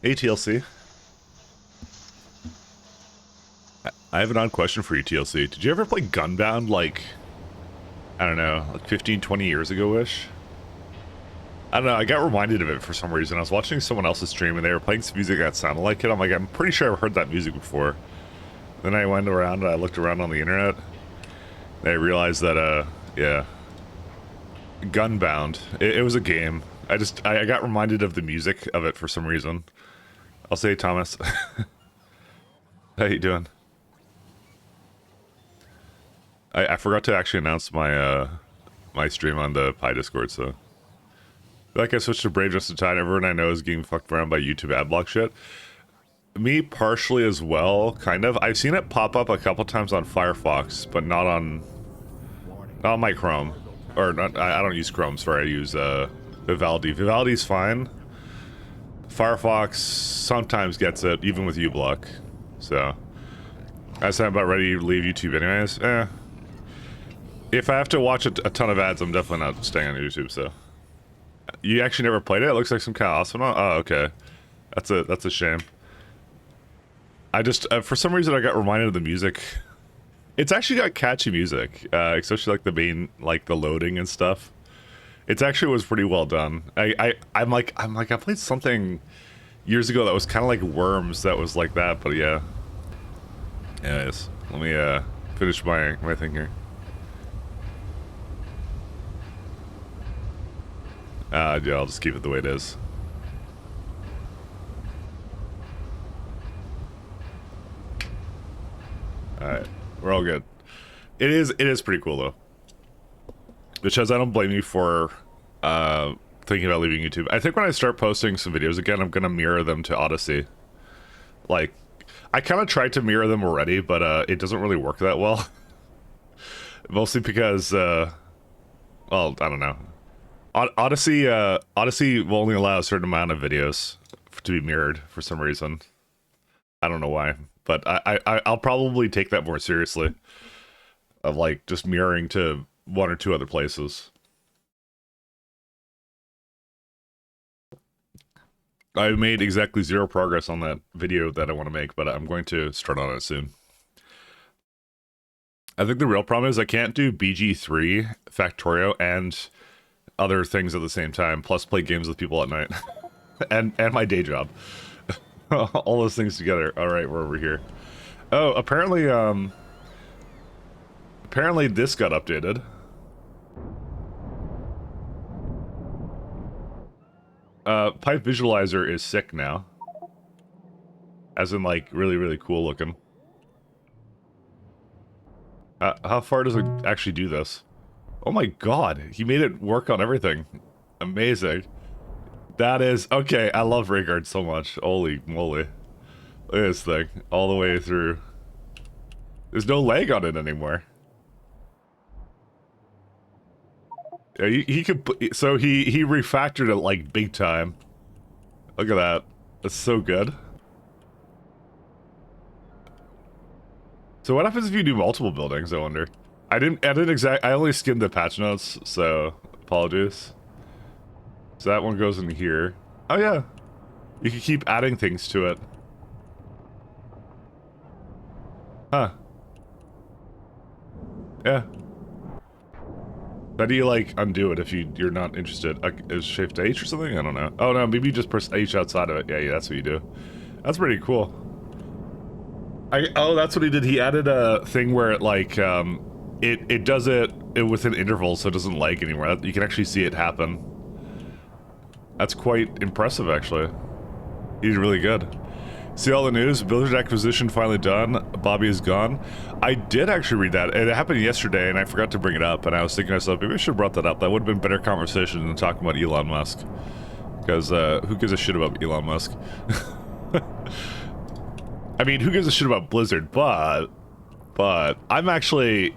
Hey TLC. I have an odd question for you, TLC. Did you ever play Gunbound, like, I don't know, like 15, 20 years ago-ish? I don't know, I got reminded of it for some reason. I was watching someone else's stream and they were playing some music that sounded like it. I'm like, I'm pretty sure I've heard that music before. Then I went around and I looked around on the internet and I realized that, yeah. Gunbound. It was a game. I got reminded of the music of it for some reason. I'll say Thomas. How you doing? I forgot to actually announce my my stream on the Pi Discord, so I feel like I switched to Brave just in time. Everyone I know is getting fucked around by YouTube ad block shit. Me partially as well, kind of. I've seen it pop up a couple times on Firefox, but not on my Chrome. Or not, I don't use Chrome, sorry, I use Vivaldi. Vivaldi's fine. Firefox sometimes gets it, even with uBlock. So I said I'm about ready to leave YouTube anyways. If I have to watch a ton of ads, I'm definitely not staying on YouTube, so. You actually never played it? It looks like some kind of awesome one. Oh, okay. That's a shame. I just, for some reason I got reminded of the music. It's actually got catchy music, especially like the main, like the loading and stuff. It's actually was pretty well done. I'm like, I played something years ago that was kind of like Worms that was like that, but yeah. Anyways, let me finish my thing here. Yeah, I'll just keep it the way it is. Alright, we're all good. It is pretty cool though. Which says I don't blame you for thinking about leaving YouTube. I think when I start posting some videos again, I'm gonna mirror them to Odyssey. Like, I kind of tried to mirror them already, but it doesn't really work that well. Mostly because, well, I don't know. Odyssey will only allow a certain amount of videos to be mirrored for some reason. I don't know why, but I'll probably take that more seriously. Of like just mirroring to one or two other places. I made exactly 0 progress on that video that I want to make, but I'm going to start on it soon. I think the real problem is I can't do BG3, Factorio, and other things at the same time, plus play games with people at night. and my day job. All those things together. Alright, we're over here. Oh, apparently, apparently this got updated. Pipe Visualizer is sick now. As in, like, really, really cool looking. How far does it actually do this? Oh my god, he made it work on everything. Amazing. That is... Okay, I love Rayguard so much. Holy moly. Look at this thing. All the way through. There's no lag on it anymore. Yeah, he could... So he refactored it, like, big time. Look at that. That's so good. So what happens if you do multiple buildings, I wonder? I only skimmed the patch notes, so apologies. So that one goes in here. Oh yeah. You can keep adding things to it. Huh. Yeah. How do you, like, undo it if you're not interested? Is Shift H or something? I don't know. Oh no, maybe you just press H outside of it. Yeah, that's what you do. That's pretty cool. Oh, that's what he did. He added a thing where it, like, it does it within intervals, so it doesn't lag anymore. You can actually see it happen. That's quite impressive, actually. He did really good. See all the news? Blizzard acquisition finally done. Bobby is gone. I did actually read that. It happened yesterday, and I forgot to bring it up. And I was thinking to myself, maybe I should have brought that up. That would have been better conversation than talking about Elon Musk. Because who gives a shit about Elon Musk? I mean, who gives a shit about Blizzard? But I'm actually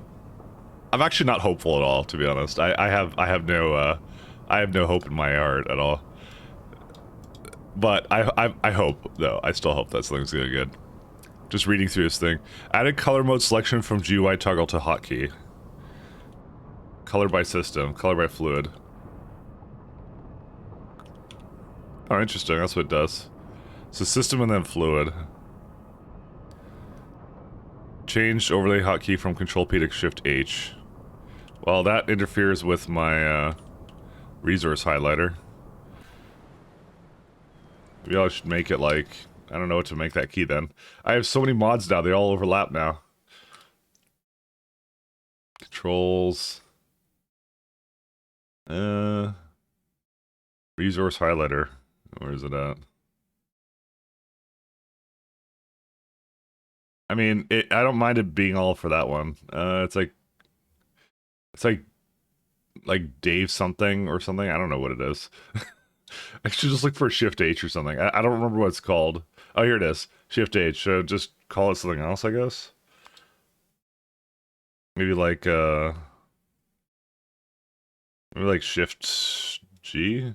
not hopeful at all, to be honest. I have no hope in my heart at all. But I hope, though. I still hope that something's gonna good. Just reading through this thing. Added color mode selection from GUI toggle to hotkey. Color by system. Color by fluid. Oh, interesting. That's what it does. So system and then fluid. Changed overlay hotkey from Control P to Shift H. Well, that interferes with my resource highlighter. Maybe I should make it like... I don't know what to make that key then. I have so many mods now, they all overlap now. Controls... resource highlighter. Where is it at? I mean, I don't mind it being all for that one. It's like Dave something or something. I don't know what it is. I should just look for Shift H or something. I don't remember what it's called. Oh, here it is. Shift H. Should just call it something else, I guess. Maybe like Shift G.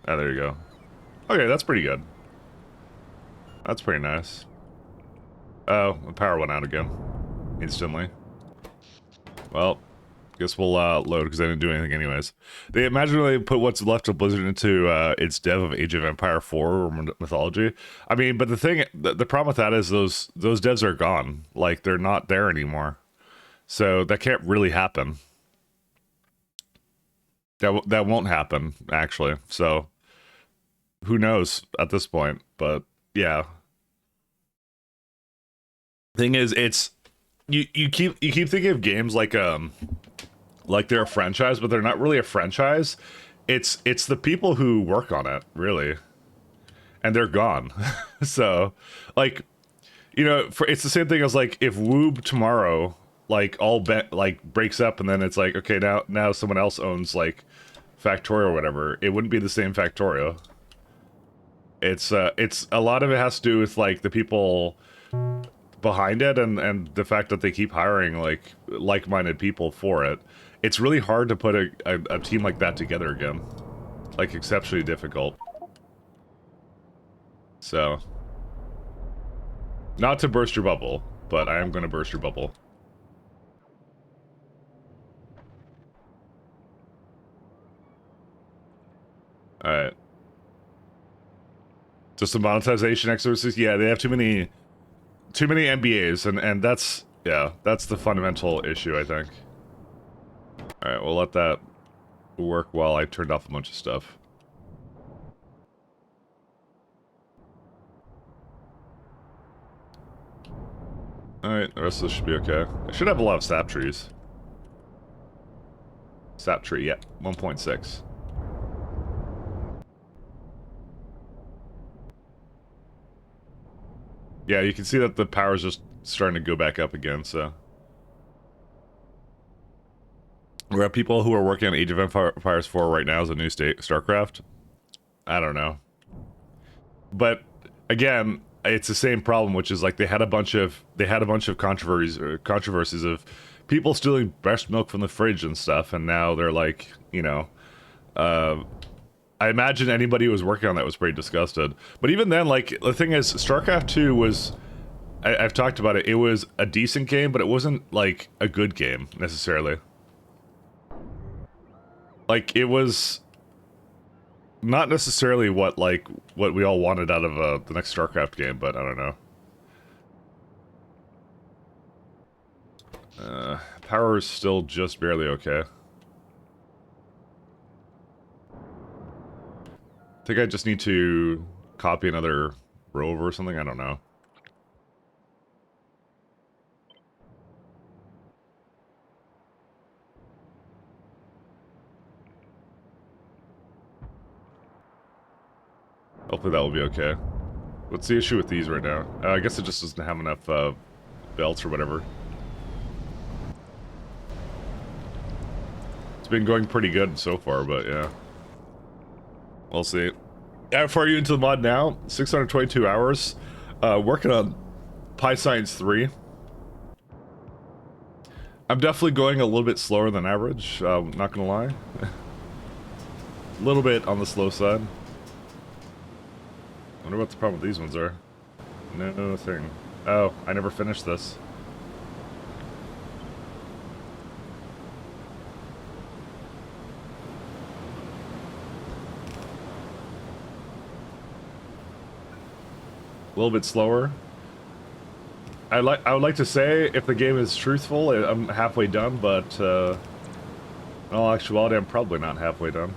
Ah, there you go. Okay, that's pretty good. That's pretty nice. Oh, the power went out again. Instantly. Well, guess we'll load because I didn't do anything anyways. They imagine they put what's left of Blizzard into its dev of Age of Empire 4 or Mythology. I mean, but the problem with that is those devs are gone. Like, they're not there anymore. So that can't really happen. That won't happen, actually. So who knows at this point, but yeah. Thing is, it's you keep thinking of games like they're a franchise, but they're not really a franchise. It's the people who work on it, really, and they're gone. So, like, you know, it's the same thing as like if Woob tomorrow breaks up, and then it's like, okay, now someone else owns like Factorio or whatever. It wouldn't be the same Factorio. It's a lot of it has to do with like the people behind it and the fact that they keep hiring like-minded people for it. It's really hard to put a team like that together again. Like, exceptionally difficult. So, not to burst your bubble, but I am going to burst your bubble. Alright. Just the monetization exercise? Yeah, they have too many MBAs, and that's the fundamental issue, I think. Alright, we'll let that work while I turned off a bunch of stuff. Alright, the rest of this should be okay. I should have a lot of sap trees. Sap tree, yeah, 1.6. Yeah, you can see that the power's just starting to go back up again, so... We're at people who are working on Age of Empires 4 right now as a new StarCraft. I don't know. But, again, it's the same problem, which is like they had a bunch of controversies of people stealing breast milk from the fridge and stuff, and now they're like, you know, I imagine anybody who was working on that was pretty disgusted. But even then, like, the thing is, StarCraft 2 was, I've talked about it, it was a decent game, but it wasn't, like, a good game, necessarily. Like, it was not necessarily what we all wanted out of the next StarCraft game, but I don't know. Power is still just barely okay. I think I just need to copy another rover or something, I don't know. Hopefully that will be okay. What's the issue with these right now? I guess it just doesn't have enough belts or whatever. It's been going pretty good so far, but yeah. We'll see. How far are you into the mod now? 622 hours. Working on Pi Science 3. I'm definitely going a little bit slower than average, not gonna lie. A little bit on the slow side. I wonder what the problem with these ones are. No thing. Oh, I never finished this. little bit slower. I would like to say if the game is truthful, I'm halfway done, but in all actuality, I'm probably not halfway done.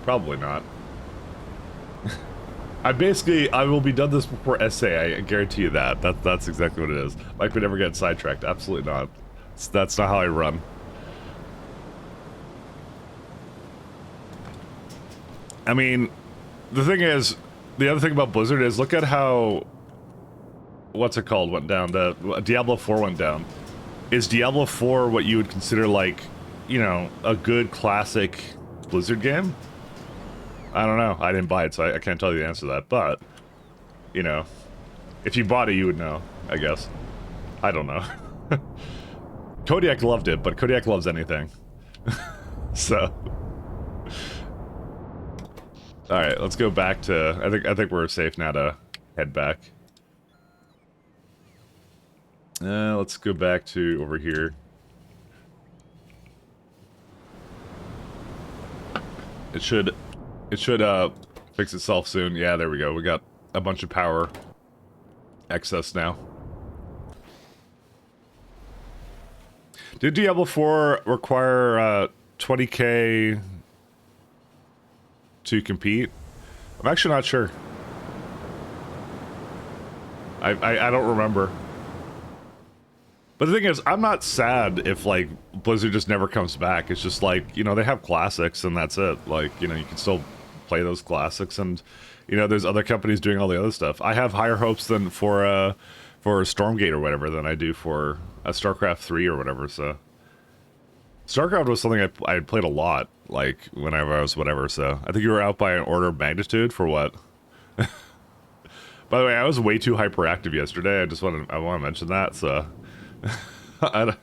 Probably not. I will be done this before essay. I guarantee you that. That's exactly what it is. Like we never get sidetracked. Absolutely not. That's not how I run. I mean, the thing is, the other thing about Blizzard is look at how, what's it called, went down. The Diablo 4 went down. Is Diablo 4 what you would consider like, you know, a good classic Blizzard game? I don't know. I didn't buy it, so I can't tell you the answer to that. But, you know, if you bought it, you would know, I guess. I don't know. Kodiak loved it, but Kodiak loves anything. So. Alright, let's go back to... I think we're safe now to head back. Let's go back to over here. It should fix itself soon. Yeah, there we go. We got a bunch of power excess now. Did Diablo 4 require 20k to compete? I'm actually not sure. I don't remember. But the thing is, I'm not sad if, like, Blizzard just never comes back. It's just like, you know, they have classics and that's it. Like, you know, you can still play those classics and, you know, there's other companies doing all the other stuff. I have higher hopes than for Stormgate or whatever than I do for StarCraft 3 or whatever, so. StarCraft was something I played a lot, like, whenever I was whatever, so. I think you were out by an order of magnitude for what? By the way, I was way too hyperactive yesterday. I want to mention that, so. I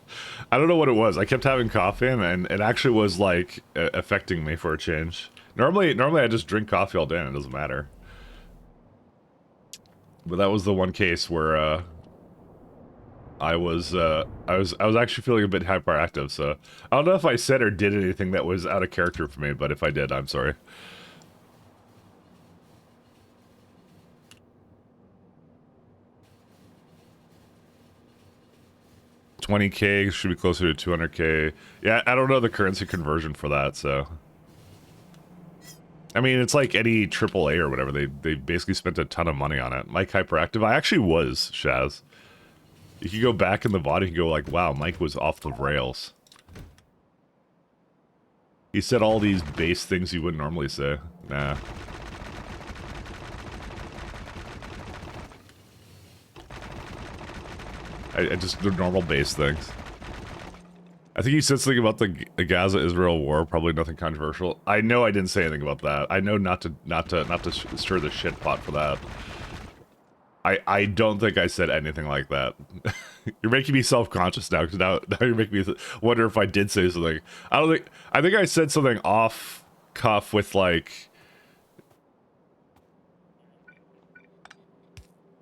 don't know what it was. I kept having coffee and it actually was like affecting me for a change. Normally I just drink coffee all day and it doesn't matter. But that was the one case where I was actually feeling a bit hyperactive, so I don't know if I said or did anything that was out of character for me, but if I did, I'm sorry. $20k should be closer to 200k. Yeah, I don't know the currency conversion for that, so. I mean, it's like any AAA or whatever. They basically spent a ton of money on it. Mike Hyperactive, I actually was, Shaz. You can go back in the VOD and go like, wow, Mike was off the rails. He said all these base things you wouldn't normally say. Nah. I just do normal base things. I think he said something about the Gaza-Israel war, probably nothing controversial. I know I didn't say anything about that. I know not to stir the shit pot for that. I don't think I said anything like that. You're making me self-conscious now, because now you're making me wonder if I did say something. I think I said something off cuff with like...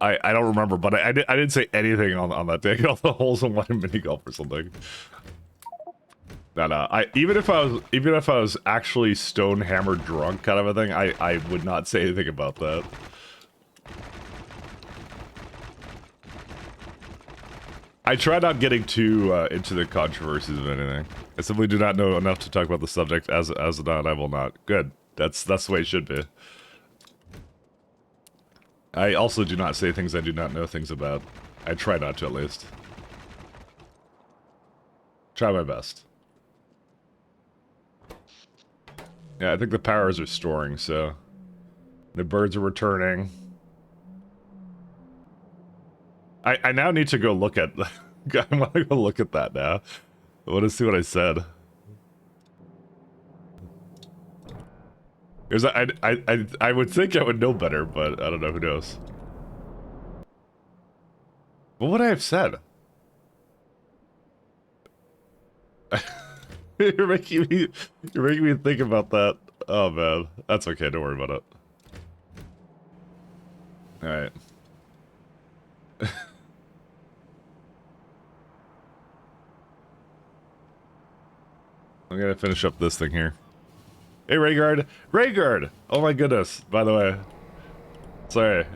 I don't remember, but I didn't say anything on that day. I got all the holes in one mini golf or something. No. Even if I was actually stone hammered drunk kind of a thing, I would not say anything about that. I try not getting too into the controversies of anything. I simply do not know enough to talk about the subject. As not, I will not. Good. That's the way it should be. I also do not say things I do not know things about. I try not to, at least. Try my best. Yeah, I think the power is restoring, so... The birds are returning. I now need to go look at... I want to go look at that now. I want to see what I said. Because I would think I would know better, but I don't know, who knows. What would I have said? You're making me think about that. Oh man, that's okay. Don't worry about it. All right. I'm gonna finish up this thing here. Hey, Rhaegar. Rhaegar! Oh my goodness, by the way. Sorry.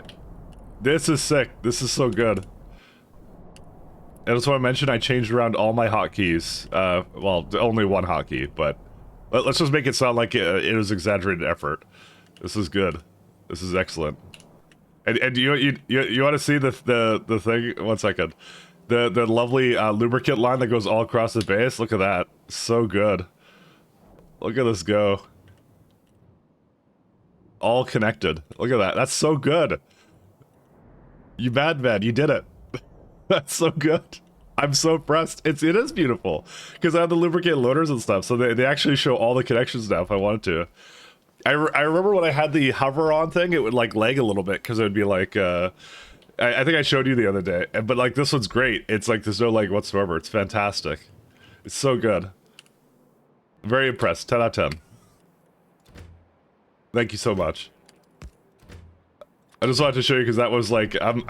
This is sick. This is so good. I just want to mention I changed around all my hotkeys. Well, only one hotkey, but let's just make it sound like it was exaggerated effort. This is good. This is excellent. And you want to see the thing? 1 second. The lovely lubricant line that goes all across the base. Look at that. So good. Look at this go. All connected. Look at that. That's so good. You madman, you did it. That's so good. I'm so impressed. It is beautiful. Because I have the lubricant loaders and stuff, so they actually show all the connections now if I wanted to. I remember when I had the hover on thing, it would like lag a little bit because it would be like, I think I showed you the other day, but like this one's great. It's like there's no lag whatsoever. It's fantastic. It's so good. I'm very impressed. 10 out of 10. Thank you so much. I just wanted to show you because that was like I'm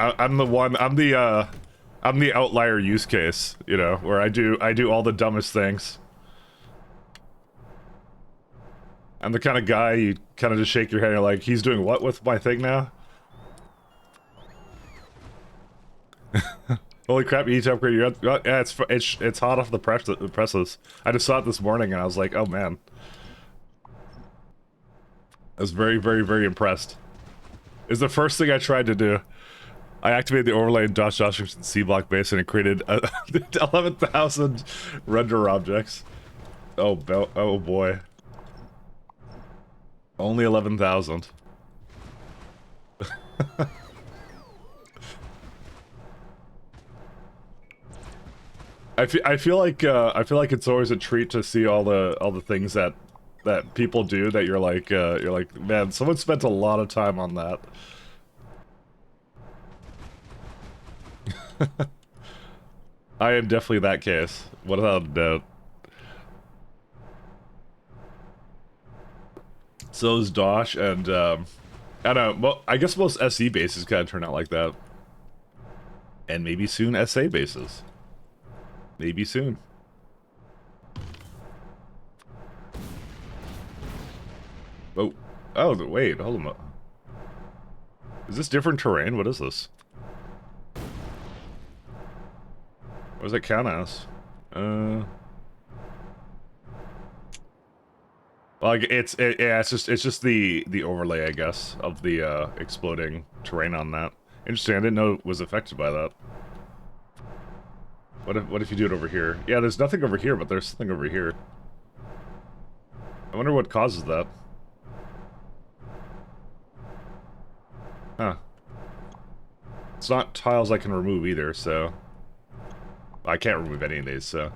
the outlier use case, you know, where I do all the dumbest things. I'm the kind of guy you kind of just shake your head and you're like, he's doing what with my thing now? Holy crap, you need to upgrade your... Yeah, it's hot off the presses. I just saw it this morning and I was like, oh man. I was very, very, very impressed. It's the first thing I tried to do. I activated the overlay in Josh Washington's C-block base and it created 11,000 render objects. Oh boy. Only 11,000. I feel like it's always a treat to see all the things that people do that you're like, man, someone spent a lot of time on that. I am definitely that case, without a doubt. So is Dosh, and I don't know. Well, I guess most SE bases kind of turn out like that, and maybe soon SA bases. Maybe soon. Oh, wait, hold on. Is this different terrain? What is this? What does it count as? Like yeah, it's just the overlay, I guess, of the exploding terrain on that. Interesting. I didn't know it was affected by that. What if you do it over here? Yeah, there's nothing over here, but there's something over here. I wonder what causes that. Huh. It's not tiles I can remove either, so... I can't remove any of these, so...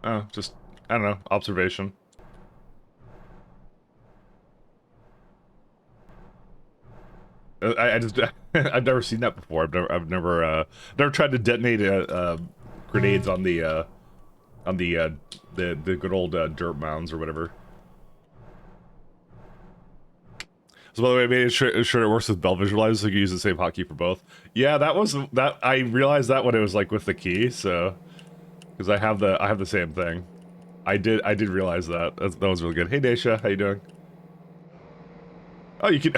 Oh, just, I don't know, observation. I just, I've never seen that before. I've never tried to detonate grenades on the good old dirt mounds or whatever. So by the way, I made sure it works with Bell Visualizer, so you can use the same hotkey for both. Yeah, that I realized that when it was like with the key, so because I have the same thing. I did realize that. That was really good. Hey Daisha, how you doing? Oh, you can.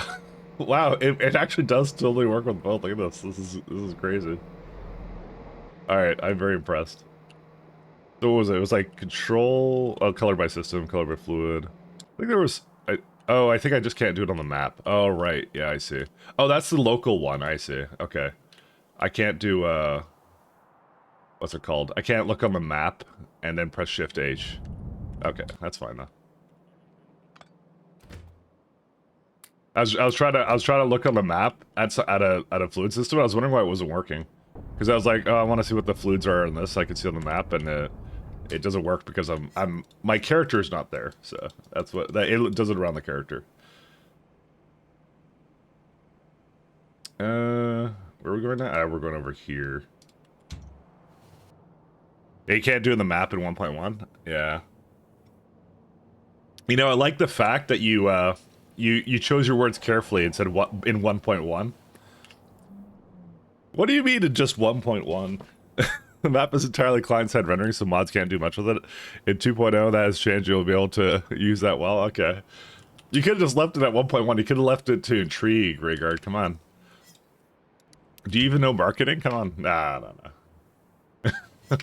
Wow, it actually does totally work with both. Look at this. This is crazy. All right, I'm very impressed. So what was it? It was like control, color by system, color by fluid. I think there was. Oh, I think I just can't do it on the map. Oh, right. Yeah, I see. Oh, that's the local one. I see. Okay. I can't do, what's it called? I can't look on the map and then press Shift H. Okay, that's fine though. I was trying to look on the map at a fluid system. I was wondering why it wasn't working. Because I was like, oh, I want to see what the fluids are in this. So I can see on the map, and it doesn't work because my character is not there, so that's what it does it around the character. Where are we going now? We're going over here. You can't do in the map in 1.1. Yeah. You know, I like the fact that you chose your words carefully and said what in 1.1. What do you mean in just 1.1? The map is entirely client-side rendering, so mods can't do much with it. In 2.0, that has changed. You'll be able to use that well. Okay. You could have just left it at 1.1. You could have left it to intrigue, Rhaegar. Come on. Do you even know marketing? Come on. Nah, no, no.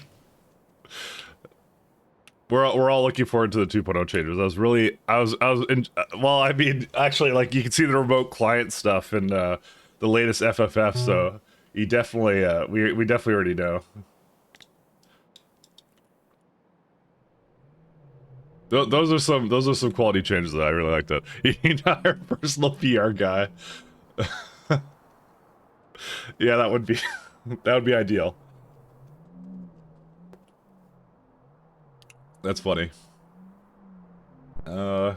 We're all looking forward to the 2.0 changes. Well, I mean, actually, like, you can see the remote client stuff in the latest FFF, so you definitely, we definitely already know. Those are some quality changes that I really like. That you need to hire a personal PR guy. Yeah, that would be that would be ideal. That's funny. Let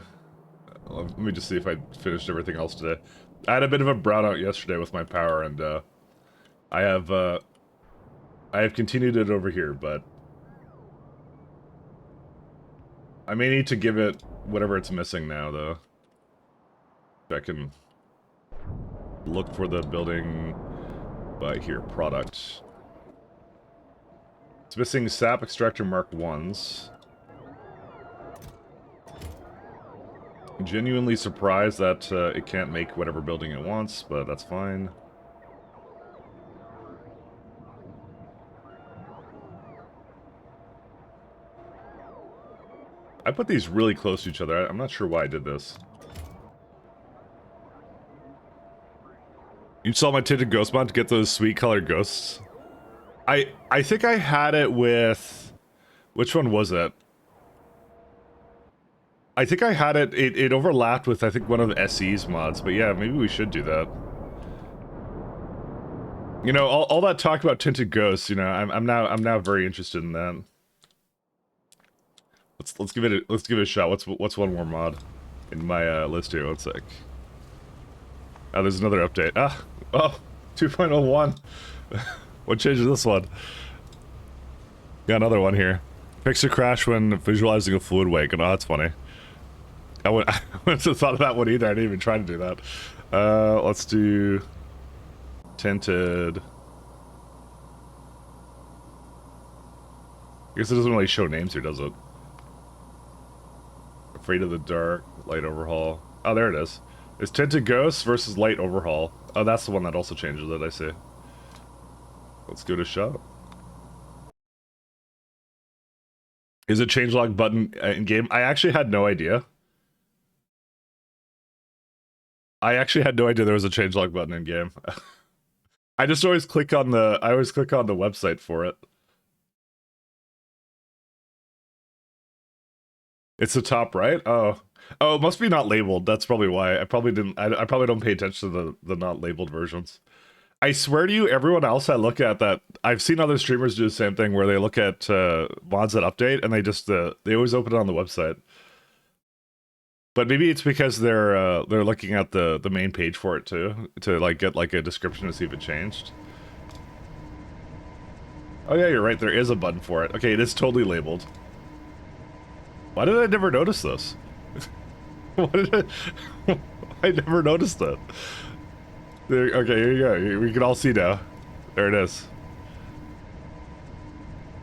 me just see if I finished everything else today. I had a bit of a brownout yesterday with my power, and I have uh, I have continued it over here, but I may need to give it whatever it's missing now, though. I can look for the building by here. Product. It's missing sap extractor mark 1s. Genuinely surprised that it can't make whatever building it wants, but that's fine. I put these really close to each other. I'm not sure why I did this. You saw my tinted ghost mod to get those sweet colored ghosts? I think I had it with... Which one was it? I think I had it overlapped with, I think, one of the SE's mods, but yeah, maybe we should do that. You know, all that talk about tinted ghosts, you know, I'm now very interested in that. Let's give it a shot. What's one more mod in my list here? One sec. Oh, there's another update. Oh, 2.01. What changes this one? Got another one here. Fix a crash when visualizing a fluid wake. Oh, that's funny. I wouldn't have thought of that one either. I didn't even try to do that. Let's do tinted. I guess it doesn't really show names here, does it? Afraid of the dark, light overhaul. Oh, there it is. It's tinted ghosts versus light overhaul. Oh, that's the one that also changes it, I see. Let's give it a shot. Is it changelog button in game? I actually had no idea. I actually had no idea there was a changelog button in game. I just always click on the website for it. It's the top right? Oh. Oh, it must be not labeled. That's probably why. I probably don't pay attention to the not labeled versions. I swear to you, everyone else I look at that, I've seen other streamers do the same thing where they look at mods that update and they just they always open it on the website. But maybe it's because they're looking at the main page for it too, to like get like a description to see if it changed. Oh yeah, you're right. There is a button for it. Okay, it is totally labeled. Why did I never notice this? I never noticed that. There, okay, here you go. We can all see now. There it is.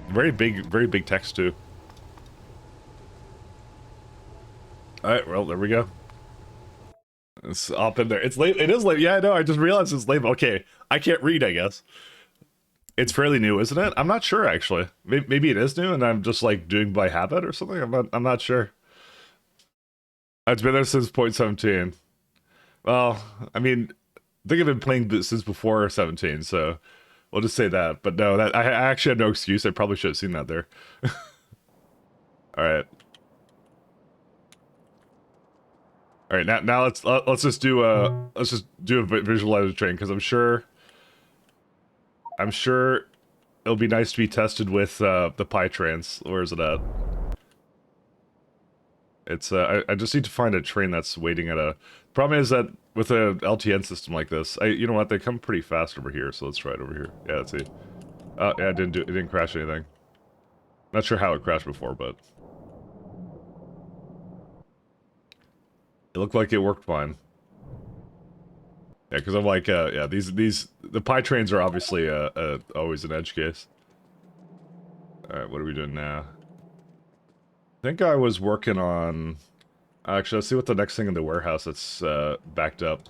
Very big text too. Alright, well, there we go. It's up in there. It's late. It is late. Yeah, I know. I just realized it's labeled. Okay, I can't read, I guess. It's fairly new, isn't it? I'm not sure, actually. Maybe it is new, and I'm just, like, doing by habit or something? I'm not sure. It's been there since 0.17. Well, I mean, I think I've been playing since before 17, so we'll just say that. But no, I actually had no excuse. I probably should have seen that there. Alright. Alright, now let's just do a visualizer train, because I'm sure it'll be nice to be tested with the PyTrans. Where is it at? It's I just need to find a train that's waiting at a... Problem is that with a LTN system like this, you know what, they come pretty fast over here, so let's try it over here. Yeah, let's see. Oh, yeah, it didn't crash anything. Not sure how it crashed before, but it looked like it worked fine. Yeah, because I'm like, yeah, the PyTrains are obviously always an edge case. Alright, what are we doing now? I think I was working on... Actually, let's see what the next thing in the warehouse that's backed up.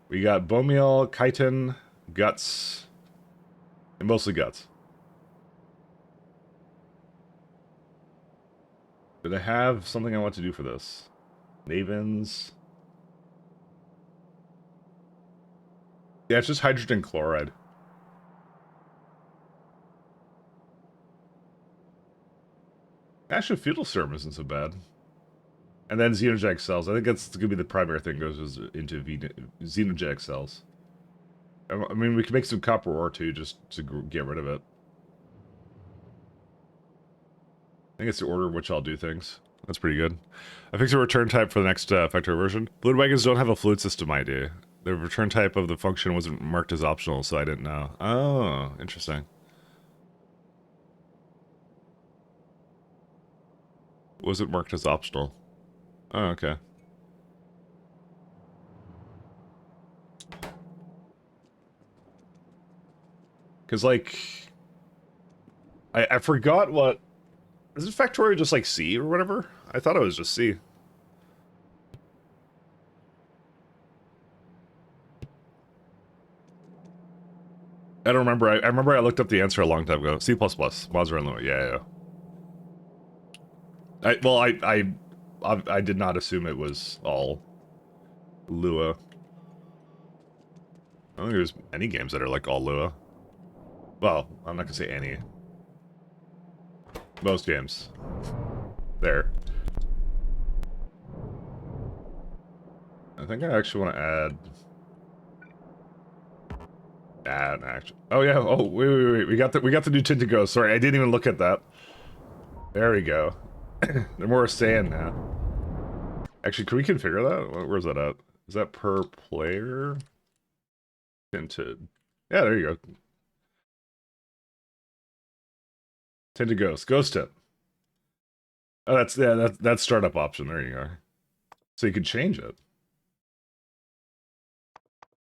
We got bone meal, chitin, guts, and mostly guts. Did I have something I want to do for this? Navens. Yeah, it's just hydrogen chloride. Actually, fetal serum isn't so bad. And then xenogenic cells. I think that's going to be the primary thing goes into xenogenic cells. I mean, we can make some copper ore too, just to get rid of it. I think it's the order in which I'll do things. That's pretty good. I fixed a return type for the next Factorio version. Fluid wagons don't have a fluid system ID. The return type of the function wasn't marked as optional, so I didn't know. Oh, interesting. Wasn't marked as optional. Oh, okay. Because, like... I forgot what... Is it Factorio just, like, C or whatever? I thought it was just C. I don't remember. I remember I looked up the answer a long time ago. C++. Mods are unlimited. Yeah. I did not assume it was all Lua. I don't think there's any games that are like all Lua. Well, I'm not gonna say any. Most games. There. I think I actually want to add action. Oh yeah. Oh wait. We got the new tint to go. Sorry, I didn't even look at that. There we go. They're more sand now. Actually, can we configure that? Where's that at? Is that per player? Tinted. Yeah, there you go. Tinted ghost. Ghost tint. Oh, that's startup option. There you go. So you can change it.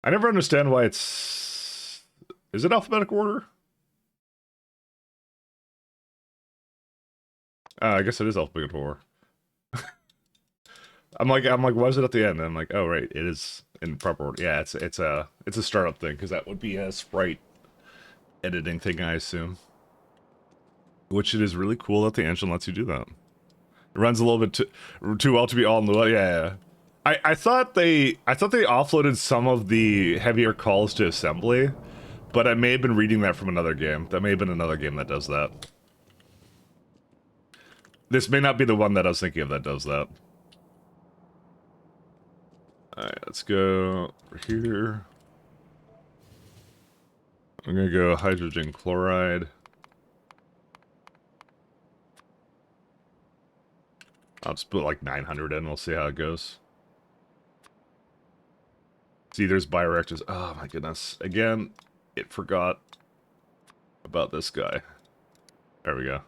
I never understand why it's... Is it alphabetical order? I guess it is alphabetical order. I'm like, why is it at the end? And I'm like, oh right, it is in proper order. Yeah, it's a startup thing because that would be a sprite editing thing, I assume. Which it is really cool that the engine lets you do that. It runs a little bit too well to be all in Lua. Yeah. I thought they offloaded some of the heavier calls to assembly, but I may have been reading that from another game. That may have been another game that does that. This may not be the one that I was thinking of that does that. Alright, let's go over here. I'm gonna go hydrogen chloride. I'll just put like 900 in, we'll see how it goes. See, there's bioreactors. Oh my goodness. Again, it forgot about this guy. There we go.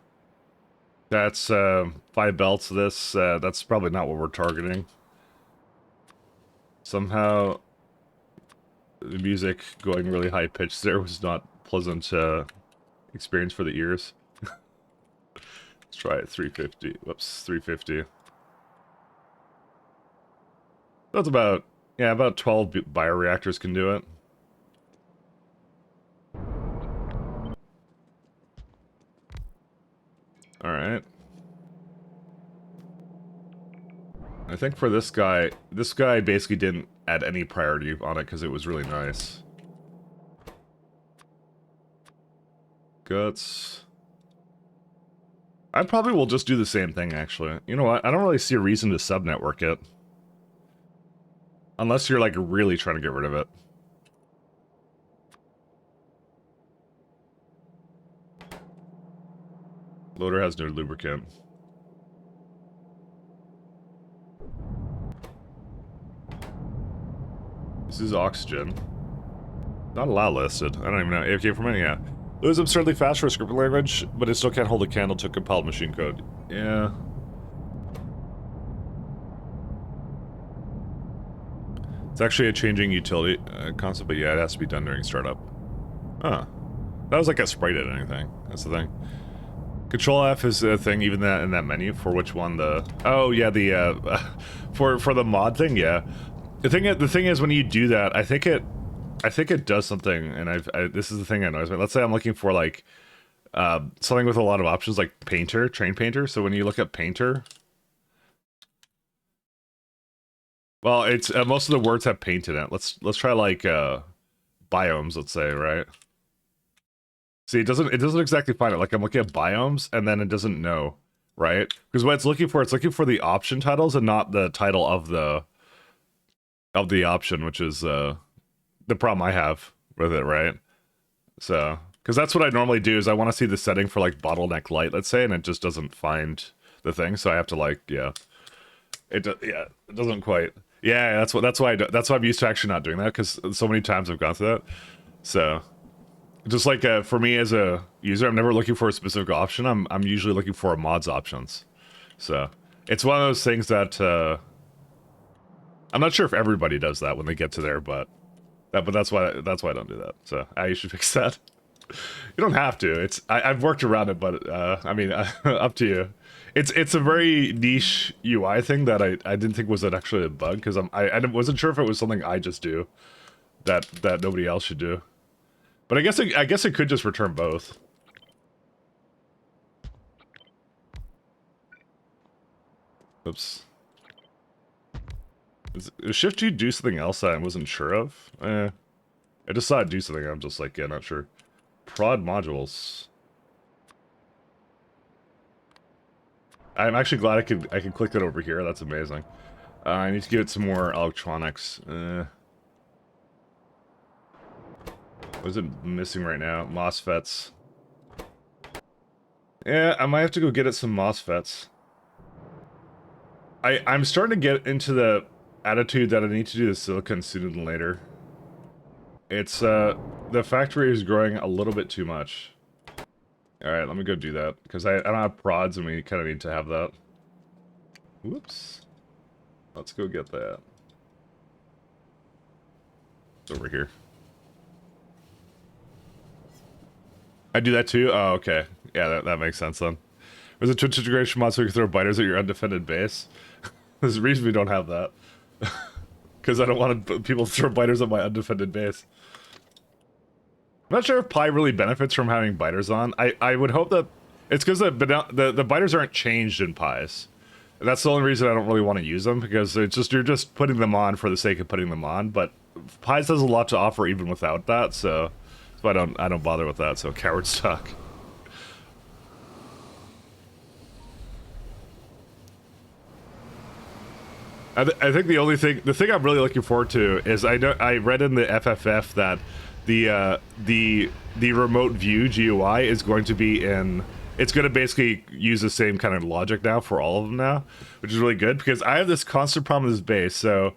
That's 5 belts. This, that's probably not what we're targeting. Somehow, the music going really high pitched there was not pleasant experience for the ears. Let's try it. 350. Whoops, 350. That's about, yeah, about 12 bioreactors can do it. Alright. I think for this guy basically didn't add any priority on it because it was really nice. Guts. I probably will just do the same thing, actually. You know what? I don't really see a reason to subnetwork it. Unless you're, like, really trying to get rid of it. Loader has no lubricant. This is oxygen. Not a lot listed. I don't even know. AFK for many, yeah. It was absurdly fast for a scripting language, but it still can't hold a candle to compiled machine code. Yeah. It's actually a changing utility concept, but yeah, it has to be done during startup. Huh. That was like a sprite editing thing. That's the thing. Control F is a thing, even that in that menu for which one the. Oh yeah, the for the mod thing. Yeah, the thing is when you do that, I think it does something, and this is the thing I noticed. Let's say I'm looking for like something with a lot of options, like painter, train painter. So when you look at painter, well, it's most of the words have paint in it. Let's try like biomes. Let's say, right? See, it doesn't exactly find it. Like I'm looking at biomes, and then it doesn't know, right? Because what it's looking for the option titles and not the title of the option, which is the problem I have with it, right? So, because that's what I normally do is I want to see the setting for like bottleneck light, let's say, and it just doesn't find the thing, so I have to like, it doesn't quite. Yeah, that's why I'm used to actually not doing that, because so many times I've gone through that. So. Just like for me as a user, I'm never looking for a specific option. I'm usually looking for a mod's options. So it's one of those things that I'm not sure if everybody does that when they get to there, but that's why I don't do that. So you should fix that. You don't have to. I've worked around it, but I mean, up to you. It's a very niche UI thing that I didn't think was actually a bug, because I wasn't sure if it was something I just do that nobody else should do. But I guess it could just return both. Oops. Is Shift G do something else that I wasn't sure of? I just saw it do something. I'm just like, yeah, not sure. Prod modules. I'm actually glad I could click it over here. That's amazing. I need to give it some more electronics. What is it missing right now? MOSFETs. Yeah, I might have to go get it some MOSFETs. I'm starting to get into the attitude that I need to do the silicon sooner than later. It's, the factory is growing a little bit too much. Alright, let me go do that, because I don't have prods and we kind of need to have that. Whoops. Let's go get that. It's over here. I do that too? Oh, okay. Yeah, that makes sense then. There's a Twitch integration mod so you can throw biters at your undefended base. There's a reason we don't have that. Because I don't want people to throw biters at my undefended base. I'm not sure if Pi really benefits from having biters on. I would hope that it's because the biters aren't changed in Pies. And that's the only reason I don't really want to use them, because it's just you're just putting them on for the sake of putting them on. But Pies has a lot to offer even without that, so I don't bother with that. So coward stock. I think the thing I'm really looking forward to is I read in the FFF that the remote view GUI is going to be in. It's going to basically use the same kind of logic now for all of them now, which is really good, because I have this constant problem with this base. So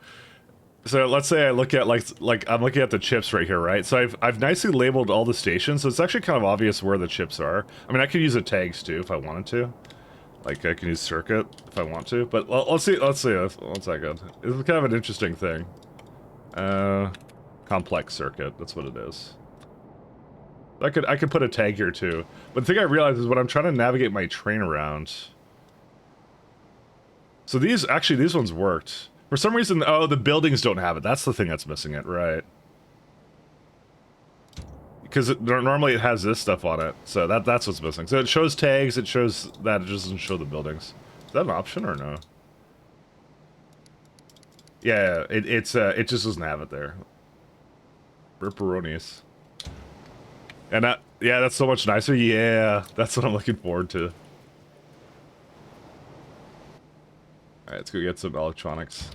let's say I look at like I'm looking at the chips right here, right? So I've nicely labeled all the stations, so it's actually kind of obvious where the chips are. I mean, I could use the tags too if I wanted to. Like, I can use circuit if I want to, but let's see, one second. It's kind of an interesting thing. Complex circuit, that's what it is. I could put a tag here too, but the thing I realized is when I'm trying to navigate my train around. So these ones worked. For some reason, oh, the buildings don't have it. That's the thing that's missing it, right? Because normally it has this stuff on it, so that's what's missing. So it shows tags, it shows that, it just doesn't show the buildings. Is that an option or no? Yeah, it just doesn't have it there. Ripperonis. And yeah, that's so much nicer. Yeah, that's what I'm looking forward to. Alright, let's go get some electronics.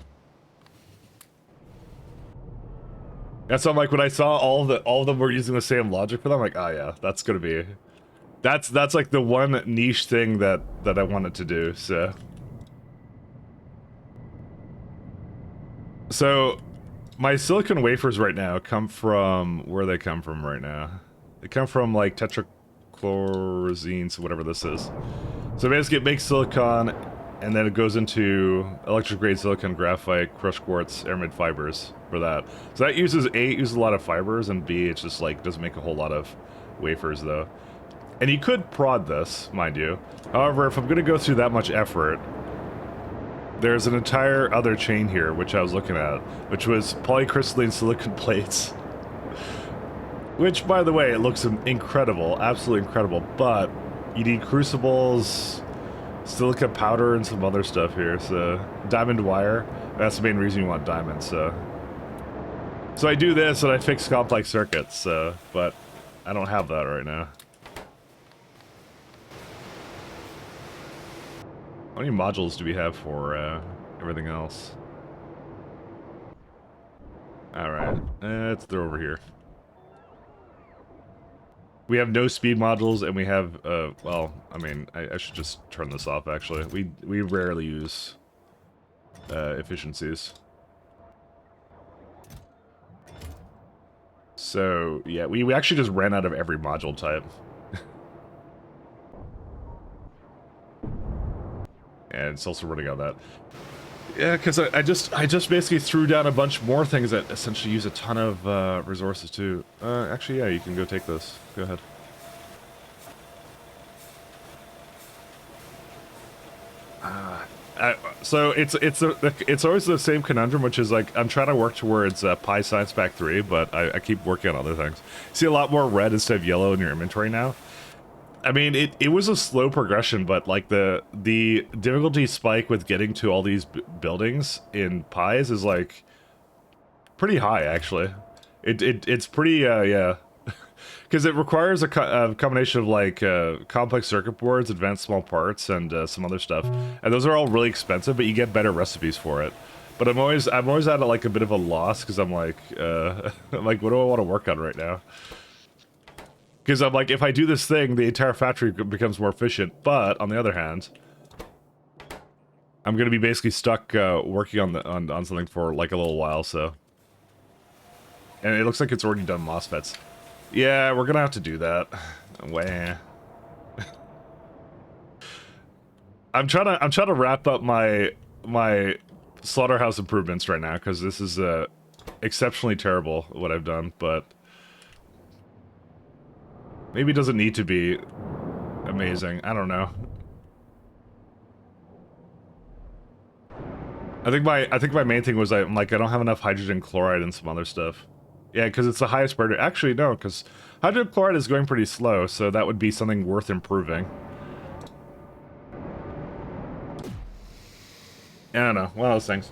That's what I'm like, when I saw all of them were using the same logic for them, I'm like, oh yeah, that's gonna be, that's like the one niche thing that I wanted to do. So my silicon wafers right now come from, where they come from right now? They come from like tetrachlorozenes, whatever this is. So basically it makes silicon, and then it goes into electric grade silicon, graphite, crushed quartz, aramid fibers for that. So that uses A, it uses a lot of fibers, and B, it's just like doesn't make a whole lot of wafers though. And you could prod this, mind you. However, if I'm going to go through that much effort, there's an entire other chain here, which I was looking at, which was polycrystalline silicon plates. Which, by the way, it looks incredible, absolutely incredible, but you need crucibles, silica powder, and some other stuff here, so diamond wire. That's the main reason you want diamonds, so I do this and I fix complex circuits, but I don't have that right now. How many modules do we have for everything else? Alright, let's throw over here. We have no speed modules, and we have, well, I mean, I should just turn this off, actually. We rarely use efficiencies. So, yeah, we actually just ran out of every module type. And it's also running out of that. Yeah, because I just basically threw down a bunch more things that essentially use a ton of resources too. Actually, yeah, you can go take this. Go ahead. So it's always the same conundrum, which is like I'm trying to work towards Pi Science Pack 3, but I keep working on other things. See a lot more red instead of yellow in your inventory now. I mean, it was a slow progression, but like the difficulty spike with getting to all these buildings in pies is like pretty high, actually. It's pretty yeah, because it requires a combination of like complex circuit boards, advanced small parts, and some other stuff, and those are all really expensive, but you get better recipes for it. But I'm always at like a bit of a loss because I'm like like, what do I want to work on right now? Because I'm like, if I do this thing, the entire factory becomes more efficient. But on the other hand, I'm gonna be basically stuck working on something for like a little while. So, and it looks like it's already done MOSFETs. Yeah, we're gonna have to do that. Wah. I'm trying to wrap up my slaughterhouse improvements right now because this is exceptionally terrible what I've done, but. Maybe it doesn't need to be amazing. I don't know. I think my main thing was I'm like I don't have enough hydrogen chloride and some other stuff. Yeah, because it's the highest priority. Actually, no, because hydrogen chloride is going pretty slow, so that would be something worth improving. I don't know. One of those things.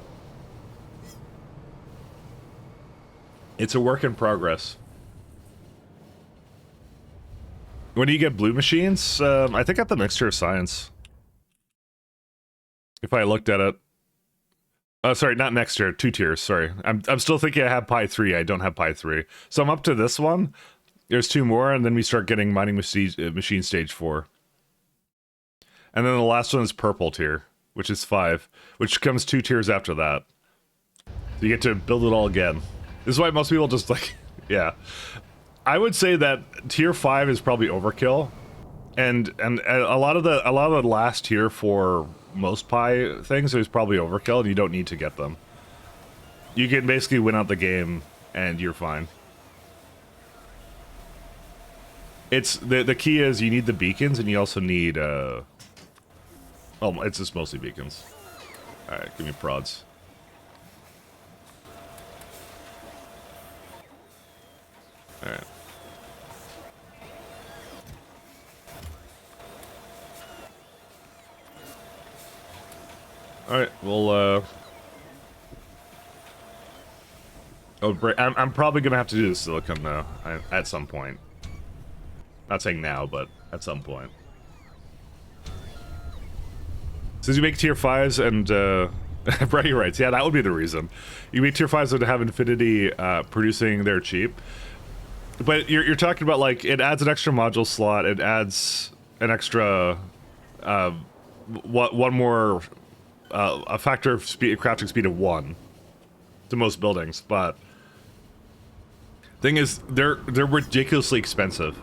It's a work in progress. When do you get blue machines? I think at the Mixture of Science. If I looked at it. Sorry, not next tier, 2 tiers, sorry. I'm still thinking I have Pi 3, I don't have Pi 3. So I'm up to this one. There's 2 more, and then we start getting mining machine stage 4. And then the last one is purple tier, which is 5, which comes 2 tiers after that. So you get to build it all again. This is why most people just like, yeah. I would say that tier 5 is probably overkill, and a lot of the last tier for most Pi things is probably overkill, and you don't need to get them. You can basically win out the game, and you're fine. It's the key is you need the beacons, and you also need well, it's just mostly beacons. All right, give me prods. All right. Alright, well, I'm probably gonna have to do the silicon, though, at some point. Not saying now, but at some point. Since you make tier 5s and, Brady writes, yeah, that would be the reason. You make tier 5s that have Infinity, producing their cheap. But you're talking about, like, it adds an extra module slot, it adds an extra, one more... a factor of crafting speed of 1 to most buildings, but thing is, they're ridiculously expensive.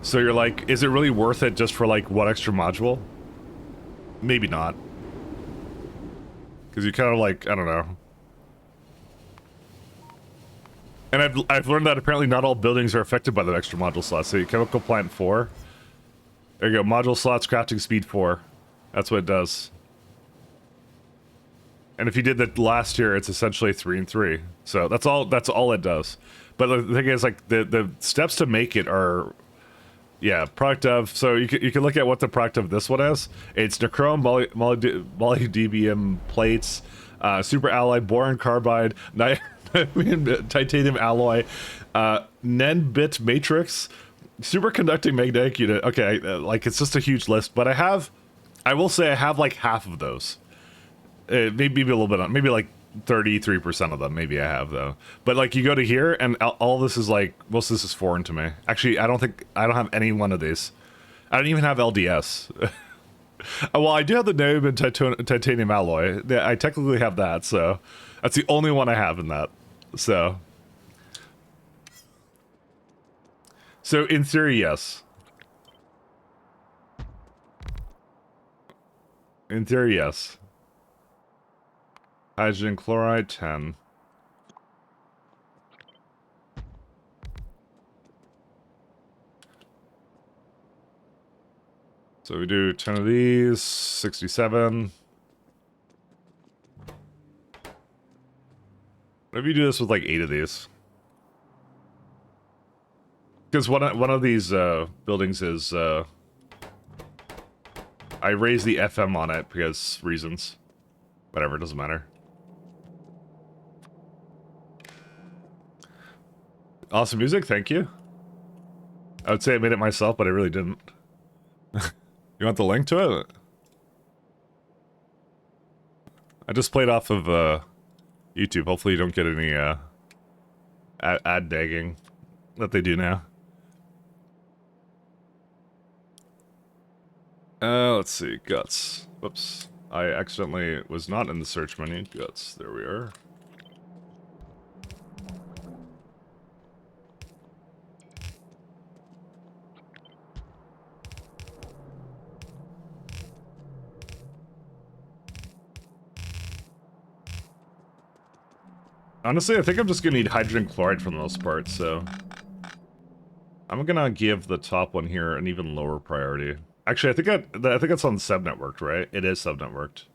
So you're like, is it really worth it just for like 1 extra module? Maybe not, because you kind of like, I don't know. And I've learned that apparently not all buildings are affected by the extra module slot. So chemical plant 4, There you go. Module slots, crafting speed 4. That's what it does. And if you did that last year, it's essentially 3 and 3. So that's all it does. But the thing is, like, the steps to make it are, yeah, product of. So you can look at what the product of this one is. It's Nechrome, molybdenum plates, super alloy, boron carbide, titanium alloy, Nen-bit matrix, superconducting magnetic unit. Okay, like, it's just a huge list. But I will say I have like half of those. Maybe a little bit, maybe like 33% of them. Maybe I have though. But like, you go to here, and all this is like, most of this is foreign to me. Actually, I don't have any one of these. I don't even have LDS. Well, I do have the nib and titanium alloy. I technically have that, so that's the only one I have in that. So in theory, yes. In theory, yes. Hydrogen chloride 10. So we do 10 of these, 67. What if you do this with like 8 of these? Because one of these buildings is I raised the FM on it because reasons. Whatever, it doesn't matter. Awesome music, thank you. I would say I made it myself, but I really didn't. You want the link to it? I just played off of YouTube. Hopefully you don't get any ad dagging that they do now. Let's see, guts. Whoops. I accidentally was not in the search menu. Guts, there we are. Honestly, I think I'm just gonna need hydrogen chloride for the most part, so I'm gonna give the top one here an even lower priority. Actually, I think it's on subnetworked, right? It is subnetworked.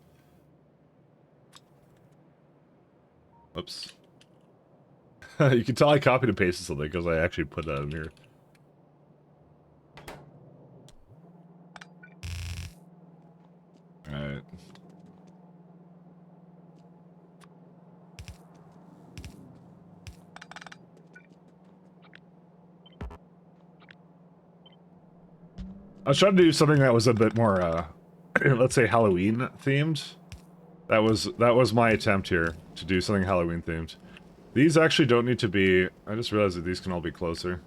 Oops. You can tell I copied and pasted something because I actually put that in here. Alright. I was trying to do something that was a bit more, let's say Halloween themed. That was my attempt here, to do something Halloween themed. These actually don't need to be... I just realized that these can all be closer.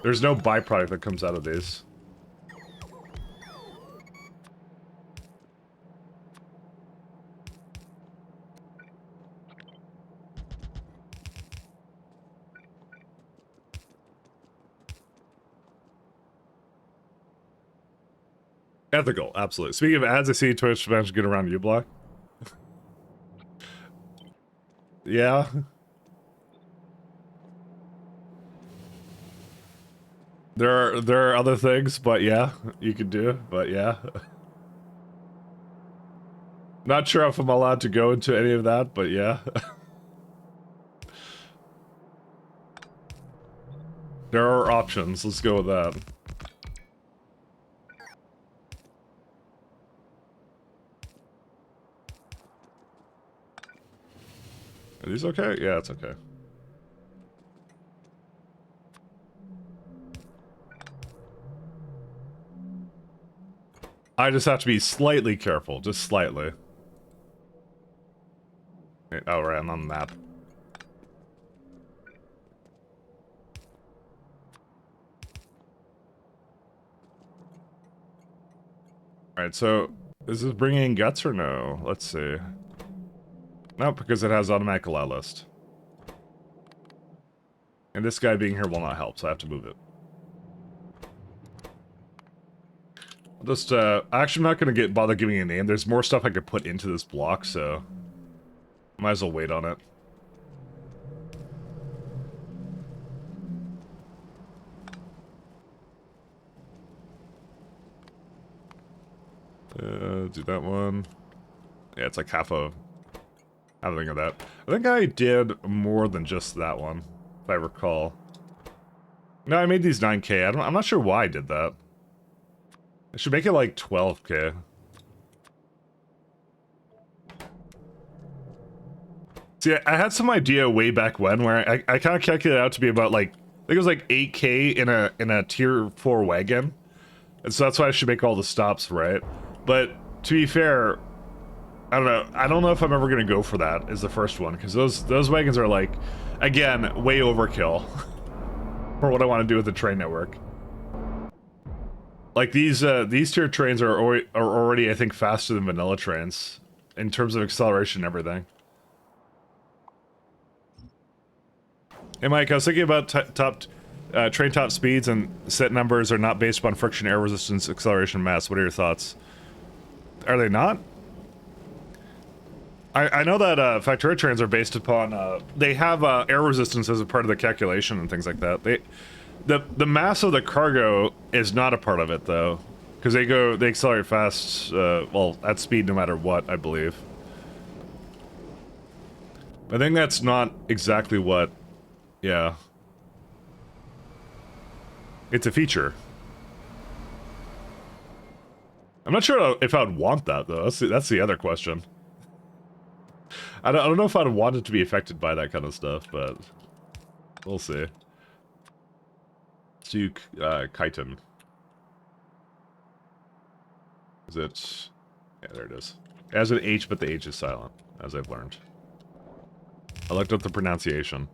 There's no byproduct that comes out of these. Ethical, absolutely. Speaking of ads, I see Twitch managed to get around uBlock. Yeah. There are other things, but yeah, you could do, but yeah. Not sure if I'm allowed to go into any of that, but yeah. There are options, let's go with that. Are these okay? Yeah, it's okay. I just have to be slightly careful, just slightly. Oh, right, I'm on the map. Alright, so, is this bringing in guts or no? Let's see. No, because it has automatic allow list. And this guy being here will not help, so I have to move it. Just, actually I'm not gonna bother giving a name. There's more stuff I could put into this block, so... might as well wait on it. Do that one. Yeah, it's like half a thing of that. I think I did more than just that one, if I recall. No, I made these 9K. I'm not sure why I did that. I should make it like 12K. See, I had some idea way back when where I kind of calculated it out to be about like, I think it was like 8K in a tier 4 wagon. And so that's why I should make all the stops, right? But to be fair, I don't know. I don't know if I'm ever gonna go for that as the first one, because those wagons are like, again, way overkill for what I want to do with the train network. Like these tier trains are already, I think, faster than vanilla trains in terms of acceleration and everything. Hey Mike, I was thinking about train top speeds and set numbers are not based upon friction, air resistance, acceleration, mass. What are your thoughts? Are they not? I know that Factorio trains are based upon they have air resistance as a part of the calculation and things like that. The mass of the cargo is not a part of it though, because they accelerate fast. Well, at speed no matter what, I believe. I think that's not exactly what. Yeah. It's a feature. I'm not sure if I would want that though. That's the other question. I don't know if I'd want it to be affected by that kind of stuff, but we'll see. To chitin. Is it? Yeah, there it is. It has an H, but the H is silent, as I've learned. I looked up the pronunciation.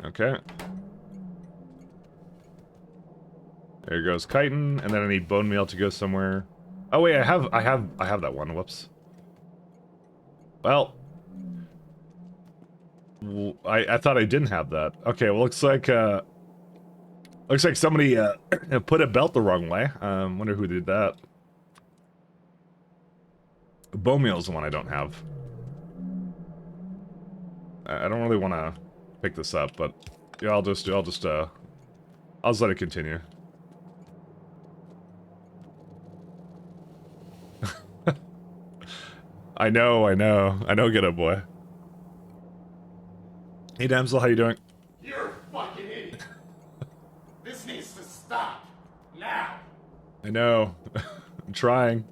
Okay. There goes chitin, and then I need bone meal to go somewhere. Oh wait, I have that one. Whoops. Well, I thought I didn't have that. Okay, well looks like somebody put a belt the wrong way. Wonder who did that. Bone meal is the one I don't have. I don't really want to pick this up, but yeah, I'll just let it continue. I know, get up, boy. Hey, damsel, how you doing? You're a fucking idiot. This needs to stop now. I know. I'm trying.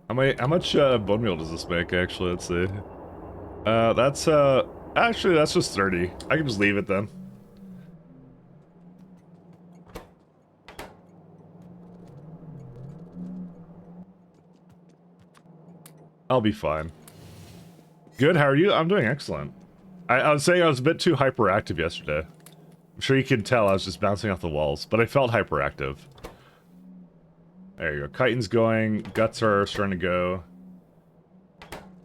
How much bone meal does this make? Actually, let's see. That's actually that's just 30. I can just leave it then. I'll be fine. Good, how are you? I'm doing excellent. I was saying I was a bit too hyperactive yesterday. I'm sure you could tell I was just bouncing off the walls, but I felt hyperactive. There you go. Chitin's going. Guts are starting to go.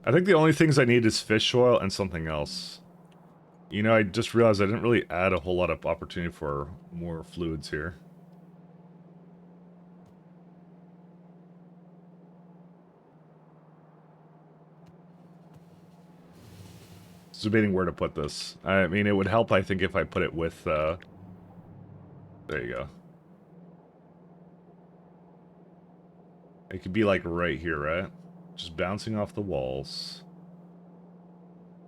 I think the only things I need is fish oil and something else. You know, I just realized I didn't really add a whole lot of opportunity for more fluids here. Just debating where to put this. I mean, it would help, I think, if I put it with, there you go. It could be, like, right here, right? Just bouncing off the walls.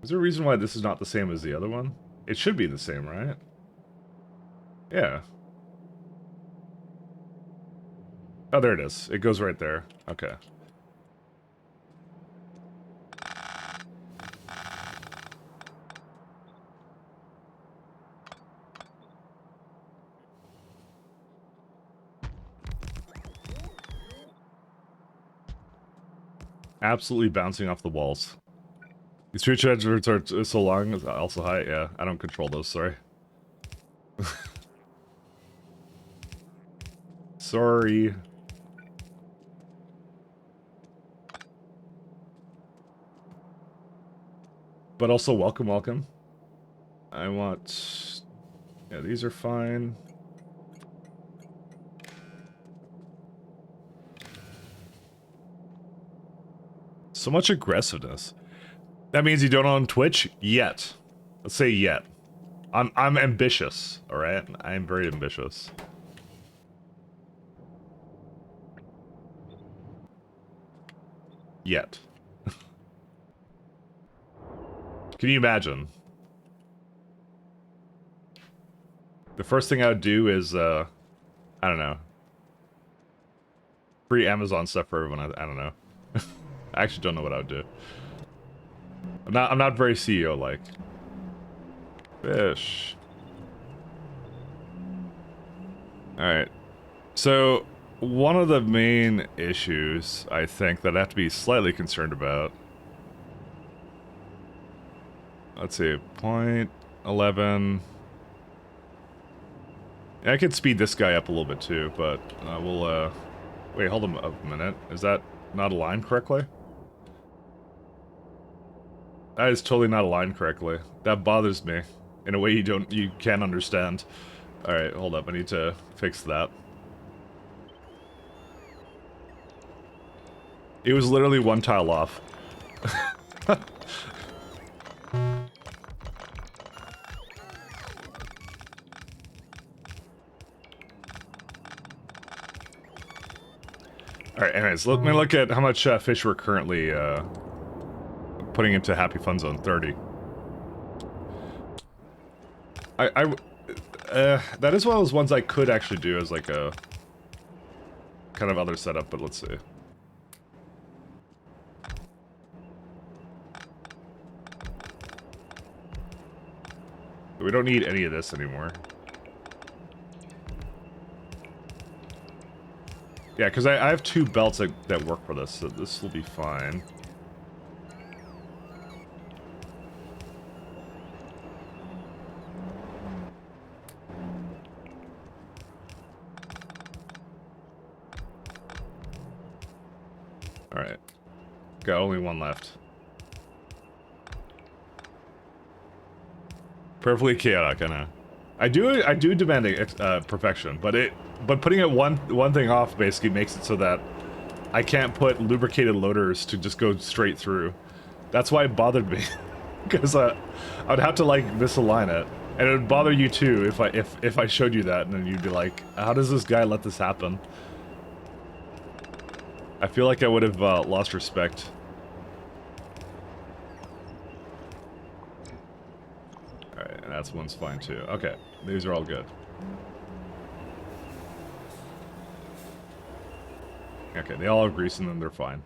Is there a reason why this is not the same as the other one? It should be the same, right? Yeah. Oh, there it is. It goes right there. Okay. Absolutely bouncing off the walls. These switch adverts are so long, also high. Yeah, I don't control those, sorry. Sorry. But also, welcome, welcome. I want... Yeah, these are fine. So much aggressiveness. That means you don't own Twitch yet. Let's say yet. I'm ambitious, all right? I am very ambitious. Yet. Can you imagine? The first thing I would do is, I don't know. Free Amazon stuff for everyone. I don't know. I actually don't know what I would do. I'm not very CEO-like. Fish. Alright. So, one of the main issues, I think, that I have to be slightly concerned about. Let's see, 0.11. Yeah, I could speed this guy up a little bit too, but we'll, wait, hold him up a minute. Is that not aligned correctly? That is totally not aligned correctly. That bothers me in a way you can't understand. Alright, hold up, I need to fix that. It was literally one tile off. Alright, anyways, let me look at how much fish we're currently putting into Happy Fun Zone 30. That is one of those ones I could actually do as like a kind of other setup, but let's see. We don't need any of this anymore. Yeah, because I have two belts that work for this, so this will be fine. Alright. Got only one left. Perfectly chaotic, I know. I do demand perfection, but putting it one thing off basically makes it so that I can't put lubricated loaders to just go straight through. That's why it bothered me, because I would have to like misalign it, and it would bother you too if I showed you that, and then you'd be like, how does this guy let this happen? I feel like I would have lost respect. Alright, and that's one's fine too. Okay, these are all good. Okay, they all have grease in them, they're fine.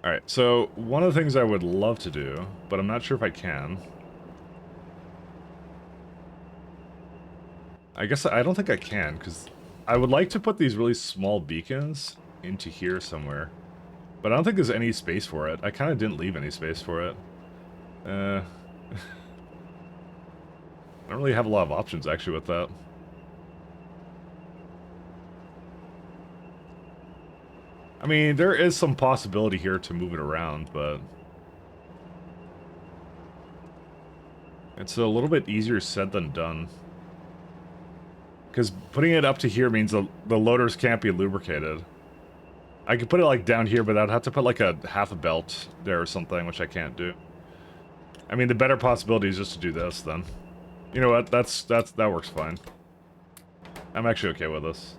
Alright, so one of the things I would love to do, but I'm not sure if I can. I guess I don't think I can, because I would like to put these really small beacons into here somewhere. But I don't think there's any space for it. I kind of didn't leave any space for it. I don't really have a lot of options, actually, with that. I mean, there is some possibility here to move it around, but it's a little bit easier said than done. Because putting it up to here means the loaders can't be lubricated. I could put it like down here, but I'd have to put like a half a belt there or something, which I can't do. I mean, the better possibility is just to do this then. You know what? That works fine. I'm actually okay with this.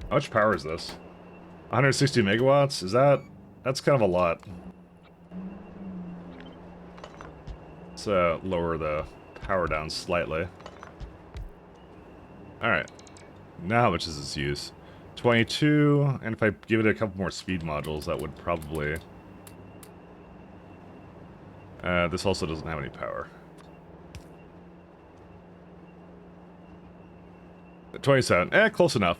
How much power is this? 160 megawatts? That's kind of a lot. Let's lower the power down slightly. Alright. Now how much does this use? 22, and if I give it a couple more speed modules, that would probably... this also doesn't have any power. 27, close enough.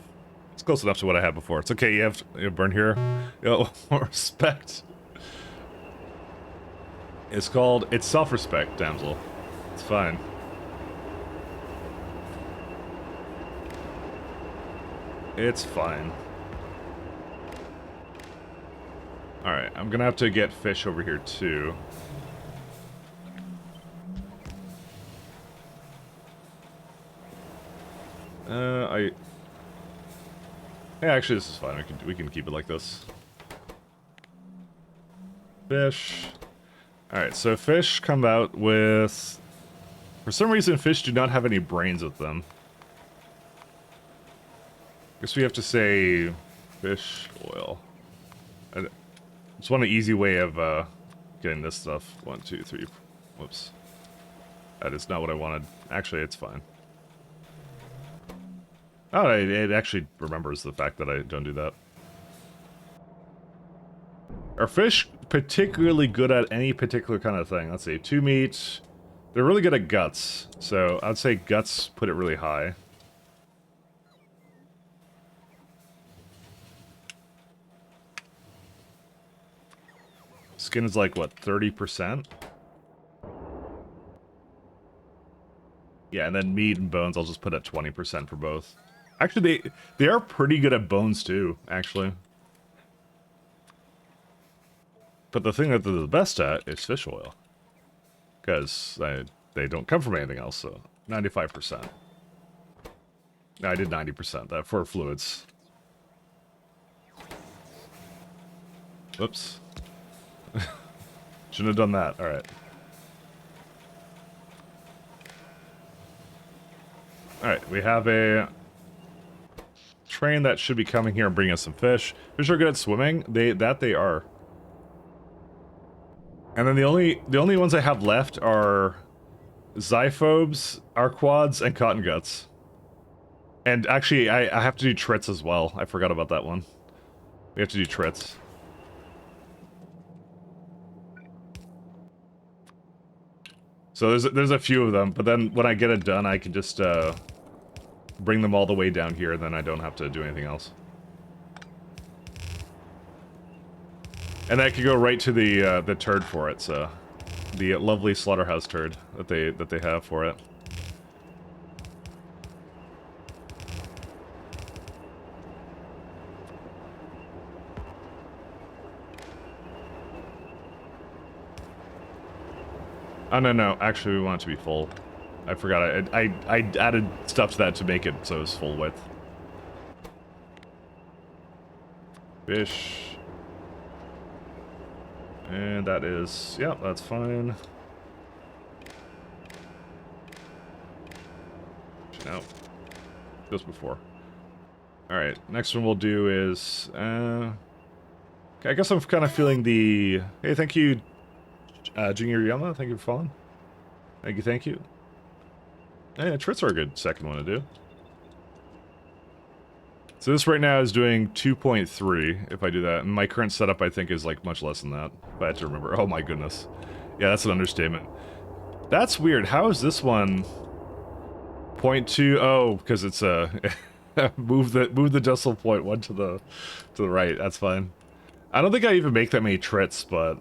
It's close enough to what I had before. It's okay, you have burn here. Yo, respect. It's called, it's self-respect, damsel. It's fine. It's fine. Alright, I'm gonna have to get fish over here too. I... Yeah, actually, this is fine. We can keep it like this. Fish. Alright, so fish come out with... For some reason, fish do not have any brains with them. Guess we have to say fish oil. I just want an easy way of getting this stuff. 1, 2, 3. Whoops. That is not what I wanted. Actually, it's fine. Oh, it actually remembers the fact that I don't do that. Are fish particularly good at any particular kind of thing? Let's see. 2 meat. They're really good at guts. So I'd say guts put it really high. Skin is like, what, 30%? Yeah, and then meat and bones I'll just put at 20% for both. Actually, they are pretty good at bones too, actually. But the thing that they're the best at is fish oil. Because they don't come from anything else, so 95%. No, I did 90%, that for fluids. Whoops. Shouldn't have done that, alright. Alright, we have a train that should be coming here and bringing us some fish. Fish are good at swimming, they are. And then the only ones I have left are Zyphobes, Arquads, and Cotton Guts. And actually, I have to do Trits as well. I forgot about that one. We have to do Trits. So there's a few of them, but then when I get it done, I can just bring them all the way down here, and then I don't have to do anything else. And I could go right to the turd for it, so the lovely slaughterhouse turd that they have for it. Oh no, actually we want it to be full. I forgot. I added stuff to that to make it so it's full width. Fish. And that is, yeah, that's fine. No. Just before. Alright, next one we'll do is, okay, I guess I'm kind of feeling the, hey, thank you, Junior Yama, thank you for following. Thank you. Yeah, Trits are a good second one to do. So this right now is doing 2.3, if I do that. And my current setup, I think, is like much less than that. If I had to remember. Oh my goodness. Yeah, that's an understatement. That's weird. How is this one 0.2? Oh, because it's a move the decimal point one to the right. That's fine. I don't think I even make that many trits, but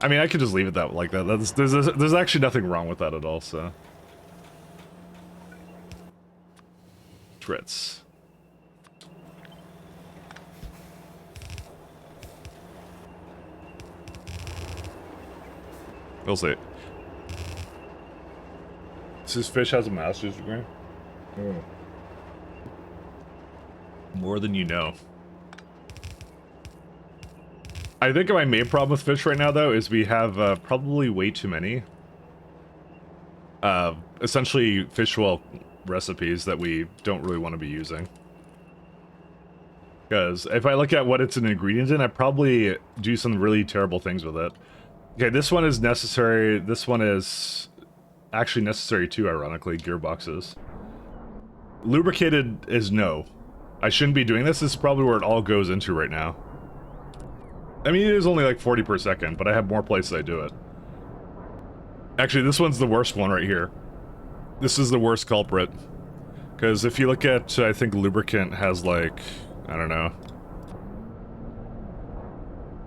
I mean, I could just leave it that like that. There's actually nothing wrong with that at all. So. Trits. We'll see. This fish has a master's degree? Oh. More than you know. I think my main problem with fish right now, though, is we have probably way too many. Essentially, fish oil recipes that we don't really want to be using. Because if I look at what it's an ingredient in, I probably do some really terrible things with it. Okay, this one is necessary. This one is actually necessary too, ironically, gearboxes. Lubricated is no. I shouldn't be doing this. This is probably where it all goes into right now. I mean, it is only like 40 per second, but I have more places I do it. Actually, this one's the worst one right here. This is the worst culprit. Because if you look at, I think lubricant has like, I don't know.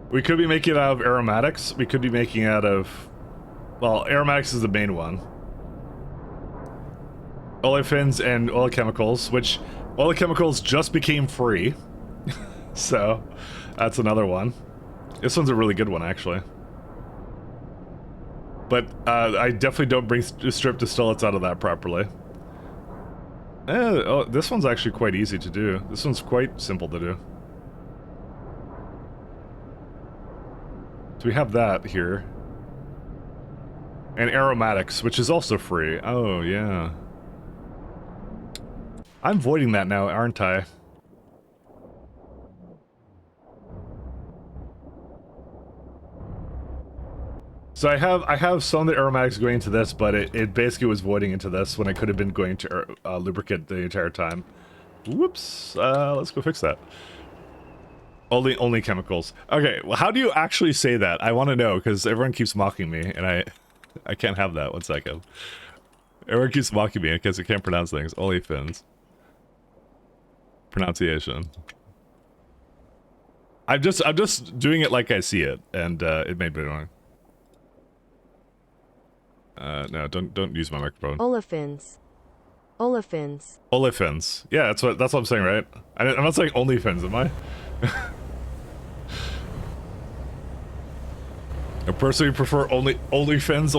We could be making it out of aromatics. We could be making it out of, well, aromatics is the main one. Olefins and oil chemicals, which oil chemicals just became free. So, that's another one. This one's a really good one, actually. But I definitely don't bring strip distillates out of that properly. Oh, this one's actually quite easy to do. This one's quite simple to do. So we have that here. And aromatics, which is also free. Oh, yeah. I'm voiding that now, aren't I? So I have some of the aromatics going into this, but it basically was voiding into this when it could have been going to lubricant the entire time. Whoops. Let's go fix that. Only chemicals. Okay, well, how do you actually say that? I want to know, because everyone keeps mocking me, and I can't have that. 1 second. Everyone keeps mocking me because I can't pronounce things. Olefins. Pronunciation. I'm just doing it like I see it, and it may be wrong. No, don't use my microphone. Olefins. Olefins. Olefins. Yeah, that's what I'm saying, right? I'm not saying OnlyFins, am I? I personally prefer OnlyFins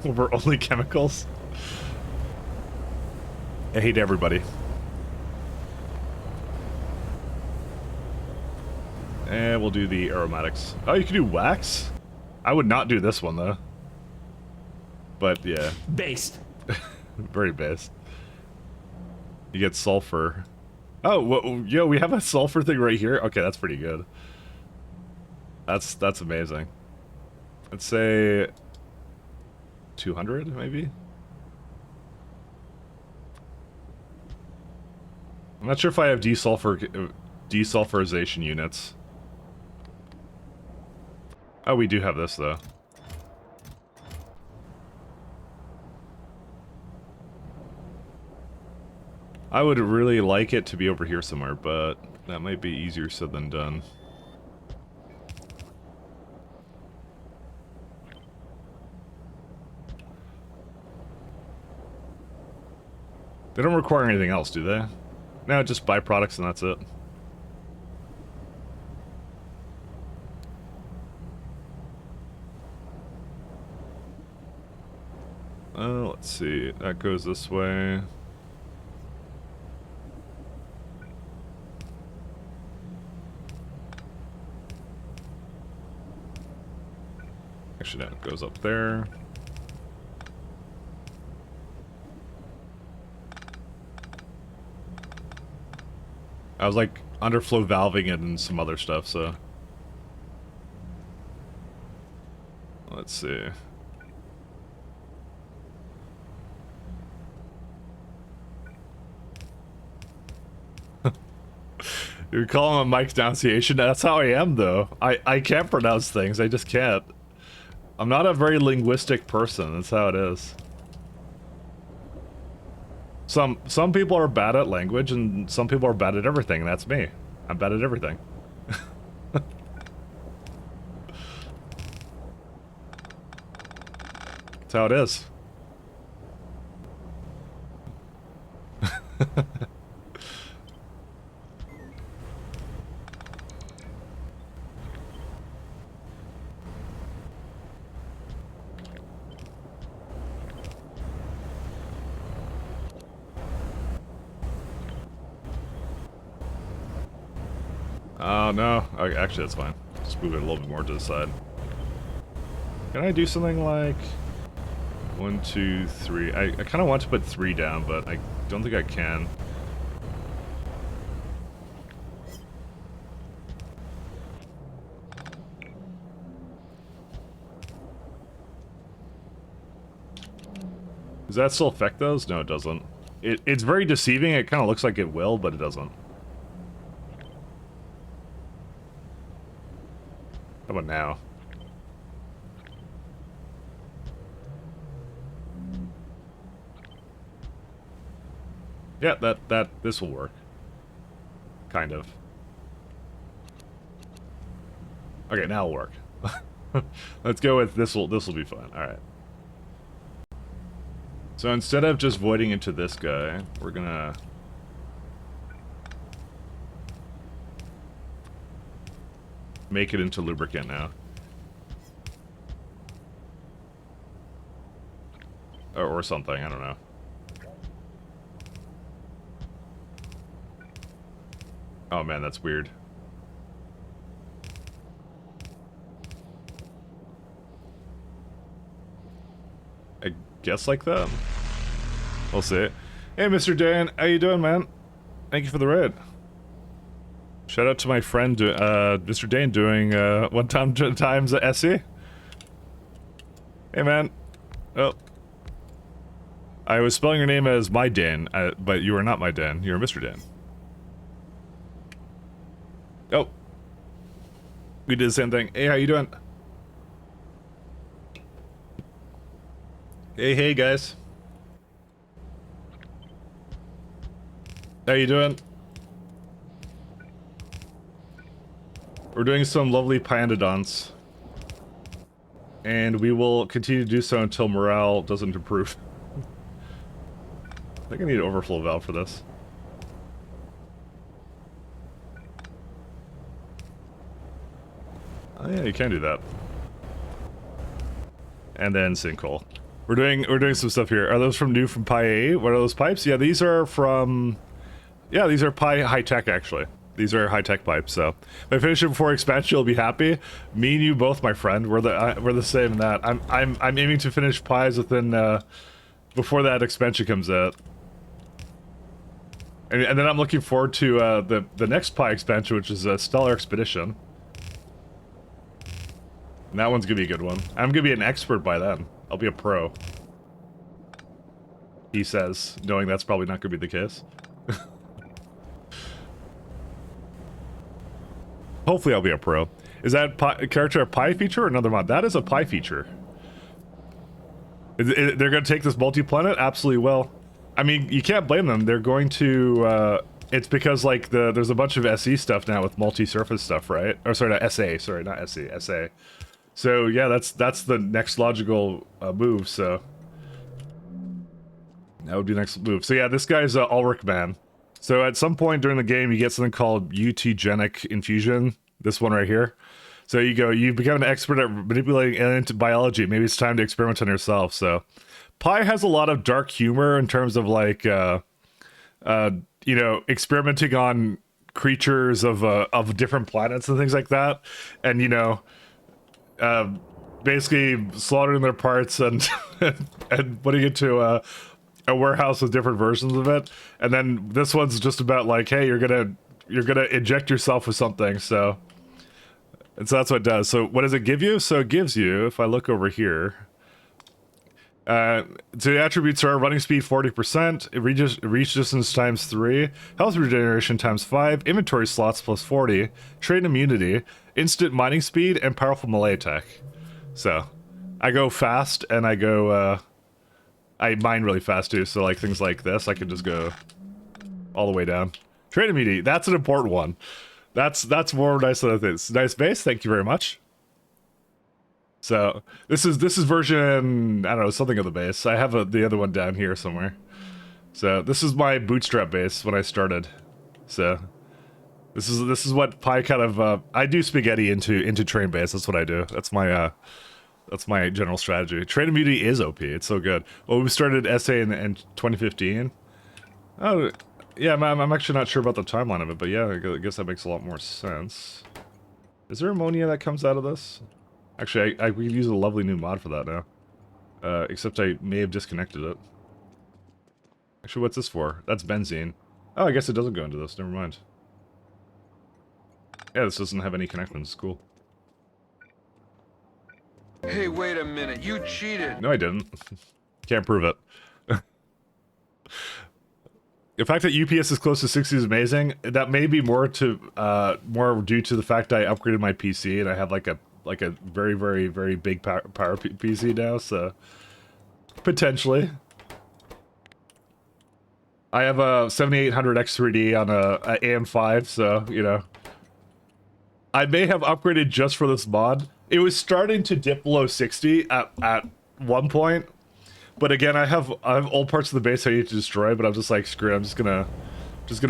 over only chemicals. I hate everybody. And we'll do the aromatics. Oh, you can do wax? I would not do this one, though. But, yeah. Based. Very based. You get sulfur. Oh, yo, we have a sulfur thing right here? Okay, that's pretty good. That's amazing. Let's say 200, maybe? I'm not sure if I have desulfurization units. Oh, we do have this, though. I would really like it to be over here somewhere, but that might be easier said than done. They don't require anything else, do they? No, just byproducts and that's it. Let's see. That goes this way. Actually, no, it goes up there. I was like underflow valving it and some other stuff, so. Let's see. You're calling a Mike's pronunciation? That's how I am, though. I can't pronounce things. I just can't. I'm not a very linguistic person. That's how it is. Some people are bad at language, and some people are bad at everything, and that's me. I'm bad at everything. That's how it is. Oh, no. Okay, actually, that's fine. Just move it a little bit more to the side. Can I do something like 1, 2, 3? I kind of want to put 3 down, but I don't think I can. Does that still affect those? No, it doesn't. It's very deceiving. It kind of looks like it will, but it doesn't. How about now? Yeah, this will work. Kind of. Okay, now it'll work. Let's go with this'll be fun. Alright. So instead of just voiding into this guy, we're gonna make it into lubricant now. something. I don't know. Oh man, that's weird. I guess like that. We'll see. Hey, Mr. Dan, how you doing, man? Thank you for the raid. Shout out to my friend, Mr. Dane, doing one times at SE. Hey, man. Oh. I was spelling your name as my Dan, but you are not my Dan. You're Mr. Dan. Oh. We did the same thing. Hey, how you doing? Hey, guys. How you doing? We're doing some lovely Pyanodons. And we will continue to do so until morale doesn't improve. I think I need an overflow valve for this. Oh yeah, you can do that. And then sinkhole. We're doing some stuff here. Are those from Pi 8? What are those pipes? Yeah, these are from... Yeah, these are Pi high-tech, actually. These are high-tech pipes, so... If I finish it before expansion, you'll be happy. Me and you both, my friend. We're the same in that. I'm aiming to finish Pies within, before that expansion comes out. And then I'm looking forward to, the next Pi expansion, which is, Stellar Expedition. And that one's gonna be a good one. I'm gonna be an expert by then. I'll be a pro. He says, knowing that's probably not gonna be the case. Hopefully I'll be a pro. Is that character a Pi feature or another mod? That is a Pi feature. They're going to take this multi-planet? Absolutely will. I mean, you can't blame them. They're going to... it's because, like, there's a bunch of SE stuff now with multi-surface stuff, right? Or, sorry, not SA. Sorry, not SE. SA. So, yeah, that's the next logical move, so... That would be the next move. So, yeah, this guy's Ulrich Man. So at some point during the game, you get something called Utgenic Infusion. This one right here. So you become an expert at manipulating alien biology. Maybe it's time to experiment on yourself. So Pi has a lot of dark humor in terms of like, you know, experimenting on creatures of different planets and things like that. And, you know, basically slaughtering their parts and, and putting it to a warehouse with different versions of it. And then this one's just about like, hey, you're gonna inject yourself with something. So that's what it does. So what does it give you? So it gives you, if I look over here, so the attributes are running speed 40%, reach distance times 3, health regeneration times 5, inventory slots plus 40, trade immunity, instant mining speed, and powerful melee attack. So I go fast and I go I mine really fast too, so like things like this, I can just go all the way down. Trade immunity, that's an important one. That's more nice than this. Nice base, thank you very much. So this is version, I don't know, something of the base. I have the other one down here somewhere. So this is my bootstrap base when I started. So this is what Pi kind of I do spaghetti into train base. That's what I do. That's my general strategy. Trade immunity is OP. It's so good. Well, we started SA in 2015. Oh, yeah, I'm actually not sure about the timeline of it, but yeah, I guess that makes a lot more sense. Is there ammonia that comes out of this? Actually, I could use a lovely new mod for that now. Except I may have disconnected it. Actually, what's this for? That's benzene. Oh, I guess it doesn't go into this. Never mind. Yeah, this doesn't have any connections. Cool. Hey, wait a minute, you cheated! No, I didn't. Can't prove it. The fact that UPS is close to 60 is amazing. That may be more more due to the fact I upgraded my PC and I have like a very, very, very big power PC now, so potentially. I have a 7800 X3D on a AM5, so, you know. I may have upgraded just for this mod. It was starting to dip below 60 at one point, but again, I have old parts of the base I need to destroy. But I'm just like, screw it, I'm just gonna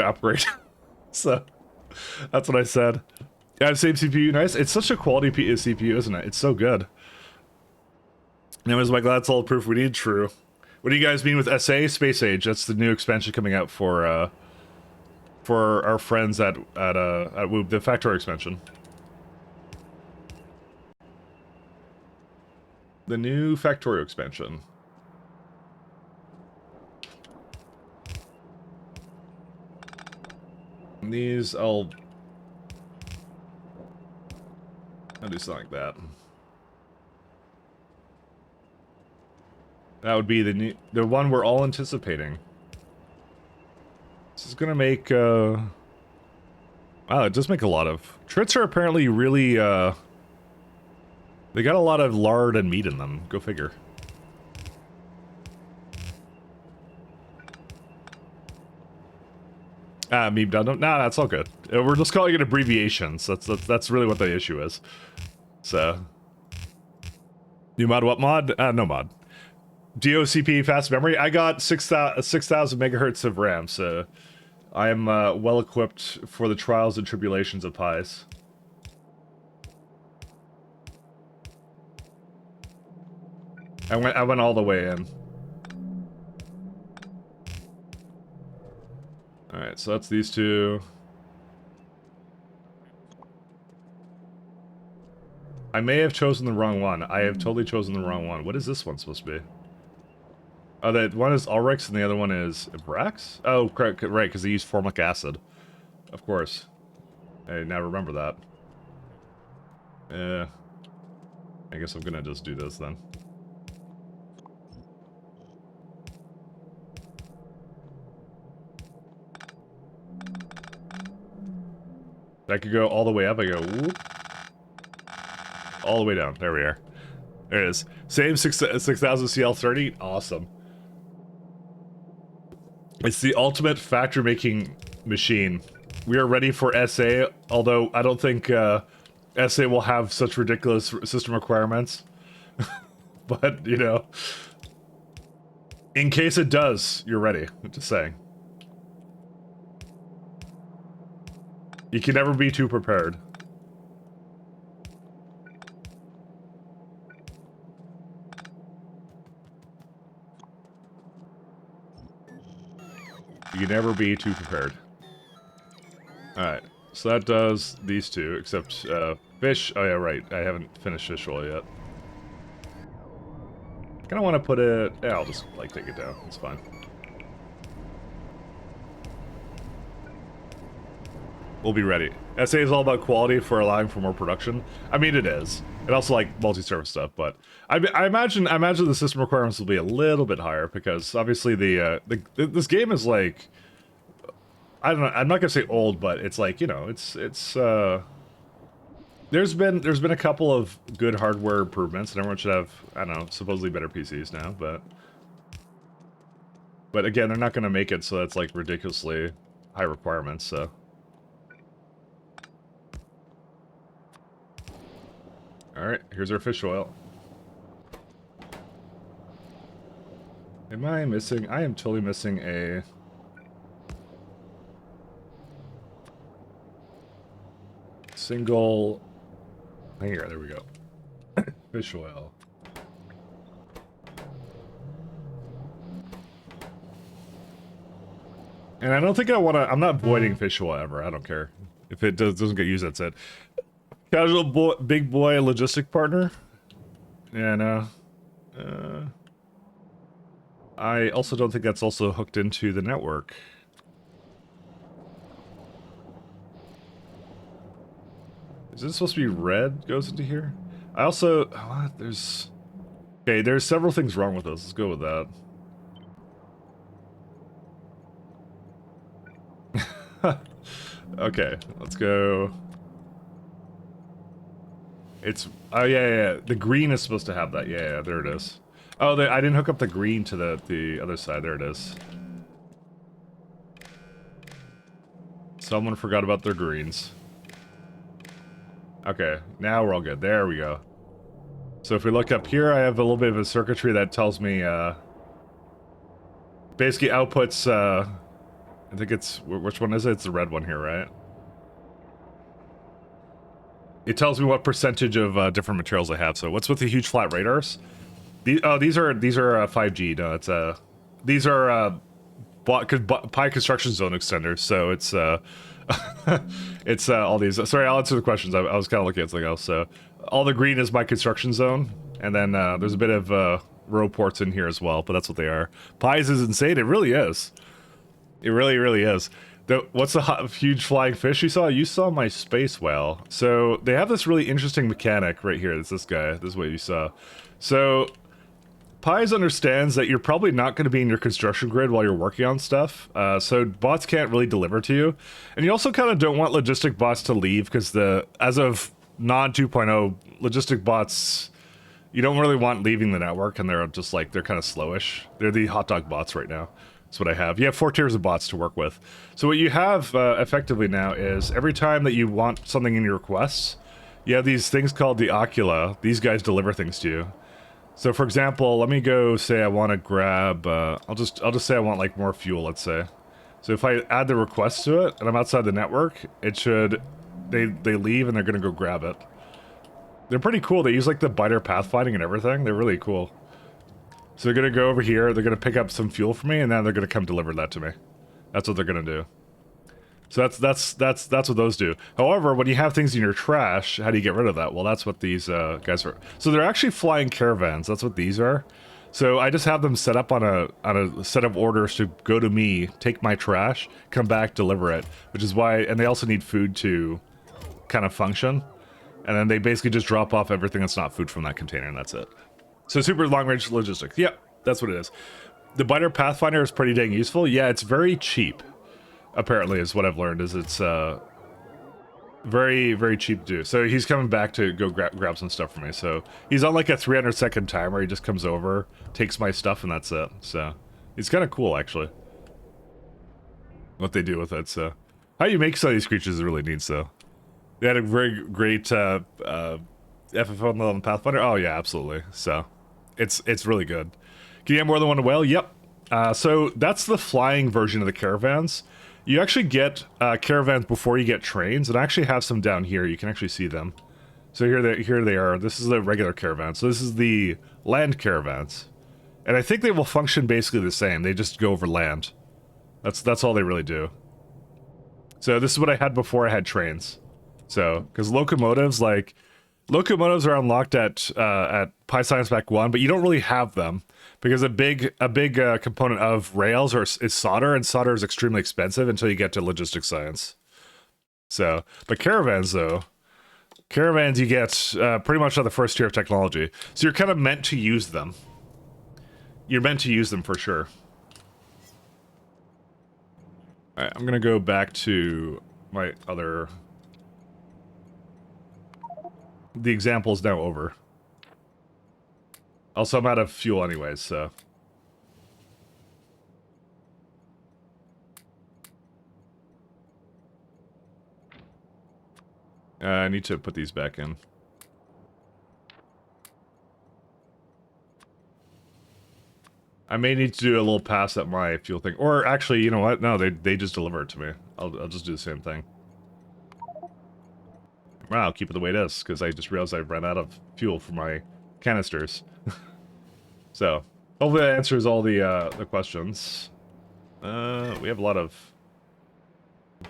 upgrade. So that's what I said. Yeah, same CPU, nice. It's such a quality CPU, isn't it? It's so good. Anyways, Michael, that's all the proof we need. True. What do you guys mean with SA Space Age? That's the new expansion coming out for our friends at Whoop, the Factorio expansion. The new Factorio expansion. And these, I'll do something like that. That would be the one we're all anticipating. This is gonna make, wow, it does make a lot of... Trits are apparently really, they got a lot of lard and meat in them. Go figure. Meme done. Nah, that's all good. We're just calling it abbreviations. That's really what the issue is. So, new mod, what mod? No mod. DOCP fast memory. I got 6,000 megahertz of RAM, so I am well equipped for the trials and tribulations of pies. I went all the way in. Alright, so that's these two. I may have chosen the wrong one. I have totally chosen the wrong one. What is this one supposed to be? Oh, that one is Ulrix and the other one is Brax? Oh, right, because they use formic acid. Of course. I now remember that. I guess I'm gonna just do this then. I could go all the way up. I go, whoop. All the way down. There we are. There it is. Same 6,000 CL30. Awesome. It's the ultimate factory making machine. We are ready for SA, although I don't think SA will have such ridiculous system requirements. But, you know, in case it does, you're ready. I'm just saying. You can never be too prepared. You can never be too prepared. Alright, so that does these two, except fish. Oh yeah, right. I haven't finished fish oil yet. I kind of want to put it... Yeah, I'll just, like, take it down. It's fine. We'll be ready. SA is all about quality for allowing for more production. I mean, it is. It also like multi-service stuff, but I imagine the system requirements will be a little bit higher because obviously this game is like, I don't know. I'm not gonna say old, but it's like, you know, it's there's been a couple of good hardware improvements, and everyone should have, I don't know, supposedly better PCs now, but again, they're not gonna make it so that's like ridiculously high requirements. So. Alright, here's our fish oil. Am I missing? I am totally missing a... single... Here, there we go. Fish oil. And I don't think I want to... I'm not voiding fish oil ever. I don't care. If it doesn't get used, that's it. Casual big boy logistic partner? Yeah, no. I also don't think that's also hooked into the network. Is this supposed to be red goes into here? I also... What? There's... Okay, there's several things wrong with this. Let's go with that. Okay, let's go... It's... Oh, yeah. The green is supposed to have that. Yeah, there it is. Oh, I didn't hook up the green to the other side. There it is. Someone forgot about their greens. Okay, now we're all good. There we go. So if we look up here, I have a little bit of a circuitry that tells me, basically outputs, I think it's... Which one is it? It's the red one here, right? It tells me what percentage of different materials I have. So what's with the huge flat radars? These are 5G. No, it's these are Pi construction zone extenders. So it's it's all these. Sorry, I'll answer the questions. I was kind of looking at something else. So all the green is my construction zone, and then there's a bit of row ports in here as well. But that's what they are. Pies is insane. It really is. It really, really is. What's the huge flying fish you saw? You saw my space whale. So they have this really interesting mechanic right here. It's this guy. This is what you saw. So Pies understands that you're probably not going to be in your construction grid while you're working on stuff. So bots can't really deliver to you. And you also kind of don't want logistic bots to leave because as of non 2.0, logistic bots, you don't really want leaving the network, and they're just like, they're kind of slowish. They're the hot dog bots right now. That's what I have. You have 4 tiers of bots to work with. So what you have effectively now is every time that you want something in your requests, you have these things called the Ocula. These guys deliver things to you. So for example, let me go say I want to grab, I'll just say I want like more fuel, let's say. So if I add the request to it and I'm outside the network, it should, they leave and they're going to go grab it. They're pretty cool. They use like the biter pathfinding and everything. They're really cool. So they're going to go over here, they're going to pick up some fuel for me, and then they're going to come deliver that to me. That's what they're going to do. So that's what those do. However, when you have things in your trash, how do you get rid of that? Well, that's what these guys are. So they're actually flying caravans. That's what these are. So I just have them set up on a set of orders to go to me, take my trash, come back, deliver it. Which is why, and they also need food to kind of function. And then they basically just drop off everything that's not food from that container, and that's it. So super long-range logistics. Yep, that's what it is. The biter pathfinder is pretty dang useful. Yeah, it's very cheap. Apparently, is what I've learned. Is it's very, very cheap to do. So he's coming back to go grab some stuff for me. So he's on like a 300-second timer. He just comes over, takes my stuff, and that's it. So it's kind of cool, actually. What they do with it. So how you make some of these creatures is really neat. So they had a very great FFO on the Pathfinder. Oh yeah, absolutely. So it's really good. Can you have more than one whale? Yep. So that's the flying version of the caravans. You actually get caravans before you get trains, and I actually have some down here. You can actually see them. So here they are. This is the regular caravan. So this is the land caravans, and I think they will function basically the same. They just go over land. That's all they really do. So this is what I had before I had trains. So because locomotives are unlocked at Pi Science Pack 1, but you don't really have them because a big component of rails is solder, and solder is extremely expensive until you get to logistics science. So, but caravans though, you get pretty much on the first tier of technology. So you're kind of meant to use them. You're meant to use them for sure. All right, I'm gonna go back to my other. The example is now over. Also, I'm out of fuel anyways, so. I need to put these back in. I may need to do a little pass at my fuel thing. Or actually, you know what? No, they just deliver it to me. I'll just do the same thing. Wow, I'll keep it the way it is, because I just realized I've run out of fuel for my canisters. So, hopefully that answers all the questions. We have a lot of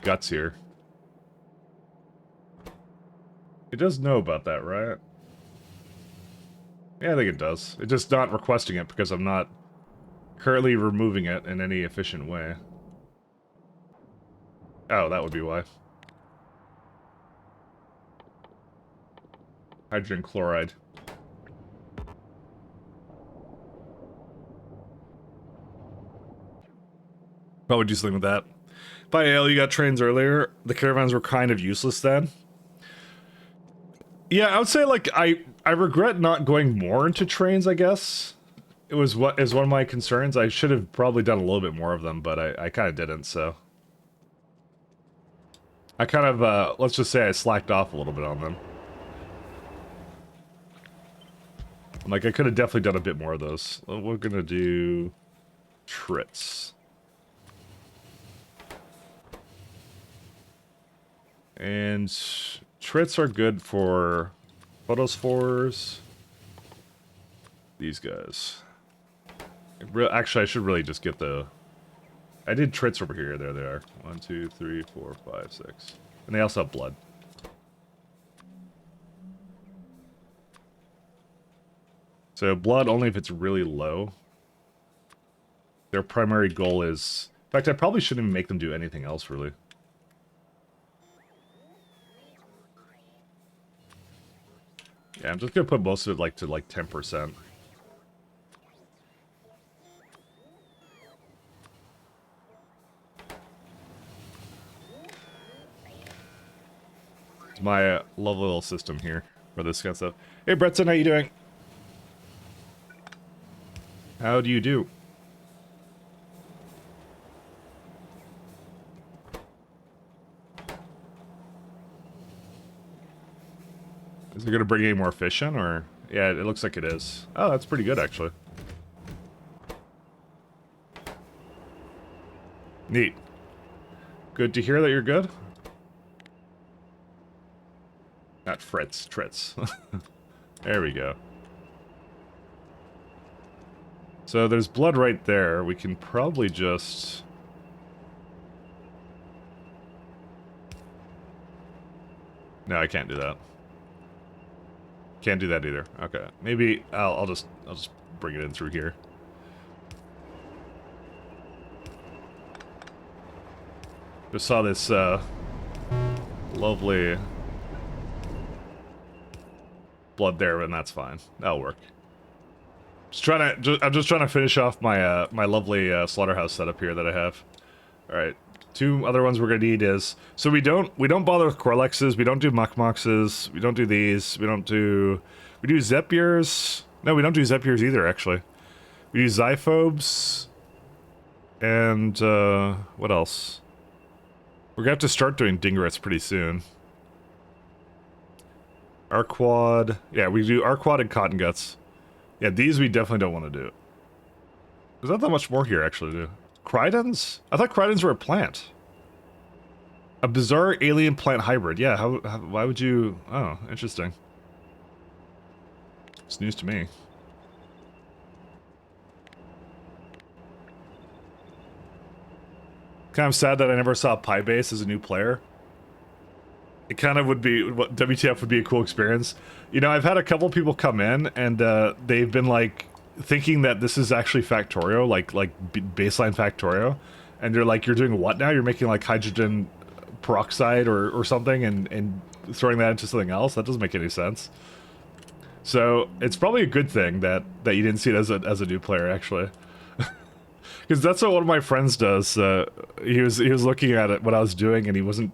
guts here. It does know about that, right? Yeah, I think it does. It's just not requesting it because I'm not currently removing it in any efficient way. Oh, that would be why. Hydrogen chloride. Probably do something with that. By Ale, you got trains earlier. The caravans were kind of useless then. Yeah, I would say like I regret not going more into trains, I guess. It was one of my concerns. I should have probably done a little bit more of them, but I kind of didn't, so. I kind of, let's just say I slacked off a little bit on them. Like, I could have definitely done a bit more of those. We're gonna do trits. And trits are good for photospores. these guys. Actually, I should really just get the... I did trits over here. There they are. 1, 2, 3, 4, 5, 6. And they also have blood. So blood only if it's really low. Their primary goal is... In fact, I probably shouldn't even make them do anything else, really. Yeah, I'm just gonna put most of it like to like 10%. It's my lovely little system here for this kind of stuff. Hey, Bretson, how you doing? How do you do? Is it going to bring any more fish in, or... Yeah, it looks like it is. Oh, that's pretty good, actually. Neat. Good to hear that you're good. Not Fritz, Tritz. There we go. So there's blood right there. We can probably just... No, I can't do that. Can't do that either. Okay, maybe I'll just bring it in through here. Just saw this lovely blood there, and that's fine. That'll work. I'm just trying to finish off my my lovely slaughterhouse setup here that I have. All right. Two other ones we're gonna need is, so we don't bother with Corlexes, we don't do Muckmoxes, we don't do these, we do Zepirs. No, we don't do Zepirs either, actually. We do Zyphobes, and what else? We're gonna have to start doing Dingrets pretty soon. Arquad, yeah, we do Arquad and Cotton Guts. Yeah, these we definitely don't want to do. There's not that much more here, actually, to do. Cridons? I thought Cridons were a plant. A bizarre alien plant hybrid. Yeah, why would you... Oh, interesting. It's news to me. Kind of sad that I never saw Pybase as a new player. It kind of would be... WTF would be a cool experience. You know, I've had a couple people come in, and they've been like... thinking that this is actually Factorio, like baseline Factorio, and they're like, you're doing what now? You're making like hydrogen peroxide or something and throwing that into something else? That doesn't make any sense. So it's probably a good thing that you didn't see it as a new player, actually. Because that's what one of my friends does. He was looking at it, what I was doing, and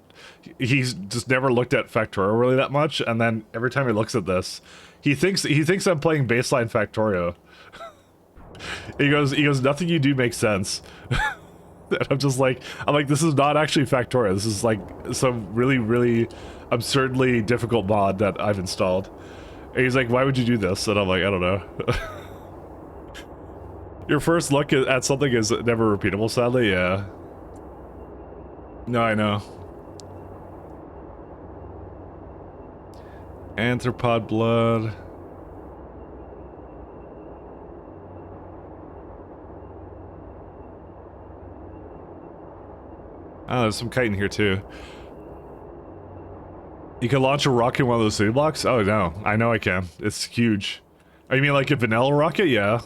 he's just never looked at Factorio really that much, and then every time he looks at this, he thinks I'm playing baseline Factorio. He goes, nothing you do makes sense. And I'm like, this is not actually Factorio. This is like some really, really absurdly difficult mod that I've installed. And he's like, why would you do this? And I'm like, I don't know. Your first look at something is never repeatable, sadly, yeah. No, I know. Anthropod blood. Oh, there's some kite in here too. You can launch a rocket in one of those city blocks? Oh no, I know I can. It's huge. Oh, you mean like a vanilla rocket? Yeah.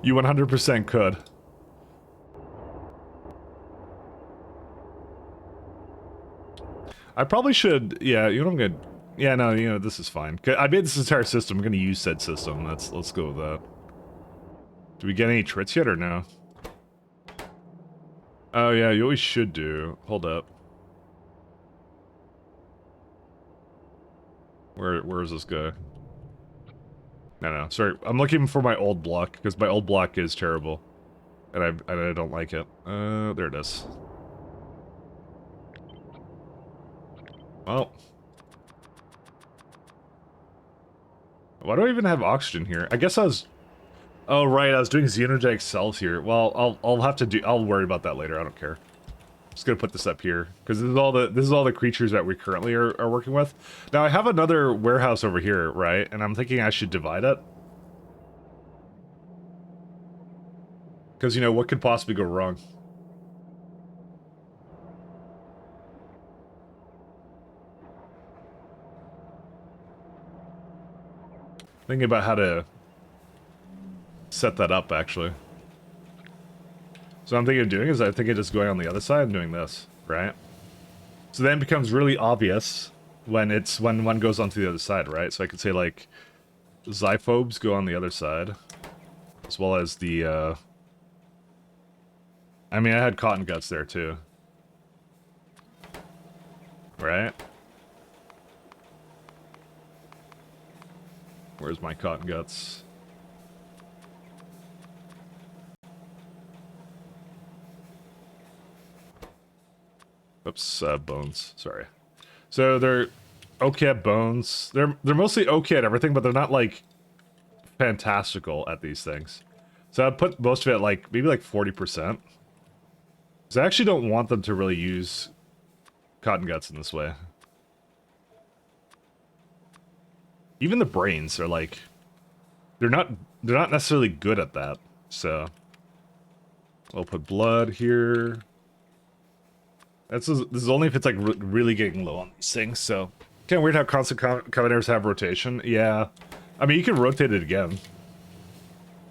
You 100% could. I probably should, yeah, you know what I'm gonna... Yeah, no, you know, this is fine. I made this entire system, I'm gonna use said system. Let's go with that. Do we get any trits yet or no? Oh yeah, you always should do. Hold up. Where is this guy? No, sorry. I'm looking for my old block, because my old block is terrible. And I don't like it. There it is. Well. Why do I even have oxygen here? I guess I was... Oh, right, I was doing xenogenic cells here. Well, I'll worry about that later, I don't care. Just gonna put this up here, because this is all the creatures that we currently are working with. Now, I have another warehouse over here, right? And I'm thinking I should divide it. Because, you know, what could possibly go wrong? Thinking about how to set that up, actually. So what I'm thinking of doing is I think of just going on the other side and doing this, right? So then it becomes really obvious when one goes onto the other side, right? So I could say, like, xyphobes go on the other side, as well as the, I mean, I had cotton guts there, too. Right? Where's my cotton guts? Oops, bones. Sorry. So they're okay at bones. They're mostly okay at everything, but they're not, like, fantastical at these things. So I'd put most of it at, like, maybe like 40%. Because I actually don't want them to really use cotton guts in this way. Even the brains are, like, they're not necessarily good at that. So I'll put blood here. This is only if it's, like, really getting low on these things, so... Kind of weird how constant combinators have rotation. Yeah. I mean, you can rotate it again.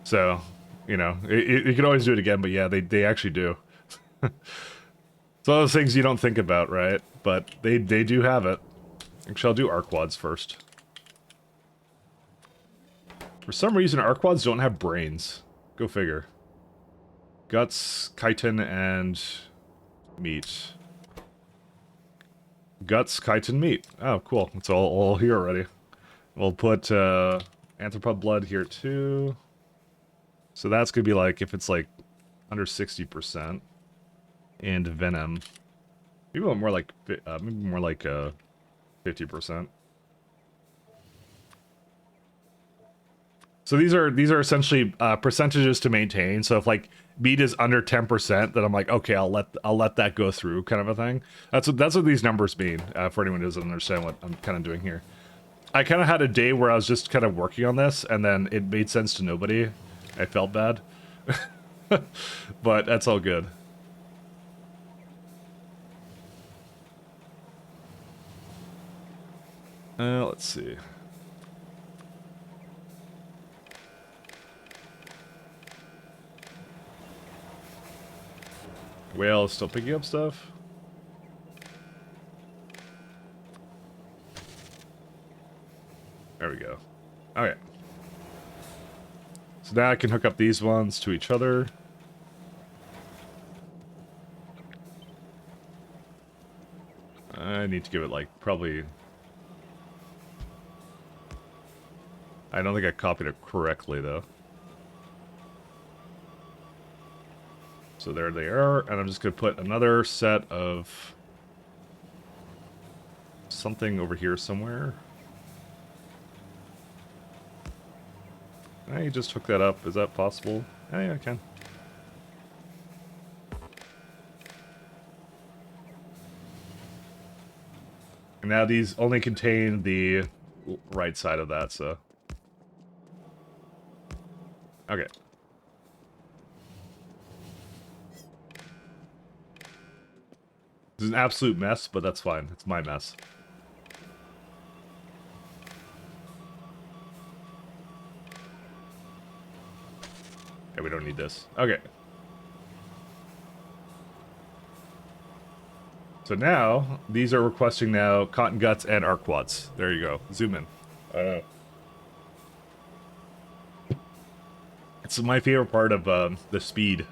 So, you know, you can always do it again, but yeah, they actually do. It's all those things you don't think about, right? But they do have it. Actually, I'll do arcwads first. For some reason, arcwads don't have brains. Go figure. Guts, chitin, and meat. Guts, chitin, meat. Oh, cool. It's all here already. We'll put anthropod blood here too. So that's gonna be like, if it's like under 60%. And venom. Maybe more like 50%. So these are essentially percentages to maintain. So if like meat is under 10%, then I'm like, okay, I'll let that go through, kind of a thing. That's what these numbers mean, for anyone who doesn't understand what I'm kind of doing here. I kind of had a day where I was just kind of working on this, and then it made sense to nobody. I felt bad, but that's all good. Let's see. Whale is still picking up stuff. There we go. Okay. So now I can hook up these ones to each other. I need to give it, like, probably... I don't think I copied it correctly, though. So there they are, and I'm just going to put another set of... something over here somewhere. Can I just hook that up? Is that possible? Oh, yeah, I can. And now these only contain the right side of that, so... Okay. This is an absolute mess, but that's fine. It's my mess. Yeah, we don't need this. Okay. So now, these are requesting now cotton guts and arcwads. There you go. Zoom in. It's my favorite part of the speed.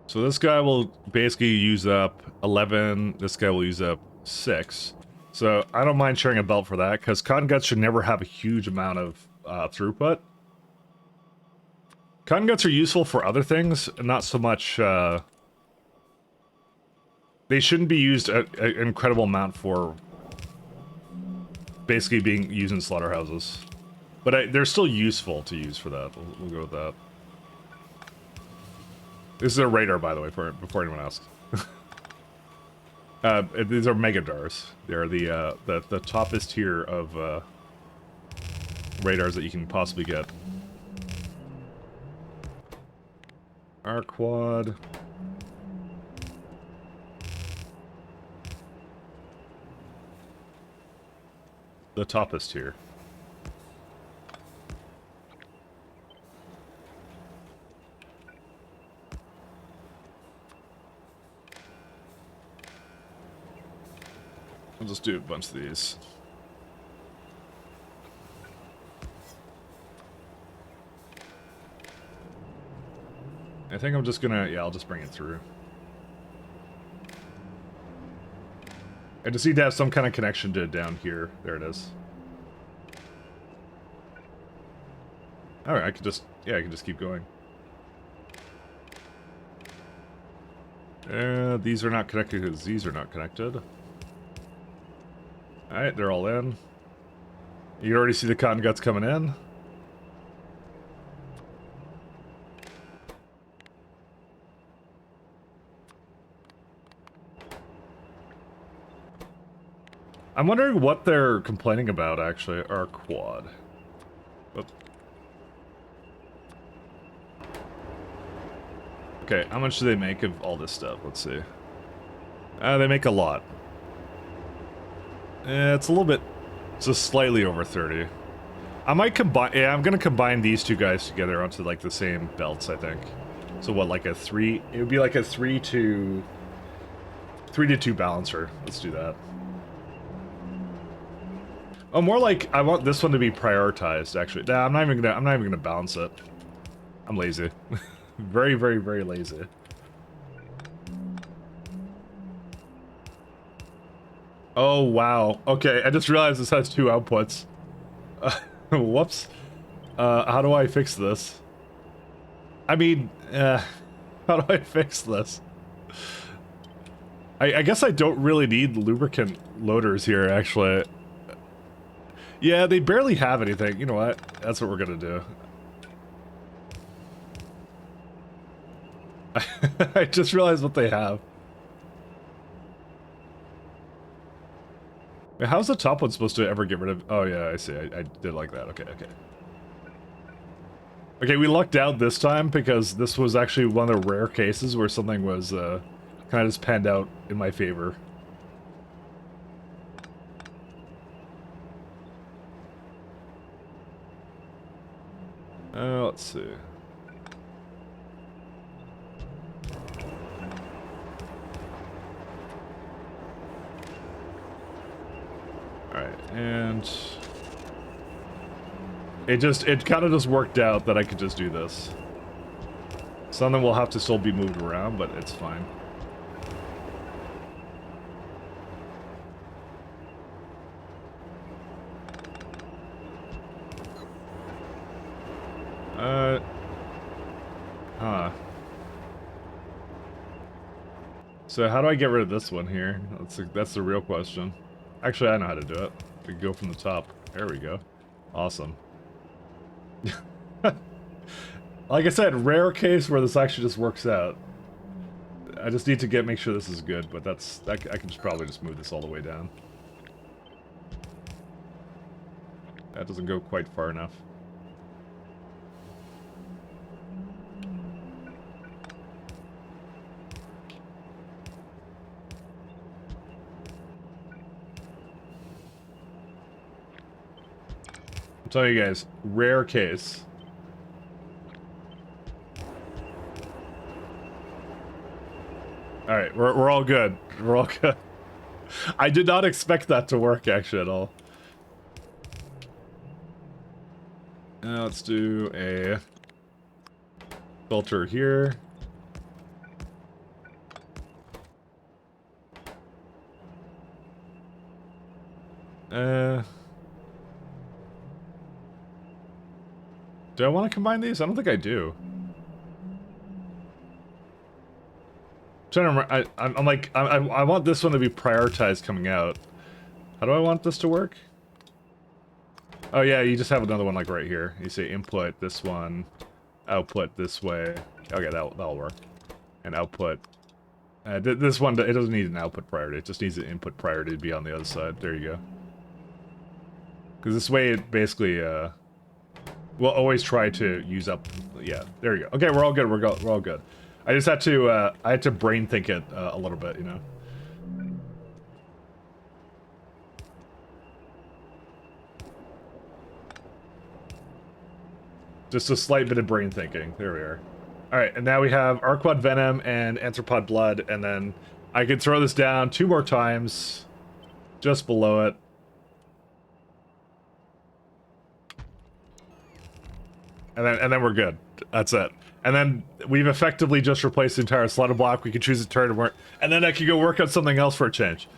So this guy will basically use up 11. This guy will use up 6. So I don't mind sharing a belt for that, because cotton guts should never have a huge amount of throughput. Cotton guts are useful for other things, not so much... they shouldn't be used an incredible amount for basically being used in slaughterhouses. But they're still useful to use for that. We'll go with that. This is a radar, by the way, before anyone asks. These are megadars. They're the toppest tier of radars that you can possibly get. R quad. The toppest here. I'll just do a bunch of these. I think I'm just gonna, yeah, I'll just bring it through. I just need to have some kind of connection to down here. There it is. Alright, I can just, yeah, I can just keep going. These are not connected because these are not connected. Alright, they're all in. You can already see the cotton guts coming in. I'm wondering what they're complaining about, actually. Our quad. Oop. Okay, how much do they make of all this stuff? Let's see. They make a lot. It's a little bit... just slightly over 30. I might combine... yeah, I'm gonna combine these two guys together onto, like, the same belts, I think. So what, like a 3... it would be like a 3 to 2 balancer. Let's do that. Oh, more like I want this one to be prioritized. Actually, nah, I'm not even gonna balance it. I'm lazy, very, very, very lazy. Oh wow. Okay, I just realized this has 2 outputs. Whoops. How do I fix this? I mean, how do I fix this? I guess I don't really need lubricant loaders here, actually. Yeah, they barely have anything. You know what? That's what we're gonna do. I just realized what they have. Wait, how's the top one supposed to ever get rid of... oh yeah, I see. I did like that. Okay, okay. Okay, we lucked out this time because this was actually one of the rare cases where something was kind of just panned out in my favor. Let's see. Alright, and... it kind of just worked out that I could just do this. Some of them will have to still be moved around, but it's fine. Huh. So how do I get rid of this one here? That's the real question. Actually, I know how to do it. We go from the top. There we go. Awesome. Like I said, rare case where this actually just works out. I just need to make sure this is good, but I can probably just move this all the way down. That doesn't go quite far enough. I'm telling you guys, rare case. Alright, we're all good. We're all good. I did not expect that to work, actually, at all. Let's do a filter here. Do I want to combine these? I don't think I do. Trying to remember, I'm like, I want this one to be prioritized coming out. How do I want this to work? Oh yeah, you just have another one like right here. You say input this one, output this way. Okay, that'll work. And output. This one, it doesn't need an output priority. It just needs an input priority to be on the other side. There you go. Because this way it basically, We'll always try to use up... Yeah, there you go. Okay, we're all good. We're all good. I just had to, I had to brain think it a little bit, you know? Just a slight bit of brain thinking. There we are. Alright, and now we have Arquad Venom and Anthropod Blood, and then I can throw this down 2 more times, just below it. And then we're good. That's it. And then we've effectively just replaced the entire slaughter block. We can choose a turn to work, and then I can go work on something else for a change.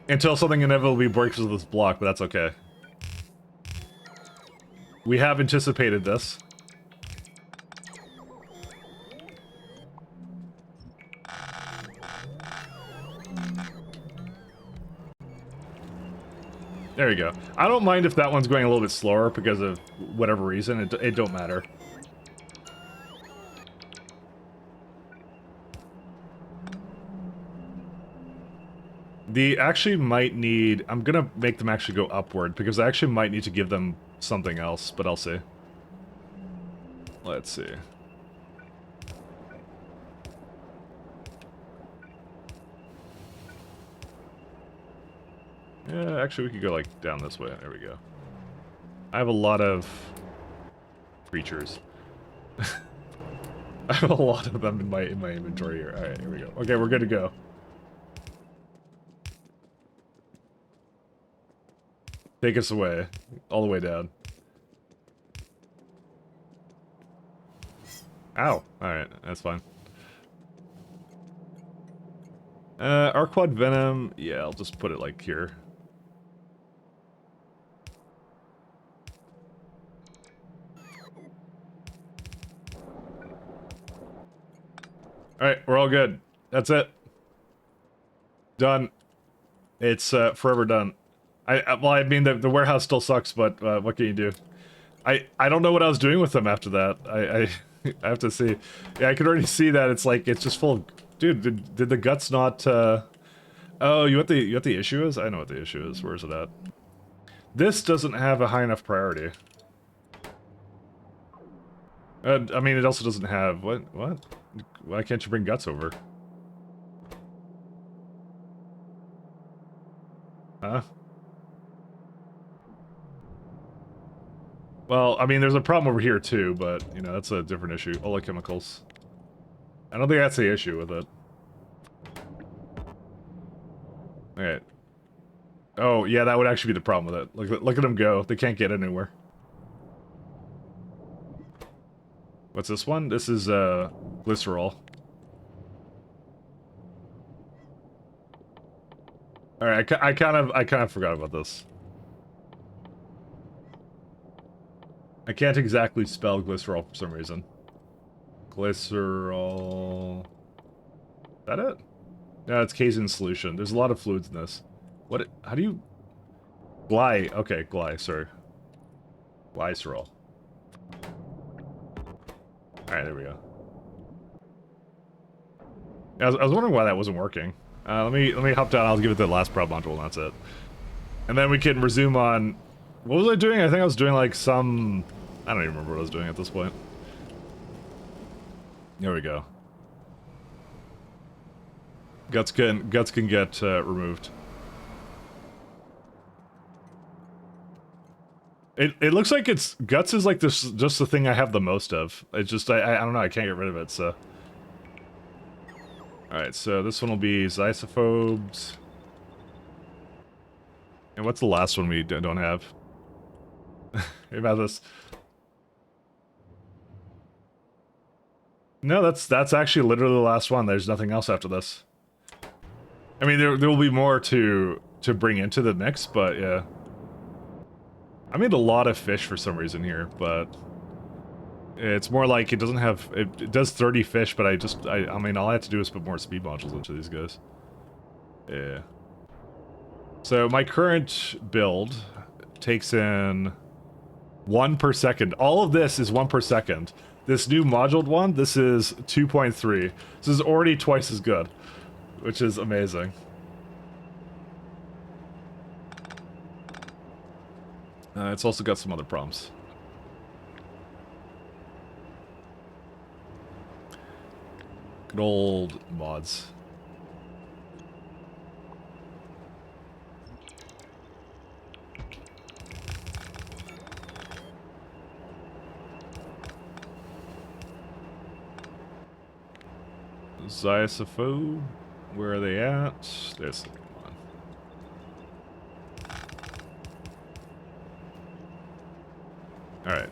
Until something inevitably breaks with this block, but that's okay. We have anticipated this. There you go. I don't mind if that one's going a little bit slower because of whatever reason. It don't matter. The actually might need... I'm gonna make them actually go upward because I actually might need to give them something else, but I'll see. Let's see. Yeah, actually we could go like down this way. There we go. I have a lot of creatures. I have a lot of them in my inventory here. Alright, here we go. Okay, we're good to go. Take us away. All the way down. Ow. Alright, that's fine. Arquad Venom. Yeah, I'll just put it like here. Alright, we're all good. That's it. Done. It's forever done. Well, I mean, the warehouse still sucks, but what can you do? I don't know what I was doing with them after that. I have to see. Yeah, I can already see that it's like, it's just full of... Dude, did the guts not, Oh, you know what the issue is? I know what the issue is. Where is it at? This doesn't have a high enough priority. I mean, it also doesn't have... What? Why can't you bring guts over? Huh? Well, I mean, there's a problem over here too, but, you know, that's a different issue. Ola chemicals. I don't think that's the issue with it. Okay. Oh, yeah, that would actually be the problem with it. Look at them go. They can't get anywhere. What's this one? This is, glycerol. Alright, I kind of forgot about this. I can't exactly spell glycerol for some reason. Glycerol... Is that it? Yeah, it's casein solution. There's a lot of fluids in this. What? How do you... Gly. Okay, gly, sorry. Glycerol. Alright, there we go. Yeah, I was wondering why that wasn't working. Let me hop down, I'll give it the last prop module, and that's it. And then we can resume on... What was I doing? I think I was doing like some... I don't even remember what I was doing at this point. There we go. Guts can get removed. It looks like it's... Guts is like this, just the thing I have the most of. It's just, I don't know, I can't get rid of it, so... Alright, so this one will be Zysophobes. And what's the last one we don't have? Hey, about this. No, that's actually literally the last one. There's nothing else after this. I mean, there will be more to bring into the mix, but yeah. I made a lot of fish for some reason here, but it's more like it doesn't have... It does 30 fish, but I mean, all I have to do is put more speed modules into these guys. Yeah. So my current build takes in 1 per second. All of this is 1 per second. This new moduled one, this is 2.3. This is already twice as good, which is amazing. It's also got some other problems. Good old mods. Zyasopho, where are they at? There's the one. Alright.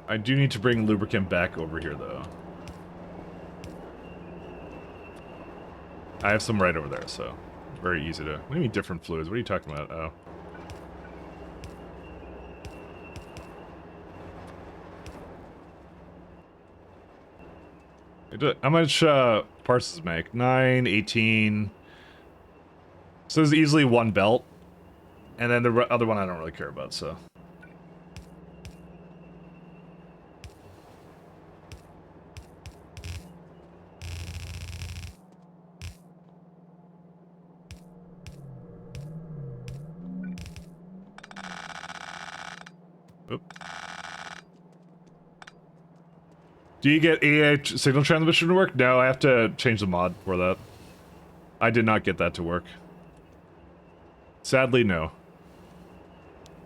I do need to bring lubricant back over here, though. I have some right over there, so very easy to... What do you mean different fluids? What are you talking about? Oh. How much parts does it make? 9, 18. So there's easily one belt. And then the other one I don't really care about, so... Oop. Do you get AI signal transmission to work? No, I have to change the mod for that. I did not get that to work. Sadly, no.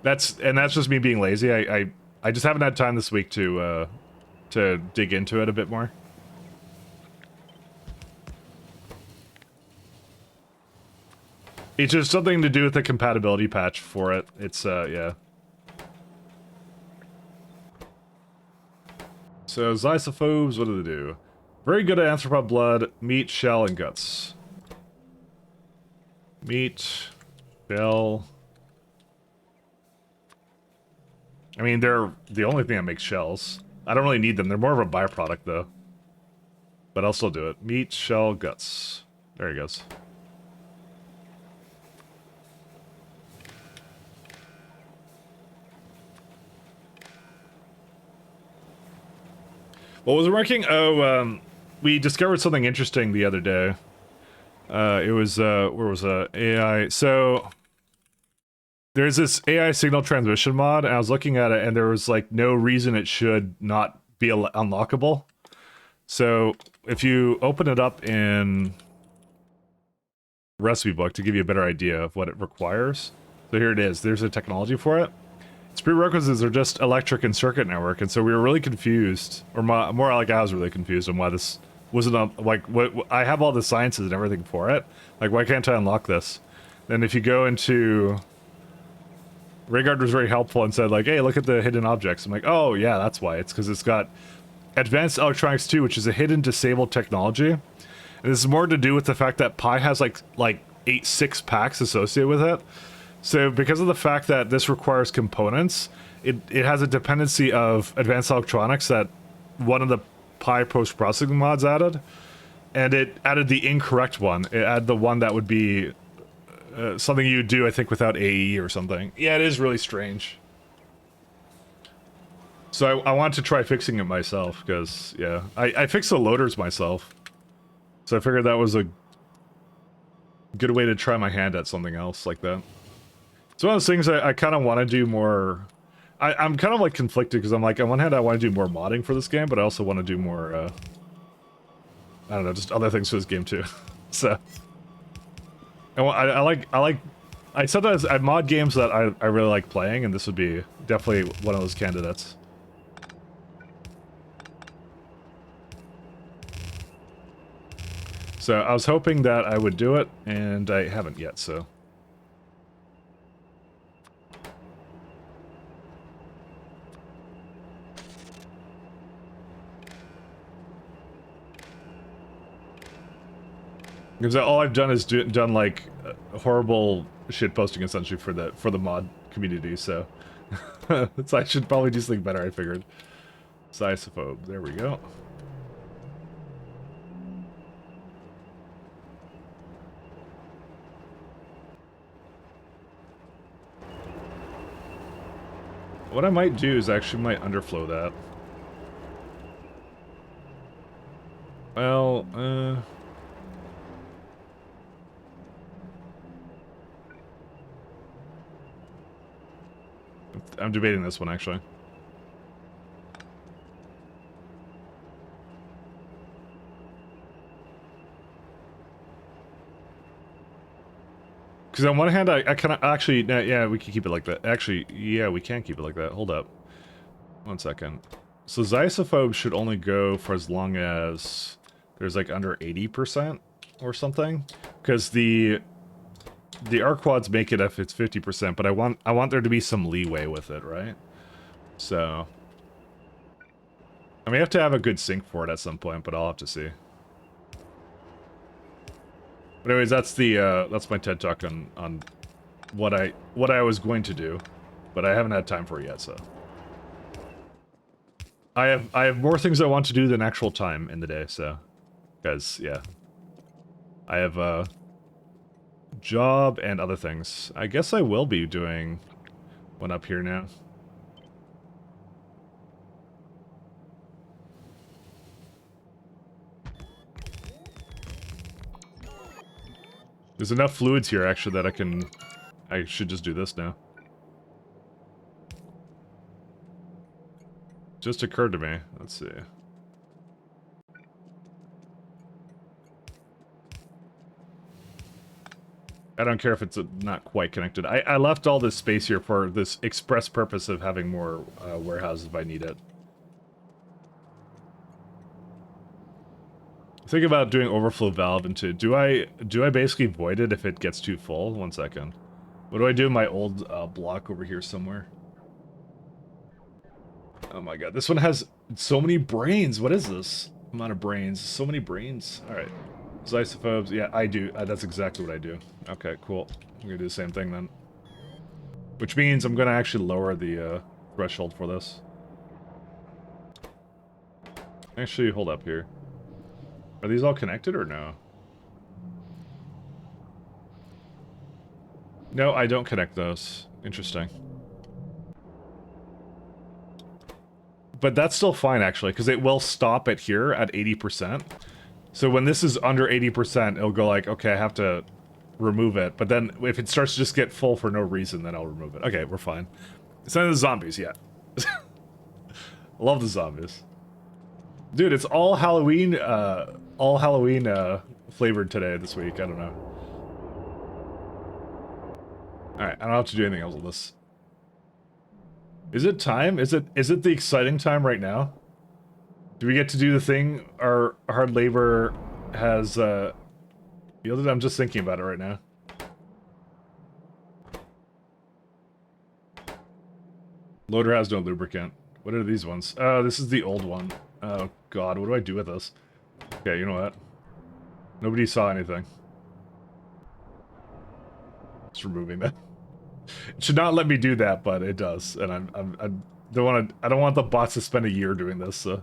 That's just me being lazy. I just haven't had time this week to dig into it a bit more. It's just something to do with the compatibility patch for it. It's yeah. So, Zysophobes, what do they do? Very good at arthropod blood, meat, shell, and guts. Meat, shell. I mean, they're the only thing that makes shells. I don't really need them. They're more of a byproduct, though. But I'll still do it. Meat, shell, guts. There he goes. What was it working? Oh, we discovered something interesting the other day. It was, where was AI? So, there's this AI signal transmission mod, and I was looking at it, and there was, like, no reason it should not be unlockable. So, if you open it up in recipe book to give you a better idea of what it requires. So here it is. There's a technology for it. Its prerequisites are just electric and circuit network, and so we were really confused, or more like I was really confused on why this wasn't like what I have all the sciences and everything for it. Like, why can't I unlock this? Then if you go into Raygard was very helpful and said like, hey, look at the hidden objects. I'm like, oh yeah, that's why. It's because it's got advanced electronics 2, which is a hidden disabled technology. And this is more to do with the fact that Pi has like 6 packs associated with it. So because of the fact that this requires components, it has a dependency of advanced electronics that one of the Pi post-processing mods added. And it added the incorrect one. It added the one that would be something you do, I think, without AE or something. Yeah, it is really strange. So I wanted to try fixing it myself, because, yeah. I fixed the loaders myself. So I figured that was a good way to try my hand at something else like that. It's one of those things I kind of want to do more... I'm kind of like conflicted, because I'm like, on one hand I want to do more modding for this game, but I also want to do more, I don't know, just other things for this game too. So... I sometimes I mod games that I really like playing, and this would be definitely one of those candidates. So I was hoping that I would do it, and I haven't yet, so. Because all I've done is done like horrible shit posting essentially for the mod community, so so I should probably do something better. I figured. Sisophobe. There we go. What I might do is actually might underflow that. Well, I'm debating this one, actually. Because on one hand, I kind of actually, yeah, we can keep it like that. Actually, yeah, we can keep it like that. Hold up. 1 second. So Xysophobe should only go for as long as there's like under 80% or something. Because the Arquads make it if it's 50%, but I want there to be some leeway with it, right? So I may have to have a good sync for it at some point, but I'll have to see. But anyways, that's my TED talk on what I was going to do, but I haven't had time for it yet, so. I have more things I want to do than actual time in the day, so. Because, yeah. I have a job and other things. I guess I will be doing one up here now. There's enough fluids here, actually, that I should just do this now. Just occurred to me. Let's see. I don't care if it's not quite connected. I left all this space here for this express purpose of having more warehouses if I need it. Think about doing overflow valve into... Do I basically void it if it gets too full? 1 second. What do I do in my old block over here somewhere? Oh my god, this one has so many brains. What is this amount of brains? So many brains. Alright. Xysophobes. Yeah, I do. That's exactly what I do. Okay, cool. I'm gonna do the same thing then. Which means I'm gonna actually lower the threshold for this. Actually, hold up here. Are these all connected or no? No, I don't connect those. Interesting. But that's still fine, actually, because it will stop it here at 80%. So when this is under 80%, it'll go like, okay, I have to remove it. But then if it starts to just get full for no reason, then I'll remove it. Okay, we're fine. It's not the zombies yet. Love the zombies. Dude, it's all Halloween flavored today, this week. I don't know. Alright, I don't have to do anything else with this. Is it time? Is it the exciting time right now? Do we get to do the thing our hard labor has yielded? I'm just thinking about it right now. Loader has no lubricant. What are these ones? Oh, this is the old one. Oh god, what do I do with this? Okay, you know what? Nobody saw anything. Just removing that. It should not let me do that, but it does, and I don't want the bots to spend a year doing this. So.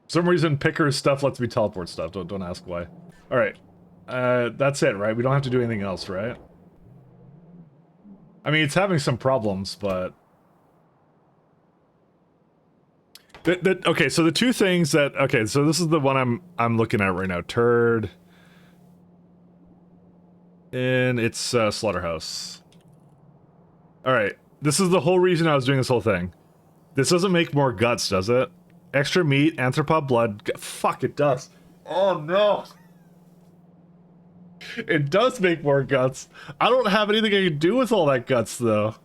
For some reason, Picker's stuff lets me teleport stuff. Don't ask why. All right, that's it, right? We don't have to do anything else, right? I mean, it's having some problems, but okay. So the two things that so this is the one I'm looking at right now. Turd, and it's slaughterhouse. All right, this is the whole reason I was doing this whole thing. This doesn't make more guts, does it? Extra meat, anthropod blood. Fuck, it does. Oh no. It does make more guts. I don't have anything I can do with all that guts, though.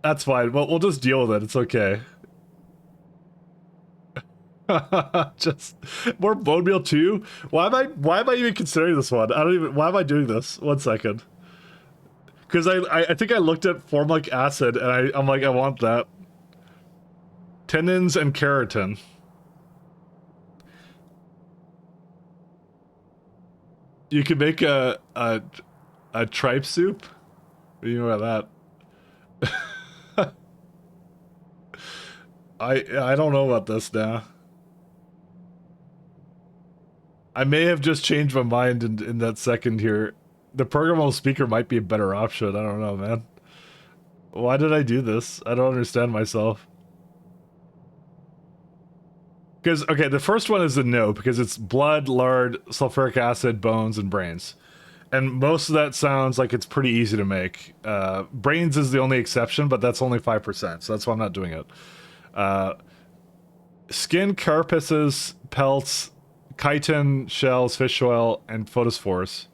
That's fine. We'll just deal with it. It's okay. Just more bone meal too. Why am I even considering this one? I don't even. Why am I doing this? 1 second. Because I think I looked at formic acid and I'm like, I want that. Tendons and keratin. You can make a tripe soup. What do you know about that? I don't know about this now. I may have just changed my mind in that second here. The programmable speaker might be a better option. I don't know, man. Why did I do this? I don't understand myself. Because, okay, the first one is a no, because it's blood, lard, sulfuric acid, bones, and brains. And most of that sounds like it's pretty easy to make. Brains is the only exception, but that's only 5%, so that's why I'm not doing it. Skin, carapaces, pelts, chitin, shells, fish oil, and photospores.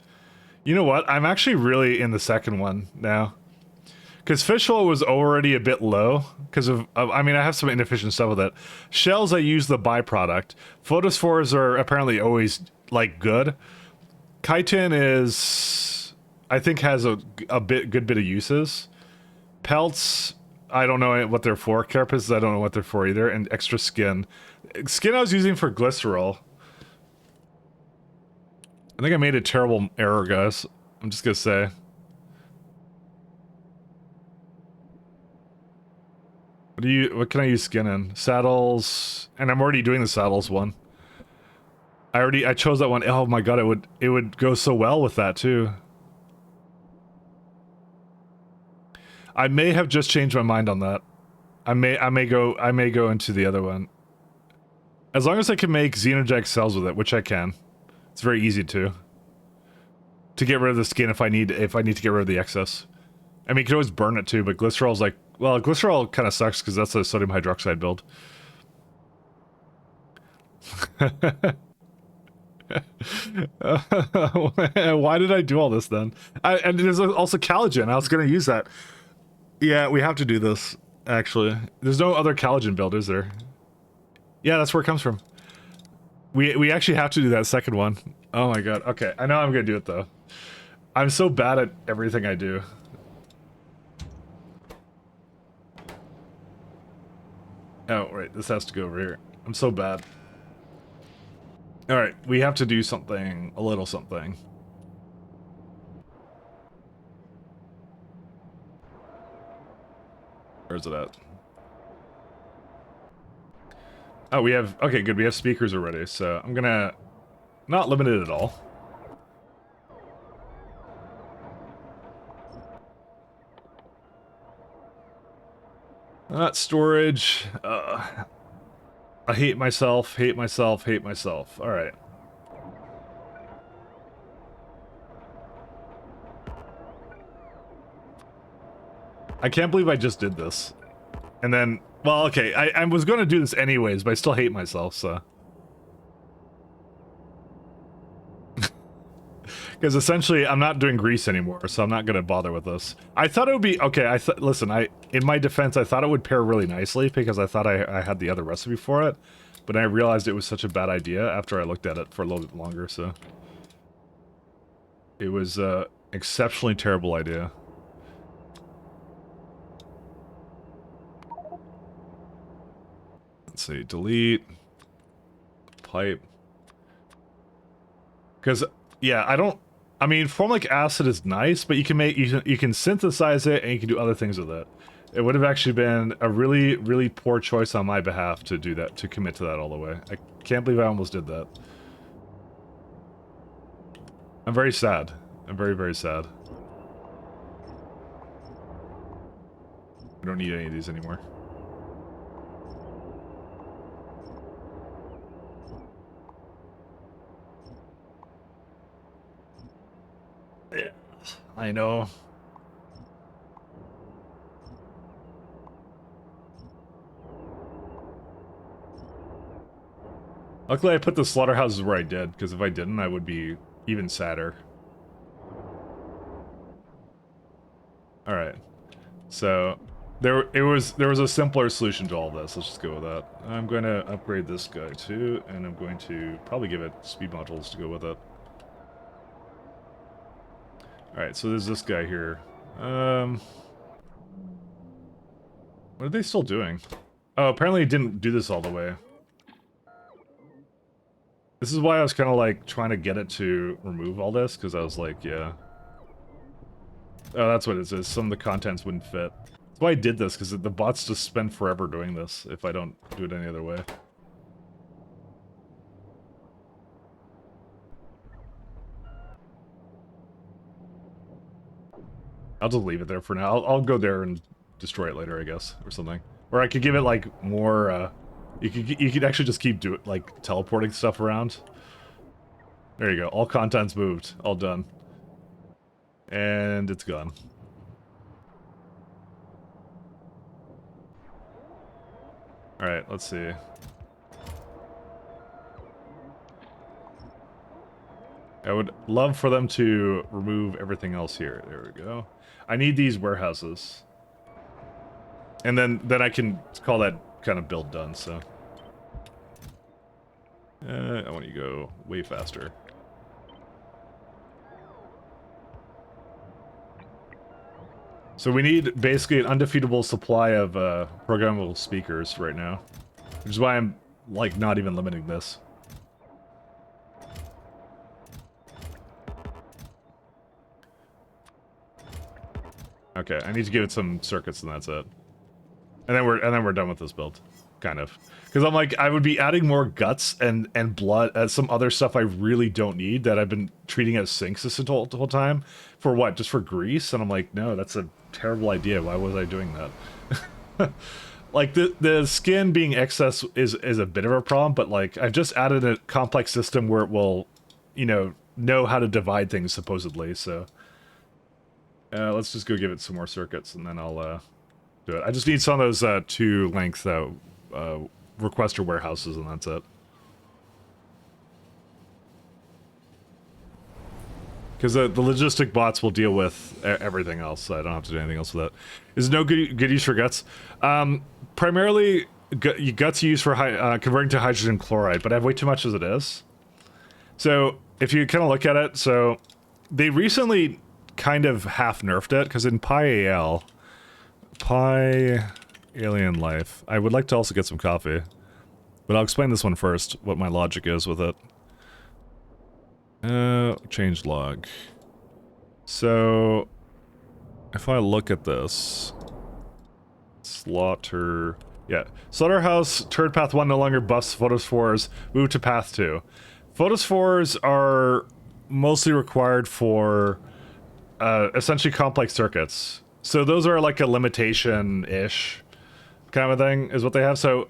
You know what? I'm actually really in the second one now. Because fish oil was already a bit low, because I mean, I have some inefficient stuff with it. Shells, I use the byproduct. Photospores are apparently always, like, good. Chitin is, I think, has a good bit of uses. Pelts, I don't know what they're for. Carapaces, I don't know what they're for either. And extra skin. Skin I was using for glycerol. I think I made a terrible error, guys. I'm just gonna say. What can I use skin in? Saddles, and I'm already doing the saddles one. I chose that one. Oh my god, it would go so well with that too. I may have just changed my mind on that. I may go into the other one. As long as I can make xenoject cells with it, which I can. It's very easy to get rid of the skin if I need to get rid of the excess. I mean, you can always burn it too, but glycerol's like, well, glycerol kind of sucks because that's a sodium hydroxide build. Why did I do all this then? And there's also collagen. I was going to use that. Yeah, we have to do this, actually. There's no other collagen build, is there? Yeah, that's where it comes from. We actually have to do that second one. Oh my god. Okay, I know I'm going to do it, though. I'm so bad at everything I do. Oh, right, this has to go over here. I'm so bad. Alright, we have to do something, a little something. Where's it at? Oh, we have, okay, good, we have speakers already, so I'm gonna not limit it at all. Not storage. I hate myself, hate myself, hate myself. Alright. I can't believe I just did this. And then, well, okay, I was going to do this anyways, but I still hate myself, so. Because essentially, I'm not doing grease anymore, so I'm not going to bother with this. I thought it would be, okay, listen, in my defense, I thought it would pair really nicely, because I thought I had the other recipe for it, but I realized it was such a bad idea after I looked at it for a little bit longer, so. It was an exceptionally terrible idea. Let's see, delete, pipe. Because, yeah, I mean, formic acid is nice, but you can synthesize it and you can do other things with it. It would have actually been a really, really poor choice on my behalf to do that, to commit to that all the way. I can't believe I almost did that. I'm very sad. I'm very, very sad. I don't need any of these anymore. Yeah, I know. Luckily I put the slaughterhouses where I did, because if I didn't, I would be even sadder. Alright. So, there was a simpler solution to all this. Let's just go with that. I'm going to upgrade this guy too, and I'm going to probably give it speed modules to go with it. Alright, so there's this guy here. What are they still doing? Oh, apparently it didn't do this all the way. This is why I was kind of like trying to get it to remove all this, because I was like, yeah. Oh, that's what it is. Some of the contents wouldn't fit. That's why I did this, because the bots just spend forever doing this if I don't do it any other way. I'll just leave it there for now. I'll go there and destroy it later, I guess, or something. Or I could give it, like, more You could actually just keep like teleporting stuff around. There you go. All content's moved. All done. And it's gone. Alright, let's see. I would love for them to remove everything else here. There we go. I need these warehouses. And then I can call that kind of build done, so. I want you to go way faster. So we need basically an undefeatable supply of programmable speakers right now. Which is why I'm, like, not even limiting this. Okay, I need to give it some circuits and that's it. And then we're done with this build. Kind of. Because I'm like, I would be adding more guts and blood, some other stuff I really don't need that I've been treating as sinks this whole time. For what? Just for grease? And I'm like, no, that's a terrible idea. Why was I doing that? Like, the skin being excess is a bit of a problem, but like, I've just added a complex system where it will, you know how to divide things, supposedly, so. Let's just go give it some more circuits, and then I'll, do it. I just need some of those, 2 length, requester warehouses, and that's it. Because the logistic bots will deal with everything else, so I don't have to do anything else with that. Is no good use for guts? Primarily, guts you use for converting to hydrogen chloride, but I have way too much as it is. So, if you kind of look at it, so they recently kind of half nerfed it, because in Pi Alien Life, I would like to also get some coffee, but I'll explain this one first, what my logic is with it. Change log. So, if I look at this, Slaughterhouse, turd path 1 no longer buffs photospores, move to path 2. Photospores are mostly required for essentially complex circuits. So those are like a limitation-ish kind of a thing, is what they have. So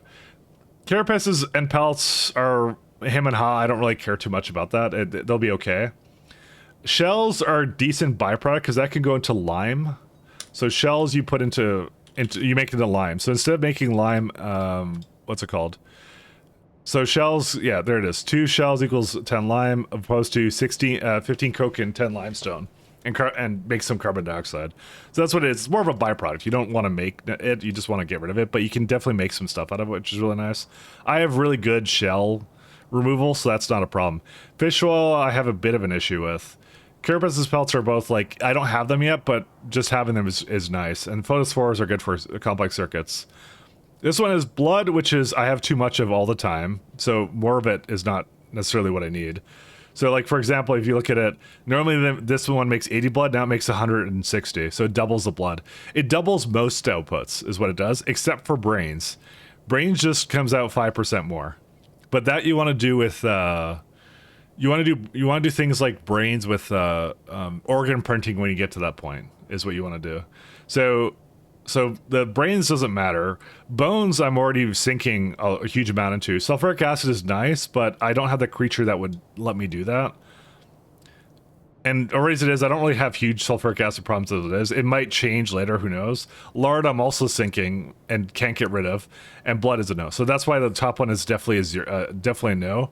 carapaces and pelts are him and ha. I don't really care too much about that. They'll be okay. Shells are a decent byproduct because that can go into lime. So shells you put into you make into lime. So instead of making lime, what's it called? So shells, yeah, there it is. 2 shells equals 10 lime, opposed to 15 coke and 10 limestone. And make some carbon dioxide. So that's what it is. It's more of a byproduct. You don't want to make it, you just want to get rid of it, but you can definitely make some stuff out of it, which is really nice. I have really good shell removal, so that's not a problem. Fish oil, I have a bit of an issue with. Carapace's pelts are both, like, I don't have them yet, but just having them is nice. And photospores are good for complex circuits. This one is blood, which is, I have too much of all the time, so more of it is not necessarily what I need. So, like, for example, if you look at it, normally this one makes 80 blood, now it makes 160, so it doubles the blood. It doubles most outputs, is what it does, except for brains. Brains just comes out 5% more. But that you want to do with, you want to do things like brains with organ printing when you get to that point, is what you want to do. So the brains doesn't matter. Bones, I'm already sinking a huge amount into. Sulfuric acid is nice, but I don't have the creature that would let me do that. And already as it is, I don't really have huge sulfuric acid problems as it is. It might change later, who knows. Lard, I'm also sinking and can't get rid of. And blood is a no. So that's why the top one is definitely definitely a no.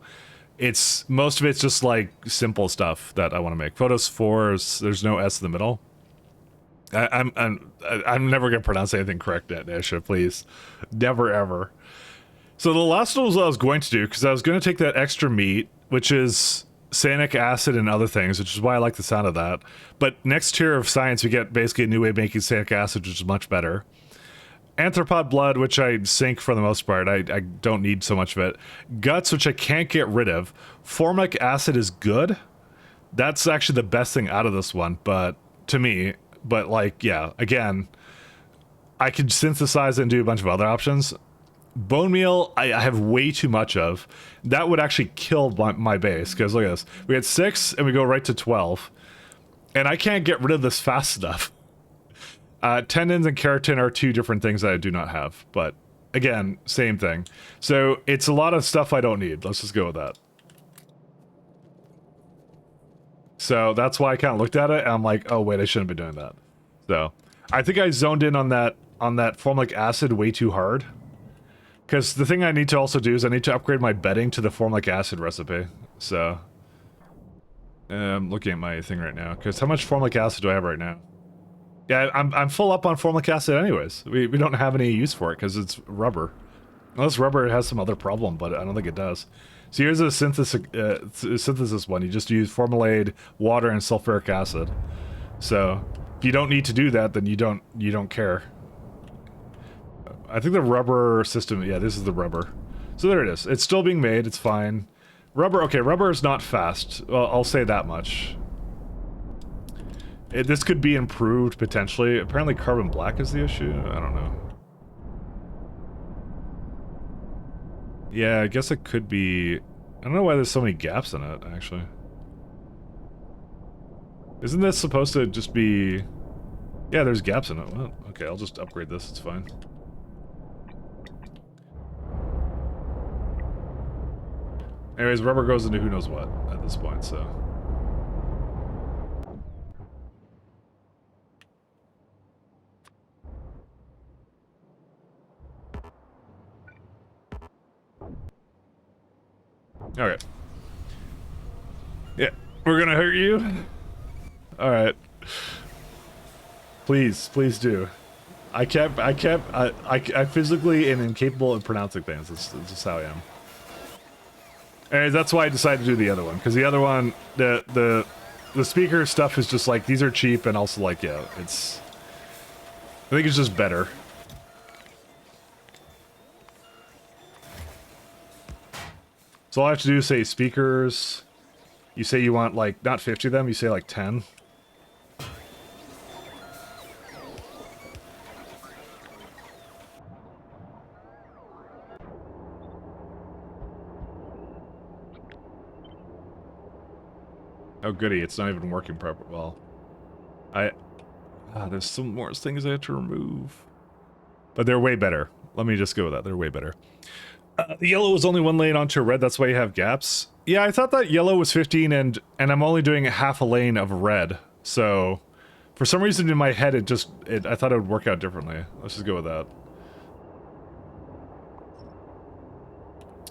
Most of it's just like simple stuff that I want to make. Photospores, there's no S in the middle. I'm never gonna pronounce anything correct, Nisha, please. Never ever. So the last one was what I was going to do, because I was going to take that extra meat, which is cyanic acid and other things, which is why I like the sound of that. But next tier of science, we get basically a new way of making cyanic acid, which is much better. Anthropod blood, which I sink for the most part. I don't need so much of it. Guts, which I can't get rid of. Formic acid is good. That's actually the best thing out of this one, but to me. But, like, yeah, again, I could synthesize and do a bunch of other options. Bone meal, I have way too much of. That would actually kill my base, because look at this. We had 6, and we go right to 12. And I can't get rid of this fast enough. Tendons and keratin are 2 different things that I do not have, but again, same thing. So it's a lot of stuff I don't need. Let's just go with that. So that's why I kind of looked at it and I'm like, oh wait, I shouldn't be doing that. So I think I zoned in on that formic acid way too hard. Because the thing I need to also do is I need to upgrade my bedding to the formic acid recipe. So I'm looking at my thing right now. Because how much formic acid do I have right now? Yeah, I'm full up on formic acid anyways. We don't have any use for it because it's rubber. Unless rubber has some other problem, but I don't think it does. So here's a synthesis one. You just use formaldehyde, water, and sulfuric acid. So if you don't need to do that, then you don't care. I think the rubber system. Yeah, this is the rubber. So there it is. It's still being made. It's fine. Rubber. Okay, rubber is not fast. Well, I'll say that much. This could be improved potentially. Apparently, carbon black is the issue. I don't know. Yeah, I guess it could be... I don't know why there's so many gaps in it, actually. Isn't this supposed to just be... Yeah, there's gaps in it. Well, okay, I'll just upgrade this, it's fine. Anyways, rubber goes into who knows what at this point, so... Okay. Yeah, we're gonna hurt you? Alright. Please do. I physically am incapable of pronouncing things. That's just how I am. And that's why I decided to do the other one. Because the other one, the speaker stuff is just like, these are cheap and also like, yeah, it's... I think it's just better. So all I have to do is say speakers. You say you want like, not 50 of them, you say like 10. Oh goody, it's not even working properly. Well, there's some more things I have to remove. But they're way better. Let me just go with that, they're way better. The yellow was only one lane onto red, that's why you have gaps. Yeah, I thought that yellow was 15 and I'm only doing half a lane of red. So, for some reason in my head I thought it would work out differently. Let's just go with that.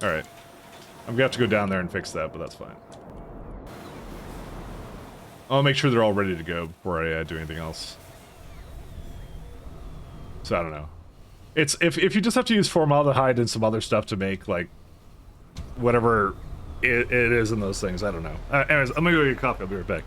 Alright. I'm gonna have to go down there and fix that, but that's fine. I'll make sure they're all ready to go before I do anything else. So I don't know. It's if you just have to use formaldehyde and some other stuff to make like whatever it is in those things, I don't know. Anyways, I'm gonna go get a coffee. I'll be right back.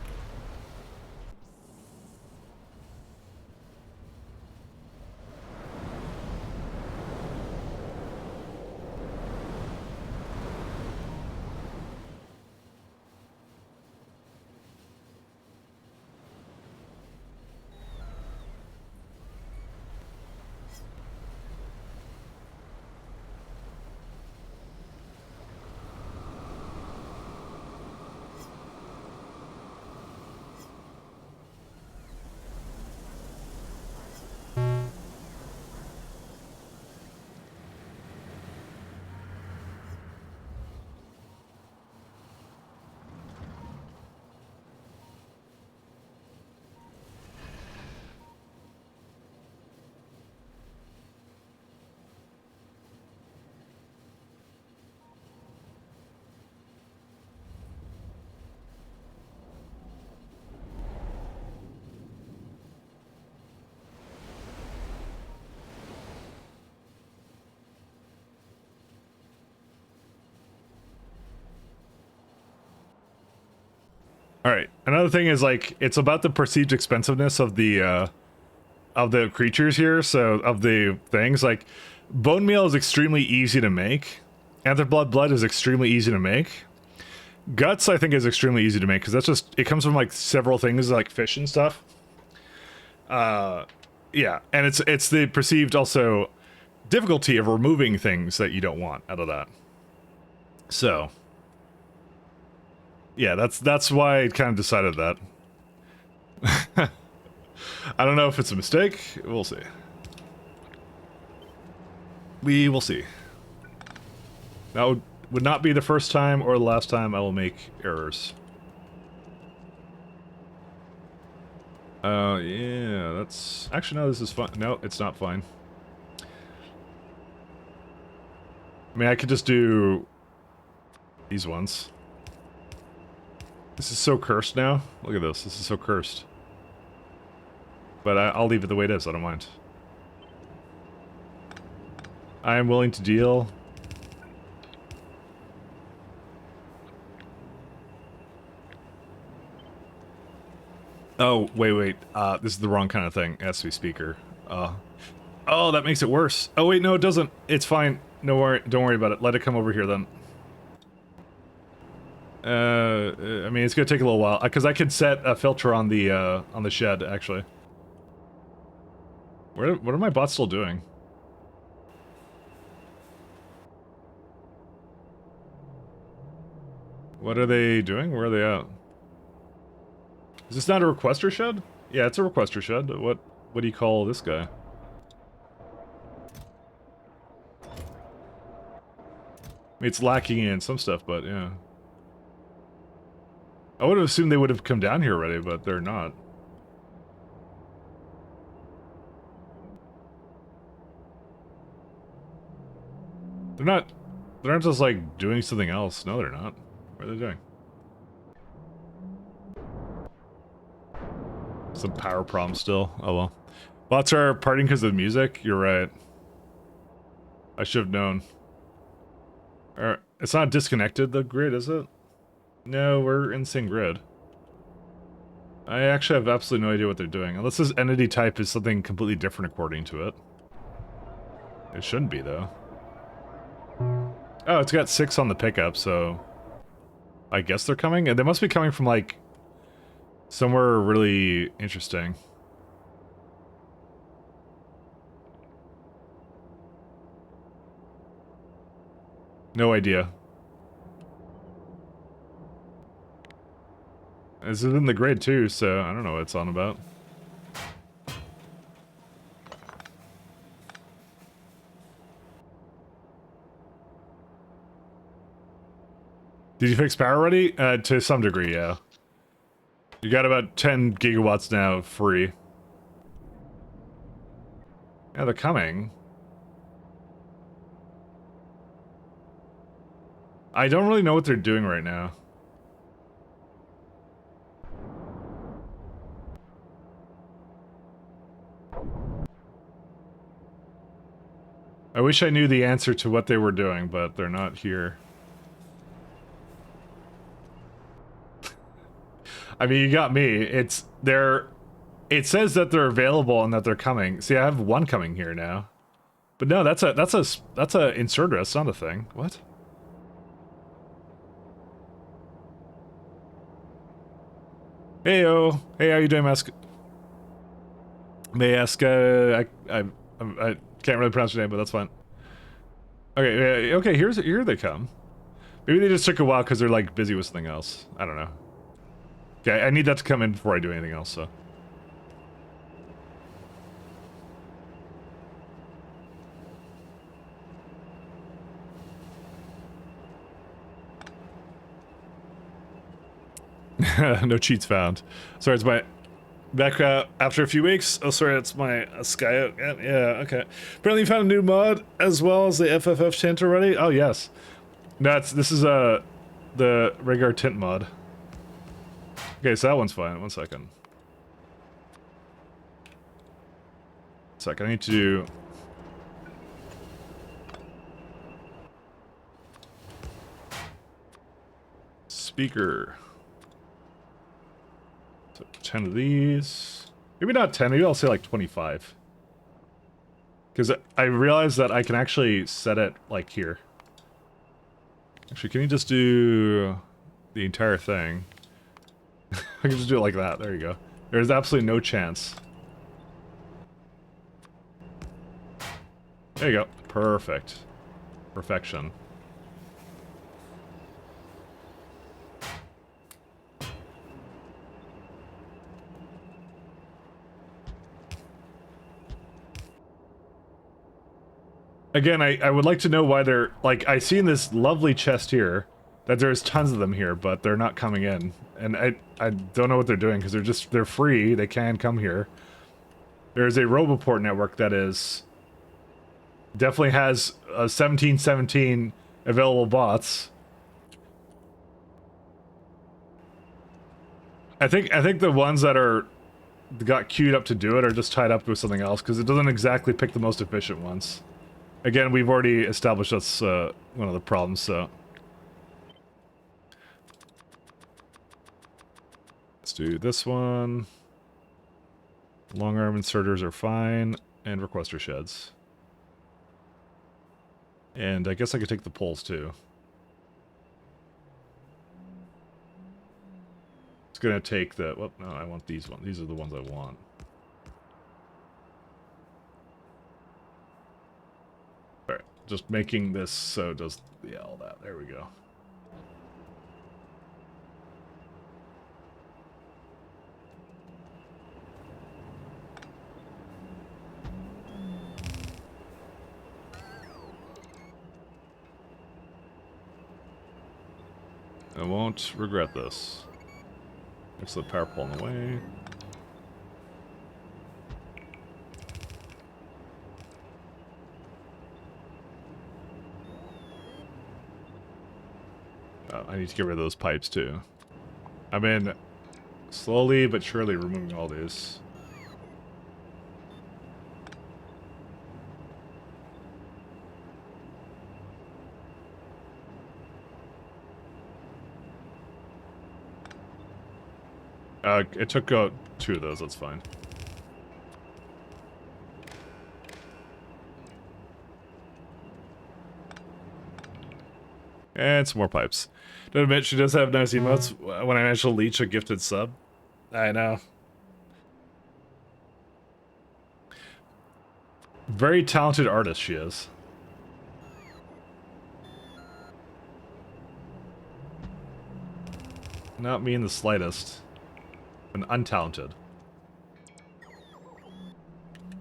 Alright, another thing is like, it's about the perceived expensiveness of the creatures here, so of the things, like, bone meal is extremely easy to make, blood is extremely easy to make, guts I think is extremely easy to make, because that's just, it comes from like several things like fish and stuff. Yeah, and it's the perceived also difficulty of removing things that you don't want out of that. So... yeah, that's why I kind of decided that. I don't know if it's a mistake. We'll see. We will see. That would not be the first time or the last time I will make errors. Yeah, that's... Actually, no, this is fine. No, it's not fine. I mean, I could just do these ones. This is so cursed now. Look at this. This is so cursed. But I'll leave it the way it is. I don't mind. I am willing to deal. Oh, wait. This is the wrong kind of thing. It has to be speaker. Oh, that makes it worse. Oh, wait, no, it doesn't. It's fine. No worry. Don't worry about it. Let it come over here, then. I mean, it's gonna take a little while. Because I could set a filter on the shed, actually. What are my bots still doing? What are they doing? Where are they at? Is this not a requester shed? Yeah, it's a requester shed. What do you call this guy? I mean, it's lacking in some stuff, but yeah. I would have assumed they would have come down here already, but they're not. They're not just like doing something else. No, they're not. What are they doing? Some power problem still. Oh well. Bots are partying because of music? You're right. I should have known. It's not disconnected, the grid, is it? No, we're in the same grid. I actually have absolutely no idea what they're doing. Unless this entity type is something completely different according to it. It shouldn't be, though. Oh, it's got 6 on the pickup, so... I guess they're coming? And they must be coming from, like... somewhere really interesting. No idea. This is in the grid too, so I don't know what it's on about. Did you fix power already? To some degree, yeah. You got about 10 gigawatts now free. Yeah, they're coming. I don't really know what they're doing right now. I wish I knew the answer to what they were doing, but they're not here. I mean, you got me. It says that they're available and that they're coming. See, I have one coming here now. But no, that's a inserter. That's not a thing. What? Heyo. Hey, how you doing, Mask? May I ask, I can't really pronounce your name, but that's fine. Okay, okay, here they come. Maybe they just took a while because they're, like, busy with something else. I don't know. Okay, I need that to come in before I do anything else, so... No cheats found. Sorry, it's my... Back after a few weeks. Oh, sorry, it's my Sky. Yeah, okay. Apparently, you found a new mod as well as the FFF tint already. Oh yes, no, this is the regular tint mod. Okay, so that one's fine. 1 second. I need to do. Speaker. So 10 of these. Maybe not 10, maybe I'll say like 25. Because I realized that I can actually set it like here. Actually, can you just do the entire thing? I can just do it like that. There you go. There's absolutely no chance. There you go. Perfect. Perfection. Again, I would like to know why they're... Like, I see in this lovely chest here that there's tons of them here, but they're not coming in. And I don't know what they're doing, because they're free, they can come here. There's a Roboport network that is... Definitely has 1717 available bots. I think the ones that got queued up to do it are just tied up with something else, because it doesn't exactly pick the most efficient ones. Again, we've already established that's one of the problems, so... Let's do this one. Long arm inserters are fine, and requester sheds. And I guess I could take the poles too. It's gonna take the... Well, no, I want these ones. These are the ones I want. Alright, just making this so it does... Yeah, all that. There we go. I won't regret this. There's the power pole in the way. I need to get rid of those pipes too. I mean, slowly but surely removing all these. It took out 2 of those, that's fine. And some more pipes. Don't admit, she does have nice emotes. When I managed to leech a gifted sub. I know. Very talented artist she is. Not me in the slightest. Untalented.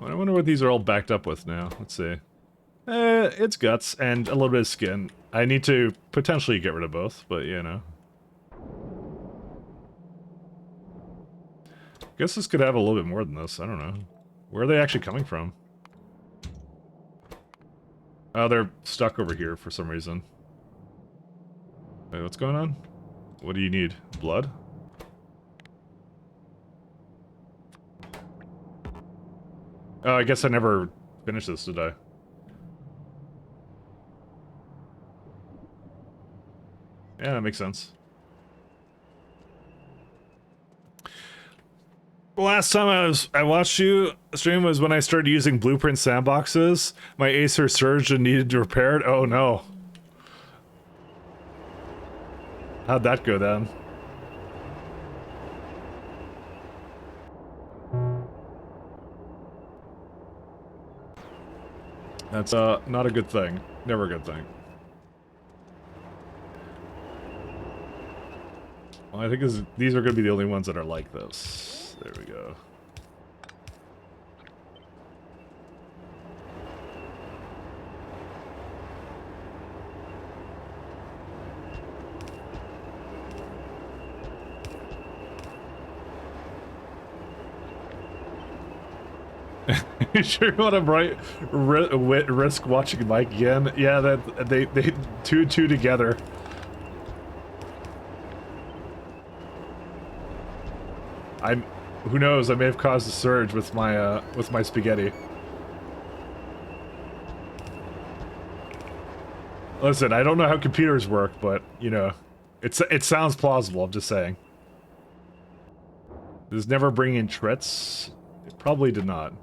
I wonder what these are all backed up with now. Let's see. It's guts and a little bit of skin. I need to potentially get rid of both, but you know. Guess this could have a little bit more than this. I don't know. Where are they actually coming from? Oh, they're stuck over here for some reason. Wait, what's going on? What do you need? Blood? Oh, I guess I never finished this, did I? Yeah, that makes sense. The last time I watched you stream was when I started using blueprint sandboxes. My Acer surged and needed to repair it. Oh no. How'd that go then? That's not a good thing. Never a good thing. Well, I think these are going to be the only ones that are like this. There we go. You sure you want to risk watching Mike again? Yeah, that they two together. Who knows? I may have caused a surge with my spaghetti. Listen, I don't know how computers work, but you know, it sounds plausible. I'm just saying. Does this never bring in trits? It probably did not.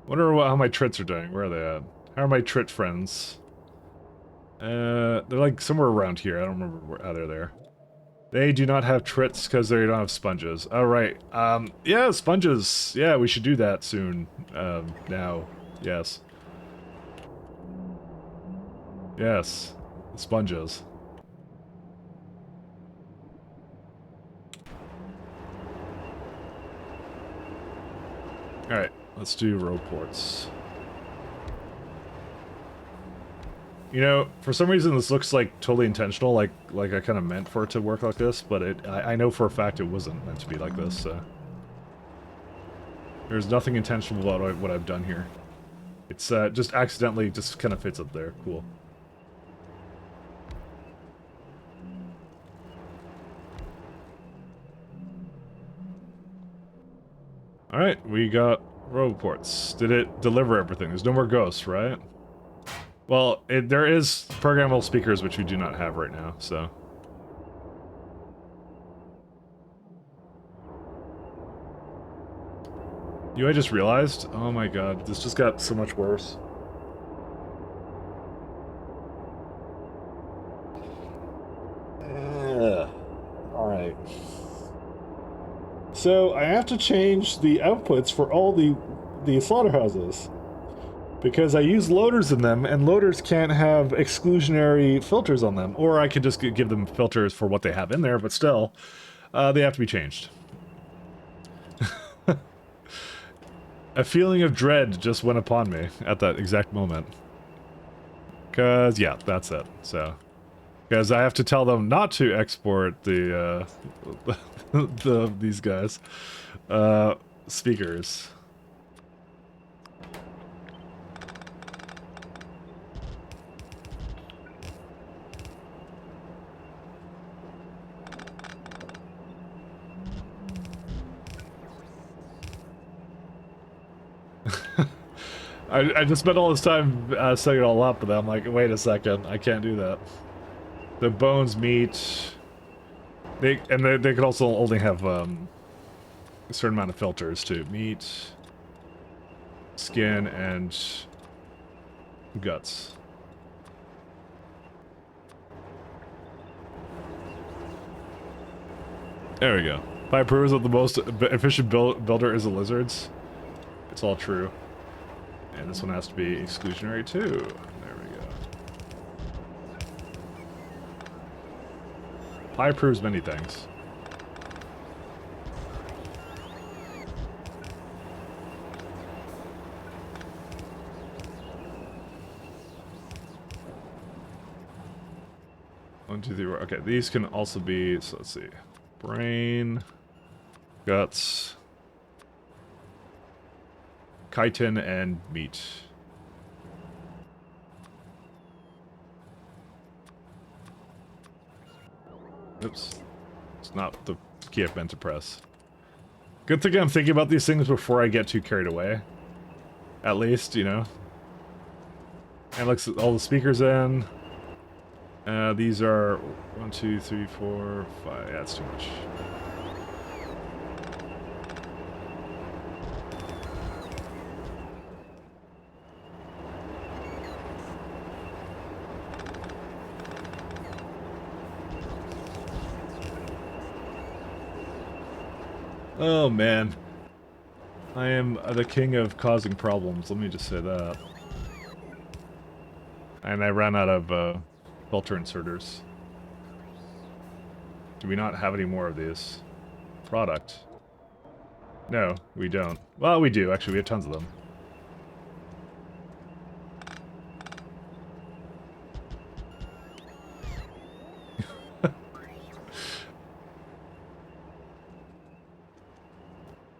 Wonder how my trits are doing. Where are they at? How are my trit friends? They're like somewhere around here. I don't remember how they're there. They do not have trits because they don't have sponges. All right. Yeah, sponges. Yeah, we should do that soon. Now. Yes. Yes. Sponges. All right. Let's do row ports. You know, for some reason this looks like totally intentional, like I kind of meant for it to work like this, but I know for a fact it wasn't meant to be like this, so... There's nothing intentional about what I've done here. It's just accidentally just kind of fits up there. Cool. Alright, we got row ports. Did it deliver everything? There's no more ghosts, right? Well, there is programmable speakers, which we do not have right now, so... I just realized? Oh my god, this just got so much worse. Alright. So, I have to change the outputs for all the slaughterhouses. Because I use loaders in them, and loaders can't have exclusionary filters on them. Or I could just give them filters for what they have in there, but still, they have to be changed. A feeling of dread just went upon me at that exact moment. Because, yeah, that's it. So, because I have to tell them not to export the, these guys, speakers. I just spent all this time setting it all up, but then I'm like, wait a second, I can't do that. The bones, meat, they could also only have a certain amount of filters too. Meat, skin, and guts. There we go. Pie proves that the most efficient builder is the lizards. It's all true. And this one has to be exclusionary too. There we go. Pi proves many things. One, two, three, four. Okay, these can also be, so let's see. Brain, guts, chitin, and meat. Oops. It's not the key I've meant to press. Good thing I'm thinking about these things before I get too carried away. At least, you know. And looks at all the speakers in. These are 1, 2, 3, 4, 5. Yeah, that's too much. Oh man. I am the king of causing problems, let me just say that. And I ran out of filter inserters. Do we not have any more of these? Product. No, we don't. Well, we do, actually, we have tons of them.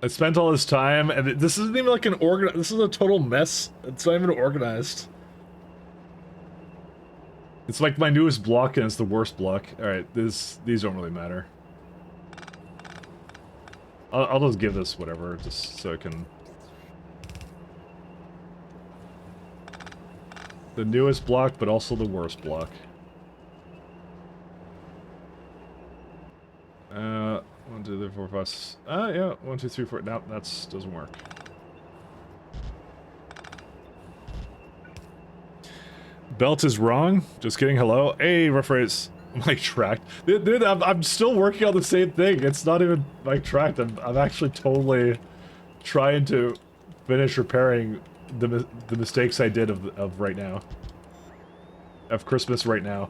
I spent all this time, and this isn't even like an this is a total mess. It's not even organized. It's like my newest block, and it's the worst block. Alright, these don't really matter. I'll just give this whatever, just so it can... The newest block, but also the worst block. 1, 2, 3, 4, 5. Yeah, 1, 2, 3, 4. No, that doesn't work. Belt is wrong. Just kidding. Hello. Hey, rephrase. My tracked. Dude, I'm still working on the same thing. It's not even like tracked. I'm actually totally trying to finish repairing the mistakes I did of right now. Of Christmas right now.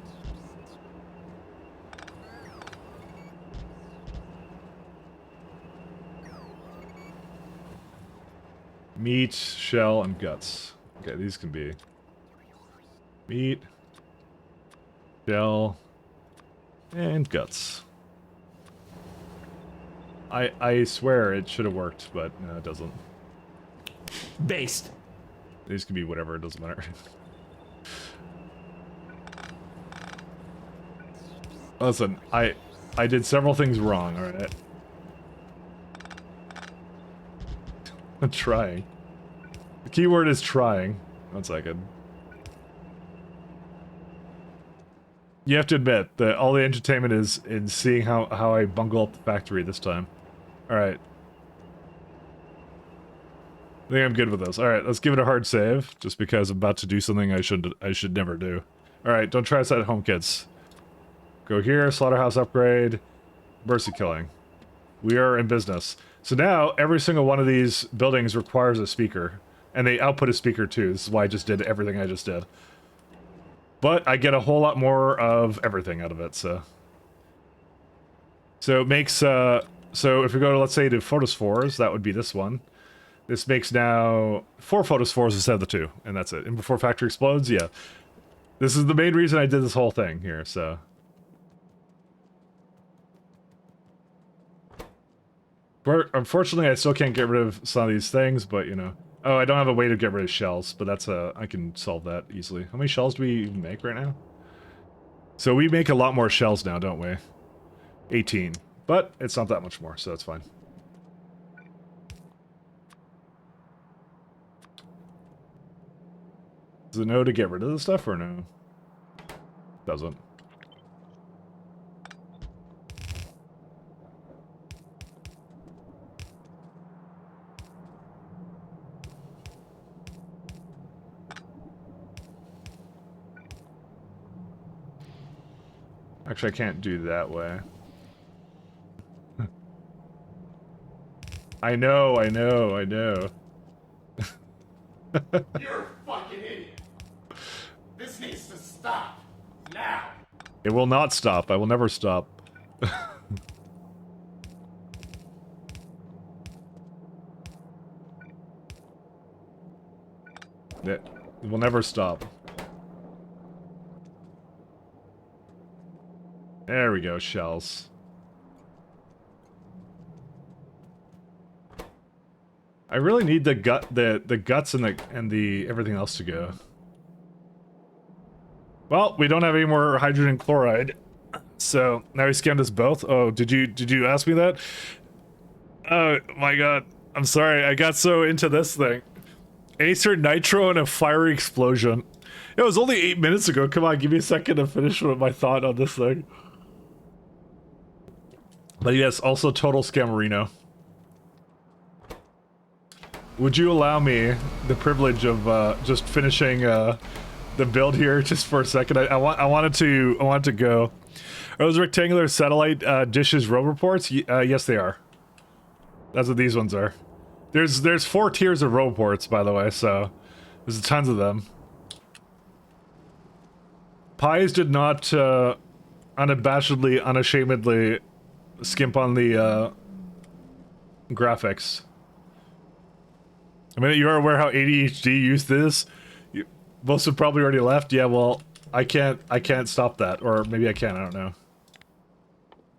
Meat, shell, and guts. Okay, these can be meat, shell, and guts. I swear it should have worked, but no, it doesn't. Based. These can be whatever, it doesn't matter. Listen, I did several things wrong, alright? I'm trying. The keyword is trying. 1 second. You have to admit that all the entertainment is in seeing how I bungle up the factory this time. Alright. I think I'm good with this. Alright, let's give it a hard save, just because I'm about to do something I should never do. Alright, don't try this at home, kids. Go here, slaughterhouse upgrade, mercy killing. We are in business. So now, every single one of these buildings requires a speaker. And they output a speaker too. This is why I just did everything I just did. But I get a whole lot more of everything out of it, so... So it makes, so if we go to, let's say, to photospores, that would be this one. This makes now 4 photospores instead of the 2, and that's it. And before factory explodes, yeah. This is the main reason I did this whole thing here, so... Unfortunately, I still can't get rid of some of these things, but, you know... Oh, I don't have a way to get rid of shells, but that's I can solve that easily. How many shells do we make right now? So we make a lot more shells now, don't we? 18. But it's not that much more, so that's fine. Does it know to get rid of the stuff or no? Doesn't. Actually, I can't do that way. I know. You're a fucking idiot. This needs to stop. Now. It will not stop. I will never stop. It will never stop. There we go, shells. I really need the guts and the everything else to go. Well, we don't have any more hydrogen chloride, so now we scanned us both. Oh, did you ask me that? Oh my god, I'm sorry. I got so into this thing. Acer nitro and a fiery explosion. It was only 8 minutes ago. Come on, give me a second to finish with my thought on this thing. But yes, also total scammerino. Would you allow me the privilege of just finishing the build here just for a second? I wanted to go. Are those rectangular satellite dishes road reports? Yes, they are. That's what these ones are. There's 4 tiers of road reports, by the way, so there's tons of them. Pies did not unabashedly, unashamedly skimp on the graphics. I mean, you are aware how ADHD used this. Most have probably already left. Yeah, well, I can't stop that, or maybe I can. I don't know.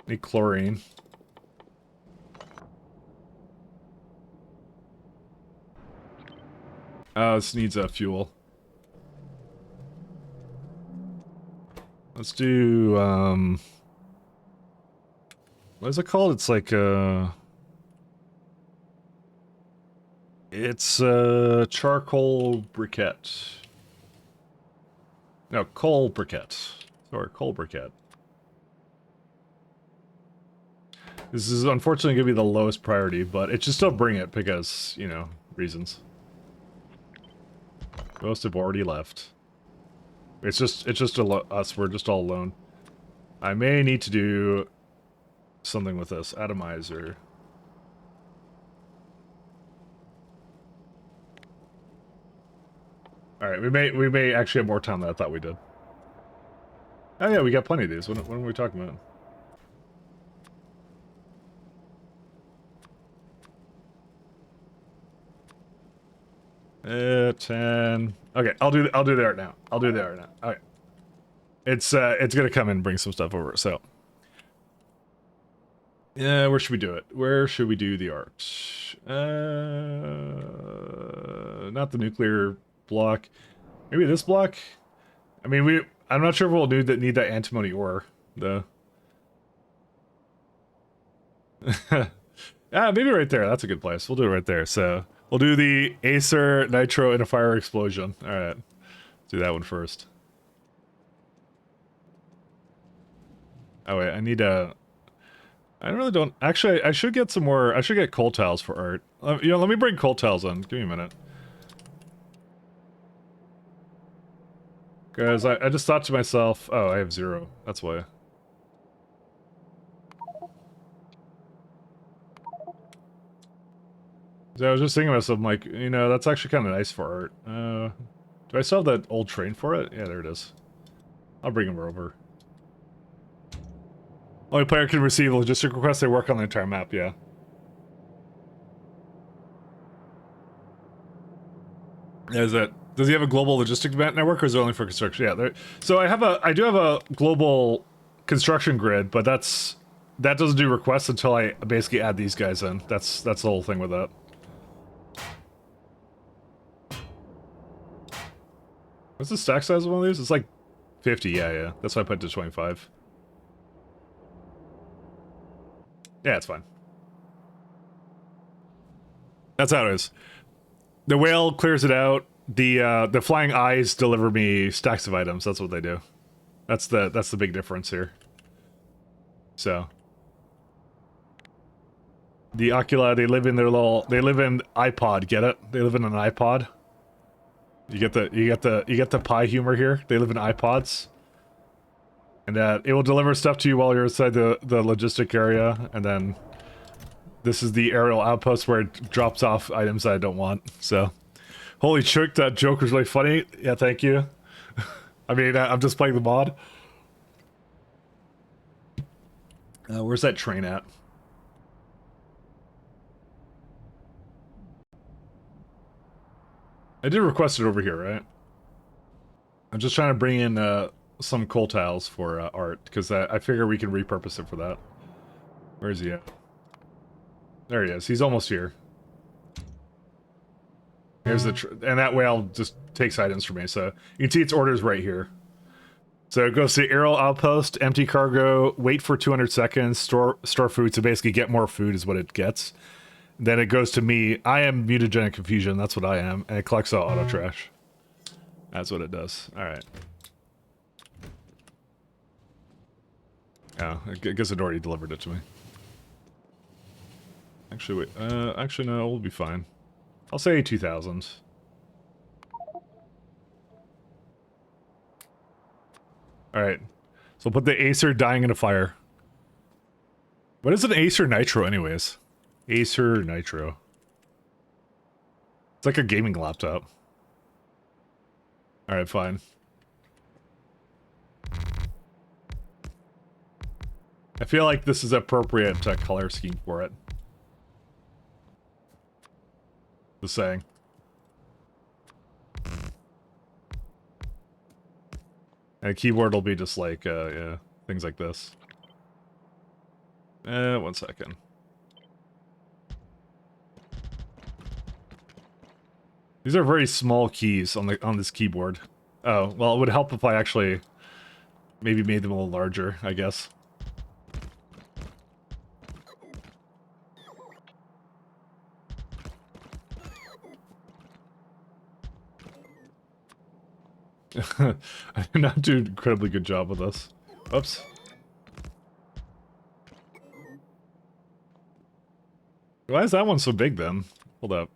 Need chlorine. This needs a fuel. Let's do what is it called? It's like it's charcoal briquette. No, coal briquette. Sorry, coal briquette. This is unfortunately going to be the lowest priority, but it should still bring it because, you know, reasons. Most have already left. It's just us. We're just all alone. I may need to do something with this atomizer. All right, we may actually have more time than I thought we did. Oh yeah, we got plenty of these. What are we talking about? 10. Okay, I'll do the art now. I'll do the art now. Okay. It's gonna come and bring some stuff over, so. Yeah, where should we do it? Where should we do the art? Not the nuclear block. Maybe this block? I mean, I'm not sure if we'll need that antimony ore, though. Maybe right there. That's a good place. We'll do it right there. So, we'll do the Acer Nitro in a fire explosion. Alright. Do that one first. Oh wait, I need a... I really don't... Actually, I should get some more... I should get coal tiles for art. You know, let me bring coal tiles in. Give me a minute. Guys, I just thought to myself... Oh, I have 0. That's why. So I was just thinking to myself, I'm like, you know, that's actually kind of nice for art. Do I still have that old train for it? Yeah, there it is. I'll bring him over. Only player can receive logistic requests. They work on the entire map, yeah. Is it? Does he have a global logistic network, or is it only for construction? Yeah. So I do have a global construction grid, but that doesn't do requests until I basically add these guys in. That's the whole thing with that. What's the stack size of one of these? It's like 50. Yeah. That's why I put it to 25. Yeah, it's fine. That's how it is. The whale clears it out. The flying eyes deliver me stacks of items. That's what they do. That's the big difference here. So the Ocula, they live in iPod. Get it? They live in an iPod. You get the pie humor here. They live in iPods. And it will deliver stuff to you while you're inside the logistic area, and then this is the aerial outpost where it drops off items that I don't want. So, holy shit, that joke was really funny. Yeah, thank you. I mean, I'm just playing the mod. Where's that train at? I did request it over here, right? I'm just trying to bring in some coal tiles for art, because I figure we can repurpose it for that. Where is he at? There he is. He's almost here. Here's the... and that whale just takes items for me, so... You can see its orders right here. So it goes to aerial outpost, empty cargo, wait for 200 seconds, store food, so basically get more food is what it gets. Then it goes to me. I am mutagenic confusion, that's what I am, and it collects all auto trash. That's what it does. Alright. Oh, I guess it already delivered it to me. Actually, wait. Actually, no, we'll be fine. I'll say 2,000. Alright. So put the Acer dying in a fire. What is an Acer Nitro, anyways? Acer Nitro. It's like a gaming laptop. Alright, fine. I feel like this is appropriate color scheme for it. Just saying. And the keyboard will be just like, yeah, things like this. 1 second. These are very small keys on this keyboard. Oh, well, it would help if I actually maybe made them a little larger, I guess. I did not do an incredibly good job with this. Oops. Why is that one so big then? Hold up.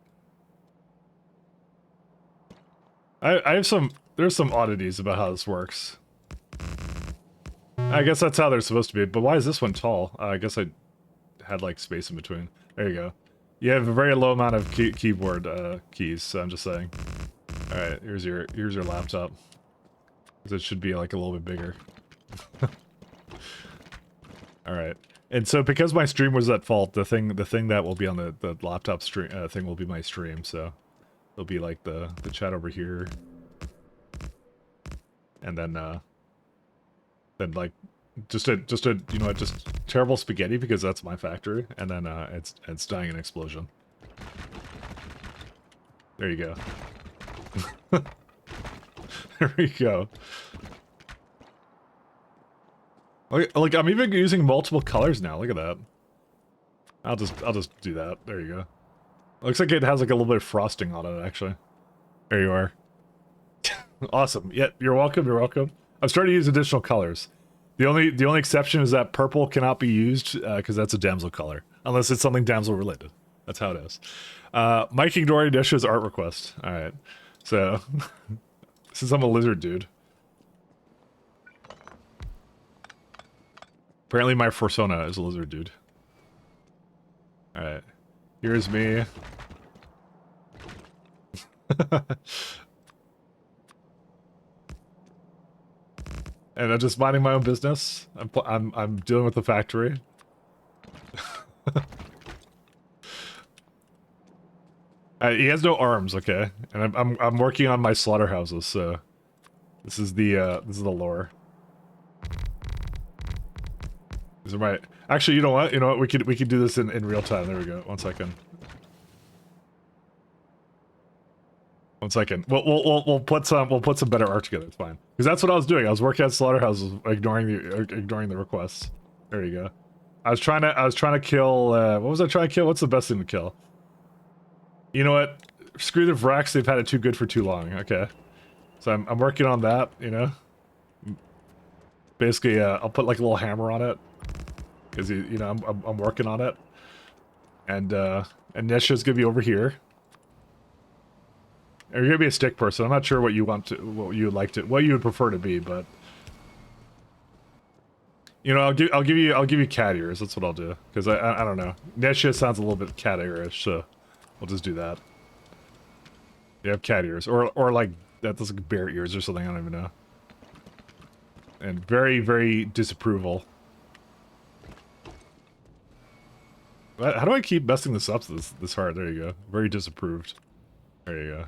I have there's some oddities about how this works. I guess that's how they're supposed to be, but why is this one tall? I guess I had like space in between. There you go. You have a very low amount of keyboard keys, so I'm just saying. Alright, here's your laptop. It should be like a little bit bigger. Alright. And so because my stream was at fault, the thing that will be on the laptop stream thing will be my stream, so It'll be like the chat over here. And then like just a you know what, just terrible spaghetti because that's my factory, and then it's dying in explosion. There you go. There we go. Like I'm even using multiple colors now. Look at that. I'll just do that. There you go. Looks like it has like a little bit of frosting on it actually. There you are. Awesome. Yeah, you're welcome. You're welcome. I'm starting to use additional colors. The only exception is that purple cannot be used because that's a damsel color, unless it's something damsel related. That's how it is. Mike ignoring Nish's art request. All right. So since I'm a lizard dude, apparently my persona is a lizard dude. All right. Here's me. And I'm just minding my own business. I'm dealing with the factory. He has no arms, okay, and I'm working on my slaughterhouses. So this is the lore. These are my. Actually, you know what? You know what? We could do this in real time. There we go. 1 second. 1 second. We'll put some better art together. It's fine. Because that's what I was doing. I was working on slaughterhouses, ignoring the requests. There you go. I was trying to kill. What was I trying to kill? What's the best thing to kill? You know what? Screw the Vrax. They've had it too good for too long. Okay. So I'm working on that. You know. Basically, I'll put like a little hammer on it. Because you know I'm working on it. And Nesha's gonna be over here. You're gonna be a stick person. I'm not sure what you want to, what you would prefer to be, but you know, I'll give you cat ears. That's what I'll do, because I don't know. Nesha sounds a little bit cat earish, so we'll just do that. You have cat ears, or like that's like bear ears or something. I don't even know. And very disapproval. How do I keep messing this up this hard? There you go. Very disapproved. There you go.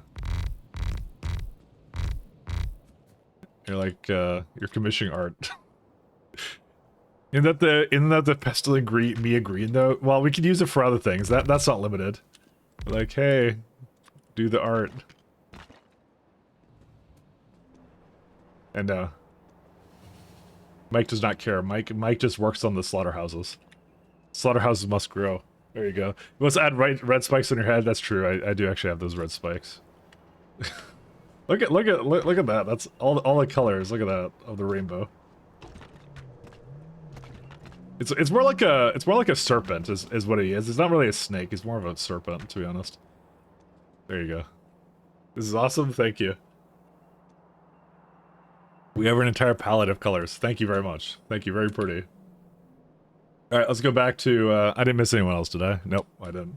You're like, you're commissioning art. Isn't that the pestilent Mia Green though? Well, we could use it for other things. That's not limited. Like, hey, do the art. And Mike does not care. Mike just works on the slaughterhouses. Slaughterhouses must grow. There you go. You must add red spikes on your head. That's true. I do actually have those red spikes. Look at that. That's all the colors. Look at that of the rainbow. It's more like a serpent is what he is. It's not really a snake. He's more of a serpent, to be honest. There you go. This is awesome. Thank you. We have an entire palette of colors. Thank you very much. Thank you. Very pretty. All right, let's go back to. I didn't miss anyone else, did I? Nope, I didn't.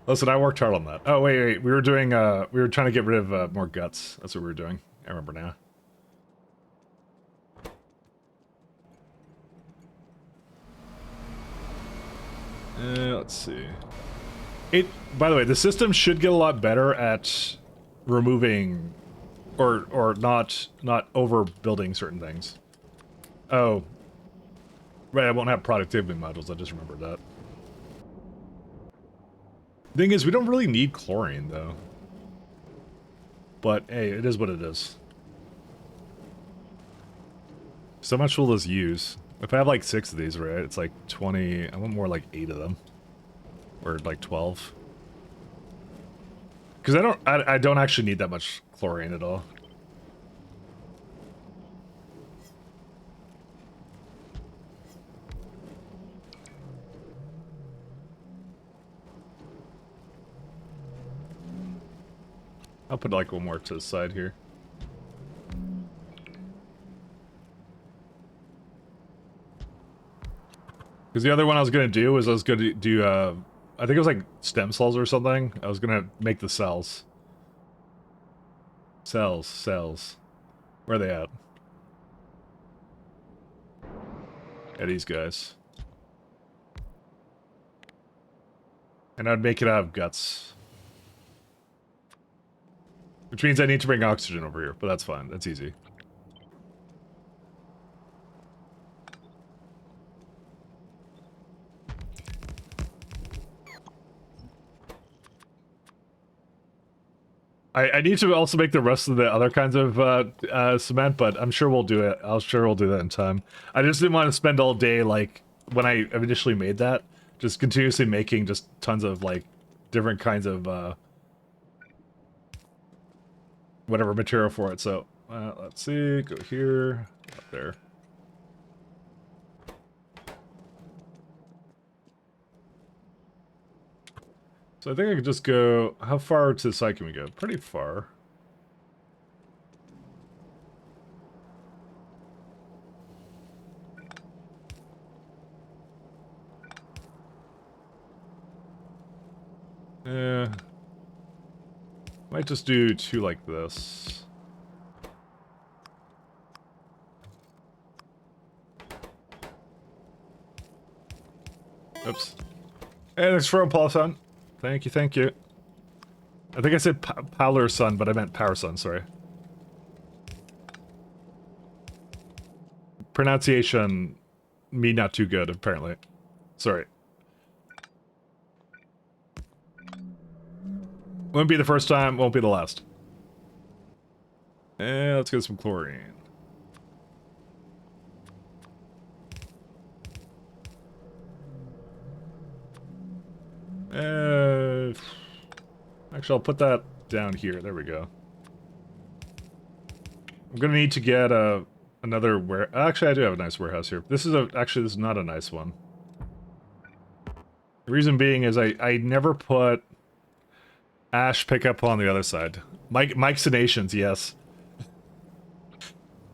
Listen, I worked hard on that. Oh wait, we were doing. We were trying to get rid of more guts. That's what we were doing. I remember now. Let's see. By the way, the system should get a lot better at removing, or not overbuilding certain things. Oh, right. I won't have productivity modules. I just remembered that. Thing is, we don't really need chlorine, though. But, hey, it is what it is. So much will this use? If I have, like, 6 of these, right, it's like 20... I want more like 8 of them. Or, like, 12. Because I don't actually need that much chlorine at all. I'll put like one more to the side here. Because the other one I was going to do was I was going to do, I think it was like stem cells or something. I was going to make the cells. Cells. Where are they at? Yeah, these guys. And I'd make it out of guts. Which means I need to bring oxygen over here, but that's fine. That's easy. I need to also make the rest of the other kinds of cement, but I'm sure we'll do it. I'm sure we'll do that in time. I just didn't want to spend all day, like, when I initially made that, just continuously making just tons of, like, different kinds of, whatever material for it. So, let's see, go here, up there. So I think I could just go... How far to the side can we go? Pretty far. Might just do two like this. Oops. Hey, thanks for Paul son. Thank you, thank you. I think I said Powler Sun, but I meant Power Sun, sorry. Pronunciation, me not too good, apparently. Sorry. Won't be the first time, won't be the last. And let's get some chlorine. Actually, I'll put that down here. There we go. I'm gonna need to get another Actually, I do have a nice warehouse here. This is actually, this is not a nice one. The reason being is I never put ash pickup on the other side. Mike'sinations, yes.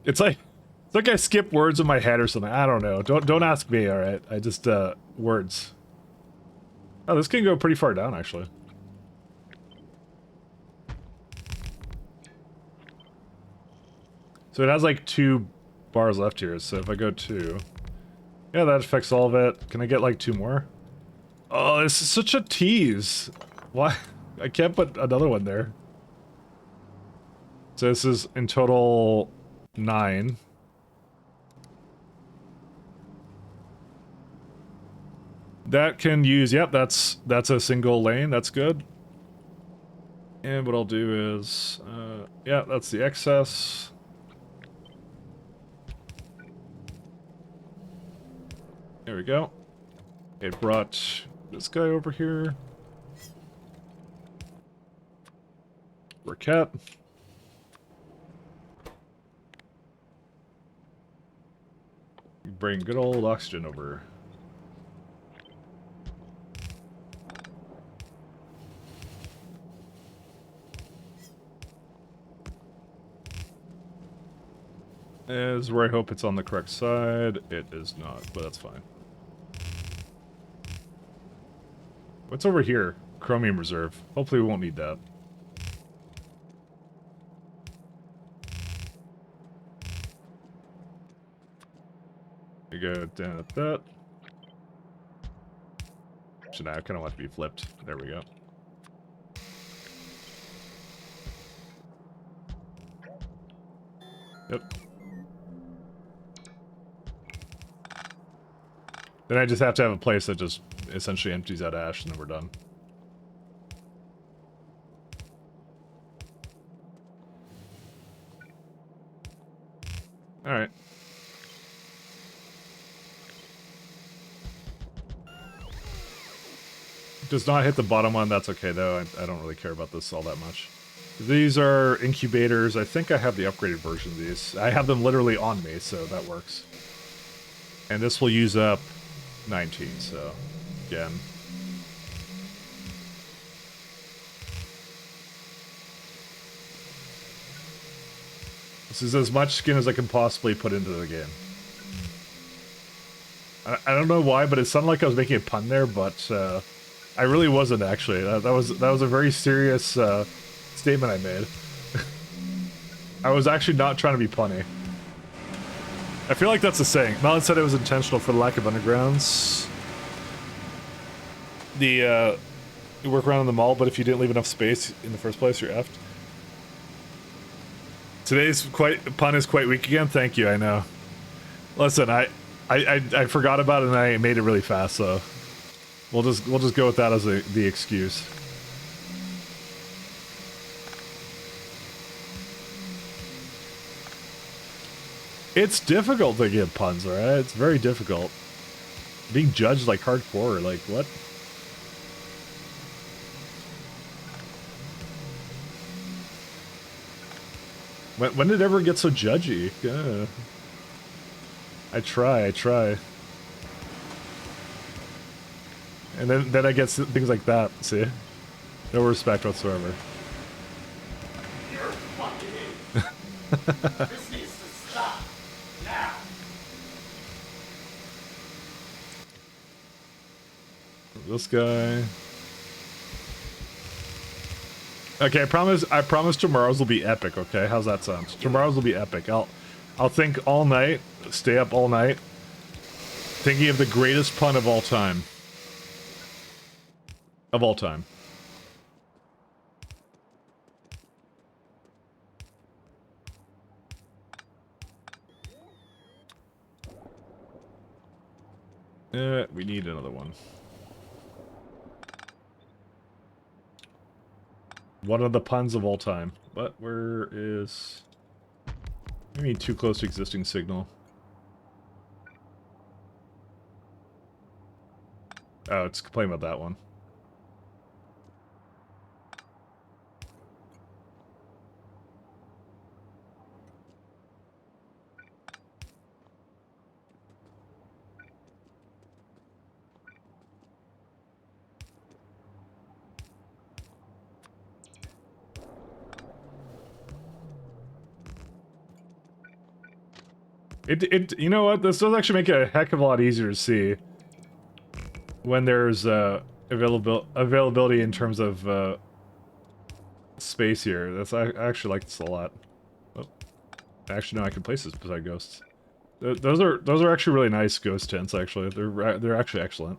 It's like I skip words in my head or something. I don't know. Don't ask me. All right. I just words. Oh, this can go pretty far down actually. So it has like 2 bars left here. So if I go 2, yeah, that affects all of it. Can I get like 2 more? Oh, this is such a tease. Why? I can't put another one there. So this is in total 9. That can use, yep, that's a single lane, that's good. And what I'll do is, yeah, that's the excess. There we go. It brought this guy over here. Briquette. Bring good old oxygen over. Is where I hope it's on the correct side. It is not, but that's fine. What's over here? Chromium reserve. Hopefully we won't need that. We go down at that. So now I kind of want to be flipped. There we go. Yep. Then I just have to have a place that just essentially empties out ash and then we're done. Alright. Does not hit the bottom one, that's okay though. I don't really care about this all that much. These are incubators. I think I have the upgraded version of these. I have them literally on me, so that works. And this will use up 19, so again. This is as much skin as I can possibly put into the game. I don't know why, but it sounded like I was making a pun there, but I really wasn't actually. That was a very serious statement I made. I was actually not trying to be punny. I feel like that's the saying. Melon said it was intentional for the lack of undergrounds. You work around in the mall, but if you didn't leave enough space in the first place, you're effed. Today's pun is quite weak again. Thank you. I know. Listen, I forgot about it and I made it really fast, so we'll just go with that as the excuse. It's difficult to get puns, alright? It's very difficult. Being judged like hardcore, like what? When did it ever get so judgy? Yeah. I try. And then I get things like that, see? No respect whatsoever. You're a fucking idiot. This needs to stop. Now. This guy. Okay, I promise tomorrow's will be epic, okay? How's that sound? Tomorrow's will be epic. I'll think all night, stay up all night, thinking of the greatest pun of all time. Of all time. We need another one. One of the puns of all time. But where is... I need too close to existing signal. Oh, it's complaining about that one. You know what? This does actually make it a heck of a lot easier to see when there's availability in terms of space here. I actually like this a lot. Oh, actually, no, I can place this beside ghosts. Those are actually really nice ghost tints. Actually, they're actually excellent.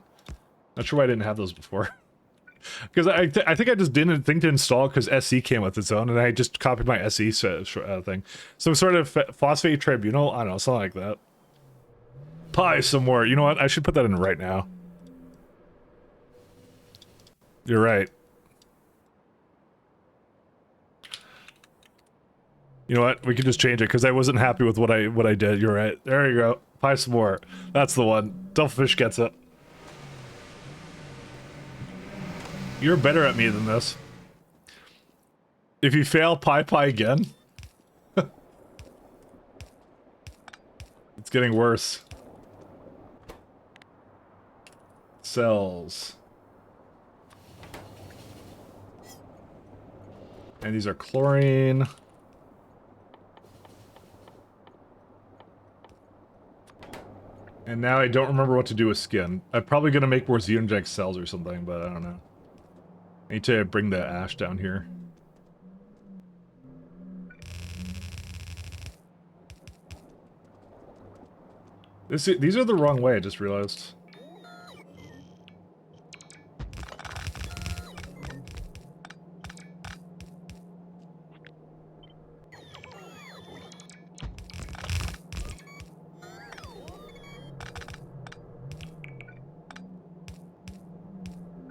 Not sure why I didn't have those before. Because I think I just didn't think to install it because SE came with its own, and I just copied my SE thing. Some sort of phosphate tribunal, I don't know, something like that. Pie somewhere. You know what? I should put that in right now. You're right. You know what? We could just change it because I wasn't happy with what I did. You're right. There you go. Pie some more. That's the one. Dufffish gets it. You're better at me than this. If you fail pie again, it's getting worse. Cells. And these are chlorine. And now I don't remember what to do with skin. I'm probably going to make more xenogenic cells or something, but I don't know. I need to bring the ash down here. These are the wrong way, I just realized.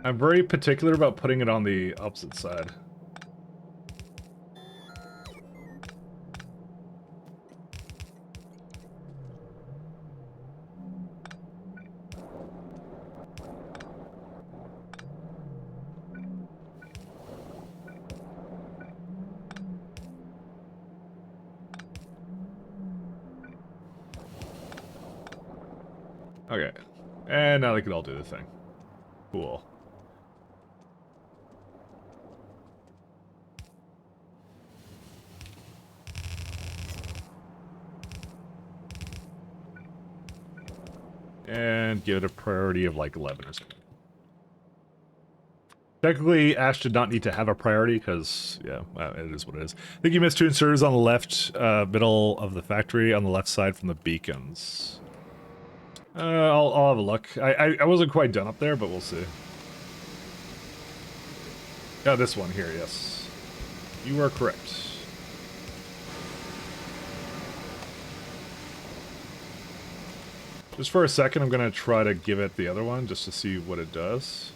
I'm very particular about putting it on the opposite side. Okay. And now they can all do the thing. Cool. And give it a priority of like 11 or something. Technically, Ash did not need to have a priority because, yeah, it is what it is. I think you missed two inserters on the left middle of the factory, on the left side from the beacons. I'll have a look. I wasn't quite done up there, but we'll see. Oh, this one here, yes. You are correct. Just for a second, I'm going to try to give it the other one just to see what it does.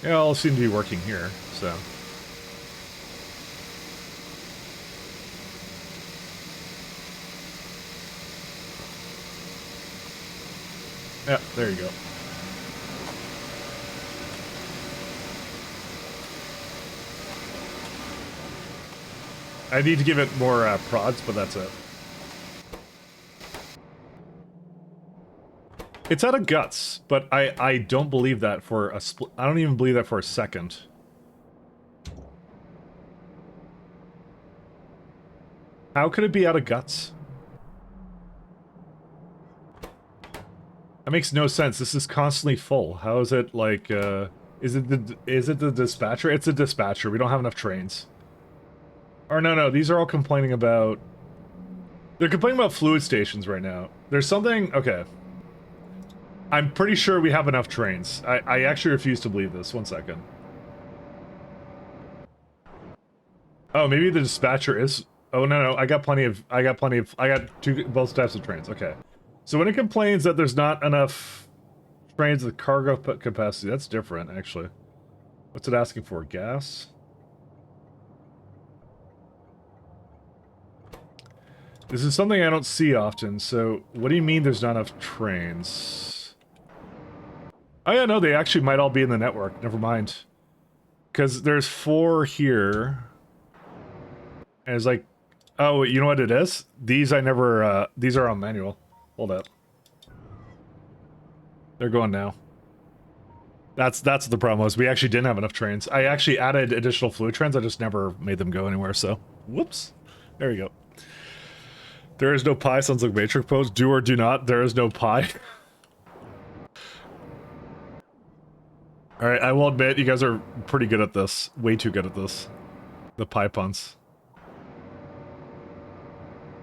Yeah, all seem to be working here, so. Yeah, there you go. I need to give it more prods, but that's it. It's out of guts, but I don't believe that for a split. I don't even believe that for a second. How could it be out of guts? That makes no sense. This is constantly full. How is it like, is it the dispatcher? It's a dispatcher. We don't have enough trains. Or no, these are all complaining about... They're complaining about fluid stations right now. There's something... Okay. I'm pretty sure we have enough trains. I actually refuse to believe this. One second. Oh, maybe the dispatcher is... Oh, no, I got plenty of... I got both types of trains. Okay. So when it complains that there's not enough trains with cargo capacity, that's different, actually. What's it asking for? Gas? This is something I don't see often, so what do you mean there's not enough trains? Oh yeah, no, they actually might all be in the network. Never mind. Because there's 4 here. And it's like... Oh, you know what it is? These I never... these are on manual. Hold up. They're going now. That's what the problem was. We actually didn't have enough trains. I actually added additional fluid trains. I just never made them go anywhere, so... Whoops. There we go. There is no pie sounds like Matrix pose. Do or do not. There is no pie. Alright, I will admit, you guys are pretty good at this. Way too good at this. The pie puns.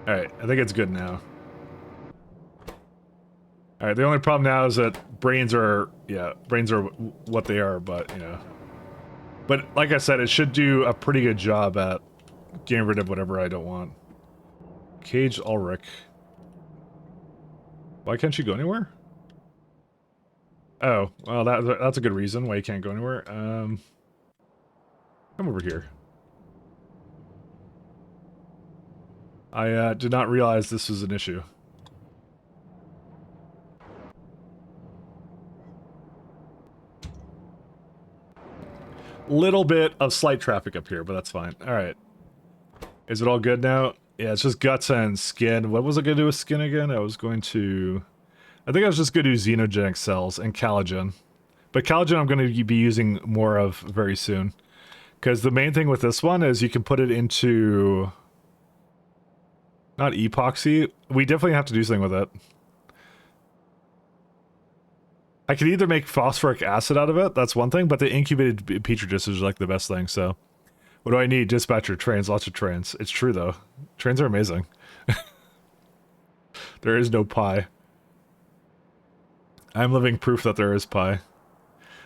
Alright, I think it's good now. Alright, the only problem now is that brains are... Yeah, brains are what they are, but, you know. But, like I said, it should do a pretty good job at getting rid of whatever I don't want. Cage Ulrich. Why can't you go anywhere? Oh, well, that's a good reason why you can't go anywhere. Come over here. I did not realize this was an issue. Little bit of slight traffic up here, but that's fine. Alright. Is it all good now? Yeah, it's just guts and skin. What was I going to do with skin again? I was going to... I think I was just going to do xenogenic cells and collagen. But collagen I'm going to be using more of very soon. Because the main thing with this one is you can put it into... Not epoxy. We definitely have to do something with it. I could either make phosphoric acid out of it, that's one thing, but the incubated petri dish is like the best thing, so... What do I need? Dispatcher, trains, lots of trains. It's true, though. Trains are amazing. There is no pie. I'm living proof that there is pie.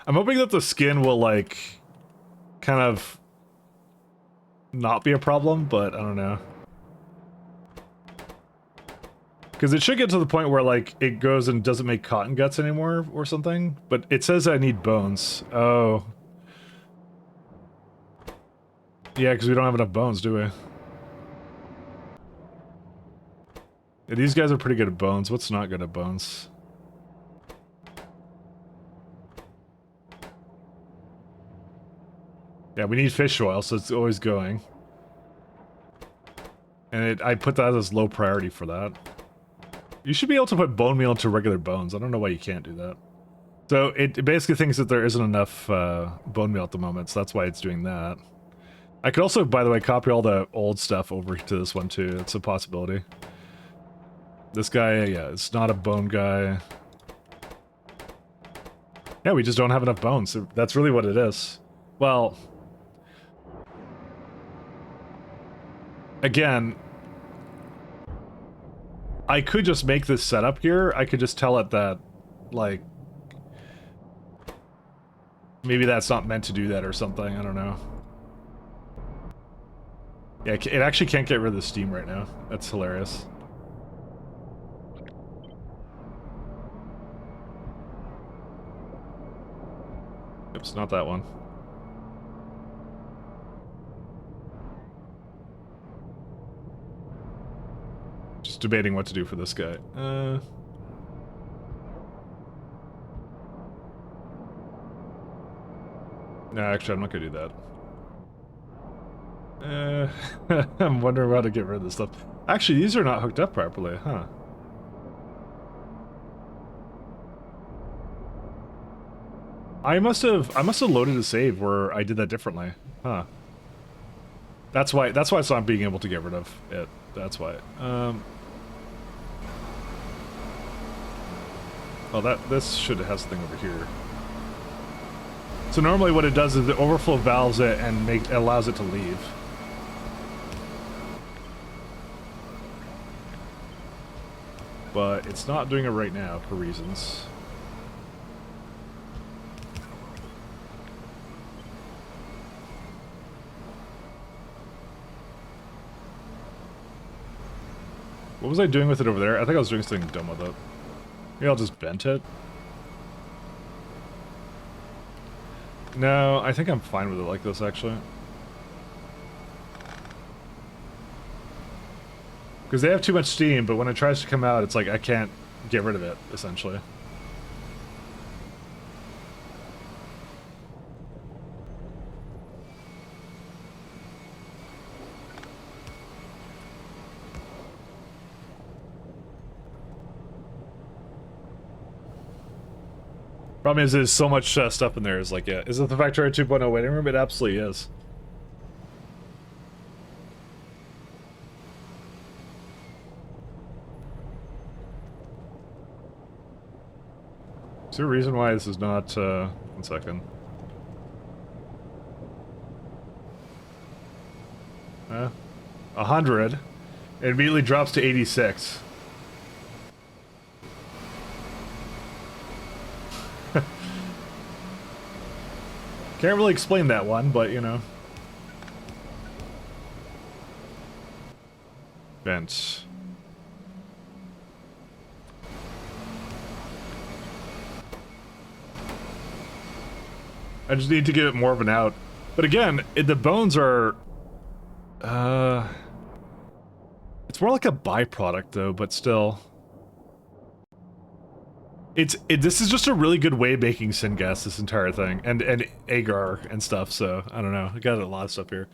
I'm hoping that the skin will, like, kind of not be a problem, but I don't know. Because it should get to the point where, like, it goes and doesn't make cotton guts anymore or something. But it says I need bones. Oh. Yeah, because we don't have enough bones, do we? Yeah, these guys are pretty good at bones. What's not good at bones? Yeah, we need fish oil, so it's always going. And I put that as low priority for that. You should be able to put bone meal into regular bones. I don't know why you can't do that. So it basically thinks that there isn't enough bone meal at the moment, so that's why it's doing that. I could also, by the way, copy all the old stuff over to this one too. It's a possibility. This guy, yeah, it's not a bone guy. Yeah, we just don't have enough bones. That's really what it is. Well... Again, I could just make this setup here. I could just tell it that, like, maybe that's not meant to do that or something. I don't know. Yeah, it actually can't get rid of the steam right now. That's hilarious. Oops, not that one. Just debating what to do for this guy. No, actually, I'm not gonna do that. I'm wondering how to get rid of this stuff. Actually, these are not hooked up properly, huh? I must have loaded a save where I did that differently, huh? That's why it's not being able to get rid of it. That's why. Oh, this should have this thing over here. So normally what it does is it overflow valves it and allows it to leave. But it's not doing it right now for reasons. What was I doing with it over there? I think I was doing something dumb with it. Maybe I'll just vent it. No, I think I'm fine with it like this, actually. Because they have too much steam, but when it tries to come out, it's like I can't get rid of it, essentially. Problem is, there's so much stuff in there. Is like, yeah, is it the Factorio 2.0 waiting room? It absolutely is. Is there a reason why this is not, 1 second. 100. It immediately drops to 86. Can't really explain that one, but you know. Vents. I just need to give it more of an out. But again, the bones are... It's more like a byproduct, though, but still... This is just a really good way of making syngas, this entire thing. And agar and stuff, so... I don't know. I got a lot of stuff here.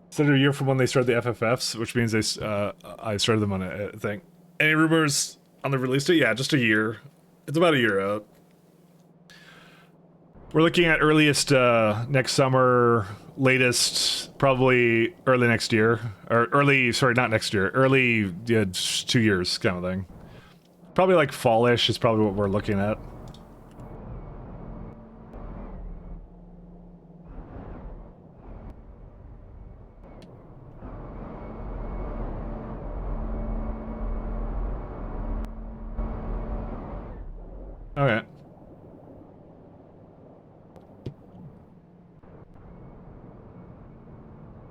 Started a year from when they started the FFFs, which means I started them on a thing. Any rumors on the release date? Yeah, just a year. It's about a year out. We're looking at earliest next summer, latest probably early next year. Or early, sorry, not next year. Early, yeah, 2 years kind of thing. Probably like fall-ish is probably what we're looking at. Okay.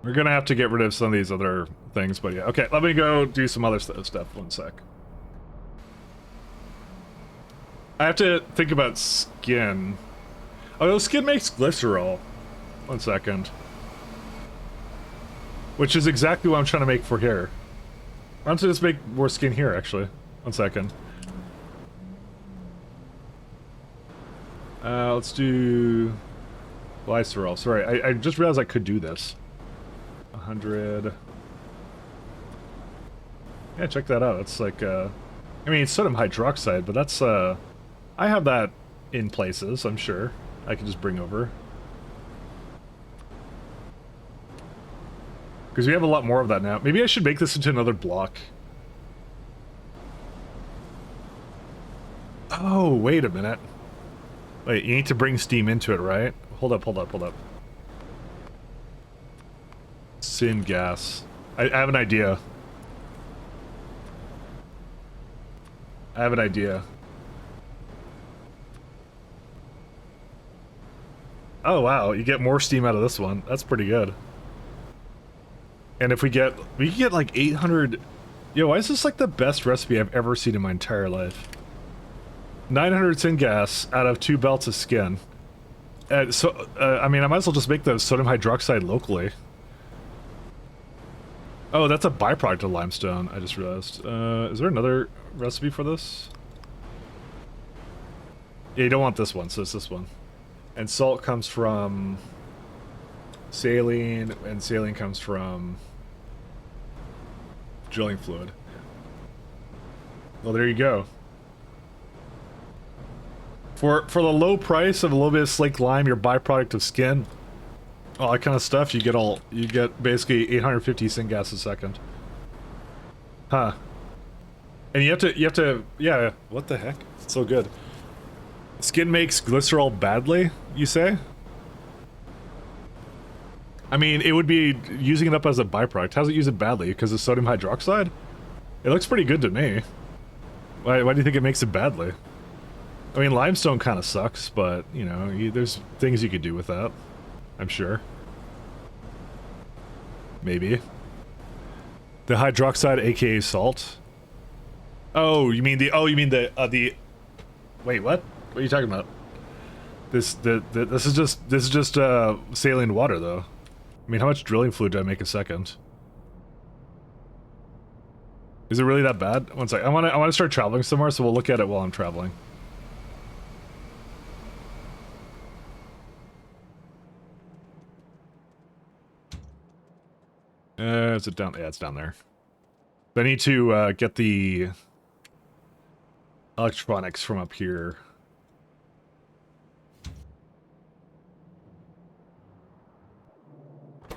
We're gonna have to get rid of some of these other things, but yeah. Okay, let me go do some other stuff. 1 sec. I have to think about skin. Oh, skin makes glycerol. 1 second. Which is exactly what I'm trying to make for here. Why don't I just make more skin here, actually? 1 second. Let's do... glycerol. Sorry, I just realized I could do this. 100... Yeah, check that out. It's like, I mean, it's sodium hydroxide, but that's, I have that in places, I'm sure. I can just bring over. Because we have a lot more of that now. Maybe I should make this into another block. Oh, wait a minute. Wait, you need to bring steam into it, right? Hold up. Syngas. I have an idea. I have an idea. Oh wow, you get more steam out of this one. That's pretty good. And if we can get like 800. Yo, why is this like the best recipe I've ever seen in my entire life? 900 syngas out of 2 belts of skin. I mean, I might as well just make the sodium hydroxide locally. Oh, that's a byproduct of limestone, I just realized. Is there another recipe for this? Yeah, you don't want this one, so it's this one. And salt comes from saline, and saline comes from drilling fluid. Well, there you go. For the low price of a little bit of slaked lime, your byproduct of skin, all that kind of stuff, you get basically 850 syngas a second. Huh. And you have to, yeah, what the heck? It's so good. Skin makes glycerol badly, you say? I mean, it would be using it up as a byproduct. How does it use it badly? Because of sodium hydroxide? It looks pretty good to me. Why do you think it makes it badly? I mean, limestone kind of sucks, but, you know, there's things you could do with that. I'm sure. Maybe. The hydroxide, aka salt? Oh, you mean the wait, what? What are you talking about? This is just saline water, though. I mean, how much drilling fluid do I make a second? Is it really that bad? One sec. I want to start traveling somewhere, so we'll look at it while I'm traveling. Is it down? Yeah, it's down there. I need to get the electronics from up here.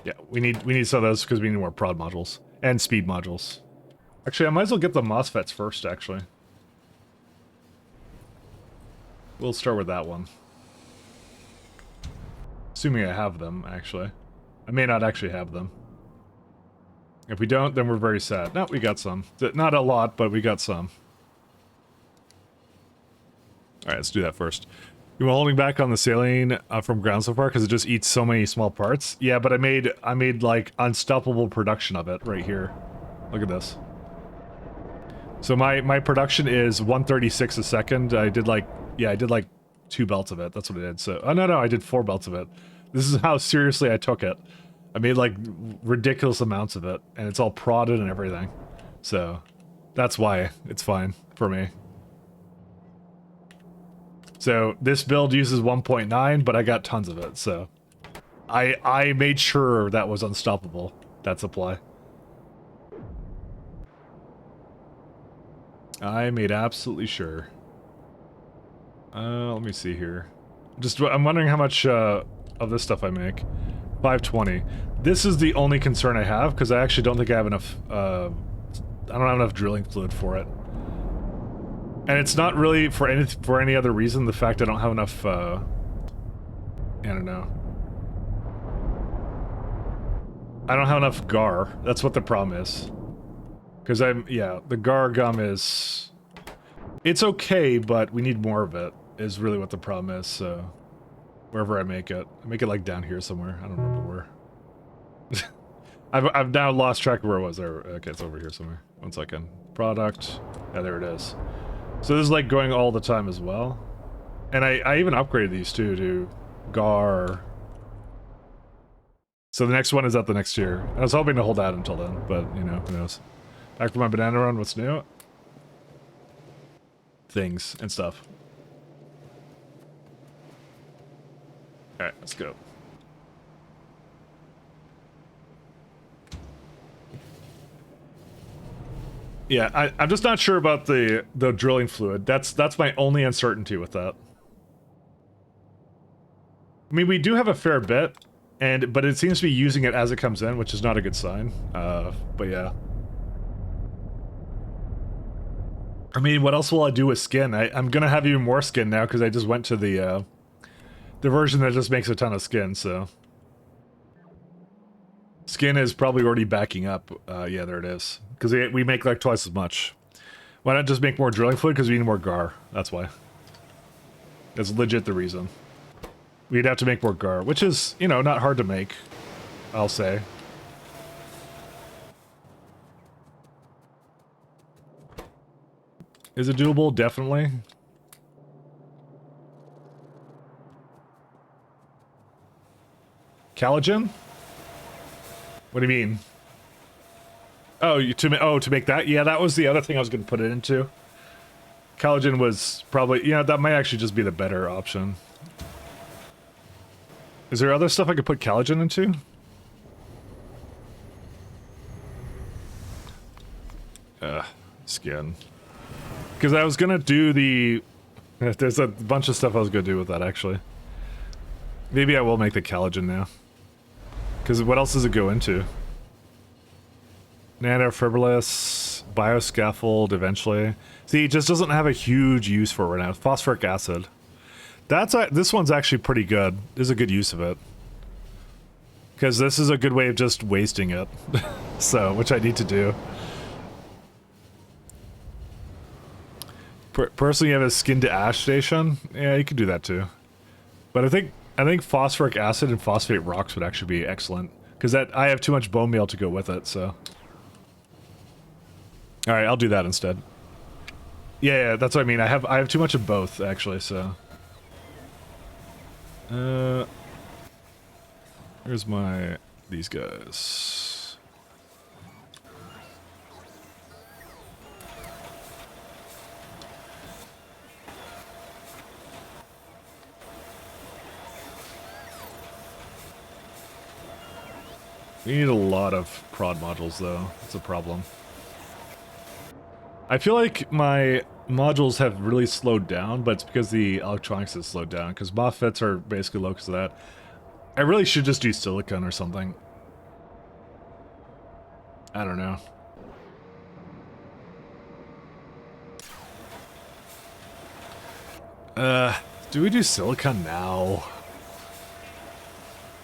Yeah, we need some of those because we need more prod modules and speed modules. Actually, I might as well get the MOSFETs first, actually. We'll start with that one. Assuming I have them, actually. I may not actually have them. If we don't, then we're very sad. No, we got some. Not a lot, but we got some. Alright, let's do that first. You were holding back on the saline from ground so far because it just eats so many small parts? Yeah, but I made like unstoppable production of it right here. Look at this. So my production is 136 a second. I did like 2 belts of it. That's what I did. So, oh no, I did 4 belts of it. This is how seriously I took it. I made like ridiculous amounts of it, and it's all prodded and everything. So that's why it's fine for me. So this build uses 1.9, but I got tons of it, so I made sure that was unstoppable, that supply. I made absolutely sure. Let me see here. I'm wondering how much of this stuff I make. 520. This is the only concern I have, because I actually don't think I have enough, I don't have enough drilling fluid for it. And it's not really for any other reason, the fact I don't have enough, I don't know. I don't have enough gar. That's what the problem is. Because the gar gum is... It's okay, but we need more of it, is really what the problem is, so... Wherever I make it. I make it like down here somewhere. I don't remember where. I've now lost track of where it was. There. Okay, it's over here somewhere. One second. Product. Yeah, there it is. So this is like going all the time as well. And I even upgraded these too to gar. So the next one is up the next year. I was hoping to hold out until then, but you know, who knows. Back to my banana run, what's new? Things and stuff. Alright, let's go. Yeah, I'm just not sure about the drilling fluid. That's my only uncertainty with that. I mean, we do have a fair bit, but it seems to be using it as it comes in, which is not a good sign. But yeah. I mean, what else will I do with skin? I'm gonna have even more skin now because I just went to the version that just makes a ton of skin, so... Skin is probably already backing up. Yeah, there it is. Because we make like twice as much. Why not just make more drilling fluid? Because we need more gar. That's why. That's legit the reason. We'd have to make more gar, which is, you know, not hard to make, I'll say. Is it doable? Definitely. Collagen? What do you mean? Oh, to make that? Yeah, that was the other thing I was going to put it into. Collagen was probably, yeah, that might actually just be the better option. Is there other stuff I could put collagen into? Skin. Because I was gonna do the... There's a bunch of stuff I was gonna do with that, actually. Maybe I will make the collagen now. Because what else does it go into? Nanofibrilous, bioscaffold, eventually. See, it just doesn't have a huge use for it right now. Phosphoric acid. This one's actually pretty good. There's a good use of it. Because this is a good way of just wasting it. So, which I need to do. Personally, you have a skin to ash station. Yeah, you could do that too. But I think phosphoric acid and phosphate rocks would actually be excellent. Because I have too much bone meal to go with it, so. Alright, I'll do that instead. Yeah, that's what I mean. I have too much of both, actually, so. Here's these guys. We need a lot of prod modules, though. That's a problem. I feel like my modules have really slowed down, but it's because the electronics has slowed down, because MOSFETs are basically low because of that. I really should just do silicon or something. I don't know. Do we do silicon now?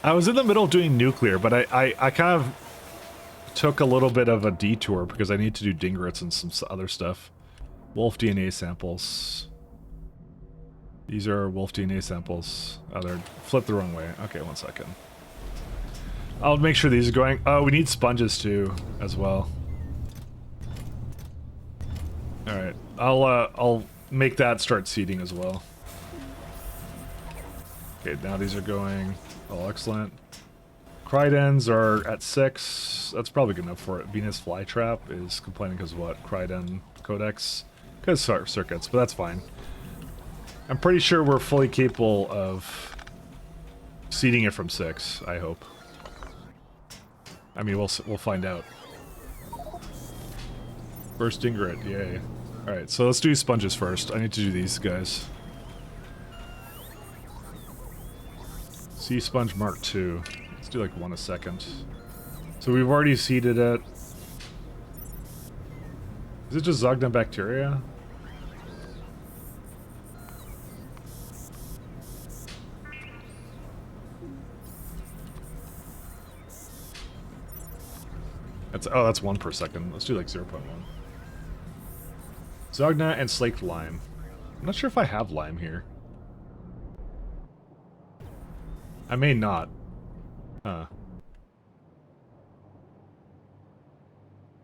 I was in the middle of doing nuclear, but I kind of took a little bit of a detour because I need to do dingrits and some other stuff. Wolf DNA samples. These are wolf DNA samples. Oh, they're flipped the wrong way. Okay, 1 second. I'll make sure these are going. Oh, we need sponges too, as well. All right, I'll make that start seeding as well. Okay, now these are going. Oh, excellent. Crydens are at 6. That's probably good enough for it. Venus Flytrap is complaining because what? Cryden Codex? Because circuits, but that's fine. I'm pretty sure we're fully capable of seeding it from 6, I hope. I mean, we'll find out. First Ingrid, yay. Alright, so let's do sponges first. I need to do these guys. Sea Sponge Mark II. Let's do like 1 a second. So we've already seeded it. Is it just Zogna bacteria? That's 1 per second. Let's do like 0.1. Zogna and slaked lime. I'm not sure if I have lime here. I may not. Huh.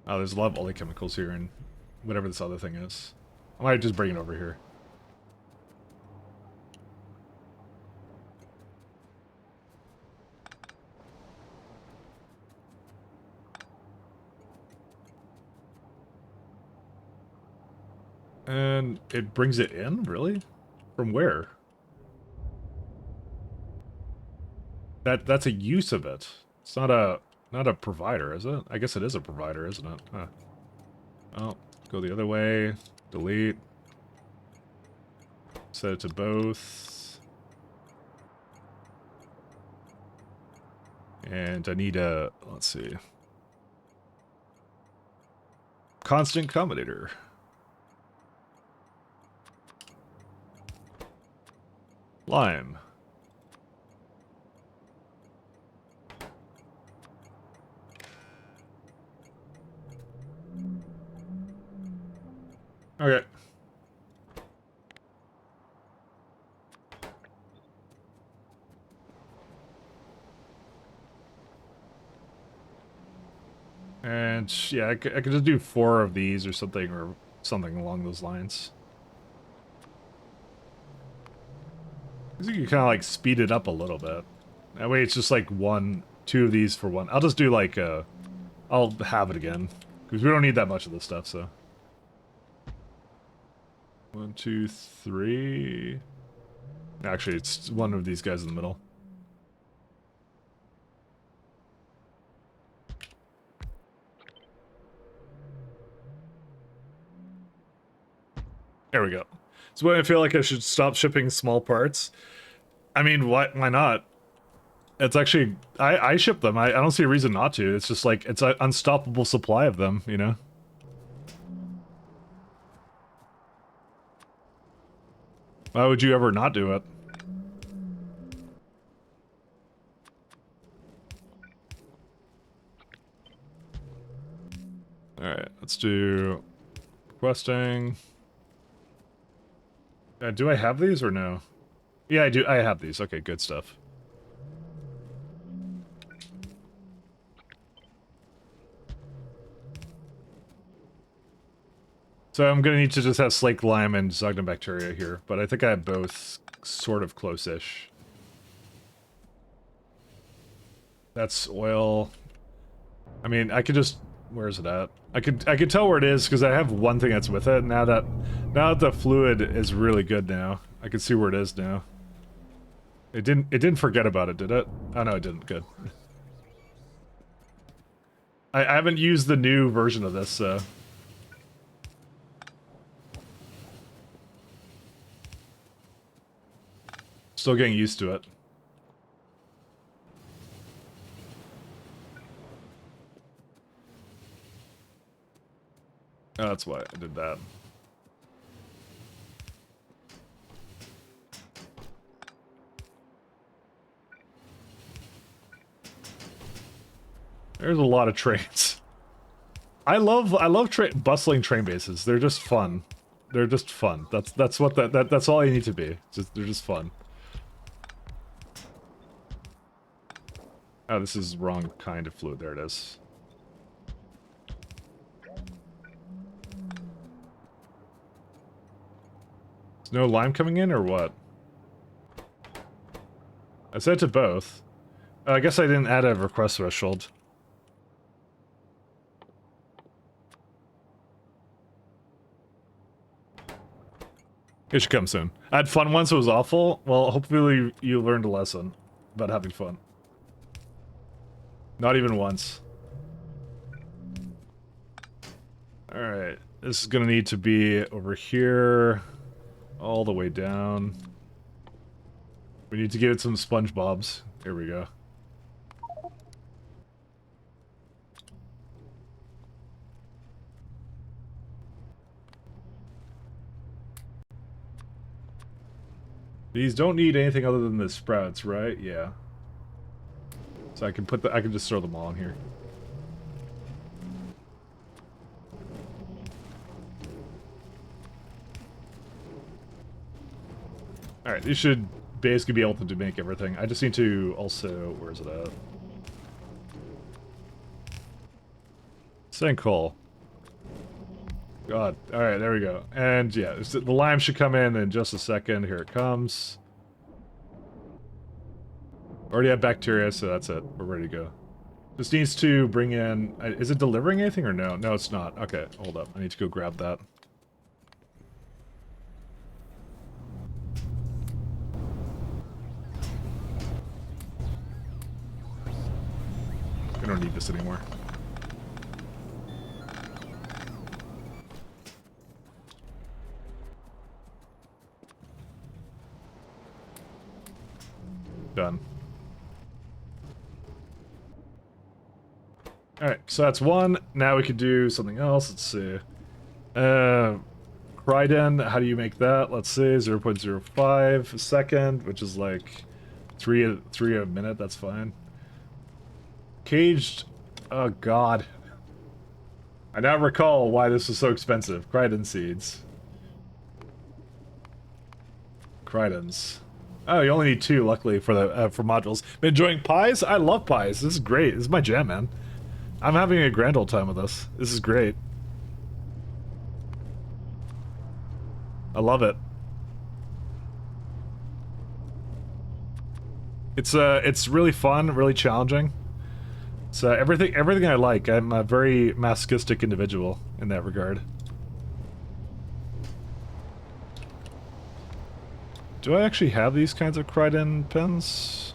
Oh, there's a lot of oleochemicals here and whatever this other thing is. I might just bring it over here. And it brings it in? Really? From where? That's a use of it. It's not a provider, is it? I guess it is a provider, isn't it? Huh. Oh, go the other way. Delete. Set it to both. And I need a, let's see. Constant combinator. Lime. Okay. And yeah, I could just do 4 of these or something along those lines. I think you can kind of like speed it up a little bit. That way it's just like 2 of these for one. I'll just do like I'll have it again because we don't need that much of this stuff. So 1, 2, 3. Actually, it's one of these guys in the middle. There we go. So I feel like I should stop shipping small parts. I mean, why not? It's actually, I ship them. I don't see a reason not to. It's just like, it's an unstoppable supply of them, you know? Why would you ever not do it? Alright, let's do questing. Do I have these or no? Yeah, I do. I have these. Okay, good stuff. So I'm gonna need to just have slake lime and Zognobacteria here, but I think I have both sort of close-ish. That's oil. I mean, I could just... Where's it at? I could tell where it is because I have one thing that's with it. Now that the fluid is really good now, I can see where it is now. It didn't forget about it, did it? Oh no, it didn't. Good. I haven't used the new version of this, so... Still getting used to it. Oh, that's why I did that. There's a lot of trains. I love bustling train bases. They're just fun. They're just fun. That's what that's all you need to be. They're just fun. Oh, this is wrong kind of fluid. There it is. Is no lime coming in or what? I said to both. I guess I didn't add a request threshold. It should come soon. I had fun once, it was awful. Well, hopefully you learned a lesson about having fun. Not even once. Alright, this is gonna need to be over here, all the way down. We need to give it some SpongeBobs. Here we go. These don't need anything other than the sprouts, right? Yeah. So I can just throw them all in here. Alright, these should basically be able to make everything. I just need to also... Where is it at? Sinkhole. God. Alright, there we go. And yeah, the lime should come in just a second. Here it comes. Already have bacteria, so that's it. We're ready to go. This needs to bring in... Is it delivering anything or no? No, it's not. Okay, hold up. I need to go grab that. I don't need this anymore. Done. Alright, so that's one. Now we could do something else. Let's see. Cryden, how do you make that? Let's see, 0.05 a second, which is like 3 a minute, that's fine. Caged, oh god. I now recall why this was so expensive. Cryden seeds. Cridons. Oh, you only need 2, luckily, for the for modules. Been enjoying pies? I love pies. This is great. This is my jam, man. I'm having a grand old time with this. This is great. I love it. It's really fun, really challenging. It's everything I like. I'm a very masochistic individual in that regard. Do I actually have these kinds of Cridon pins?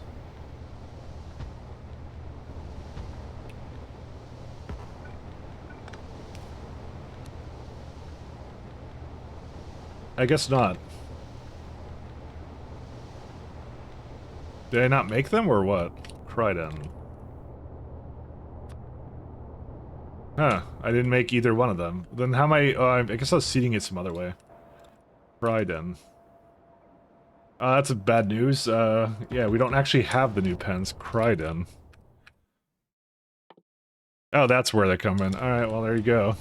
I guess not. Did I not make them, or what? Cridon. Huh, I didn't make either one of them. Then how am I... I guess I was seeding it some other way. Cridon. That's a bad news. Yeah, we don't actually have the new pens. Cridon. Oh, that's where they come in. Alright, well, there you go.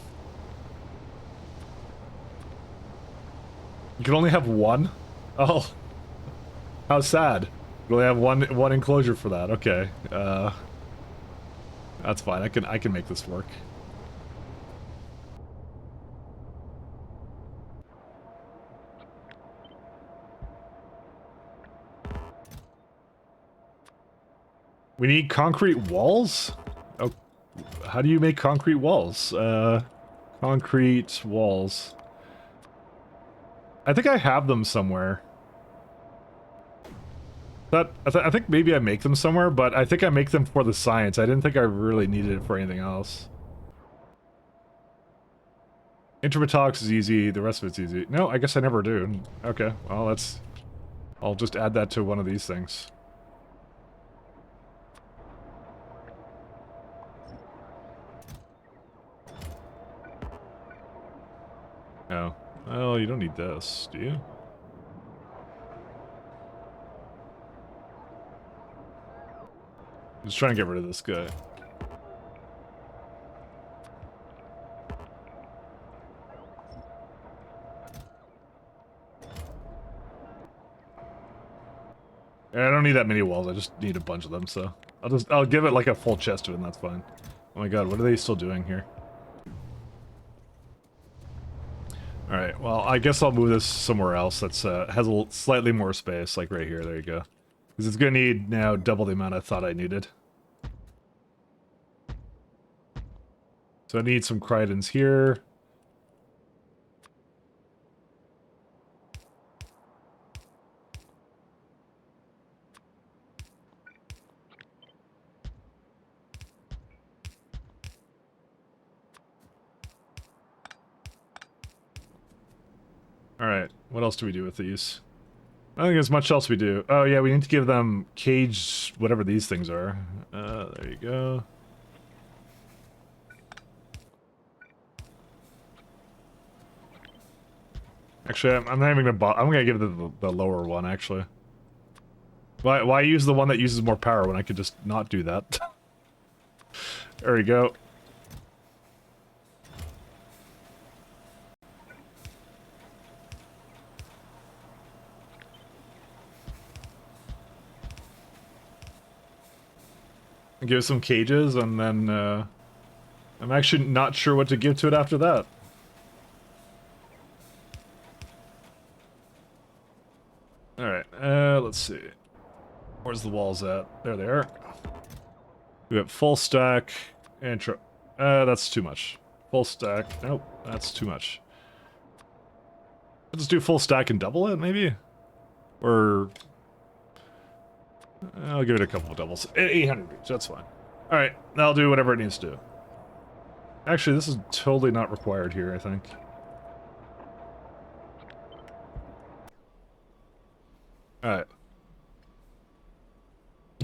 You can only have one? Oh. How sad. You only have one enclosure for that. Okay. That's fine. I can make this work. We need concrete walls? Oh, how do you make concrete walls? Concrete walls. I think I have them somewhere. I think maybe I make them somewhere, but I think I make them for the science. I didn't think I really needed it for anything else. Intermetallics is easy, the rest of it's easy. No, I guess I never do. Okay, well that's... I'll just add that to one of these things. Oh. Well, you don't need this, do you? Just trying to get rid of this guy. I don't need that many walls, I just need a bunch of them, so... I'll give it like a full chest to it and that's fine. Oh my god, what are they still doing here? Alright, well, I guess I'll move this somewhere else that's, has a slightly more space, like right here, there you go. Because it's gonna need now double the amount I thought I needed. So I need some Cridons here. Alright, what else do we do with these? I don't think there's much else we do. Oh yeah, we need to give them cage, whatever these things are. There you go. Actually, I'm not even gonna I'm gonna give it the lower one, actually. Why use the one that uses more power when I could just not do that? There we go. Give it some cages, and then, I'm actually not sure what to give to it after that. Alright, let's see. Where's the walls at? There they are. We got full stack, intro. That's too much. Full stack. Nope, that's too much. Let's do full stack and double it, maybe? Or... I'll give it a couple of doubles. 800 each, that's fine. Alright, I'll do whatever it needs to do. Actually, this is totally not required here, I think. Alright.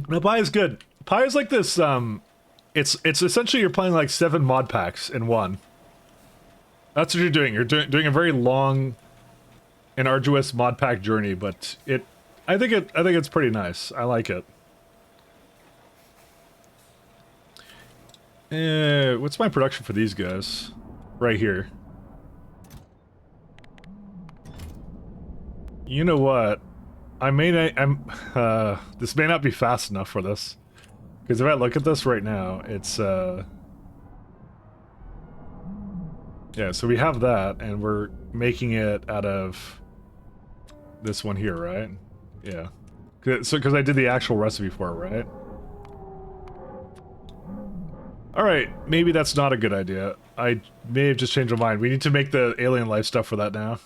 No, pie is good. Pie is like this, it's essentially you're playing like 7 mod packs in one. That's what you're doing. You're doing a very long and arduous mod pack journey, but I think it's pretty nice. I like it. What's my production for these guys? Right here. You know what? This may not be fast enough for this. Because if I look at this right now, it's, yeah, so we have that, and we're making it out of this one here, right? Yeah. Because I did the actual recipe for it, right? Alright, maybe that's not a good idea. I may have just changed my mind. We need to make the alien life stuff for that now.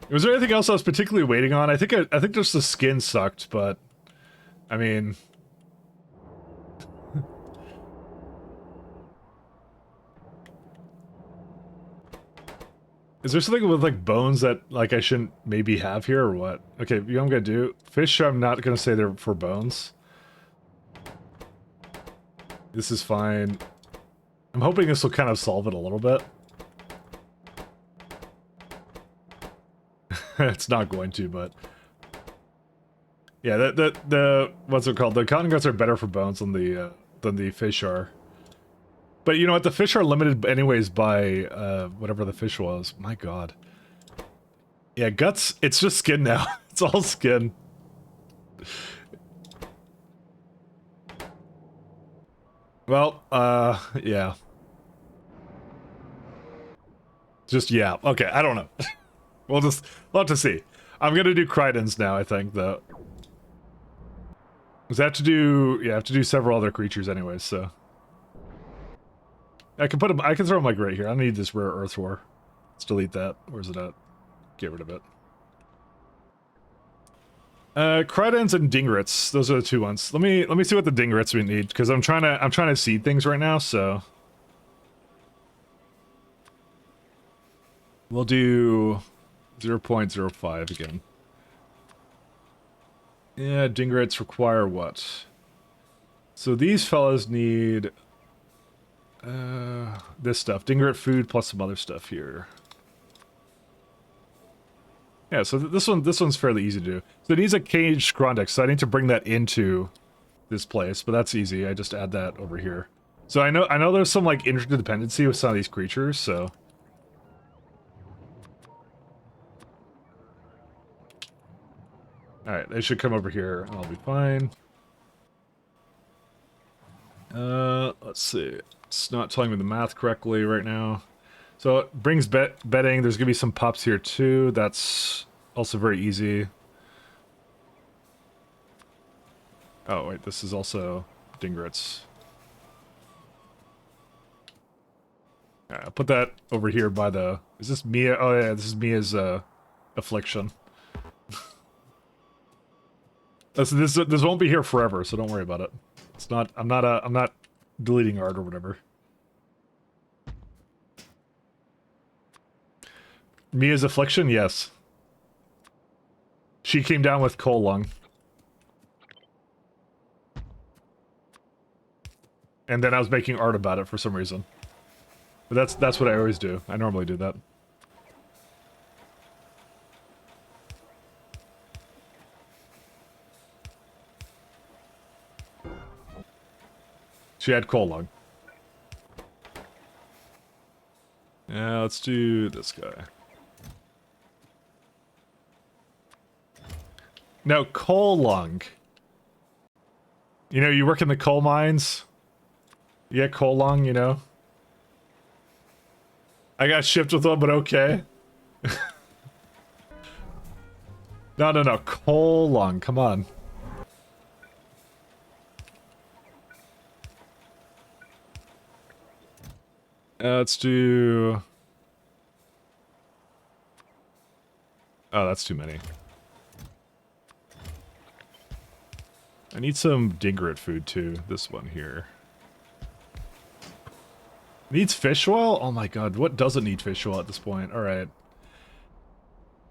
Was there anything else I was particularly waiting on? I think just the skin sucked, but... I mean... Is there something with, like, bones that, like, I shouldn't maybe have here, or what? Okay, you know what I'm gonna do? Fish, I'm not gonna say they're for bones. This is fine. I'm hoping this will kind of solve it a little bit. It's not going to, but... Yeah, the what's it called? The cotton guts are better for bones than the fish are. But you know what? The fish are limited anyways by whatever the fish was. My god. Yeah, guts. It's just skin now. It's all skin. Well, yeah. Just yeah. Okay, I don't know. We'll have to see. I'm gonna do Cridens now, I think, though. Because I have to do, yeah, I have to do several other creatures anyways, so. I can put them, I can throw them like right here. I don't need this rare earth ore. Let's delete that. Where's it at? Get rid of it. Cridens and Dingrits. Those are the two ones. Let me see what the Dingrits we need, because I'm trying to seed things right now, so. We'll do 0.05 again. Yeah, Dingrits require what? So these fellas need this stuff. Dingrit food plus some other stuff here. Yeah, so this one's fairly easy to do. So it needs a caged Grondex, so I need to bring that into this place, but that's easy. I just add that over here. So I know there's some like interdependency with some of these creatures, so. Alright, they should come over here and I'll be fine. Let's see. It's not telling me the math correctly right now. So it brings bedding. There's gonna be some pups here too. That's also very easy. Oh wait, this is also Dingrits. Alright, I'll put that over here by the... Is this Mia? Oh yeah, this is Mia's affliction. Listen, this won't be here forever, so don't worry about it. It's not. I'm not deleting art or whatever. Mia's affliction, yes. She came down with coal lung. And then I was making art about it for some reason. But that's what I always do. I normally do that. She had coal lung. Yeah, let's do this guy. No, coal lung. You know, you work in the coal mines. You get coal lung, you know. I got shipped with one, but okay. No. Coal lung, come on. Let's do... Oh, that's too many. I need some Dingrit food too. This one here. Needs fish oil? Oh my god, what doesn't need fish oil at this point? Alright.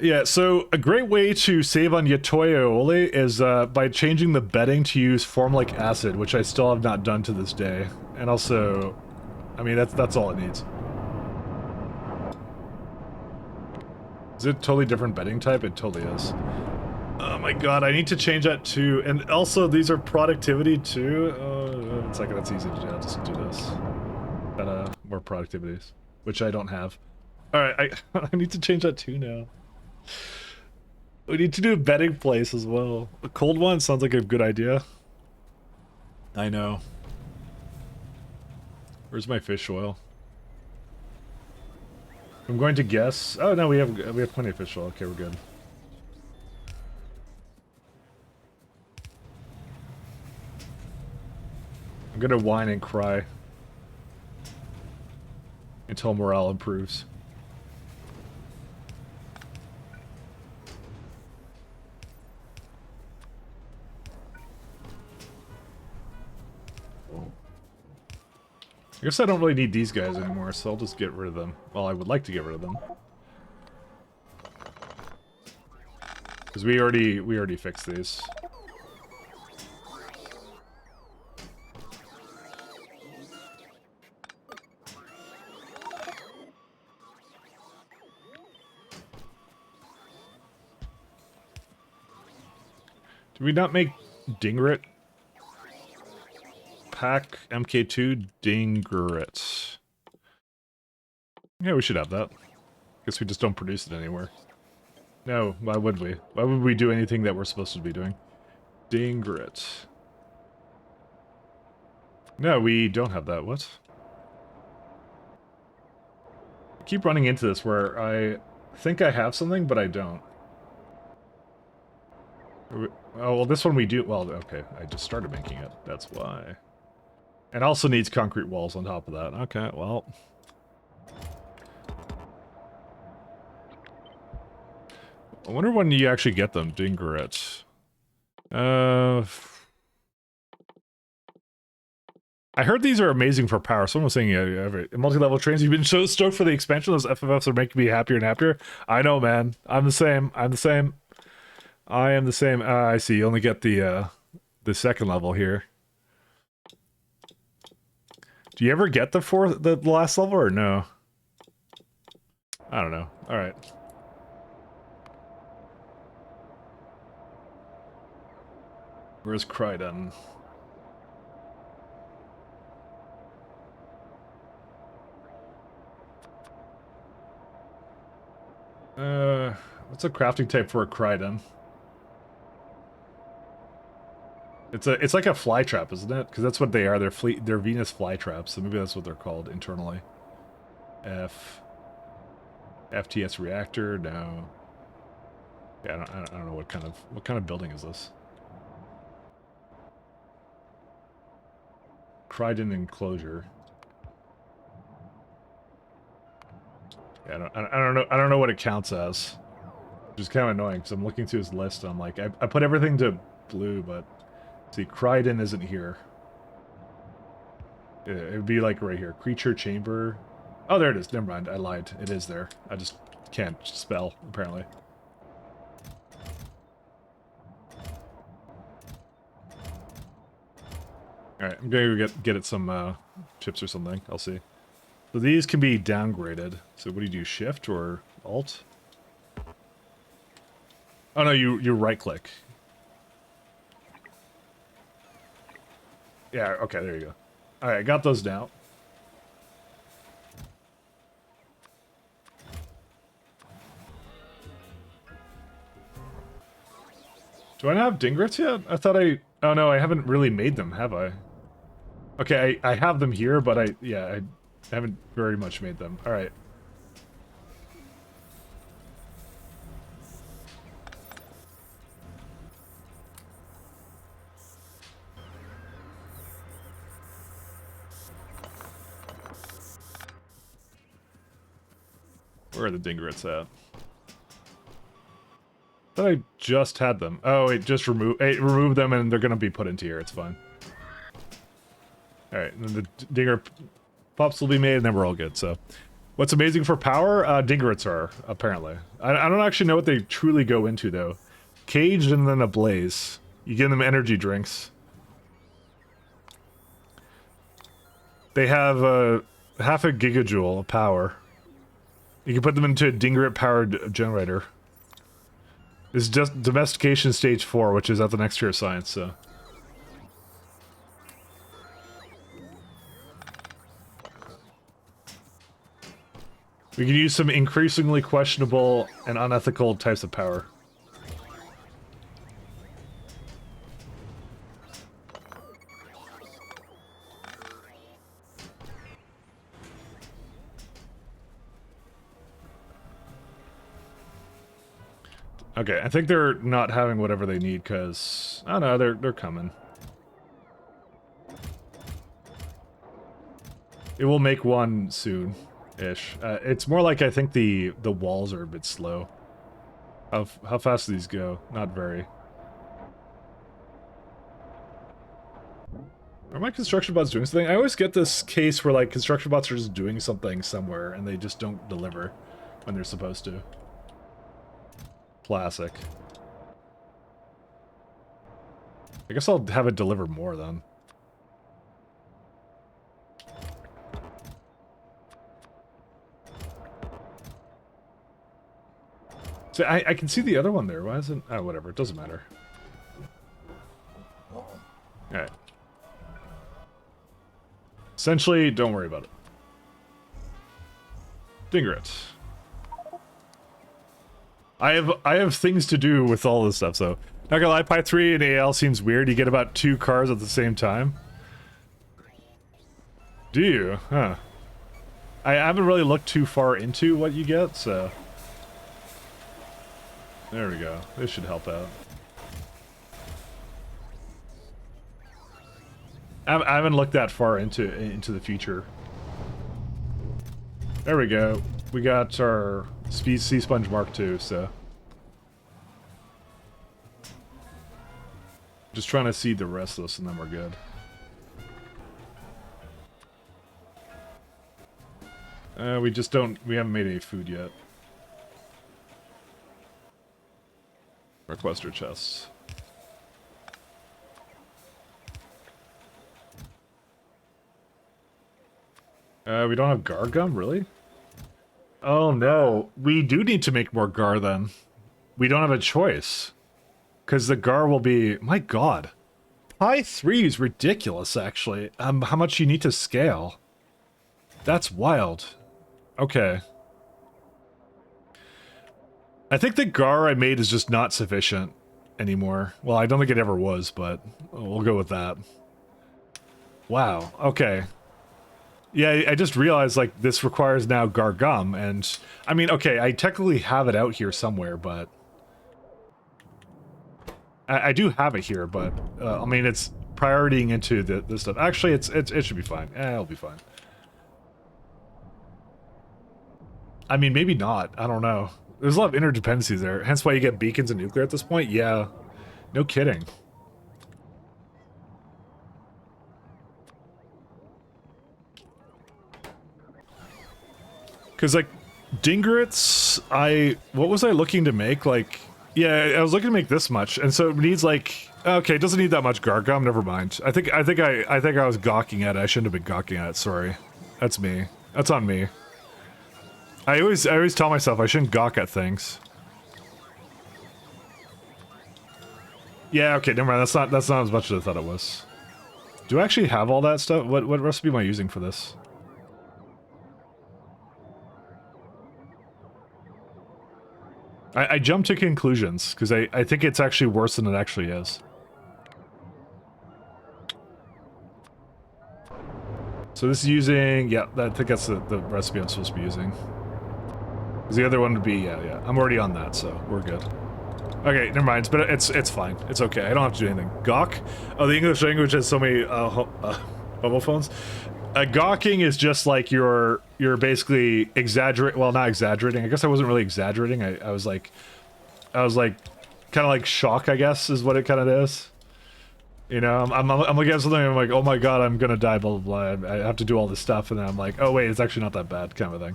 Yeah, so a great way to save on Yatoya is by changing the bedding to use formalic acid, which I still have not done to this day. And also... I mean, that's all it needs. Is it a totally different bedding type? It totally is. Oh my god, I need to change that too. And also, these are productivity too. Oh, it's like that's easy to do. I'll just do this. More productivities, which I don't have. Alright, I need to change that too now. We need to do a bedding place as well. A cold one sounds like a good idea. I know. Where's my fish oil? I'm going to guess. Oh no, we have plenty of fish oil. Okay, we're good. I'm gonna whine and cry until morale improves. I guess I don't really need these guys anymore, so I'll just get rid of them. Well, I would like to get rid of them. Because we already fixed these. Did we not make Dingrit? Pack MK2 Dingrit. Yeah, we should have that. Guess we just don't produce it anywhere. No, why would we? Why would we do anything that we're supposed to be doing? Dingrit. No, we don't have that. What? I keep running into this where I think I have something, but I don't. Oh, well, this one we do. Well, okay, I just started making it. That's why. And also needs concrete walls on top of that. Okay, well. I wonder when you actually get them, Dingrit. I heard these are amazing for power. Someone was saying, yeah, multi-level trains. You've been so stoked for the expansion. Those FFFs are making me happier and happier. I know, man. I'm the same. I'm the same. I am the same. I see. You only get the second level here. Do you ever get the last level or no? I don't know. All right. Where's Kryden? What's a crafting type for a Kryden? It's like a fly trap, isn't it? Because that's what they are. They're Venus fly traps. So maybe that's what they're called internally. FTS reactor. No. Yeah, I don't know what kind of building is this. Kryden enclosure. Yeah, I don't know what it counts as. Which is kind of annoying because I'm looking through his list and I'm like, I put everything to blue, but see, Kryden isn't here. It would be like right here. Creature chamber. Oh, there it is. Never mind. I lied. It is there. I just can't spell, apparently. Alright, I'm gonna go get it some chips or something. I'll see. So these can be downgraded. So what do you do? Shift or Alt? Oh no, you right click. Yeah, okay, there you go. Alright, I got those now. Do I not have Dingrits yet? I thought I... Oh no, I haven't really made them, have I? Okay, I have them here, but I haven't very much made them. Alright. Where are the Dingrits at? I thought I just had them. Oh, it just removed them and they're gonna be put into here. It's fine. Alright, and then the Dinger pops will be made and then we're all good, so. What's amazing for power? Dingrits are, apparently. I don't actually know what they truly go into, though. Caged and then ablaze. You give them energy drinks. They have half a gigajoule of power. You can put them into a Dingrit-powered generator. This is just domestication stage 4, which is at the next tier of science, so. We can use some increasingly questionable and unethical types of power. Okay, I think they're not having whatever they need because I don't know, they're coming. It will make one soon-ish. It's more like I think the walls are a bit slow. How fast do these go? Not very. Are my construction bots doing something? I always get this case where like construction bots are just doing something somewhere and they just don't deliver when they're supposed to. Classic. I guess I'll have it deliver more then. So I can see the other one there. Why isn't... Oh, whatever. It doesn't matter. Alright. Essentially, don't worry about it. Dingrit. I have things to do with all this stuff, so... Not gonna lie, Pi 3 and AL seems weird. You get about 2 cars at the same time. Do you? Huh. I haven't really looked too far into what you get, so... There we go. This should help out. I haven't looked that far into the future. There we go. We got our Sea Sponge Mark II, so... Just trying to seed the rest of this and then we're good. We haven't made any food yet. Requester chests. We don't have gar gum, really? Oh no, we do need to make more gar then. We don't have a choice. Because the gar will be... My god. Pi 3 is ridiculous, actually. How much you need to scale. That's wild. Okay. I think the gar I made is just not sufficient anymore. Well, I don't think it ever was, but we'll go with that. Wow, okay. Yeah, I just realized, like, this requires now gar gum, and... I mean, okay, I technically have it out here somewhere, but... I do have it here, but, I mean, it's prioritying into this stuff. Actually, it should be fine. It'll be fine. I mean, maybe not. I don't know. There's a lot of interdependencies there. Hence why you get beacons and nuclear at this point. Yeah. No kidding. Because, like, Dingrits, what was I looking to make? Like, yeah, I was looking to make this much, and so it needs, like, okay, it doesn't need that much Gargum, never mind. I think I was gawking at it. I shouldn't have been gawking at it, sorry. That's me. That's on me. I always tell myself I shouldn't gawk at things. Yeah, okay, never mind. That's not as much as I thought it was. Do I actually have all that stuff? What recipe am I using for this? I jumped to conclusions, because I think it's actually worse than it actually is. So this is using, yeah, I think that's the recipe I'm supposed to be using. Because the other one would be, yeah, I'm already on that, so we're good. Okay, never mind, but it's fine. It's okay, I don't have to do anything. Gawk? Oh, the English language has so many homophones. Gawking is just like you're basically exaggerating. Well, not exaggerating. I guess I wasn't really exaggerating. I was like, kind of like shock, I guess, is what it kind of is. You know, I'm looking at something and I'm like, oh my god, I'm gonna die, blah, blah, blah. I have to do all this stuff, and then I'm like, oh wait, it's actually not that bad, kind of a thing.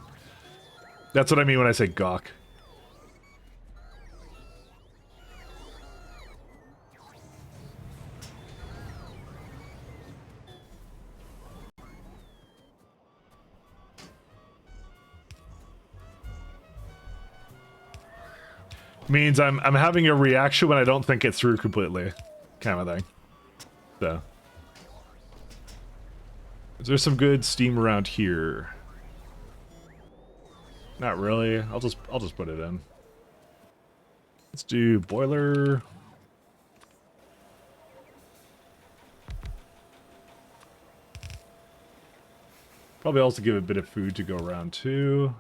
That's what I mean when I say gawk. Means I'm having a reaction when I don't think it through completely, kind of thing. So, is there some good steam around here? Not really. I'll just put it in. Let's do boiler. Probably also give a bit of food to go around too.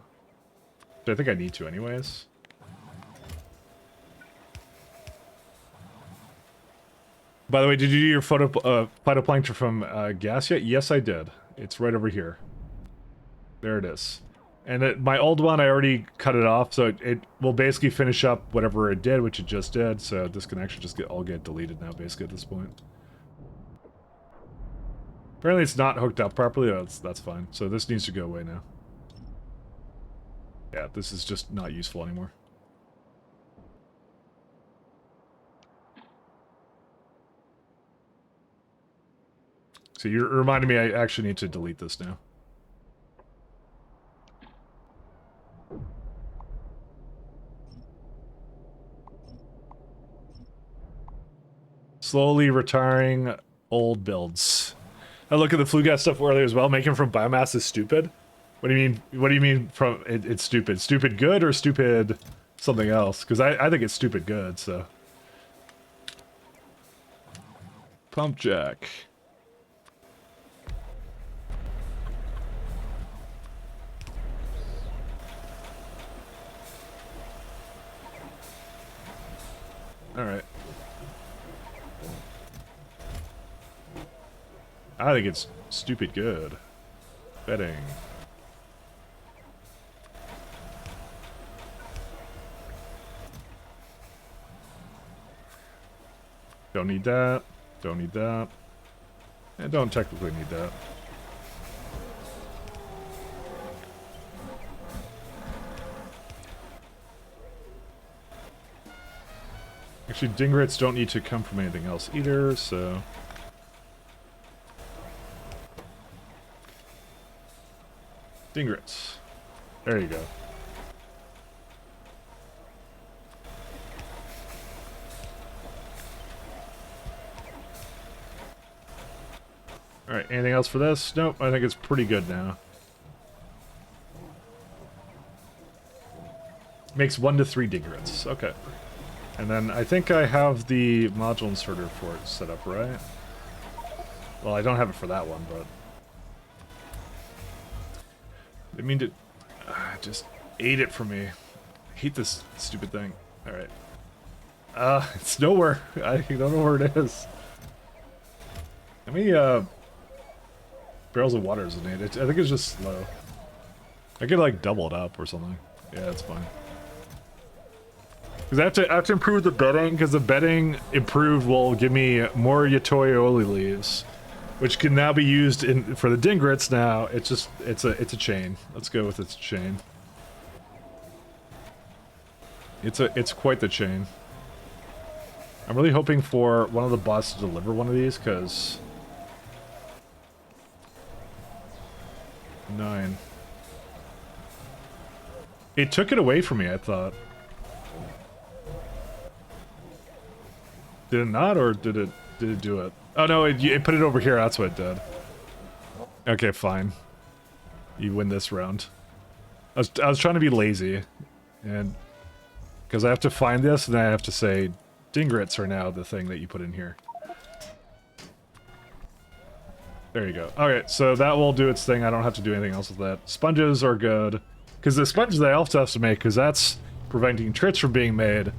I think I need to anyways. By the way, did you do your phytoplankton from gas yet? Yes, I did. It's right over here. There it is. And my old one, I already cut it off, so it will basically finish up whatever it did, which it just did. So this can actually just all get deleted now, basically, at this point. Apparently it's not hooked up properly. That's fine. So this needs to go away now. Yeah, this is just not useful anymore. So you're reminding me I actually need to delete this now. Slowly retiring old builds. I look at the flue gas stuff earlier as well. Making from biomass is stupid. What do you mean? What do you mean from it's stupid? Stupid good or stupid something else? Because I think it's stupid good. So pump jack. All right. I think it's stupid good. Bedding. Don't need that. Don't need that. And don't technically need that. Actually, dingrits don't need to come from anything else either, so... Dingrits. There you go. Alright, anything else for this? Nope, I think it's pretty good now. Makes 1 to 3 dingrits. Okay. And then I think I have the module inserter for it set up, right? Well, I don't have it for that one, but... I mean to... just ate it from me. I hate this stupid thing. Alright. It's nowhere. I don't know where it is. How many, barrels of water does it need? I think it's just slow. I could, like, double it up or something. Yeah, that's fine. Because I have to improve the bedding, because the bedding improved will give me more Yatoioli leaves, which can now be used for the dingrits now. It's just, it's a chain. Let's go with its chain. It's quite the chain. I'm really hoping for one of the bots to deliver one of these, because... 9. It took it away from me, I thought. Did it not, or did it do it? Oh no, it put it over here, that's what it did. Okay, fine. You win this round. I was trying to be lazy, and... because I have to find this, and then I have to say, dingrits are now the thing that you put in here. There you go. Okay, so that will do its thing. I don't have to do anything else with that. Sponges are good. Because the sponges I also have to make, because that's preventing trits from being made.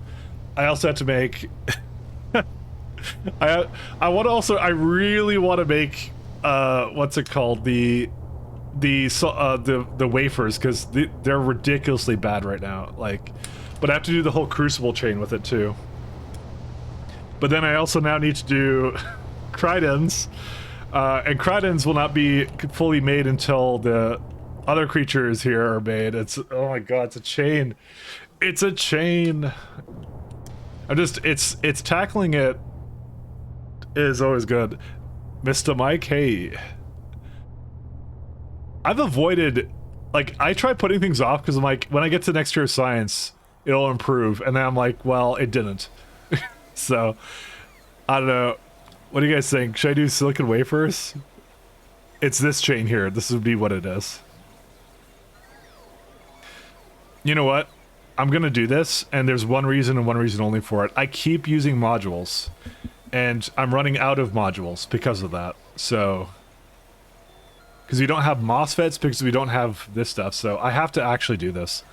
I also have to make... I really want to make, what's it called? The wafers, because they're ridiculously bad right now. Like, but I have to do the whole crucible chain with it too. But then I also now need to do Cridens. And Cridens will not be fully made until the other creatures here are made. It's, oh my god, it's a chain. It's a chain. It's tackling it is always good. Mr. Mike, hey. I've avoided, like, I try putting things off because I'm like, when I get to next year of science, it'll improve. And then I'm like, well, it didn't. So, I don't know. What do you guys think? Should I do silicon wafers? It's this chain here. This would be what it is. You know what? I'm gonna do this, and there's one reason and one reason only for it. I keep using modules, and I'm running out of modules because of that. So, because we don't have MOSFETs, because we don't have this stuff, so I have to actually do this.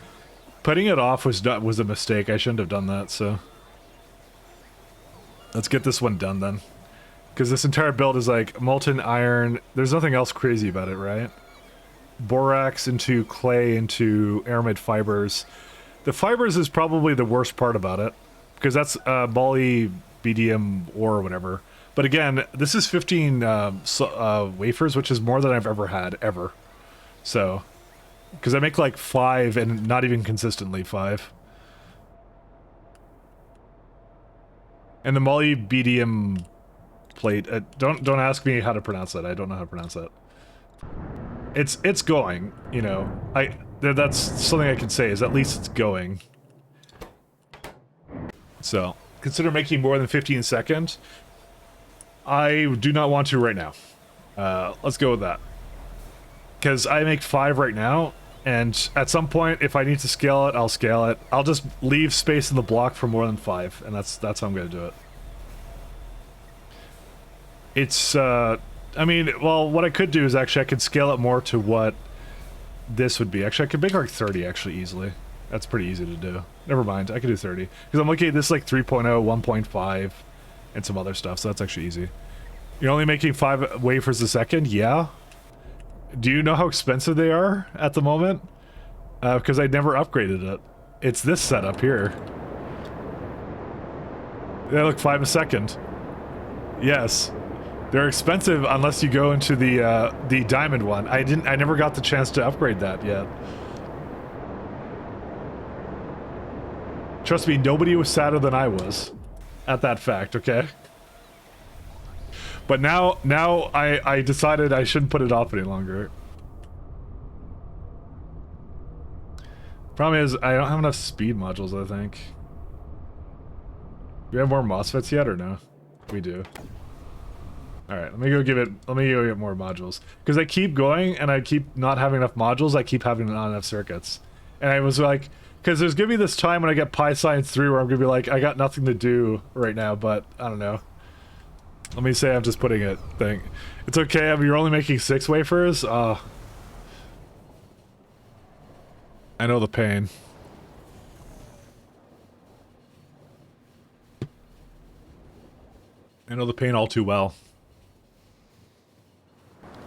Putting it off was a mistake. I shouldn't have done that, so... let's get this one done then. Because this entire build is like molten iron. There's nothing else crazy about it, right? Borax into clay into aramid fibers. The fibers is probably the worst part about it. Because that's moly BDM ore or whatever. But again, this is 15 wafers, which is more than I've ever had, ever. So, because I make like 5 and not even consistently 5. And the moly BDM plate, don't ask me how to pronounce that. I don't know how to pronounce that. It's going, you know. That's something I can say, is at least it's going. So, consider making more than 15 seconds. I do not want to right now. Let's go with that. Because I make 5 right now, and at some point, if I need to scale it, I'll scale it. I'll just leave space in the block for more than 5, and that's how I'm going to do it. It's, I mean, well, what I could do is actually I could scale it more to what this would be. Actually, I could make like 30 actually easily. That's pretty easy to do. Never mind, I could do 30. Because I'm looking at this like 3.0, 1.5, and some other stuff, so that's actually easy. You're only making 5 wafers a second? Yeah. Do you know how expensive they are at the moment? Because I never upgraded it. It's this setup here. They look 5 a second. Yes. They're expensive unless you go into the diamond one. I never got the chance to upgrade that yet. Trust me, nobody was sadder than I was at that fact, okay? But now I decided I shouldn't put it off any longer. Problem is, I don't have enough speed modules, I think. Do we have more MOSFETs yet or no? We do. Alright, let me go get more modules. Because I keep going and I keep not having enough modules, I keep having not enough circuits. And I was like, because there's gonna be this time when I get Pi Science 3 where I'm gonna be like, I got nothing to do right now, but I don't know. Let me say I'm just putting it thing. It's okay, I mean, you're only making 6 wafers? I know the pain. I know the pain all too well.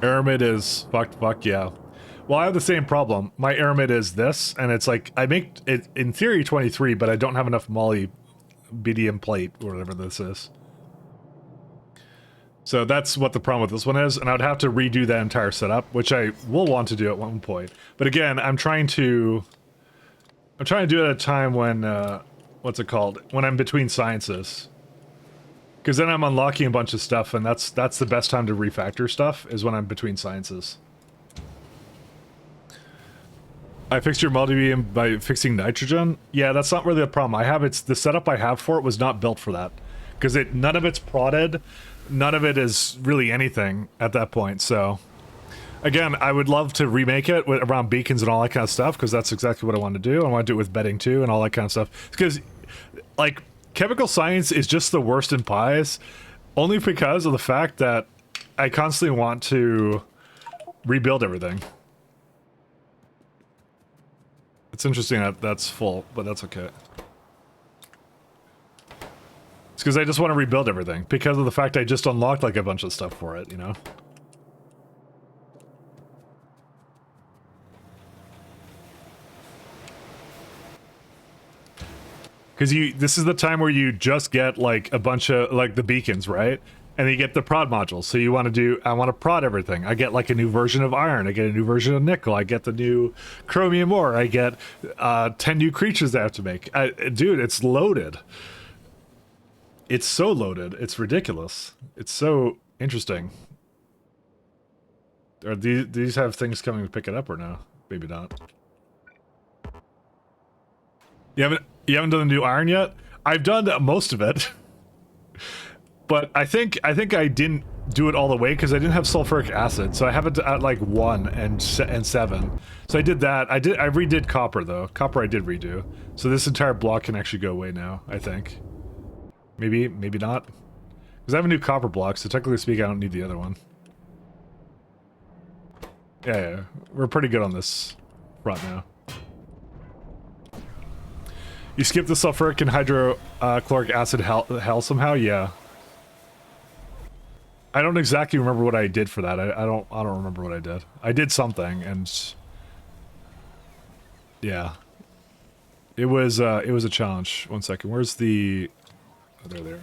Aramid is fuck yeah. Well, I have the same problem. My aramid is this, and it's like, I make it, in theory, 23, but I don't have enough moly BDM plate, or whatever this is. So that's what the problem with this one is, and I'd have to redo that entire setup, which I will want to do at one point. But again, I'm trying to do it at a time when, what's it called? When I'm between sciences. Because then I'm unlocking a bunch of stuff, and that's the best time to refactor stuff, is when I'm between sciences. I fixed your multi-beam by fixing nitrogen? Yeah, that's not really a problem. The setup I have for it was not built for that. Because none of it's prodded, none of it is really anything at that point, so... Again, I would love to remake it around beacons and all that kind of stuff, because that's exactly what I want to do. I want to do it with bedding too, and all that kind of stuff. Because, like... Chemical science is just the worst in pies, only because of the fact that I constantly want to rebuild everything. It's interesting that that's full, but that's okay. It's because I just want to rebuild everything, because of the fact I just unlocked like a bunch of stuff for it, you know? Because this is the time where you just get like a bunch of like the beacons, right? And you get the prod modules. So you want to do, I want to prod everything. I get like a new version of iron. I get a new version of nickel. I get the new chromium ore. I get 10 new creatures I have to make. Dude, it's loaded. It's so loaded. It's ridiculous. It's so interesting. Are these have things coming to pick it up or no? Maybe not. You haven't done the new iron yet? I've done most of it. But I think I didn't do it all the way because I didn't have sulfuric acid. So I have it at like 1 and 7. So I did that. I redid copper though. Copper I did redo. So this entire block can actually go away now, I think. Maybe not. Because I have a new copper block, so technically speaking I don't need the other one. Yeah, we're pretty good on this front now. You skip the sulfuric and hydrochloric acid hell somehow? Yeah. I don't exactly remember what I did for that. I don't remember what I did. I did something, and yeah, it was a challenge. 1 second. Where's the? Oh, there.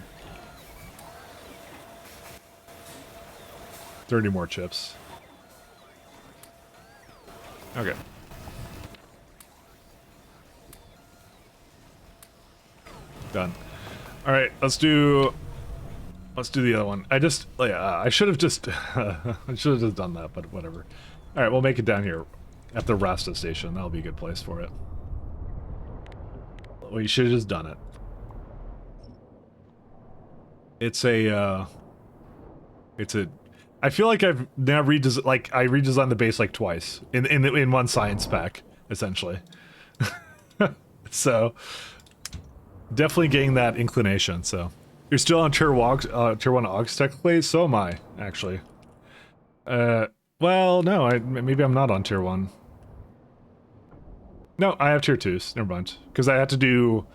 30 more chips. Okay. Done. All right, let's do the other one. I should have just I should have just done that, but whatever. All right, we'll make it down here at the Rasta station. That'll be a good place for it. Well, you should have just done it. It's a I feel like I've now I redesigned the base like twice in one science pack, essentially. So definitely getting that inclination. So you're still on tier 1 Augs technically. So am I, actually. Well, no, maybe I'm not on tier 1. No, I have tier 2s. Never mind, because I had to do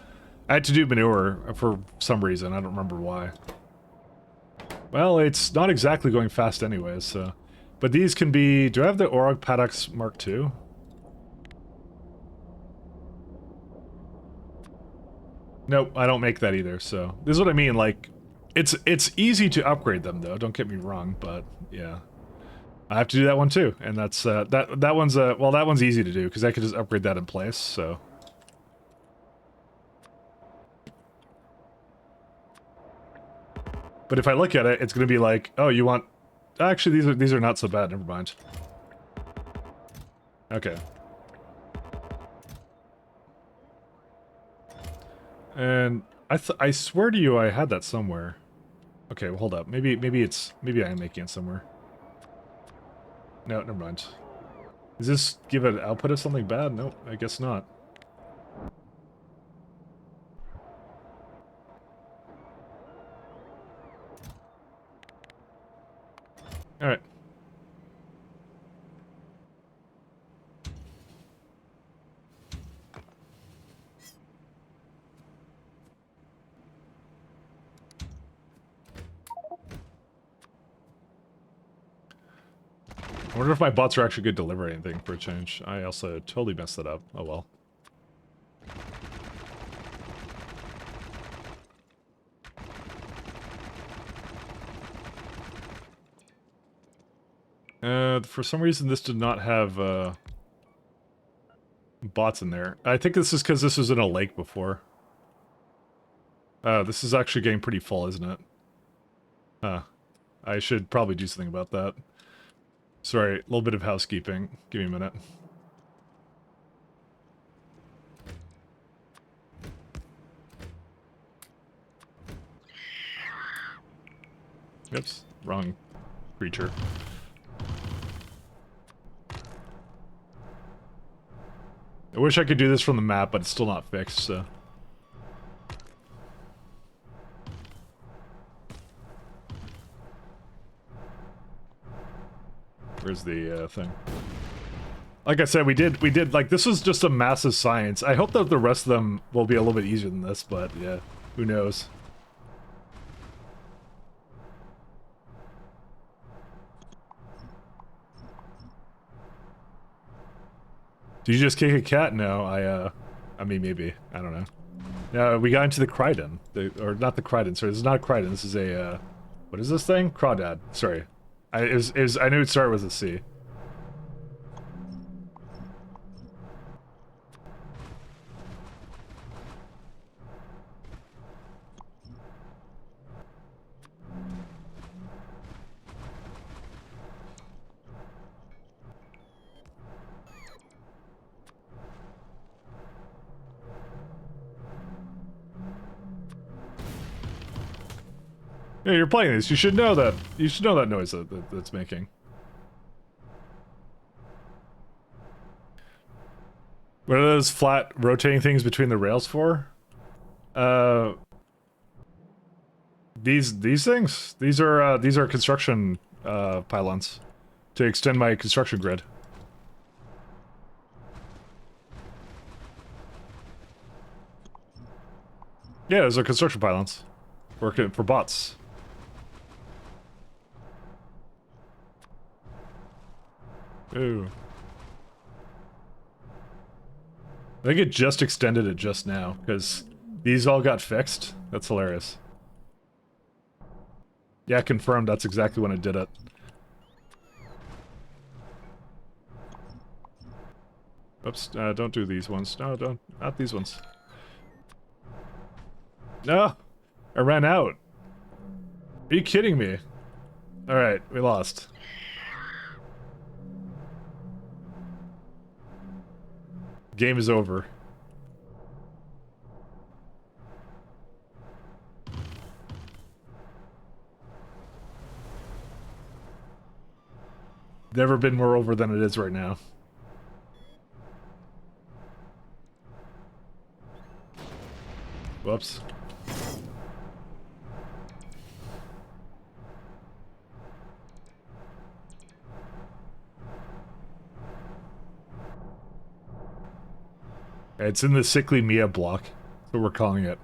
manure for some reason. I don't remember why. Well, it's not exactly going fast anyways, so. But these can be... Do I have the Orog Paddocks Mark II? Nope, I don't make that either, so... This is what I mean, like... It's easy to upgrade them, though, don't get me wrong, but, yeah. I have to do that one, too, and that's, that one's, well, that one's easy to do, because I could just upgrade that in place, so... But if I look at it, it's going to be like, oh, you want... Actually, these are not so bad. Never mind. Okay. And I swear to you, I had that somewhere. Okay, well, hold up. Maybe I am making it somewhere. No, never mind. Does this give an output of something bad? Nope, I guess not. Alright. I wonder if my bots are actually good to deliver anything for a change. I also totally messed that up. Oh well. For some reason this did not have, bots in there. I think this is because this was in a lake before. This is actually getting pretty full, isn't it? I should probably do something about that. Sorry, a little bit of housekeeping. Give me a minute. Oops, wrong creature. I wish I could do this from the map, but it's still not fixed, so... Where's the, thing? Like I said, we did, like, this was just a massive science. I hope that the rest of them will be a little bit easier than this, but, yeah, who knows? Did you just kick a cat? No, I mean, maybe. I don't know. No, we got into the Crydon. Or not the Crydon, sorry, this is not a Crydon, this is a, what is this thing? Crawdad, sorry. I knew it started with a C. Yeah, you're playing this. You should know that. You should know that noise that's making. What are those flat rotating things between the rails for? These things. These are construction pylons to extend my construction grid. Yeah, those are construction pylons. Working for bots. Ooh. I think it just extended it just now, because these all got fixed. That's hilarious. Yeah, confirmed, that's exactly when it did it. Oops, don't do these ones. No, don't. Not these ones. No! I ran out. Are you kidding me? Alright, we lost. Game is over. Never been more over than it is right now. Whoops. It's in the Sickly Mia block. That's what we're calling it.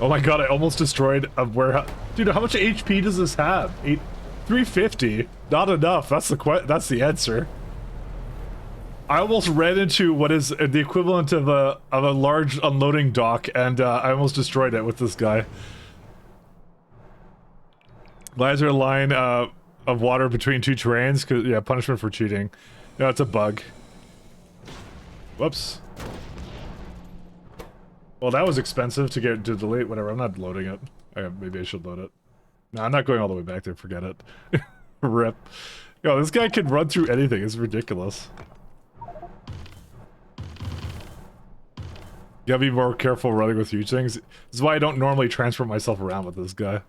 Oh my god, I almost destroyed a warehouse. Dude, how much HP does this have? 350? Not enough. That's the answer. I almost ran into what is the equivalent of a large unloading dock, and I almost destroyed it with this guy. Why is there a line of water between two terrains? 'Cause, yeah, punishment for cheating. No, it's a bug. Whoops. Well, that was expensive to delete. Whatever, I'm not loading it. Okay, maybe I should load it. No, I'm not going all the way back there. Forget it. Rip. Yo, this guy can run through anything. It's ridiculous. You gotta be more careful running with huge things. This is why I don't normally transport myself around with this guy.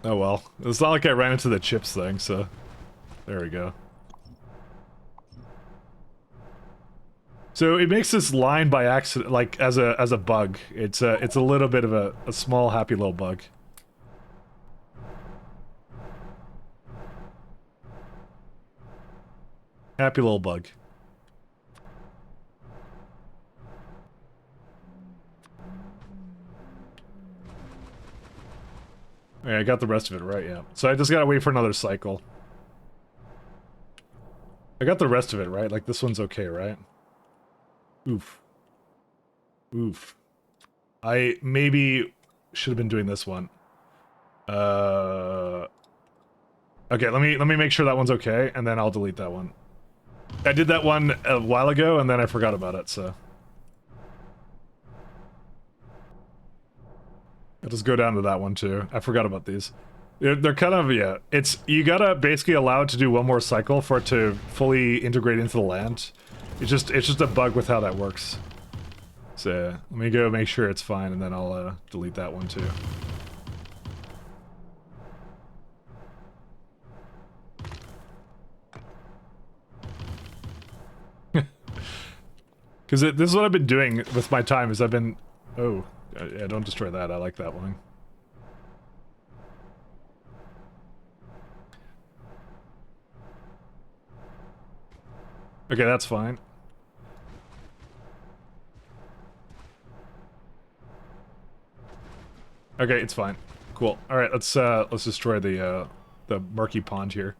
Oh well. It's not like I ran into the chips thing, so... There we go. So it makes this line by accident, like, as a bug. It's a little bit of a small, happy little bug. Happy little bug. Yeah, I got the rest of it right, yeah. So I just gotta wait for another cycle. I got the rest of it right, like this one's okay, right? Oof. Oof. I maybe should have been doing this one. Okay, let me make sure that one's okay, and then I'll delete that one. I did that one a while ago, and then I forgot about it, so... I'll just go down to that one too. I forgot about these. They're kind of, yeah, you gotta basically allow it to do one more cycle for it to fully integrate into the land. It's just a bug with how that works. So, let me go make sure it's fine, and then I'll delete that one too. Because this is what I've been doing with my time, is I've been... Oh, yeah, don't destroy that, I like that one. Okay, that's fine. Okay, it's fine. Cool. All right, let's destroy the murky pond here.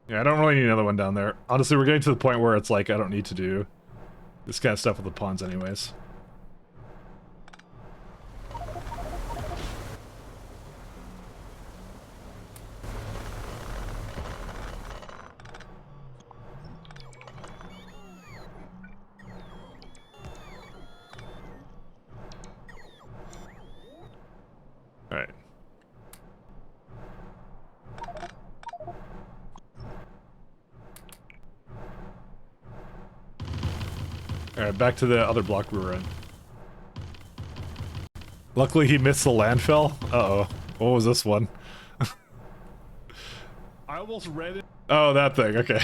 Yeah, I don't really need another one down there. Honestly, we're getting to the point where it's like I don't need to do this kind of stuff with the ponds anyways. Alright. Alright, back to the other block we were in. Luckily he missed the landfill. Uh-oh. What was this one? I almost read it. Oh, that thing, okay.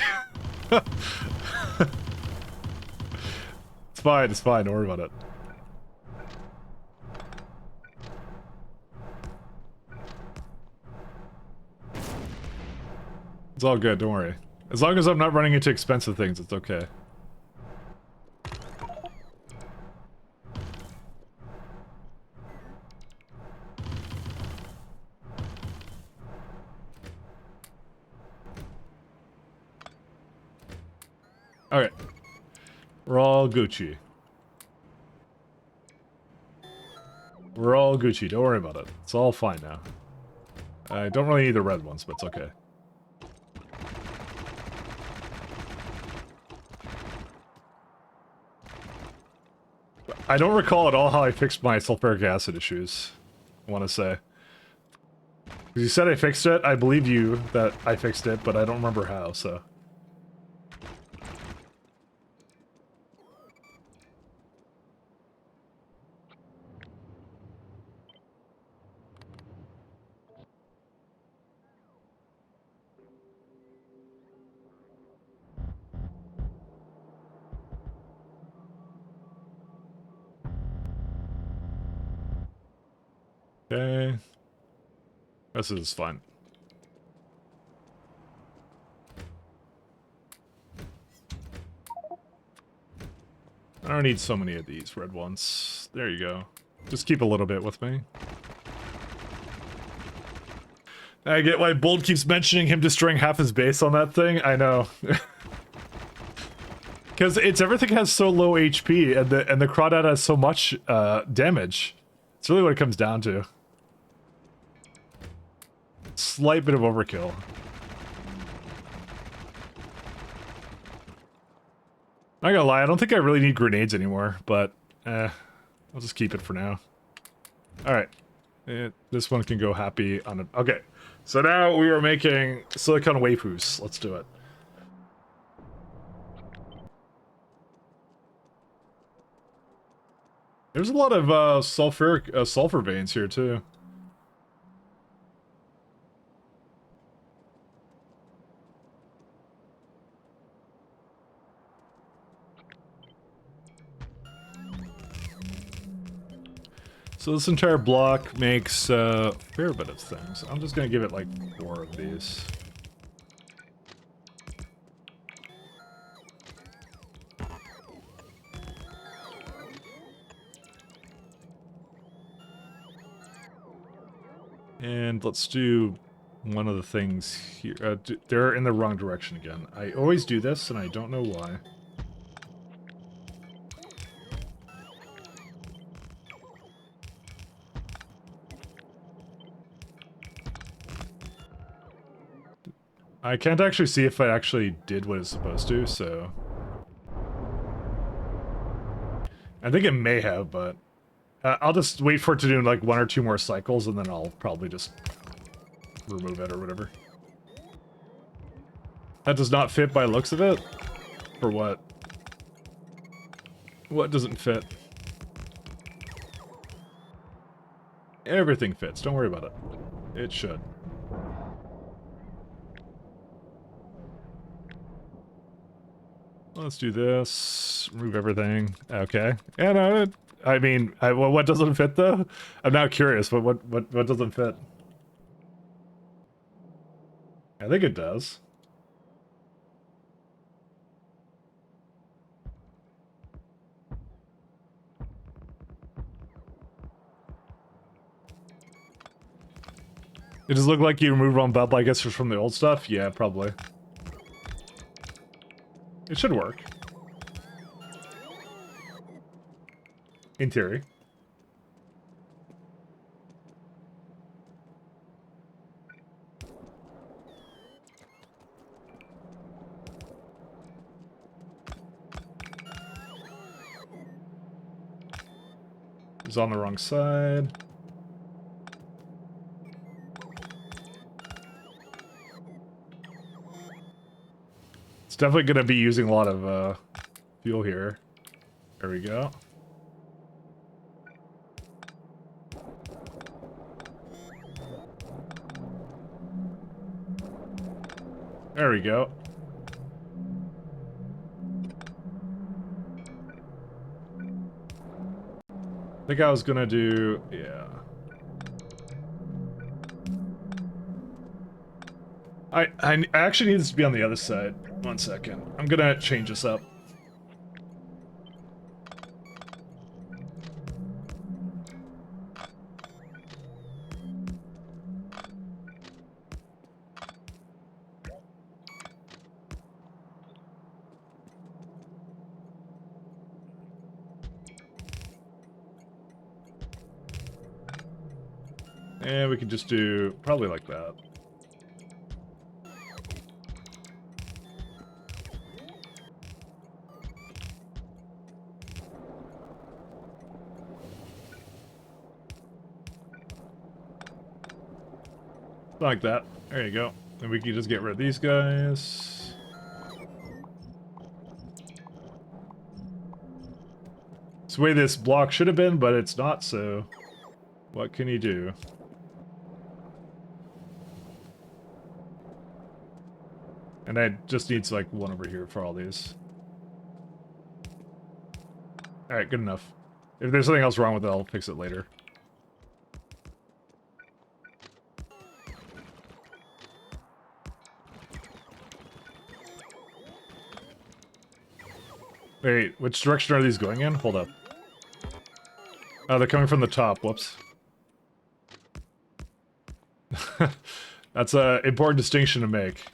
It's fine, don't worry about it. It's all good, don't worry. As long as I'm not running into expensive things, it's okay. Alright. We're all Gucci. We're all Gucci, don't worry about it. It's all fine now. I don't really need the red ones, but it's okay. I don't recall at all how I fixed my sulfuric acid issues, I want to say. You said I fixed it, I believe you that I fixed it, but I don't remember how, so... Okay. This is fun. I don't need so many of these red ones. There you go. Just keep a little bit with me. I get why Bold keeps mentioning him destroying half his base on that thing. I know. Because it's everything has so low HP and the crawdad has so much damage. It's really what it comes down to. Slight bit of overkill. Not gonna lie, I don't think I really need grenades anymore, but I'll just keep it for now. Alright. This one can go happy on a... Okay. So now we are making silicon waifus. Let's do it. There's a lot of sulfur veins here too. So this entire block makes a fair bit of things. I'm just gonna give it like 4 of these. And let's do one of the things here. They're in the wrong direction again. I always do this and I don't know why. I can't actually see if I actually did what it's supposed to, so... I think it may have, but... I'll just wait for it to do like 1 or 2 more cycles, and then I'll probably just remove it or whatever. That does not fit by looks of it? For what? What doesn't fit? Everything fits, don't worry about it. It should. Let's do this. Remove everything. Okay. Yeah, no, I mean, well, what doesn't fit though? I'm now curious. What doesn't fit? I think it does. It does look like you removed one belt, I guess, from the old stuff. Yeah, probably. It should work. In theory. It's on the wrong side. Definitely gonna be using a lot of fuel here. There we go. There we go. I think I was gonna do, yeah. I actually need this to be on the other side. 1 second. I'm gonna change this up. And we can just do probably like that. Like that. There you go. And we can just get rid of these guys. It's the way this block should have been, but it's not, so what can you do? And I just needs like one over here for all these. Alright, good enough. If there's something else wrong with it, I'll fix it later. Wait, which direction are these going in? Hold up. Oh, they're coming from the top. Whoops. That's an important distinction to make.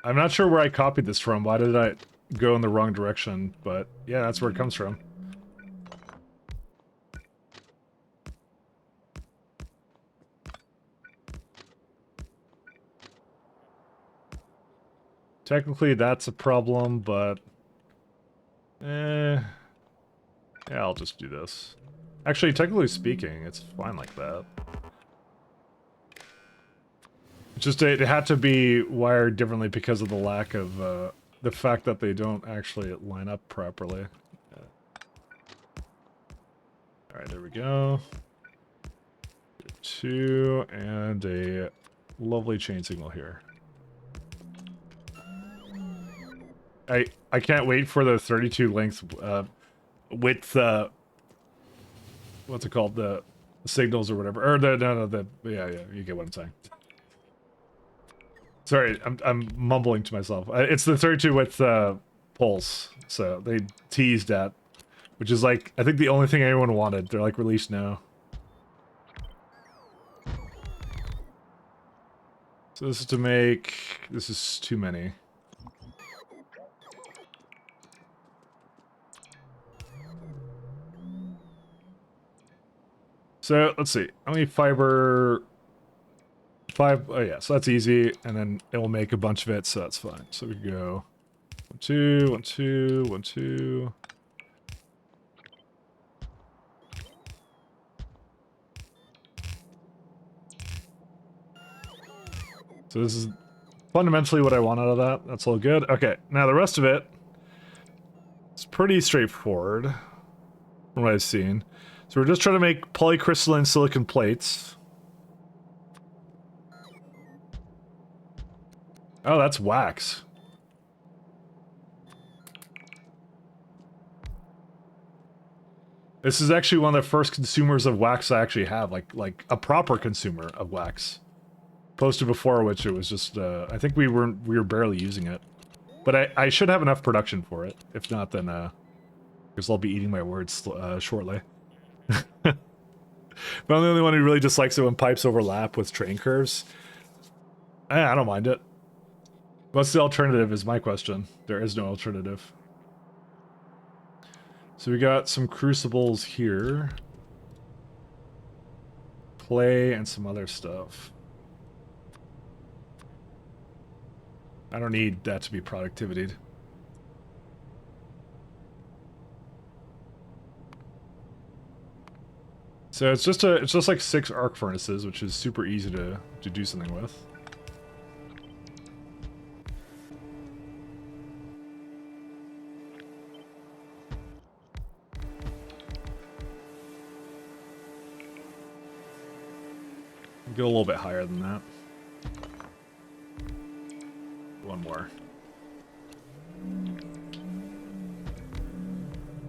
I'm not sure where I copied this from. Why did I go in the wrong direction? But yeah, that's where it comes from. Technically, that's a problem, but... yeah, I'll just do this. Actually, technically speaking, it's fine like that. It's just it had to be wired differently because of the lack of the fact that they don't actually line up properly. All right, there we go. 2 and a lovely chain signal here. I can't wait for the 32 length width what's it called, the signals or whatever, or yeah, you get what I'm saying. Sorry, I'm mumbling to myself. It's the 32 width pulse, so they teased at, which is like I think the only thing anyone wanted. They're like released now. So this is to make, this is too many. So let's see, how many fiber? 5, oh yeah, so that's easy, and then it will make a bunch of it, so that's fine. So we can go 1, 2, 1, 2, 1, 2. So this is fundamentally what I want out of that. That's all good. Okay, now the rest of it is pretty straightforward from what I've seen. So we're just trying to make polycrystalline silicon plates. Oh, that's wax. This is actually one of the first consumers of wax I actually have, like a proper consumer of wax. Opposed to before, which it was just, I think we were barely using it. But I should have enough production for it. If not, then, because I'll be eating my words shortly. But I'm the only one who really dislikes it when pipes overlap with train curves. I don't mind it. What's the alternative is my question. There is no alternative. So we got some crucibles here. Clay and some other stuff. I don't need that to be productivity. So it's just like 6 arc furnaces, which is super easy to do something with. Get a little bit higher than that. One more.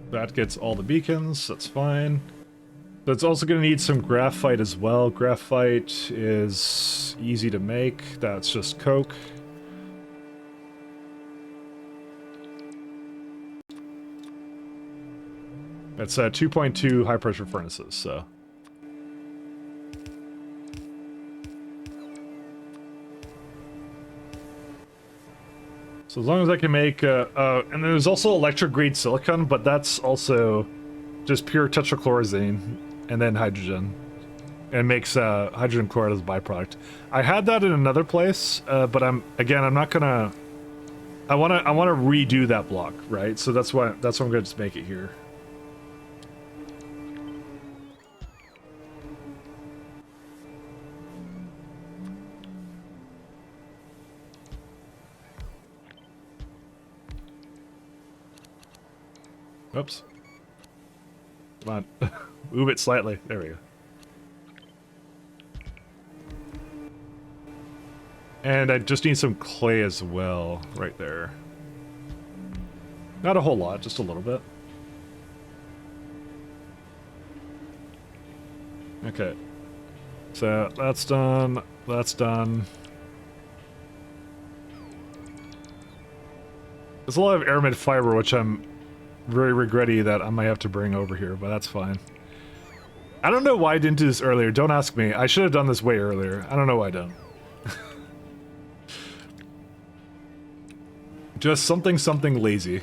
That gets all the beacons, that's fine. But it's also going to need some graphite as well. Graphite is easy to make, that's just coke. It's 2.2 high pressure furnaces, so. So as long as I can make, and there's also electric grade silicon, but that's also just pure tetrachlorazine and then hydrogen. And makes hydrogen chloride as a byproduct. I had that in another place, but I'm not gonna. I wanna redo that block, right? So that's why I'm gonna just make it here. Oops. Come on. Move it slightly. There we go. And I just need some clay as well, right there. Not a whole lot, just a little bit. Okay. So, that's done. That's done. There's a lot of aramid fiber, which I'm very regretty that I might have to bring over here, but that's fine. I don't know why I didn't do this earlier. Don't ask me. I should have done this way earlier. I don't know why I don't. Just something lazy.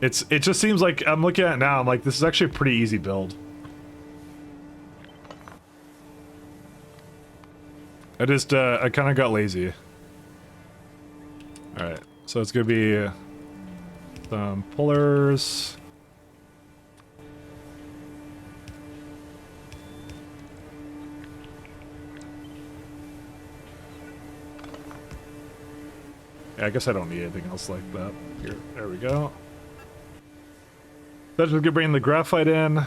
It just seems like, I'm looking at it now, I'm like, this is actually a pretty easy build. I kind of got lazy. Alright, so it's gonna be some pullers. Yeah, I guess I don't need anything else like that. Here, there we go. That's just gonna bring the graphite in,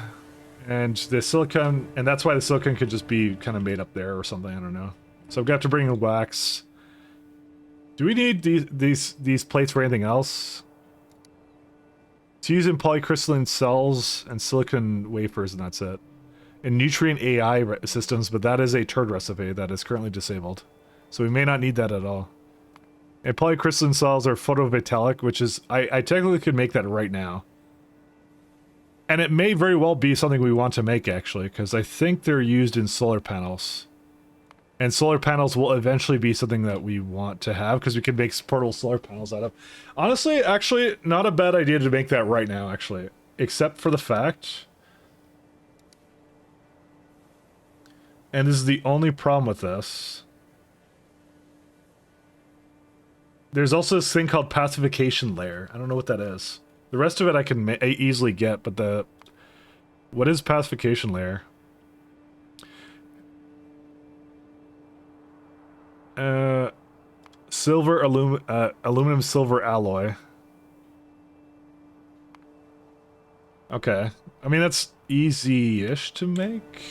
and the silicon, and that's why the silicon could just be kind of made up there or something. I don't know. So I've got to bring the wax. Do we need these plates for anything else? It's used in polycrystalline cells and silicon wafers, and that's it. In nutrient AI systems, but that is a turd recipe that is currently disabled, so we may not need that at all. And polycrystalline cells are photovoltaic, which is... I technically could make that right now. And it may very well be something we want to make, actually, because I think they're used in solar panels. And solar panels will eventually be something that we want to have, because we can make portable solar panels out of. Honestly, actually, not a bad idea to make that right now, actually. Except for the fact... And this is the only problem with this... There's also this thing called pacification layer. I don't know what that is. The rest of it I can easily get, but the... What is pacification layer? Silver, aluminum silver alloy. Okay. I mean, that's easy-ish to make.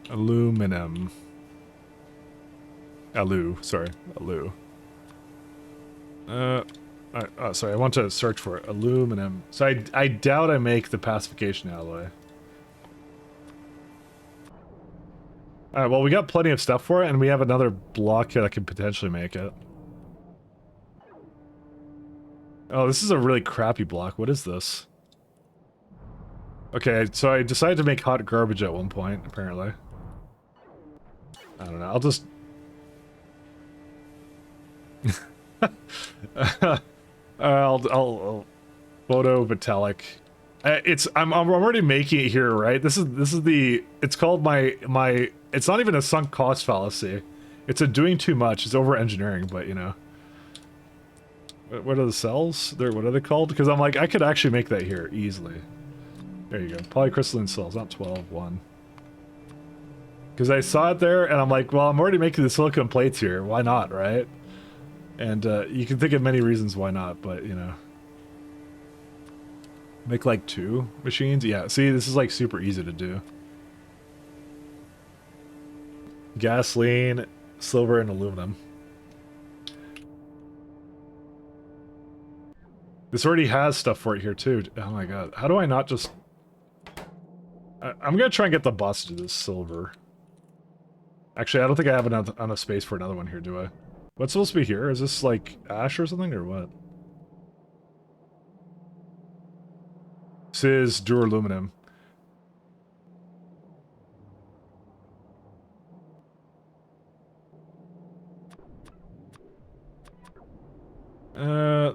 Aluminum. Sorry. Sorry, I want to search for it. Aluminum. So I doubt I make the pacification alloy. Alright, well, we got plenty of stuff for it, and we have another block here that could potentially make it. Oh, this is a really crappy block. What is this? Okay, so I decided to make hot garbage at one point, apparently. I don't know, I'll just... I'll photo metallic. I'm already making it here, right? This is the, it's called my it's not even a sunk cost fallacy. It's a doing too much. It's over engineering, but you know. What are the cells? What are they called? Because I'm like, I could actually make that here easily. There you go. Polycrystalline cells, not 12, 1. Because I saw it there, and I'm like, well, I'm already making the silicone plates here. Why not, right? And you can think of many reasons why not, but, you know. Make, like, 2 machines? Yeah, see, this is, like, super easy to do. Gasoline, silver, and aluminum. This already has stuff for it here, too. Oh my god. How do I not just... I'm gonna try and get the boss to do this silver. Actually, I don't think I have enough space for another one here, do I? What's supposed to be here? Is this like ash or something, or what? This is duraluminum.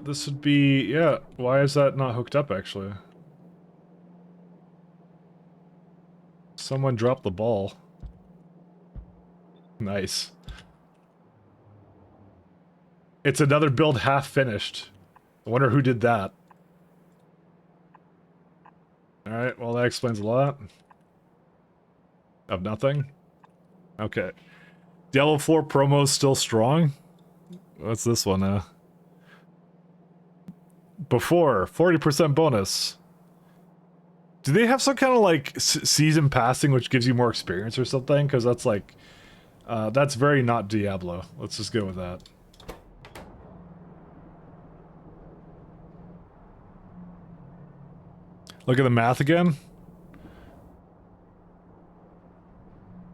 This would be, yeah, why is that not hooked up, actually? Someone dropped the ball. Nice. It's another build half finished. I wonder who did that. Alright, well that explains a lot. Of nothing. Okay. Diablo 4 promo's still strong? What's this one, Before, 40% bonus. Do they have some kind of, like, season passing which gives you more experience or something? Because that's, like... that's very not Diablo. Let's just go with that. Look at the math again.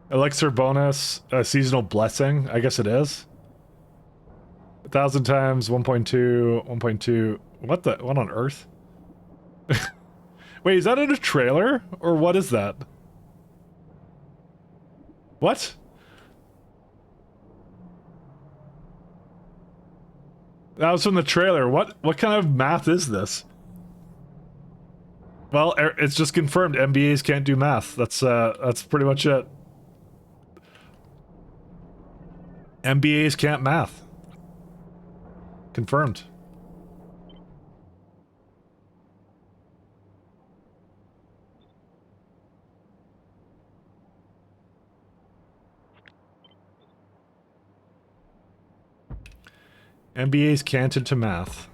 Elixir bonus, seasonal blessing. I guess it is. 1,000 times 1.2, 1.2. What the? What on earth? Wait, is that in a trailer? Or what is that? What? That was from the trailer. What kind of math is this? Well, it's just confirmed MBAs can't do math. That's pretty much it. MBAs can't math. Confirmed. MBAs can't into math.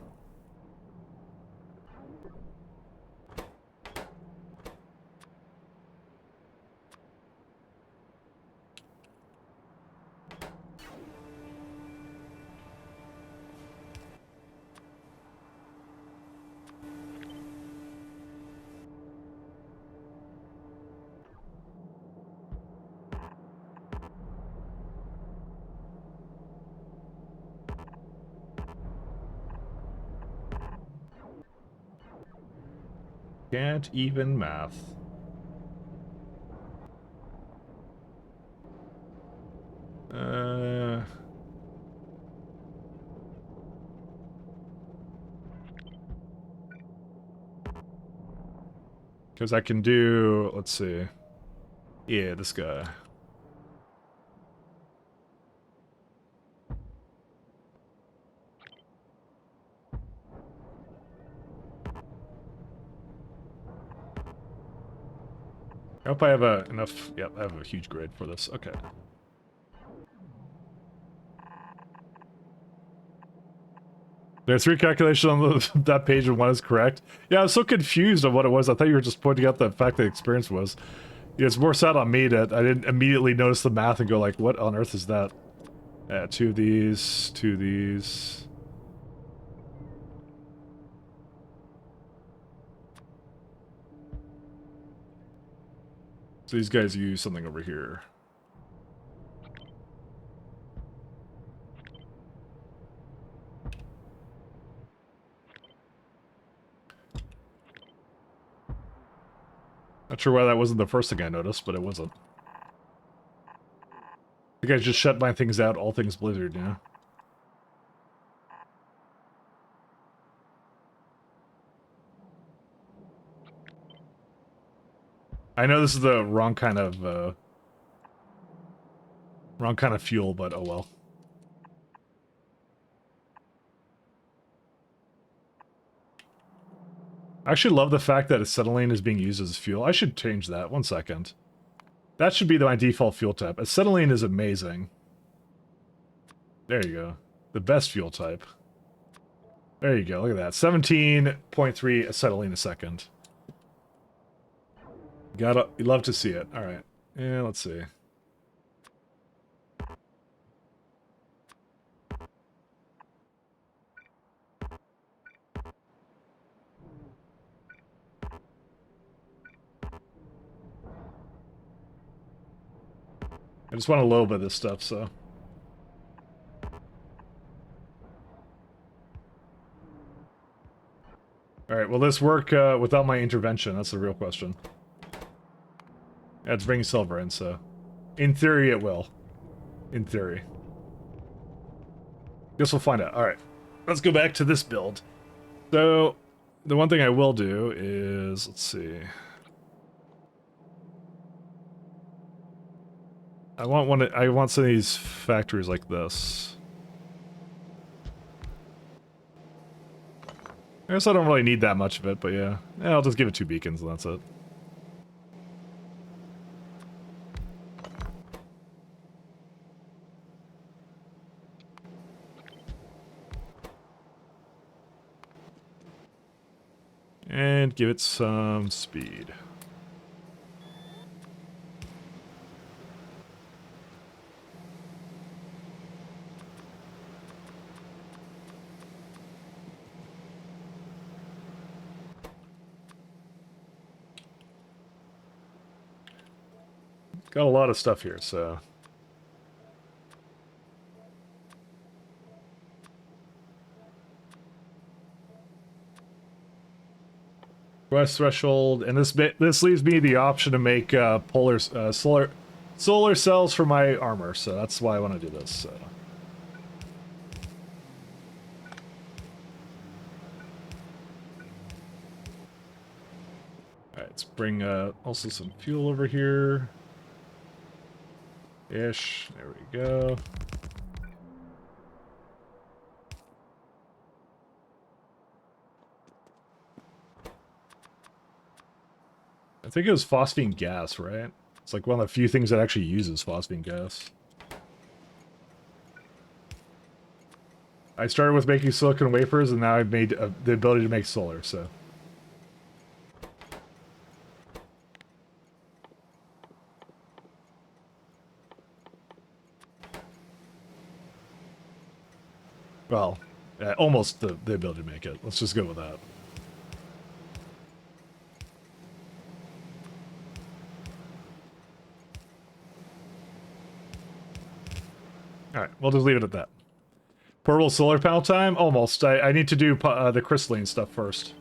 Can't even math. Because I can do, let's see. Yeah, this guy. I hope I have enough. Yep, I have a huge grid for this. Okay. There's 3 calculations on that page and 1 is correct. Yeah, I was so confused on what it was. I thought you were just pointing out the fact that experience was. Yeah, it's more sad on me that I didn't immediately notice the math and go like, what on earth is that? Yeah, 2 of these, 2 of these. So these guys use something over here. Not sure why that wasn't the first thing I noticed, but it wasn't. I think I just shut my things out, all things Blizzard, you know? I know this is the wrong kind of fuel, but oh well. I actually love the fact that acetylene is being used as fuel. I should change that. 1 second. That should be my default fuel type. Acetylene is amazing. There you go. The best fuel type. There you go. Look at that. 17.3 acetylene a second. You love to see it. All right. Yeah, let's see. I just want a little bit of this stuff, so. Alright, will this work without my intervention? That's the real question. Yeah, it's bringing silver in, so... In theory, it will. In theory. Guess we'll find out. Alright. Let's go back to this build. So, the one thing I will do is... Let's see... I want some of these factories like this. I guess I don't really need that much of it, but yeah. Yeah, I'll just give it 2 beacons and that's it. And give it some speed. Got a lot of stuff here, so... Quest threshold, and this leaves me the option to make solar cells for my armor, so that's why I want to do this. So. All right, let's bring also some fuel over here. Ish, there we go. I think it was phosphine gas, right? It's like one of the few things that actually uses phosphine gas. I started with making silicon wafers, and now I've made the ability to make solar, so... Well, almost the ability to make it. Let's just go with that. Alright, we'll just leave it at that. Portable solar panel time? Almost. I need to do the crystalline stuff first.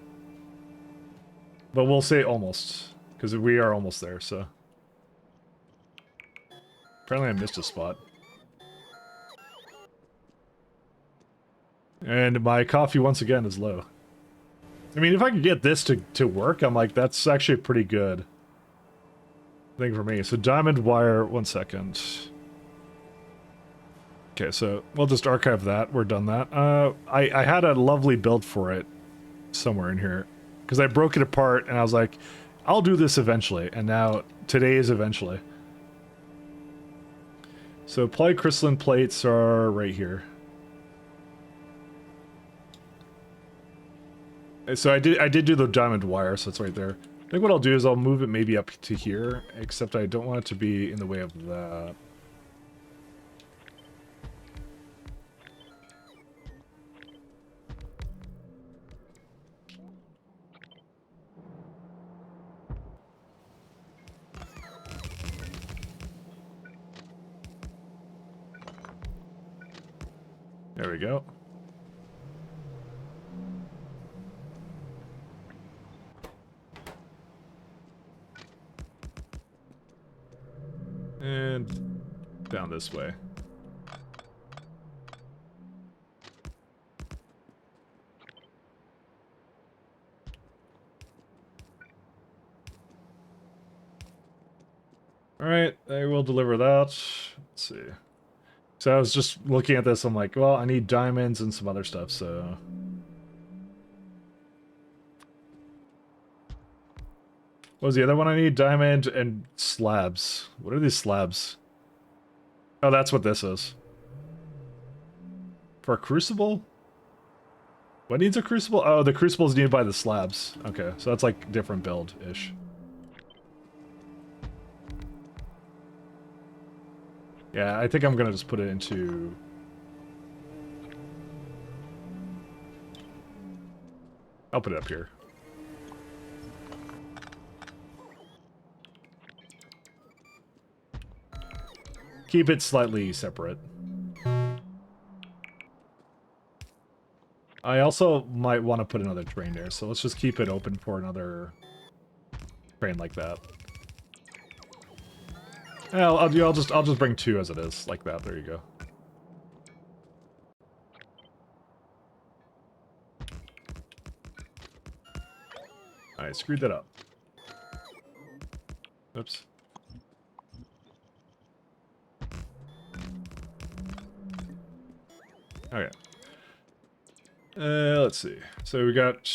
But we'll say almost. Because we are almost there, so... Apparently I missed a spot. And my coffee, once again, is low. I mean, if I could get this to work, I'm like, that's actually a pretty good thing for me. So diamond wire, 1 second. Okay, so we'll just archive that. We're done that. I had a lovely build for it somewhere in here. Because I broke it apart, and I was like, I'll do this eventually. And now, today is eventually. So polycrystalline plates are right here. So I did do the diamond wire, so it's right there. I think what I'll do is I'll move it maybe up to here, except I don't want it to be in the way of that. There we go. And down this way. Alright, I will deliver that. Let's see. So I was just looking at this, I'm like, well, I need diamonds and some other stuff, so... What was the other one I need? Diamond and slabs. What are these slabs? Oh, that's what this is. For a crucible? What needs a crucible? Oh, the crucible is needed by the slabs. Okay, so that's like different build-ish. Yeah, I think I'm gonna just put it into... I'll put it up here. Keep it slightly separate. I also might want to put another train there, so let's just keep it open for another train like that. Yeah, I'll just bring 2 as it is, like that. There you go. I screwed that up. Oops. Okay. Let's see. So we got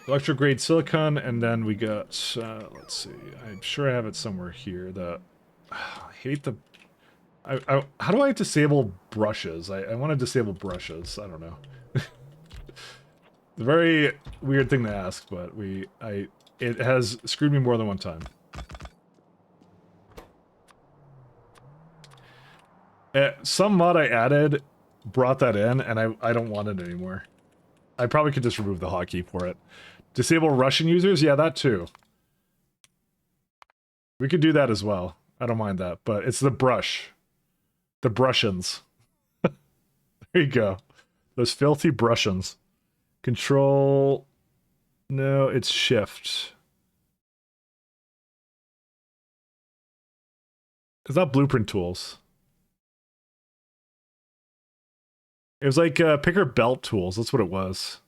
electro grade silicon, and then we got, let's see. I'm sure I have it somewhere here. I hate the... how do I disable brushes? I want to disable brushes. I don't know. It's a very weird thing to ask, but it has screwed me more than one time. Some mod I added brought that in, and I don't want it anymore. I probably could just remove the hotkey for it. Disable Russian users? Yeah, that too. We could do that as well. I don't mind that, but it's the brush. The Brussians. There you go. Those filthy Brussians. Control... No, it's Shift. It's not Blueprint Tools. It was like Picker Belt Tools. That's what it was.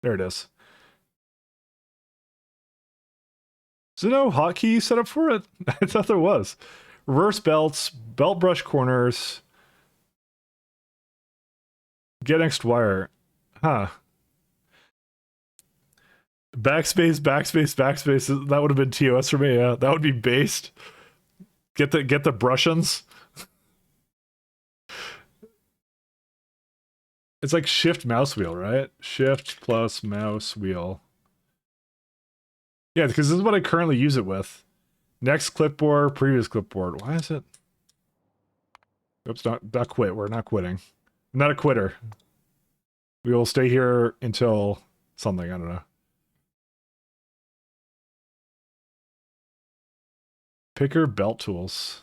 There it is. Is there no hotkey set up for it? I thought there was. Reverse belts, belt brush corners. Get next wire. Huh. Backspace, backspace, backspace. That would have been TOS for me, yeah. That would be based. Get the Brussians. It's like shift mouse wheel, right? Shift plus mouse wheel. Yeah, because this is what I currently use it with. Next clipboard, previous clipboard. Why is it? Oops, not quit. We're not quitting. I'm not a quitter. We will stay here until something, I don't know. Picker belt tools.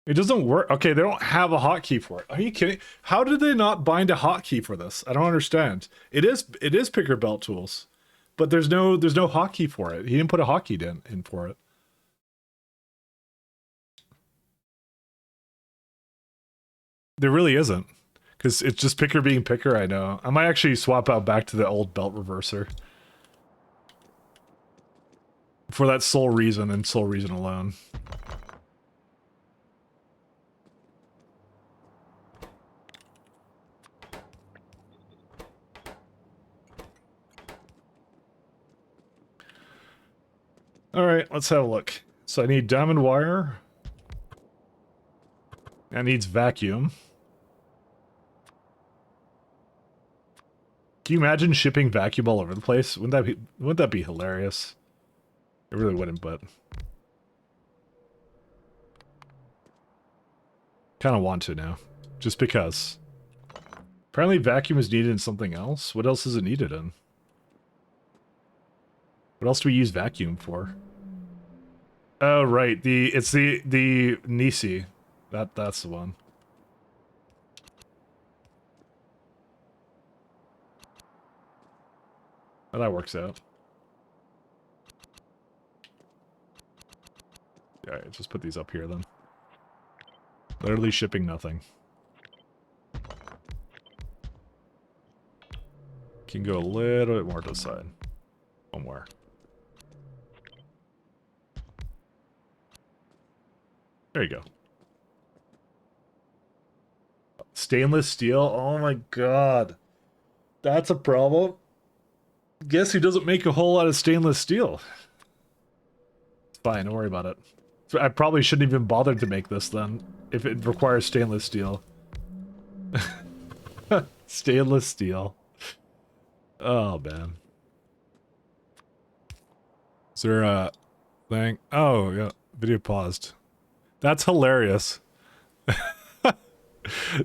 It doesn't work. Okay, they don't have a hotkey for it. Are you kidding? How did they not bind a hotkey for this? I don't understand. It is Picker belt tools, but there's no hotkey for it. He didn't put a hotkey in for it. There really isn't, because it's just Picker being Picker. I know. I might actually swap out back to the old belt reverser for that sole reason and sole reason alone. All right, let's have a look. So I need diamond wire. That needs vacuum. Can you imagine shipping vacuum all over the place? Wouldn't that be hilarious? It really wouldn't, but kind of want to now, just because. Apparently vacuum is needed in something else. What else is it needed in? What else do we use vacuum for? Oh right, it's the Nisi. That's the one. Oh, that works out. Alright, just put these up here then. Literally shipping nothing. Can go a little bit more to the side. One more. There you go. Stainless steel? Oh my god. That's a problem. Guess who doesn't make a whole lot of stainless steel? It's fine, don't worry about it. So I probably shouldn't even bother to make this then, if it requires stainless steel. Stainless steel. Oh man. Is there a thing? Oh yeah, video paused. That's hilarious.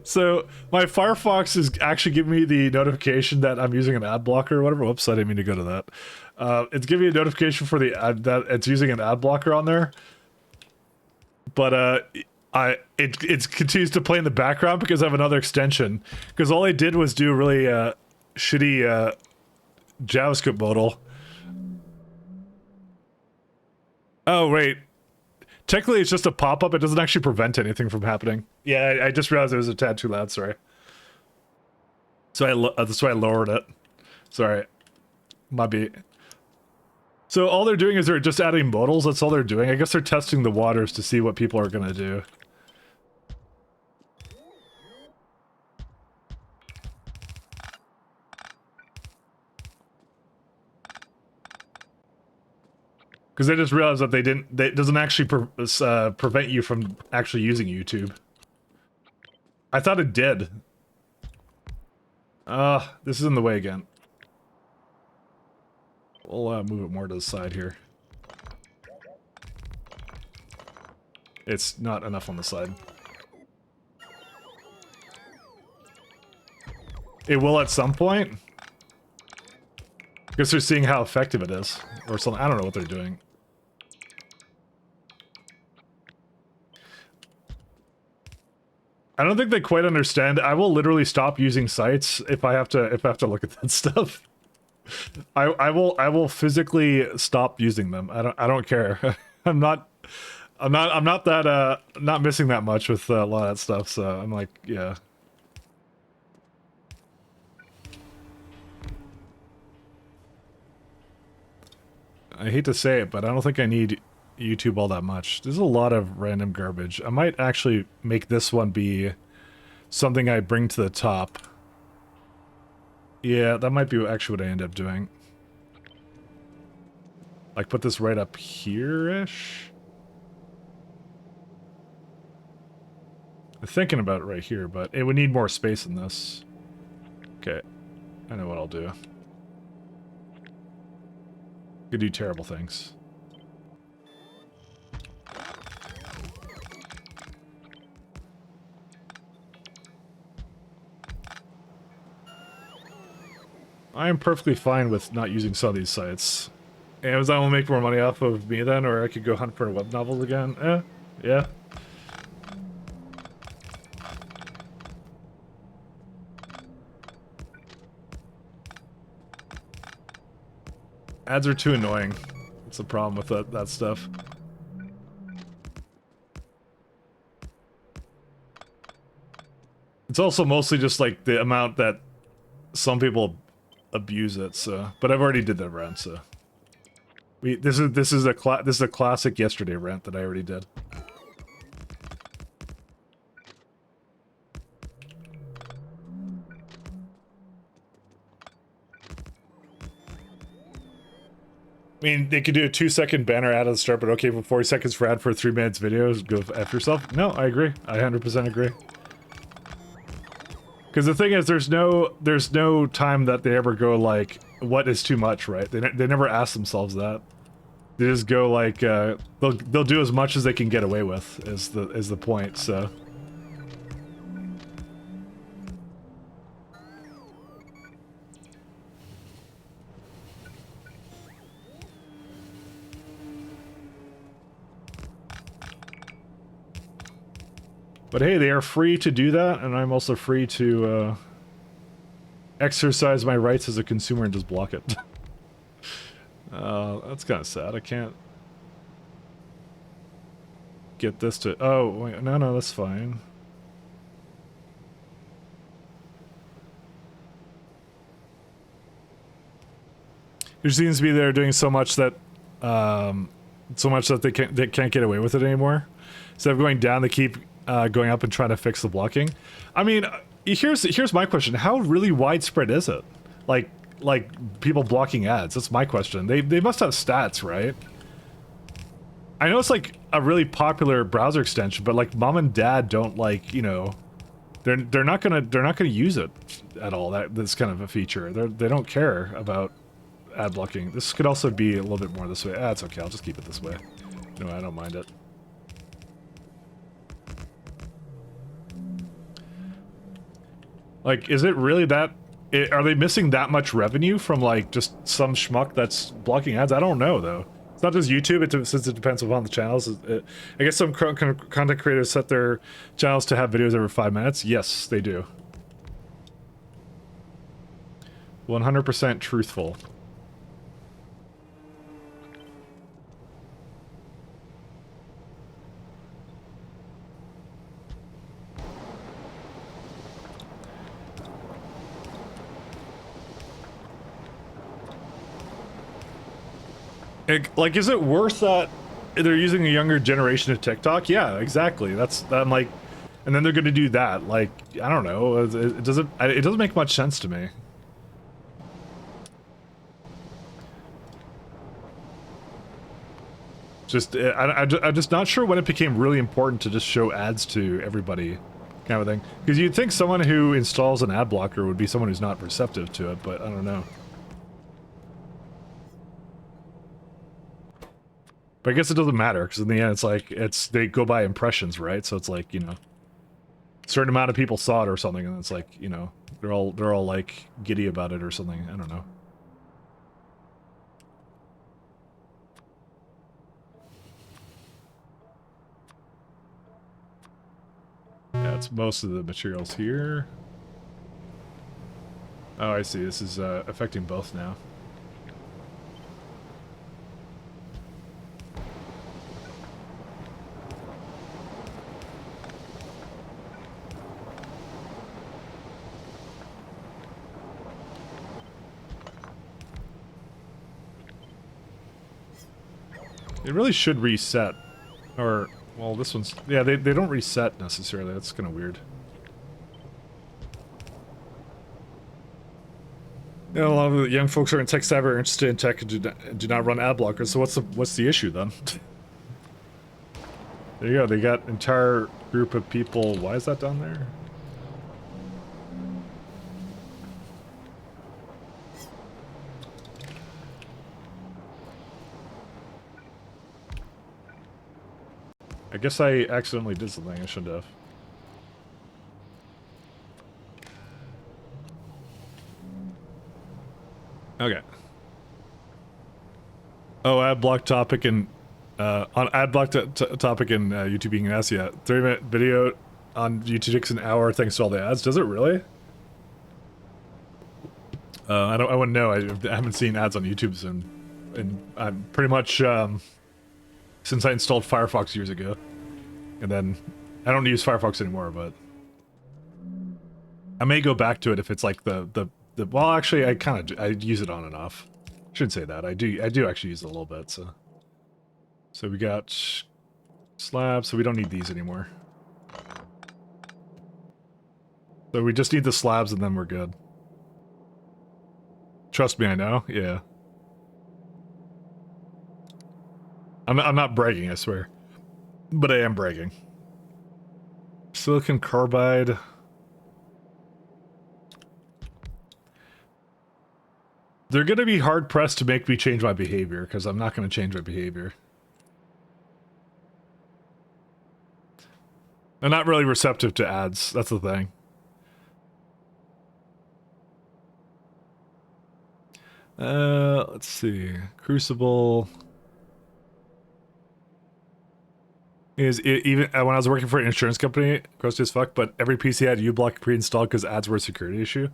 So my Firefox is actually giving me the notification that I'm using an ad blocker or whatever. Whoops, I didn't mean to go to that. It's giving me a notification for the ad that it's using an ad blocker on there. But it continues to play in the background because I have another extension. Because all I did was do a really shitty JavaScript modal. Oh wait, technically it's just a pop-up. It doesn't actually prevent anything from happening. Yeah, I just realized it was a tad too loud. Sorry. So that's why I lowered it. Sorry, might be. So all they're doing is they're just adding modals. That's all they're doing. I guess they're testing the waters to see what people are gonna do. Because they just realized that it doesn't actually prevent you from actually using YouTube. I thought it did. This is in the way again. We'll move it more to the side here. It's not enough on the side. It will at some point. I guess they're seeing how effective it is. Or something. I don't know what they're doing. I don't think they quite understand. I will literally stop using sites if I have to look at that stuff. I will physically stop using them. I don't care. I'm not that not missing that much with a lot of that stuff, so I'm like, yeah. I hate to say it, but I don't think I need YouTube all that much. There's a lot of random garbage. I might actually make this one be something I bring to the top. Yeah, that might be actually what I end up doing. Like put this right up here-ish? I'm thinking about it right here, but it would need more space than this. Okay, I know what I'll do. Could do terrible things. I am perfectly fine with not using some of these sites. Amazon will make more money off of me then, or I could go hunt for web novels again. Yeah. Ads are too annoying. That's the problem with that stuff. It's also mostly just like the amount that some people abuse it, so. But I've already did that rant, so. This is a classic yesterday rant that I already did. I mean, they could do a 2-second banner ad at the start, but okay, for 40 seconds for ad for a 3 minutes video, go F yourself. No, I agree. I 100% agree. Because the thing is, there's no time that they ever go like, what is too much, right? They never ask themselves that. They just go like, they'll do as much as they can get away with, is the point, so. But hey, they are free to do that, and I'm also free to exercise my rights as a consumer and just block it. That's kind of sad. I can't get this to... Oh, wait, no, that's fine. There seems to be they're doing so much that they can't get away with it anymore. Instead of going down, they keep going up and trying to fix the blocking. I mean, here's my question: how really widespread is it? Like people blocking ads? That's my question. They must have stats, right? I know it's like a really popular browser extension, but like mom and dad don't like, you know, they're not gonna use it at all. This kind of a feature. They don't care about ad blocking. This could also be a little bit more this way. It's okay. I'll just keep it this way. No, I don't mind it. Like, is it really that... are they missing that much revenue from, like, just some schmuck that's blocking ads? I don't know, though. It's not just YouTube, since it depends upon the channels. I guess some content creators set their channels to have videos every 5 minutes. Yes, they do. 100% truthful. Like, is it worth that they're using a younger generation of TikTok? Yeah, exactly. I'm like, and then they're going to do that. Like, I don't know. It doesn't make much sense to me. Just, I'm just not sure when it became really important to just show ads to everybody, kind of thing. Because you'd think someone who installs an ad blocker would be someone who's not receptive to it, but I don't know. But I guess it doesn't matter, because in the end, it's like, they go by impressions, right? So it's like, you know, a certain amount of people saw it or something, and it's like, you know, they're all like giddy about it or something. I don't know. Yeah, it's most of the materials here. Oh, I see. This is affecting both now. It really should reset. Or, well, this one's... Yeah, they don't reset necessarily. That's kind of weird. You know, a lot of the young folks who are in tech cyber are interested in tech and do not run ad blockers, so what's the issue then? There you go, they got entire group of people... Why is that down there? I guess I accidentally did something I shouldn't have. Okay. Oh, ad block topic and on ad block topic and YouTube being asked, yeah, 30-minute video on YouTube takes an hour thanks to all the ads. Does it really? I wouldn't know. I haven't seen ads on YouTube and I'm pretty much since I installed Firefox years ago, and then I don't use Firefox anymore. But I may go back to it if it's like the well, actually, I use it on and off. Shouldn't say that. I do actually use it a little bit. So we got slabs. So we don't need these anymore. So we just need the slabs and then we're good. Trust me, I know. Yeah. I'm not bragging, I swear. But I am bragging. Silicon carbide. They're going to be hard-pressed to make me change my behavior, because I'm not going to change my behavior. I'm not really receptive to ads, that's the thing. Let's see. Crucible... even when I was working for an insurance company, gross as fuck, but every PC had uBlock pre-installed because ads were a security issue.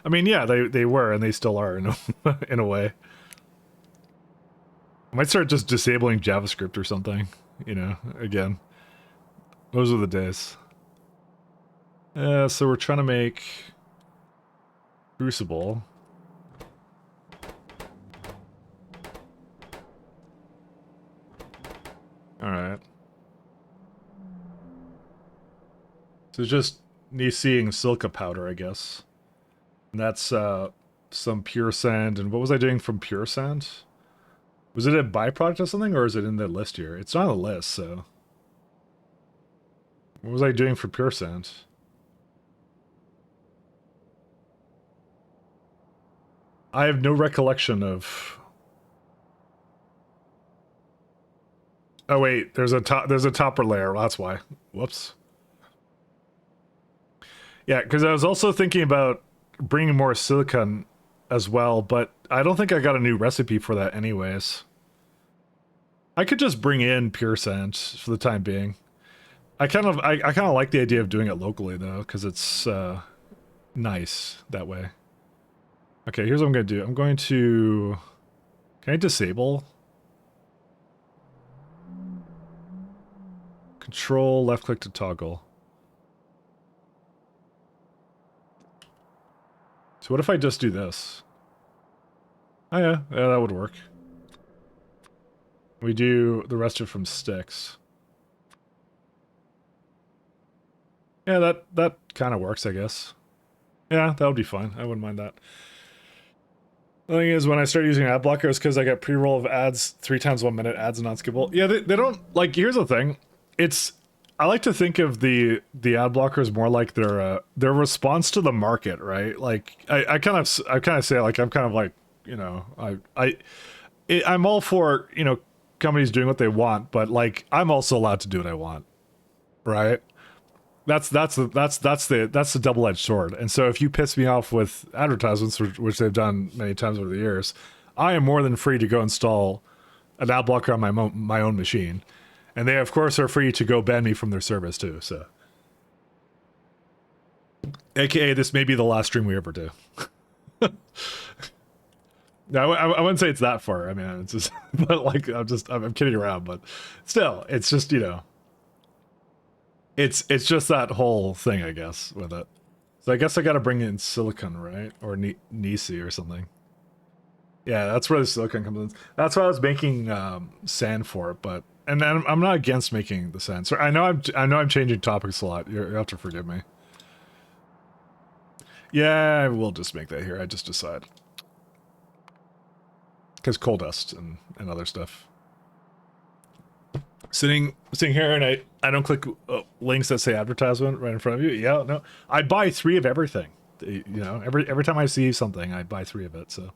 I mean, yeah, they were, and they still are in a way. I might start just disabling JavaScript or something, you know, again. Those are the days. So we're trying to make Crucible. Alright. So it's just seeing silica powder, I guess. And that's some pure sand. And what was I doing from pure sand? Was it a byproduct of something, or is it in the list here? It's not a list, so... What was I doing for pure sand? I have no recollection of... Oh wait, there's a topper layer, that's why. Whoops. Yeah, because I was also thinking about bringing more silicon as well, but I don't think I got a new recipe for that anyways. I could just bring in pure sand for the time being. I kind of like the idea of doing it locally though, because it's nice that way. Okay, here's what I'm gonna do. I'm going to. Can I disable? Control left click to toggle. So what if I just do this? Oh yeah, yeah, that would work. We do the rest of it from sticks. Yeah, that kind of works, I guess. Yeah, that would be fine. I wouldn't mind that. The thing is, when I started using ad blocker, it's because I got pre-roll of ads 3 times 1 minute, ads and non-skippable. Yeah, they don't, like, here's the thing. I like to think of the ad blockers more like their response to the market, right? Like, I kind of say, like, I'm kind of like, you know, I'm all for, you know, companies doing what they want, but, like, I'm also allowed to do what I want, right? That's the double-edged sword. And so if you piss me off with advertisements, which they've done many times over the years, I am more than free to go install an ad blocker on my own machine. And they, of course, are free to go ban me from their service, too, so. AKA, this may be the last stream we ever do. No, I wouldn't say it's that far. I mean, it's just, but like, I'm kidding around, but still, it's just, you know, it's just that whole thing, I guess, with it. So I guess I gotta bring in silicon, right? Or Nisi or something. Yeah, that's where the silicon comes in. That's why I was making sand for it, but and I'm not against making the sand. So I know I'm changing topics a lot. You have to forgive me. Yeah, we'll just make that here. I just decide. Because coal dust and other stuff. Sitting here and I don't click links that say advertisement right in front of you. Yeah, no, I buy 3 of everything. You know, every time I see something, I buy 3 of it. So.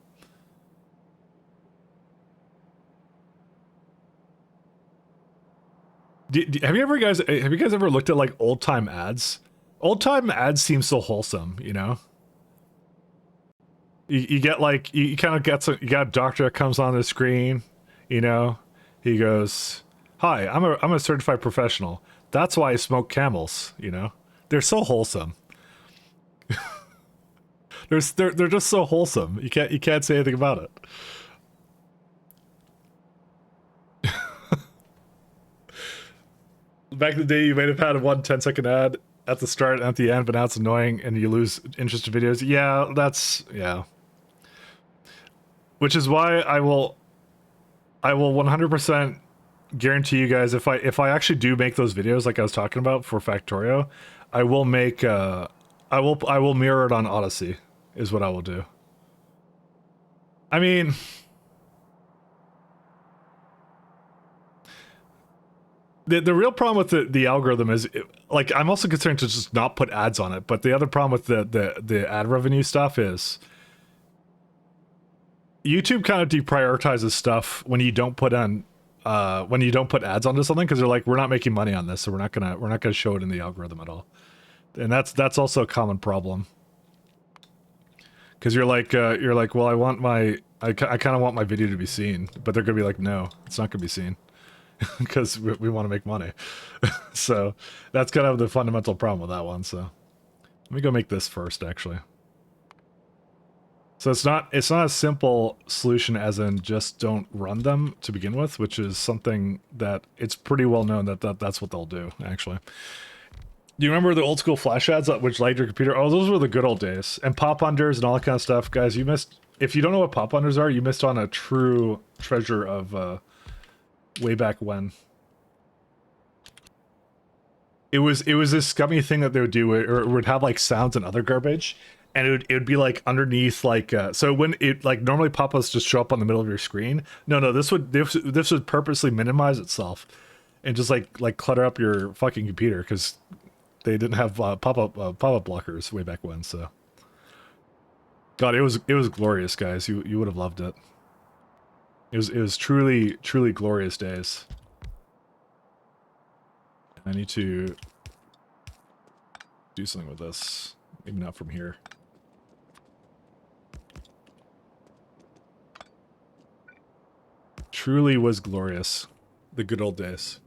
Have you guys ever looked at like old time ads? Old time ads seem so wholesome, you know. You get like you kind of get you got a doctor that comes on the screen, you know. He goes, "Hi, I'm a certified professional. That's why I smoke Camels." You know, they're so wholesome. they're just so wholesome. You can't say anything about it. Back in the day, you might have had a 10-second ad at the start and at the end, but now it's annoying and you lose interest in videos. Yeah, yeah. Which is why I will 100% guarantee you guys if I actually do make those videos like I was talking about for Factorio, I will make I will mirror it on Odyssey is what I will do. I mean, the real problem with the algorithm is, like, I'm also concerned to just not put ads on it. But the other problem with the ad revenue stuff is YouTube kind of deprioritizes stuff when you don't put on when you don't put ads onto something, because they're like, we're not making money on this, so we're not gonna show it in the algorithm at all. And that's also a common problem. Because you're like, well, I kind of want my video to be seen, but they're gonna be like, no, it's not gonna be seen. Because we want to make money. So that's kind of the fundamental problem with that one. So let me go make this first, actually. So it's not a simple solution as in just don't run them to begin with, which is something that it's pretty well known that's what they'll do, actually. Do you remember the old school flash ads which light your computer? Oh, those were the good old days. And pop unders and all that kind of stuff. Guys, you missed, if you don't know what pop unders are, you missed on a true treasure of way back when. It was this scummy thing that they would do, or it would have like sounds and other garbage, and it would be like underneath, like so when it, like, normally pop-ups just show up on the middle of your screen. No, this would purposely minimize itself and just like clutter up your fucking computer, because they didn't have pop-up blockers way back when. So God, it was glorious, guys. You would have loved it. It was truly glorious days. I need to do something with this. Maybe not from here. Truly was glorious. The good old days.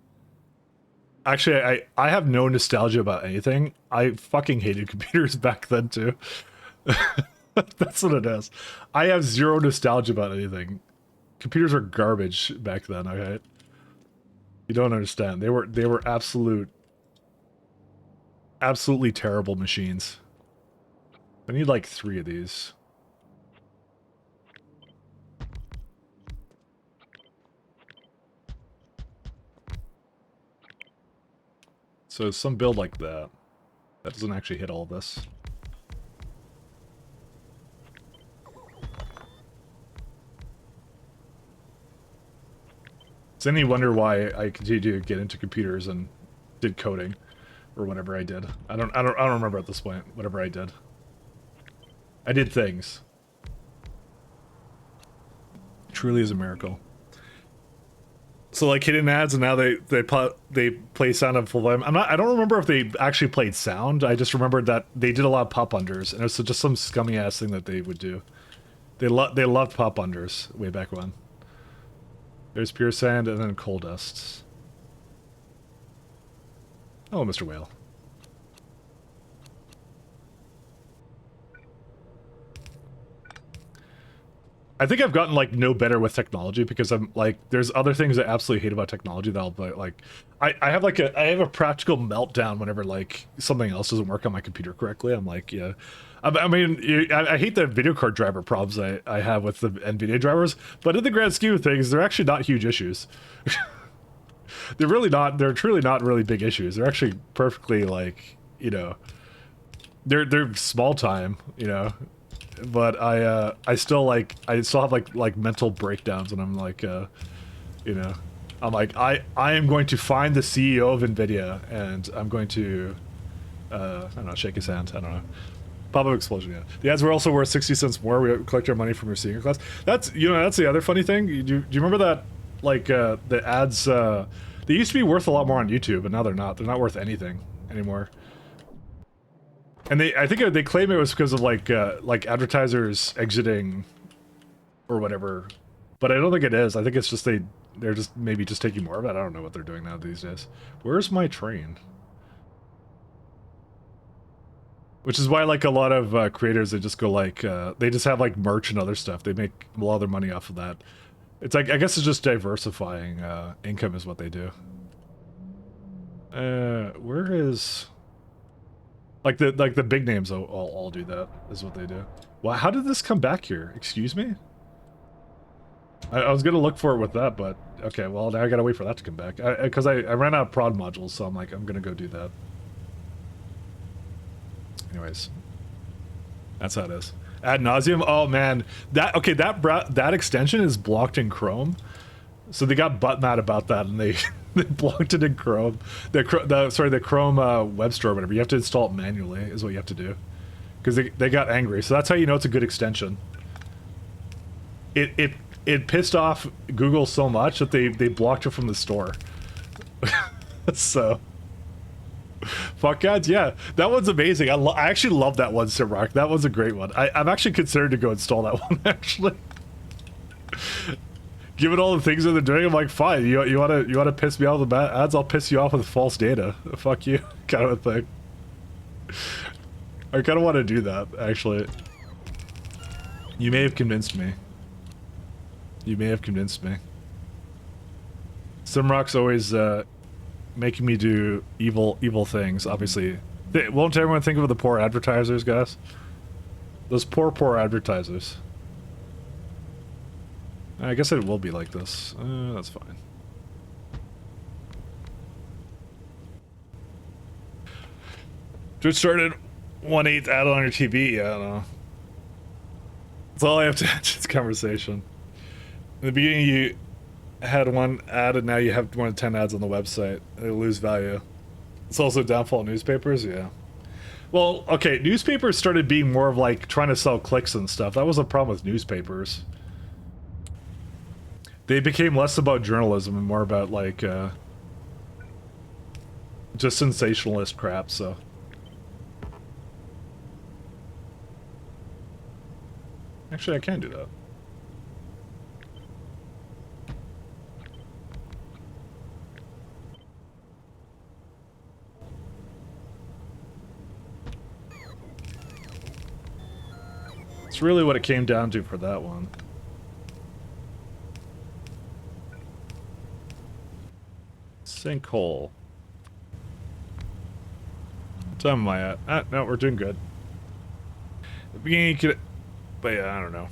Actually, I have no nostalgia about anything. I fucking hated computers back then too. That's what it is. I have zero nostalgia about anything. Computers are garbage back then, okay? You don't understand. They were absolutely terrible machines. I need like 3 of these. So some build like that. That doesn't actually hit all of this. It's any wonder why I continued to get into computers and did coding, or whatever I did. I don't remember at this point. Whatever I did, I did things. Truly is a miracle. So like hidden ads, and now they play sound on full volume. I don't remember if they actually played sound. I just remembered that they did a lot of pop unders, and it was just some scummy ass thing that they would do. They loved pop unders way back when. There's pure sand and then coal dusts. Oh, Mr. Whale. I think I've gotten like no better with technology because I'm like, there's other things I absolutely hate about technology that I'll like, I have a practical meltdown whenever like something else doesn't work on my computer correctly. I'm like, yeah, I mean, I hate the video card driver problems I have with the NVIDIA drivers, but in the grand scheme of things, they're actually not huge issues. They're really not. They're truly not really big issues. They're actually perfectly like, you know, they're small time, you know. But I still have like mental breakdowns, and I'm like, you know, I'm like, I am going to find the CEO of NVIDIA, and I'm going to, I don't know, shake his hand. I don't know. Pop-up explosion. Yeah, the ads were also worth 60 cents more. We collect our money from your senior class. That's, you know, that's the other funny thing. Do you remember that? Like the ads, they used to be worth a lot more on YouTube, but now they're not. They're not worth anything anymore. And I think they claim it was because of like advertisers exiting or whatever, but I don't think it is. I think it's just they're just maybe just taking more of it. I don't know what they're doing now these days. Where's my train? Which is why like a lot of creators, they just go like they just have like merch and other stuff. They make a lot of their money off of that. It's like, I guess it's just diversifying income is what they do. Where is... Like the big names all do that, is what they do. Well, how did this come back here? Excuse me? I was gonna look for it with that, but okay, well now I gotta wait for that to come back. Because I ran out of prod modules, so I'm like, I'm gonna go do that. Anyways. That's how it is. Ad nauseum. Oh man, that extension is blocked in Chrome, so they got butt mad about that, and they they blocked it in Chrome. The Chrome web store, or whatever. You have to install it manually, is what you have to do, because they got angry. So that's how you know it's a good extension. It pissed off Google so much that they blocked it from the store. So. Fuck ads, yeah. That one's amazing. I actually love that one, Simrock. That was a great one. I'm actually considered to go install that one, actually. Given all the things that they're doing, I'm like, fine. You wanna piss me off with bad ads? I'll piss you off with false data. Fuck you, kind of a thing. I kind of want to do that, actually. You may have convinced me. You may have convinced me. Simrock's always making me do evil things, obviously. Won't everyone think of the poor advertisers, guys? Those poor advertisers. I guess it will be like this. That's fine. Twitch started 1/8 ad on your TV. Yeah, I don't know. That's all I have to add to this conversation. In the beginning, you had one ad, and now you have more than 10 ads on the website. They lose value. It's also downfall of newspapers, yeah. Well, okay, newspapers started being more of like trying to sell clicks and stuff. That was a problem with newspapers. They became less about journalism and more about like just sensationalist crap, so. Actually, I can do that. It's really what it came down to for that one. Sinkhole. What time am I at? Ah, no, we're doing good. The beginning you could... But yeah, I don't know.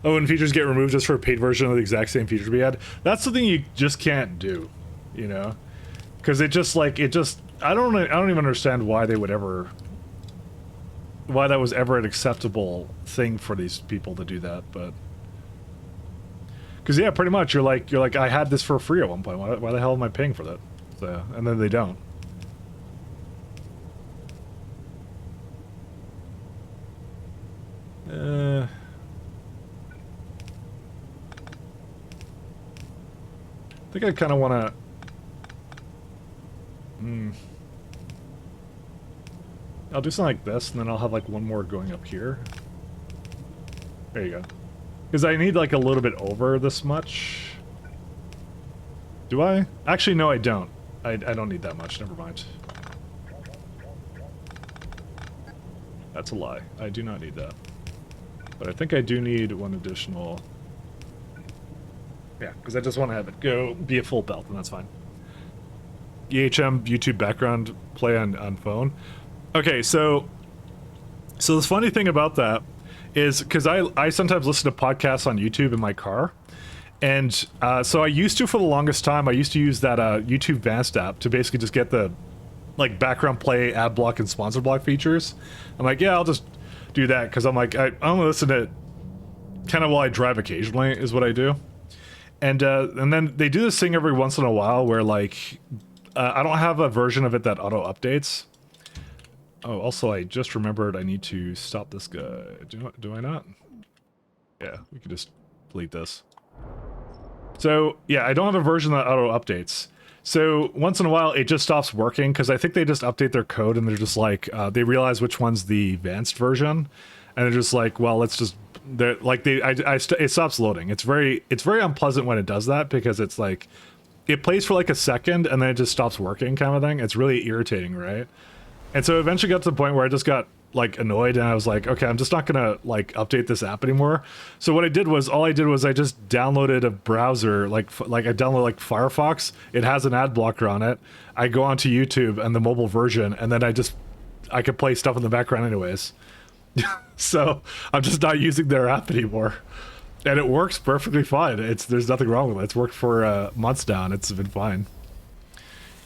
Oh, and features get removed just for a paid version of the exact same feature we had. That's something you just can't do, you know? Because it just, like, I don't even understand why they would ever... Why that was ever an acceptable thing for these people to do that, but... Because, yeah, pretty much, you're like, I had this for free at one point. Why the hell am I paying for that? So, and then they don't. I think I kind of want to... I'll do something like this, and then I'll have, like, one more going up here. There you go. Because I need, like, a little bit over this much. Do I? Actually, no, I don't. I don't need that much. Never mind. That's a lie. I do not need that. But I think I do need one additional... Yeah, because I just want to have it go be a full belt, and that's fine. EHM YouTube background play on phone. Okay, so the funny thing about that is because I sometimes listen to podcasts on YouTube in my car, and so I used to, for the longest time, I used to use that YouTube Advanced app to basically just get the like background play, ad block, and sponsor block features. I'm like, yeah, I'll just do that because I'm like, I'm gonna listen to kind of while I drive occasionally is what I do. And then they do this thing every once in a while where, like, I don't have a version of it that auto-updates. Oh, also, I just remembered I need to stop this guy. Do I not? Yeah, we can just delete this. So, yeah, I don't have a version that auto-updates. So, once in a while, it just stops working, because I think they just update their code, and they're just like, they realize which one's the advanced version, and they're just like, well, let's just... it stops loading. It's very unpleasant when it does that, because it's like it plays for like a second and then it just stops working, kind of thing. It's really irritating, right? And so eventually got to the point where I just got like annoyed, and I was like, okay, I'm just not gonna like update this app anymore. So what I did was I just downloaded a browser, like I downloaded like Firefox. It has an ad blocker on it. I go onto YouTube and the mobile version, and then I could play stuff in the background anyways. So I'm just not using their app anymore, and it works perfectly fine. There's nothing wrong with it. It's worked for months now, and it's been fine.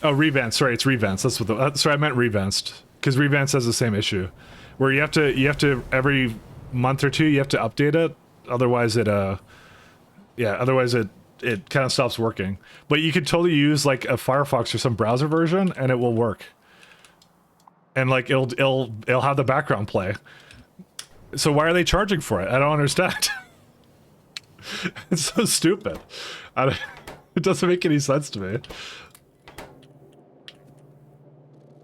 Oh, Revanced. Sorry, it's Revanced. That's what sorry, I meant Revanced, because Revanced has the same issue, where you have to every month or two you have to update it. Otherwise it kind of stops working. But you could totally use like a Firefox or some browser version, and it will work. And like it'll have the background play. So why are they charging for it? I don't understand. It's so stupid. It doesn't make any sense to me.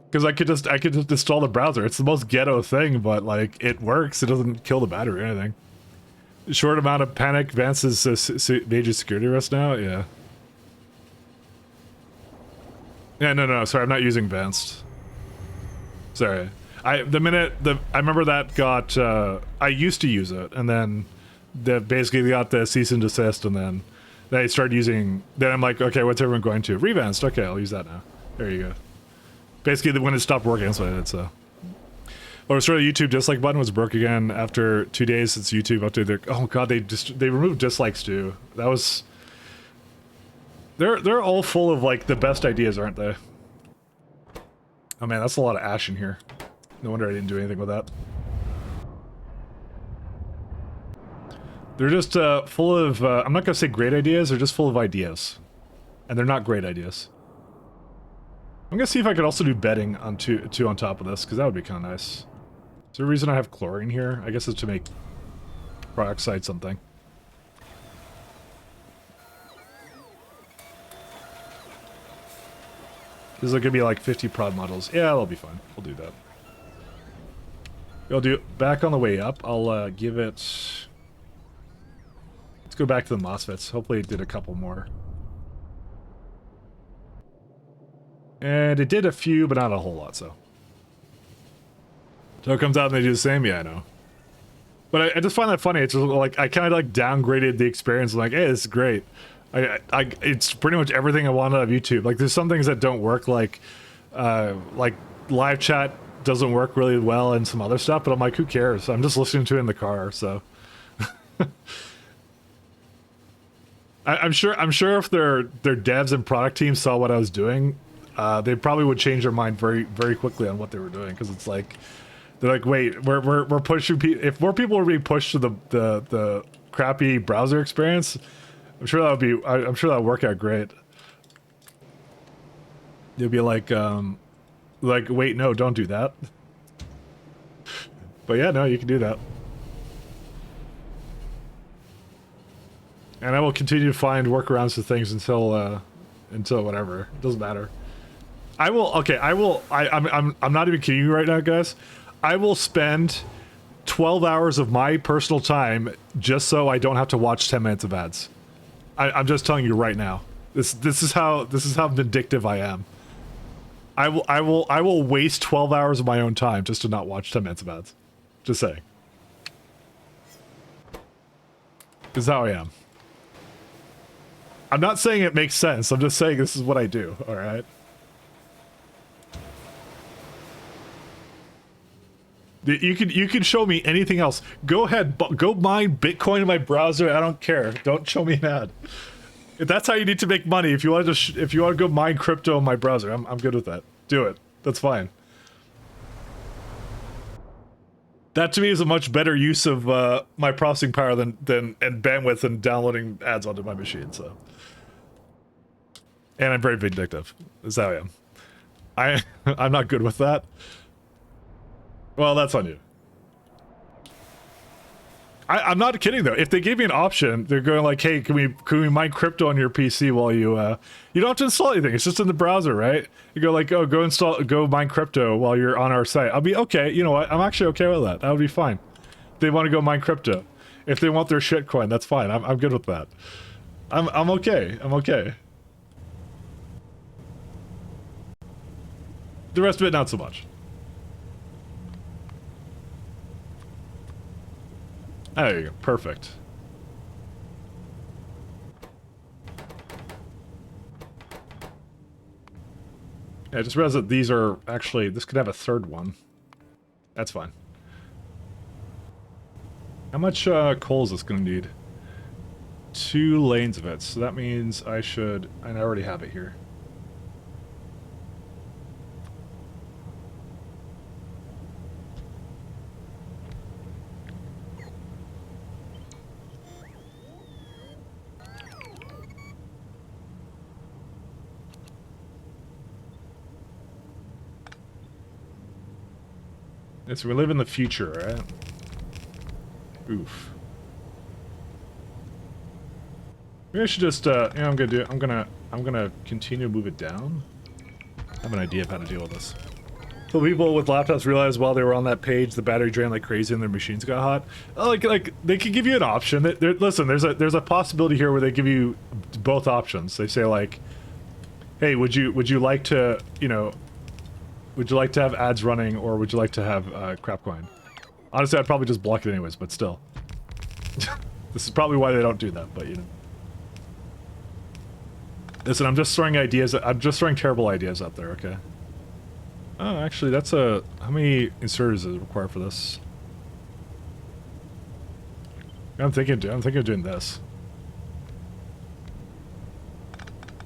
Because I could just install the browser. It's the most ghetto thing, but like it works. It doesn't kill the battery or anything. Short amount of panic advances major security risk now. Yeah. Yeah. No. Sorry, I'm not using advanced. Sorry. I remember that got I used to use it, and then basically got the cease and desist, and then I started using. Then I'm like, okay, what's everyone going to? Revanced. Okay, I'll use that now. There you go. Basically, when it stopped working, that's what I did. So, or sort of YouTube dislike button was broke again after 2 days since YouTube updated. Oh god, they removed dislikes too. That was. They're all full of like the best ideas, aren't they? Oh man, that's a lot of ash in here. No wonder I didn't do anything with that. They're just full of, I'm not going to say great ideas, they're just full of ideas. And they're not great ideas. I'm going to see if I could also do bedding on two on top of this, because that would be kind of nice. Is there a reason I have chlorine here? I guess it's to make peroxide something. This is going to be like 50 prod models. Yeah, that'll be fine. We'll do that. I'll do it back on the way up. I'll give it... Let's go back to the MOSFETs. Hopefully it did a couple more. And it did a few, but not a whole lot, so. So it comes out and they do the same. Yeah, I know. But I just find that funny. It's just like I kind of like downgraded the experience. I'm like, hey, this is great. It's pretty much everything I want out of YouTube. Like, there's some things that don't work, like live chat doesn't work really well and some other stuff. But I'm like, who cares? I'm just listening to it in the car. So I'm sure if their devs and product teams saw what I was doing, they probably would change their mind very very quickly on what they were doing, because it's like. They're like, wait, we're pushing people. If more people were being pushed to the crappy browser experience, I'm sure that would be. I'm sure that would work out great. You'll be like, wait, no, don't do that. But yeah, no, you can do that. And I will continue to find workarounds to things until whatever. It doesn't matter. I will. Okay, I will. I'm not even kidding you right now, guys. I will spend 12 hours of my personal time just so I don't have to watch 10 minutes of ads. I'm just telling you right now. This is how vindictive I am. I will waste 12 hours of my own time just to not watch 10 minutes of ads. Just saying. This is how I am. I'm not saying it makes sense. I'm just saying this is what I do. All right. You can show me anything else. Go ahead, go mine Bitcoin in my browser. I don't care. Don't show me an ad. If that's how you need to make money, if you want to go mine crypto in my browser, I'm good with that. Do it. That's fine. That to me is a much better use of my processing power than and bandwidth and downloading ads onto my machine. So, and I'm very vindictive. That's how I am. I'm not good with that. Well, that's on you. I'm not kidding though. If they gave me an option, they're going like, "Hey, can we mine crypto on your PC while you don't have to install anything. It's just in the browser, right?" You go like, "Oh, go mine crypto while you're on our site." I'll be okay. You know what? I'm actually okay with that. That would be fine. They want to go mine crypto. If they want their shitcoin, that's fine. I'm good with that. I'm okay. I'm okay. The rest of it, not so much. There you go. Perfect. Yeah, I just realized that these are actually... This could have a third one. That's fine. How much coal is this going to need? 2 lanes of it. So that means I should... And I already have it here. So we live in the future, right? Oof. Maybe I should just, you know, I'm gonna continue to move it down. I have an idea of how to deal with this. So people with laptops realized while they were on that page, the battery drained like crazy and their machines got hot. Like they could give you an option. Listen, there's a possibility here where they give you both options. They say like, hey, would you like to, you know, would you like to have ads running, or would you like to have crapcoin? Honestly, I'd probably just block it anyways, but still. This is probably why they don't do that, but you know. Listen, I'm just throwing terrible ideas out there, okay? Oh, actually, that's a... How many inserters is it required for this? I'm thinking of doing this.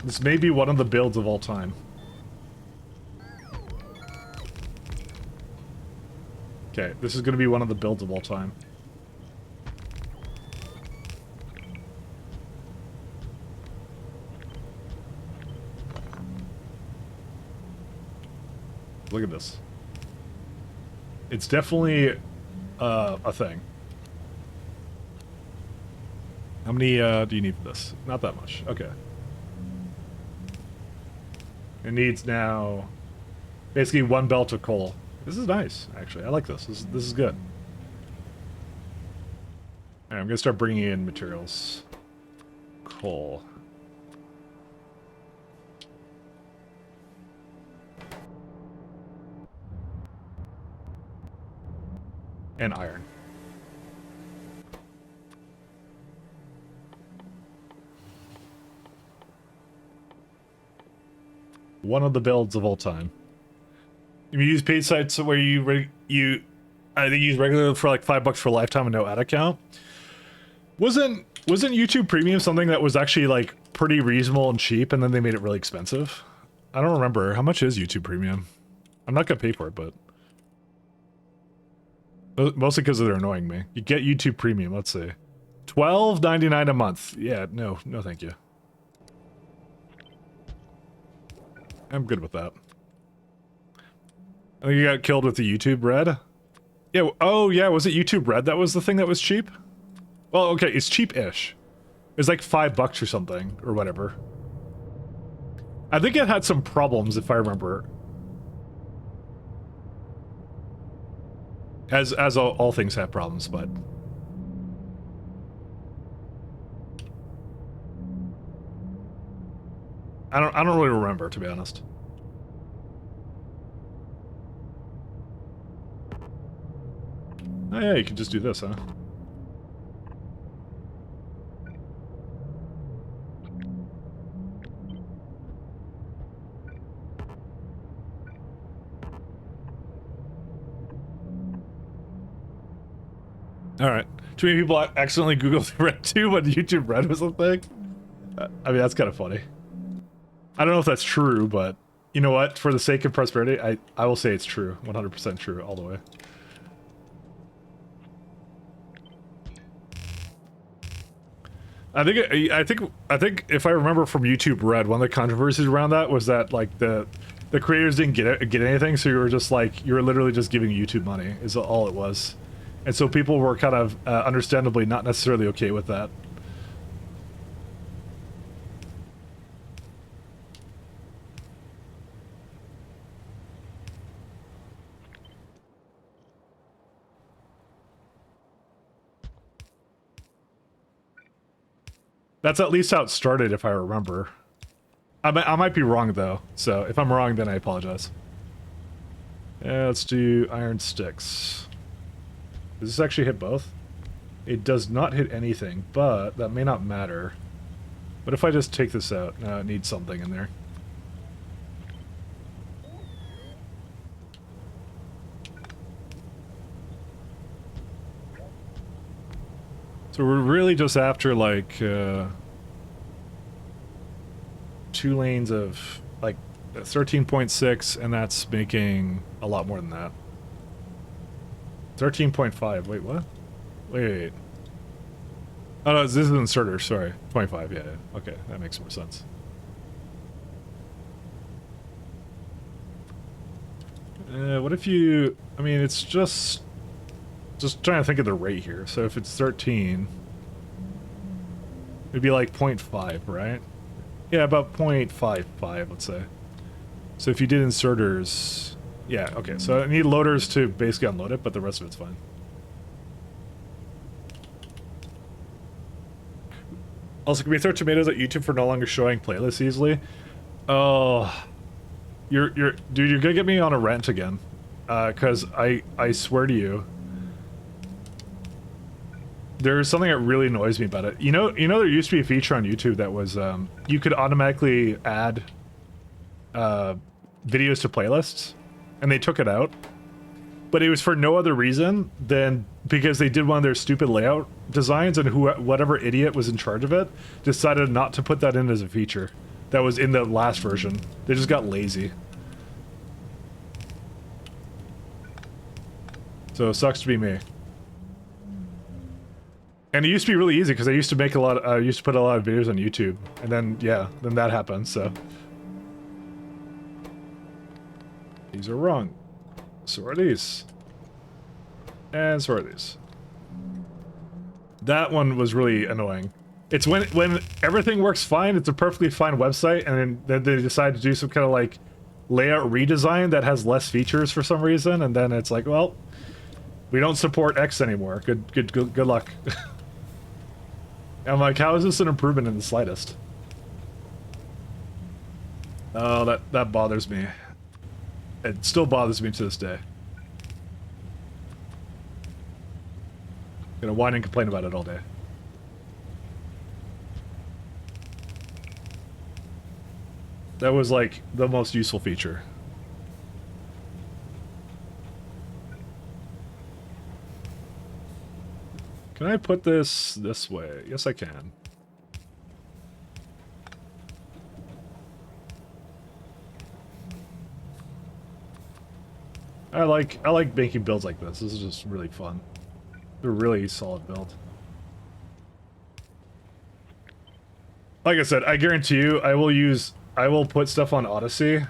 This may be one of the builds of all time. Okay, this is going to be one of the builds of all time. Look at this. It's definitely a thing. How many do you need for this? Not that much. Okay. It needs now basically 1 belt of coal. This is nice, actually. I like this. This is good. Alright, I'm gonna start bringing in materials. Coal. And iron. One of the builds of all time. If you use paid sites where I think use regular for like $5 for a lifetime and no ad account. Wasn't YouTube Premium something that was actually like pretty reasonable and cheap, and then they made it really expensive? I don't remember. How much is YouTube Premium? I'm not gonna pay for it, but mostly because they're annoying me. You get YouTube Premium. Let's see, $12.99 a month. Yeah, no, thank you. I'm good with that. I think you got killed with the YouTube Red. Yeah. Oh yeah. Was it YouTube Red that was the thing that was cheap? Well, okay, it's cheap-ish. It's like $5 or something, or whatever. I think it had some problems, if I remember. As all things have problems, but... I don't really remember, to be honest. Oh yeah, you can just do this, huh? Alright. Too many people accidentally Googled Red 2 when YouTube Red was a thing? I mean, that's kind of funny. I don't know if that's true, but... You know what? For the sake of prosperity, I will say it's true. 100% true, all the way. I think if I remember from YouTube Red, one of the controversies around that was that, like, the creators didn't get anything, so you were just, like... You were literally just giving YouTube money, is all it was. And so people were kind of, understandably, not necessarily okay with that. That's at least how it started, if I remember. I might be wrong, though, so if I'm wrong, then I apologize. Yeah, let's do iron sticks. Does this actually hit both? It does not hit anything, but that may not matter. What if I just take this out? No, it needs something in there. So we're really just after, like, 2 lanes of, like, 13.6, and that's making a lot more than that. 13.5. Wait, what? Wait. Oh, no, this is inserter. Sorry. 25. Yeah. Okay, that makes more sense. What if you... I mean, it's just trying to think of the rate here. So if it's 13... It'd be like 0.5, right? Yeah, about 0.55, let's say. So if you did inserters... Yeah, okay, so I need loaders to basically unload it, but the rest of it's fine. Also, can we throw tomatoes at YouTube for no longer showing playlists easily? Oh... Dude, you're gonna get me on a rant again. Cause I swear to you... There's something that really annoys me about it. You know there used to be a feature on YouTube that was, you could automatically add, videos to playlists? And they took it out, but it was for no other reason than because they did one of their stupid layout designs, and whatever idiot was in charge of it decided not to put that in as a feature that was in the last version. They just got lazy. So it sucks to be me. And it used to be really easy because I used to make used to put a lot of videos on YouTube, and then yeah, then that happened. So. These are wrong. So are these. And so are these. That one was really annoying. It's when everything works fine, it's a perfectly fine website, and then they decide to do some kind of like layout redesign that has less features for some reason, and then it's like, well, we don't support X anymore. Good luck. I'm like, how is this an improvement in the slightest? Oh, that bothers me. It still bothers me to this day. Gonna whine and complain about it all day. That was like the most useful feature. Can I put this way? Yes, I can. I like making builds like this. This is just really fun. They're a really solid build. Like I said, I guarantee you, I will put stuff on Odyssey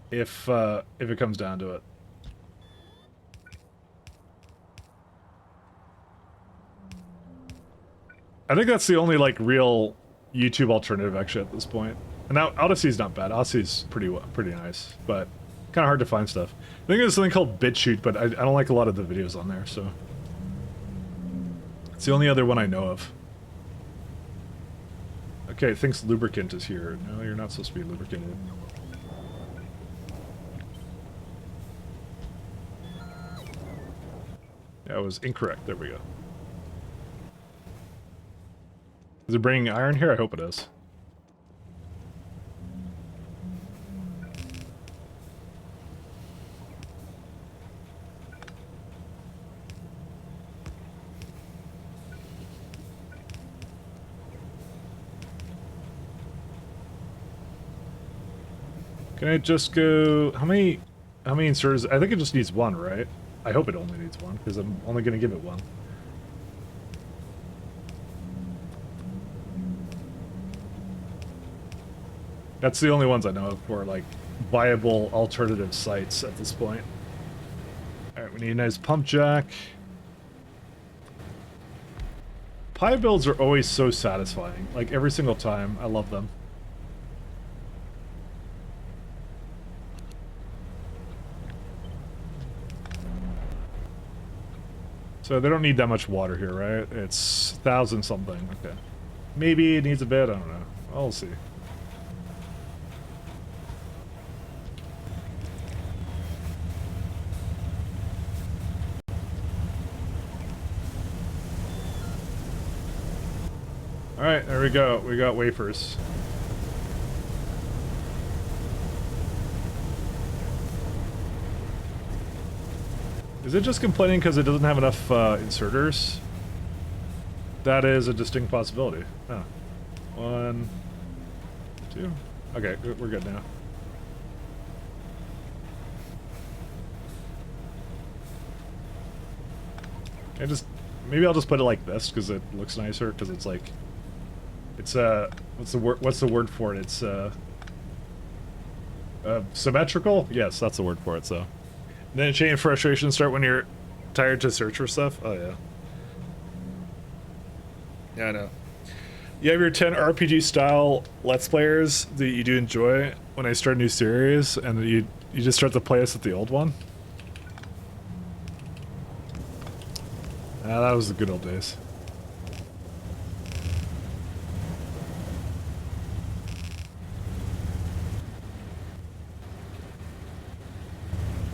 if it comes down to it. I think that's the only like real YouTube alternative actually at this point. And now Odyssey's not bad. Odyssey's pretty nice, but kind of hard to find stuff. I think there's something called BitChute, but I don't like a lot of the videos on there, so it's the only other one I know of. Okay, it thinks lubricant is here. No, you're not supposed to be lubricated. Yeah, I was incorrect. There we go. Is it bringing iron here? I hope it is. Can I just go... How many inserters? I think it just needs one, right? I hope it only needs one, because I'm only going to give it one. That's the only ones I know of for, like, viable alternative sites at this point. Alright, we need a nice pump jack. Pie builds are always so satisfying. Like, every single time. I love them. So they don't need that much water here, right? It's 1,000 something. Okay. Maybe it needs a bit. I don't know. We'll see. Alright, there we go. We got wafers. Is it just complaining because it doesn't have enough inserters? That is a distinct possibility. Oh. 1, 2. Okay, we're good now. Maybe I'll just put it like this because it looks nicer. Because it's like, it's what's the word for it? It's symmetrical. Yes, that's the word for it. So. Then chain of frustration start when you're tired to search for stuff? Oh, yeah. Yeah, I know. You have your 10 RPG style Let's Players that you do enjoy when I start a new series, and you just start the playlist with the old one? Ah, that was the good old days.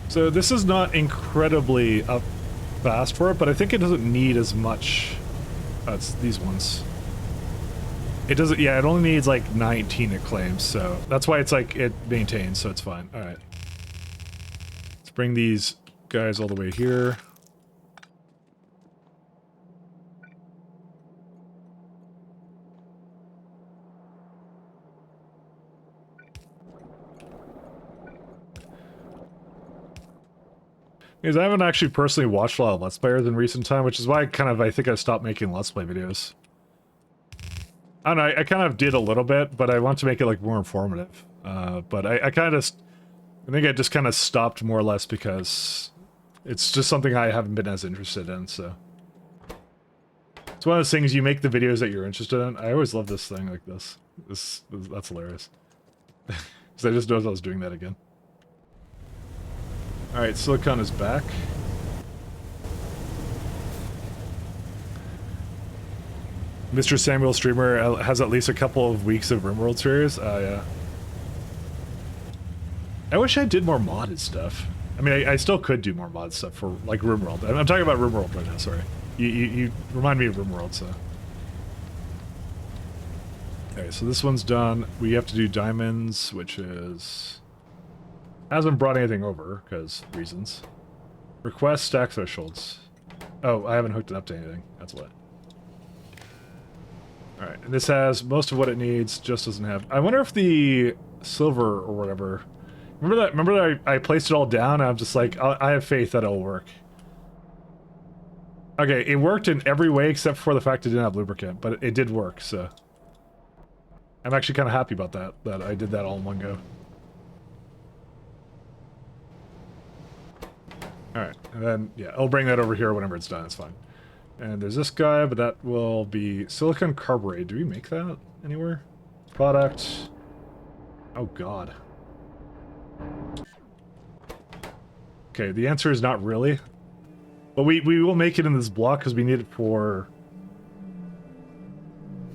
So this is not incredibly up fast for it, but I think it doesn't need as much. It's these ones. It doesn't. Yeah, it only needs like 19 it claims, so that's why it's like it maintains, so it's fine. All right. Let's bring these guys all the way here. Because I haven't actually personally watched a lot of Let's Players in recent time, which is why I think I stopped making Let's Play videos. I don't know, I kind of did a little bit, but I want to make it like more informative. But I think I just kind of stopped more or less because it's just something I haven't been as interested in, so. It's one of those things, you make the videos that you're interested in. I always love this thing like this. That's hilarious. Because I just noticed I was doing that again. Alright, Silicon is back. Mr. Samuel Streamer has at least a couple of weeks of RimWorld series. Oh, yeah. I wish I did more modded stuff. I mean, I still could do more mod stuff for, like, RimWorld. I'm talking about RimWorld right now, sorry. You remind me of RimWorld, so. Okay, so this one's done. We have to do diamonds, which is... hasn't brought anything over, because reasons. Request stack thresholds. Oh, I haven't hooked it up to anything. That's what. Alright, and this has most of what it needs, just doesn't have... I wonder if the silver or whatever... Remember that I placed it all down, and I'm just like, I have faith that it'll work. Okay, it worked in every way except for the fact it didn't have lubricant, but it did work, so... I'm actually kind of happy about that I did that all in one go. Alright, and then, yeah, I'll bring that over here whenever it's done, it's fine. And there's this guy, but that will be silicon carbide. Do we make that anywhere? Product. Oh god. Okay, the answer is not really. But we will make it in this block because we need it for...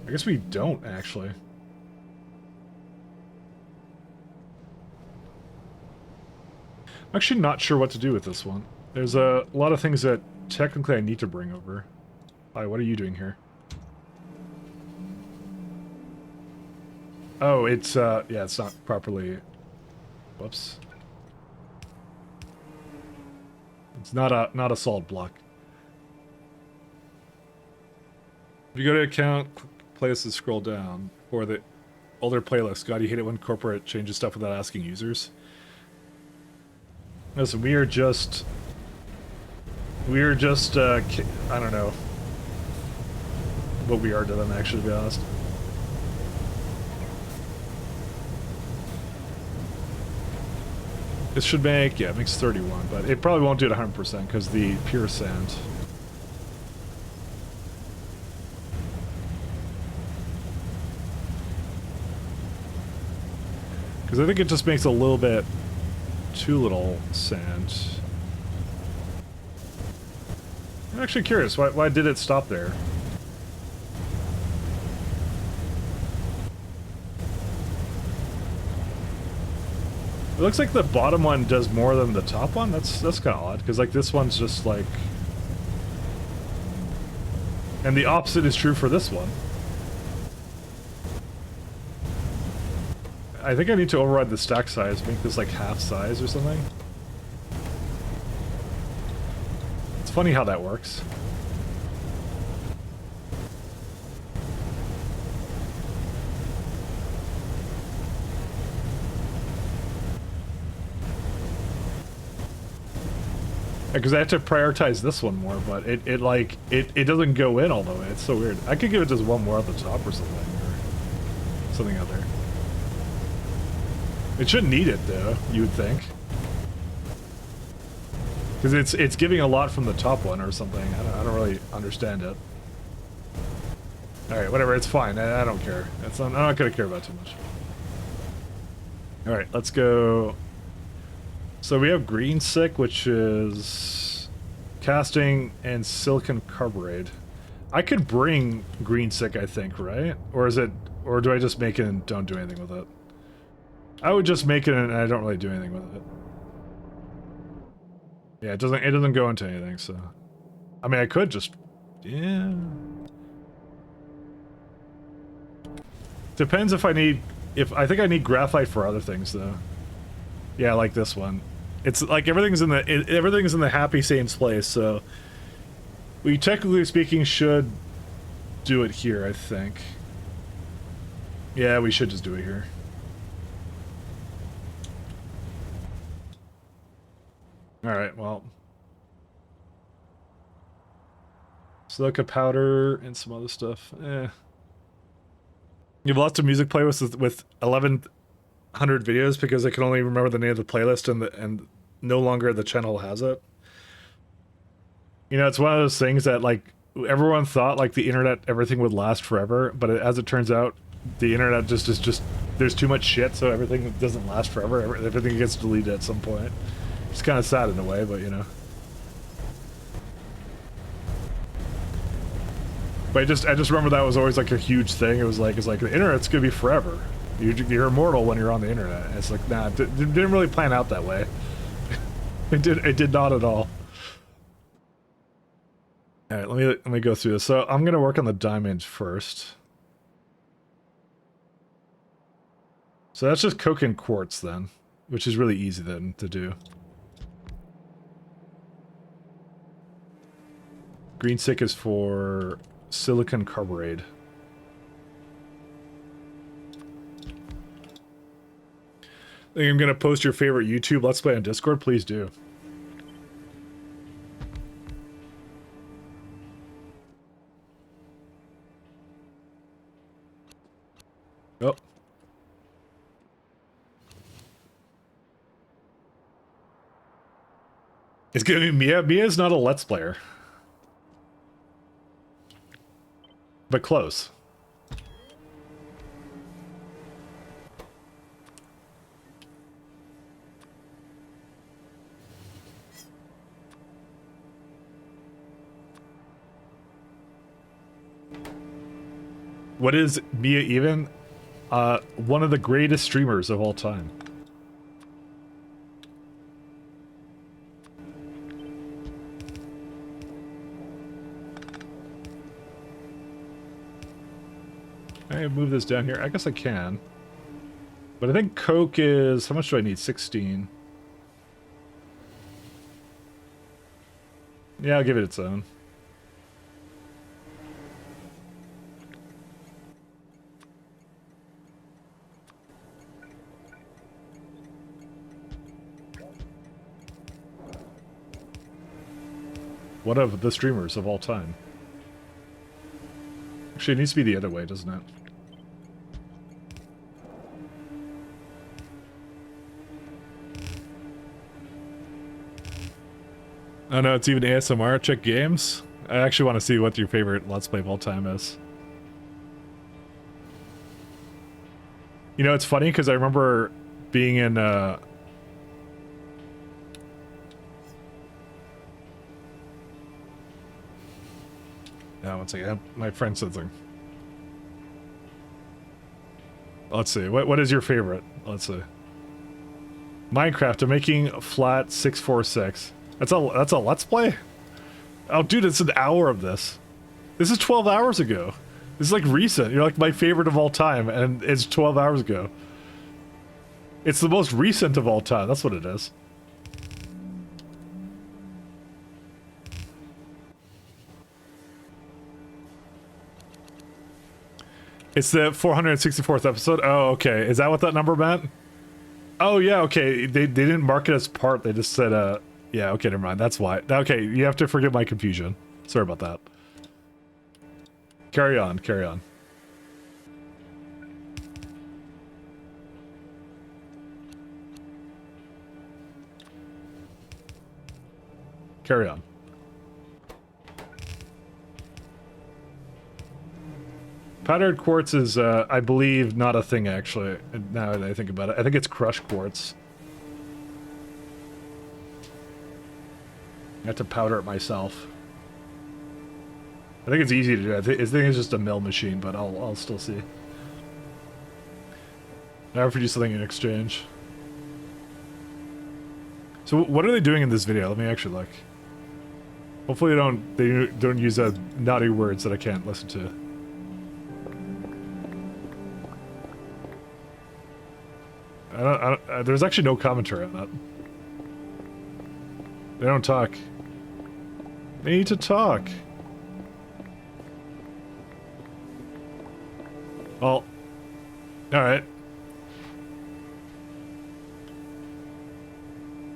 I guess we don't, actually. I'm actually not sure what to do with this one. There's a lot of things that technically I need to bring over. Hi, what are you doing here? Oh, it's, yeah, it's not properly... Whoops. It's not a solid block. If you go to account, playlists, scroll down, or the older playlist. God, you hate it when corporate changes stuff without asking users. Listen, we are just, I don't know what we are to them, actually, to be honest. This should make, yeah, it makes 31, but it probably won't do it 100% because the pure sand. Because I think it just makes a little bit too little sand. I'm actually curious, why did it stop there? It looks like the bottom one does more than the top one. That's kind of odd, because like this one's just like... And the opposite is true for this one. I think I need to override the stack size, make this like half size or something. It's funny how that works. Because I have to prioritize this one more, but it doesn't go in all the way. It's so weird. I could give it just one more at the top or something, or something out there. It shouldn't need it though, you would think. Because it's giving a lot from the top one or something. I don't really understand it. Alright, whatever, it's fine. I don't care. I'm not gonna care about too much. Alright, let's go. So we have green sick, which is casting and silicon carbide. I could bring green sick, I think, right? Or do I just make it and don't do anything with it? I would just make it and I don't really do anything with it. Yeah, it doesn't go into anything, so I mean I could just, yeah. Depends if I think I need graphite for other things though. Yeah, like this one. It's like everything's in the happy same place, so we technically speaking should do it here, I think. Yeah, we should just do it here. Alright, well. Silica powder and some other stuff. You have lots of music playlists with 1,100 videos because I can only remember the name of the playlist and no longer the channel has it. You know, it's one of those things that, like, everyone thought, like, the internet, everything would last forever, but as it turns out, the internet just is just, there's too much shit, so everything doesn't last forever. Everything gets deleted at some point. It's kind of sad in a way, but, you know. But I just remember that was always, like, a huge thing. It was like the internet's gonna be forever. You're immortal when you're on the internet. And it's like, nah, it didn't really plan out that way. It did not at all. All right, let me go through this. So I'm gonna work on the diamond first. So that's just coke and quartz then, which is really easy then to do. Green stick is for silicon carbureid. I think I'm gonna post your favorite YouTube Let's Play on Discord. Please do. Oh. It's gonna be Mia. Mia's not a Let's Player. But close. What is Mia even? One of the greatest streamers of all time. Can I move this down here? I guess I can. But I think coke is... How much do I need? 16. Yeah, I'll give it its own. One of the streamers of all time. Actually, it needs to be the other way, doesn't it? Oh no, it's even ASMR. Check games. I actually want to see what your favorite Let's Play of all time is. You know, it's funny because I remember being in, No, one second. My friend said something. Let's see. What is your favorite? Let's see. Minecraft. I'm making flat 646. That's a Let's Play? Oh, dude, it's an hour of this. This is 12 hours ago. This is like recent. You're like my favorite of all time, and it's 12 hours ago. It's the most recent of all time. That's what it is. It's the 464th episode? Oh, okay. Is that what that number meant? Oh, yeah, okay. They didn't mark it as part. They just said, yeah, okay, never mind. That's why. Okay, you have to forgive my confusion. Sorry about that. Carry on, carry on. Carry on. Powdered quartz is, I believe, not a thing, actually, now that I think about it. I think it's crushed quartz. I have to powder it myself. I think it's easy to do. I think it's just a mill machine, but I'll still see. I offered you something in exchange. So what are they doing in this video? Let me actually look. Hopefully they don't use naughty words that I can't listen to. There's actually no commentary on that. They don't talk. They need to talk. Well, alright.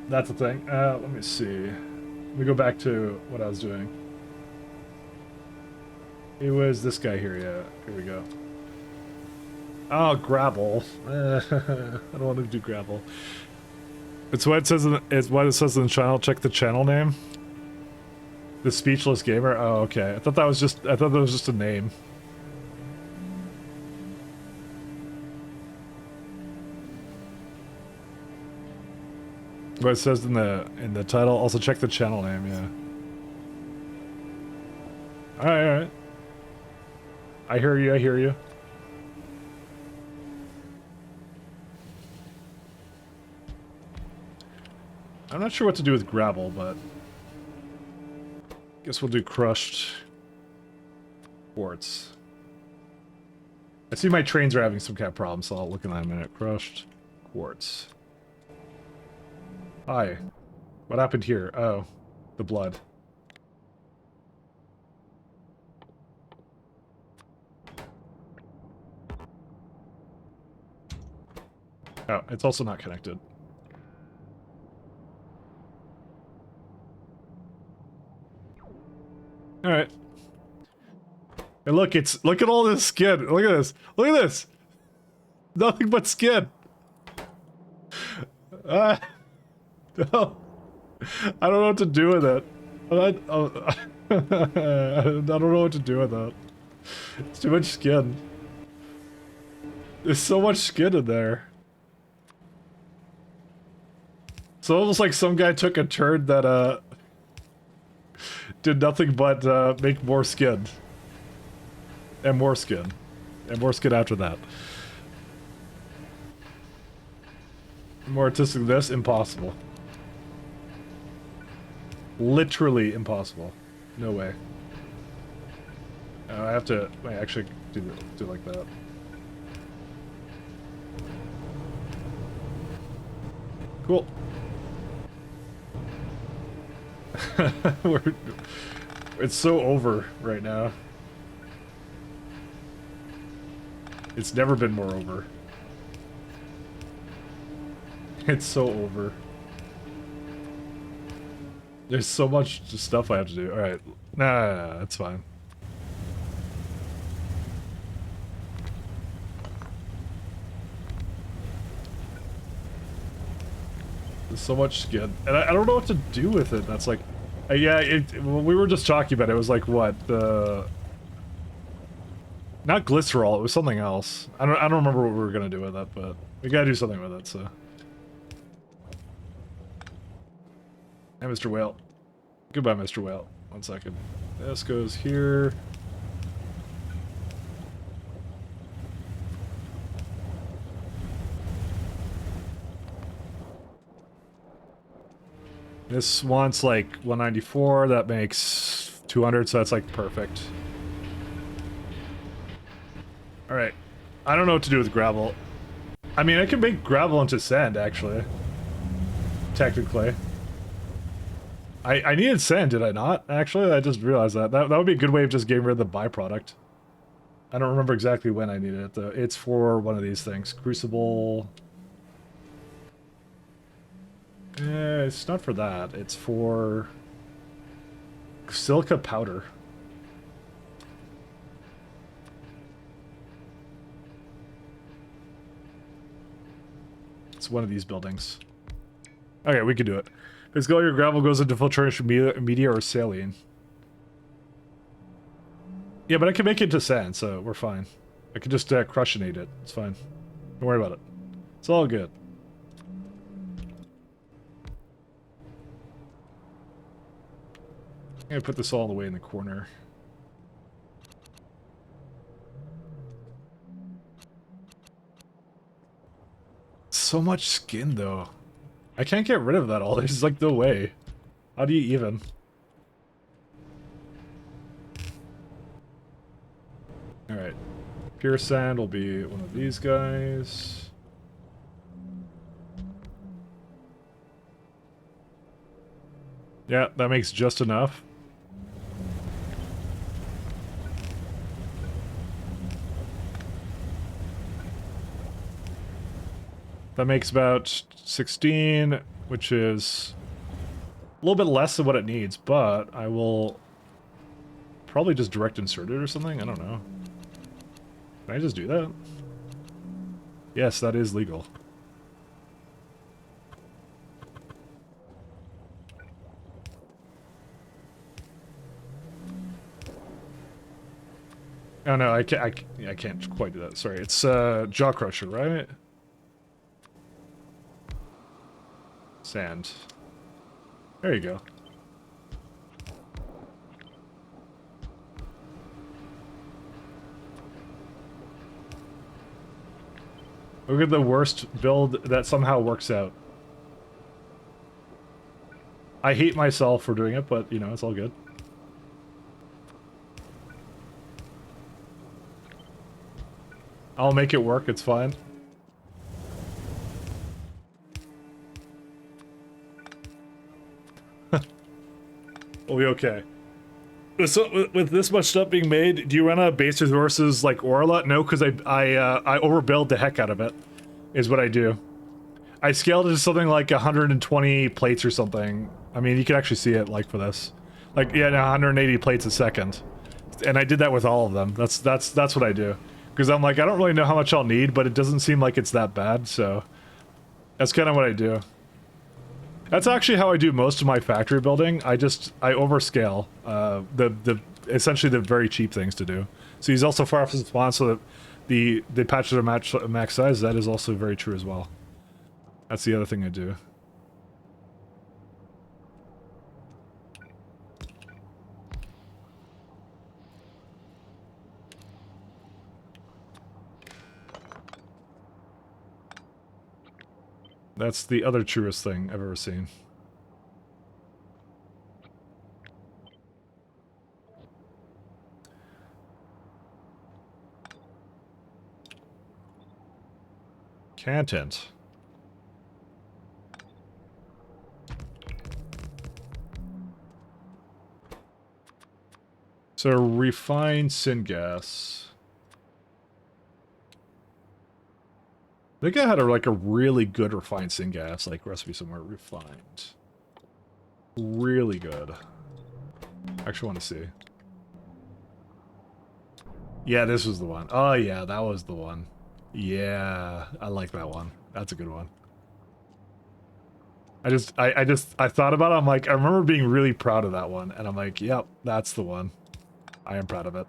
That's the thing. Let me see. Let me go back to what I was doing. It was this guy here, yeah. Here we go. Oh, gravel. I don't want to do gravel. It's what it says in the channel. Check the channel name. The Speechless Gamer. Oh, okay. I thought that was just a name. What it says in the title. Also check the channel name. Yeah. All right, all right. I hear you. I hear you. I'm not sure what to do with gravel, but Guess we'll do crushed quartz. I see my trains are having some kind of problem, so I'll look at that in a minute. Crushed quartz. Hi. What happened here? Oh, the blood. Oh, it's also not connected. All right. And look, look at all this skin. Look at this. Look at this. Nothing but skin. No. I don't know what to do with it. I don't know what to do with that. It's too much skin. There's so much skin in there. It's almost like some guy took a turd that did nothing but make more skin. And more skin. And more skin after that. More artistic than this? Impossible. Literally impossible. No way. I have to... I actually do it like that. Cool. It's so over right now. It's never been more over. It's so over. There's so much stuff I have to do. Alright. Nah, that's fine. There's so much skin. And I don't know what to do with it. That's like... yeah, well, we were just talking about it. It was like, what? Not glycerol, it was something else. I don't remember what we were gonna do with it, but we gotta do something with it, so... Hey, Mr. Whale. Goodbye, Mr. Whale. 1 second. This goes here. This wants like 194, that makes 200, so that's like perfect. Alright. I don't know what to do with gravel. I mean, I can make gravel into sand, actually. Technically. I needed sand, did I not? Actually, I just realized that. That would be a good way of just getting rid of the byproduct. I don't remember exactly when I needed it, though. It's for one of these things. Crucible... it's not for that. It's for... silica powder. It's one of these buildings. Okay, we can do it. Basically, all your gravel goes into filtration media or saline. Yeah, but I can make it into sand, so we're fine. I can just crushionate it. It's fine. Don't worry about it. It's all good. I'm gonna put this all the way in the corner. So much skin, though. I can't get rid of that all. There's like no way. How do you even? Alright. Pure sand will be one of these guys. Yeah, that makes just enough. That makes about 16, which is a little bit less than what it needs, but I will probably just direct insert it or something. I don't know. Can I just do that? Yes, that is legal. Oh no, I can't quite do that. Sorry, it's jaw crusher, right? Sand. There you go. Look at the worst build that somehow works out. I hate myself for doing it, but, you know, it's all good. I'll make it work, it's fine. We'll be okay. So, with this much stuff being made, do you run out of base resources like ore a lot? No, because I overbuild the heck out of it, is what I do. I scaled it to something like 120 plates or something. I mean, you can actually see it like for this. Like, yeah, 180 plates a second. And I did that with all of them. That's what I do. Because I'm like, I don't really know how much I'll need, but it doesn't seem like it's that bad, so... That's kind of what I do. That's actually how I do most of my factory building. I overscale essentially the very cheap things to do. So he's also far off the spawn, so that the patches are max size. That is also very true as well. That's the other thing I do. That's the other truest thing I've ever seen. Content. So refined syngas. I think I had like a really good refined syngas, like recipe somewhere. Refined. Really good. Actually want to see. Yeah, this was the one. Oh yeah, that was the one. Yeah, I like that one. That's a good one. I thought about it, I'm like, I remember being really proud of that one, and I'm like, yep, that's the one. I am proud of it.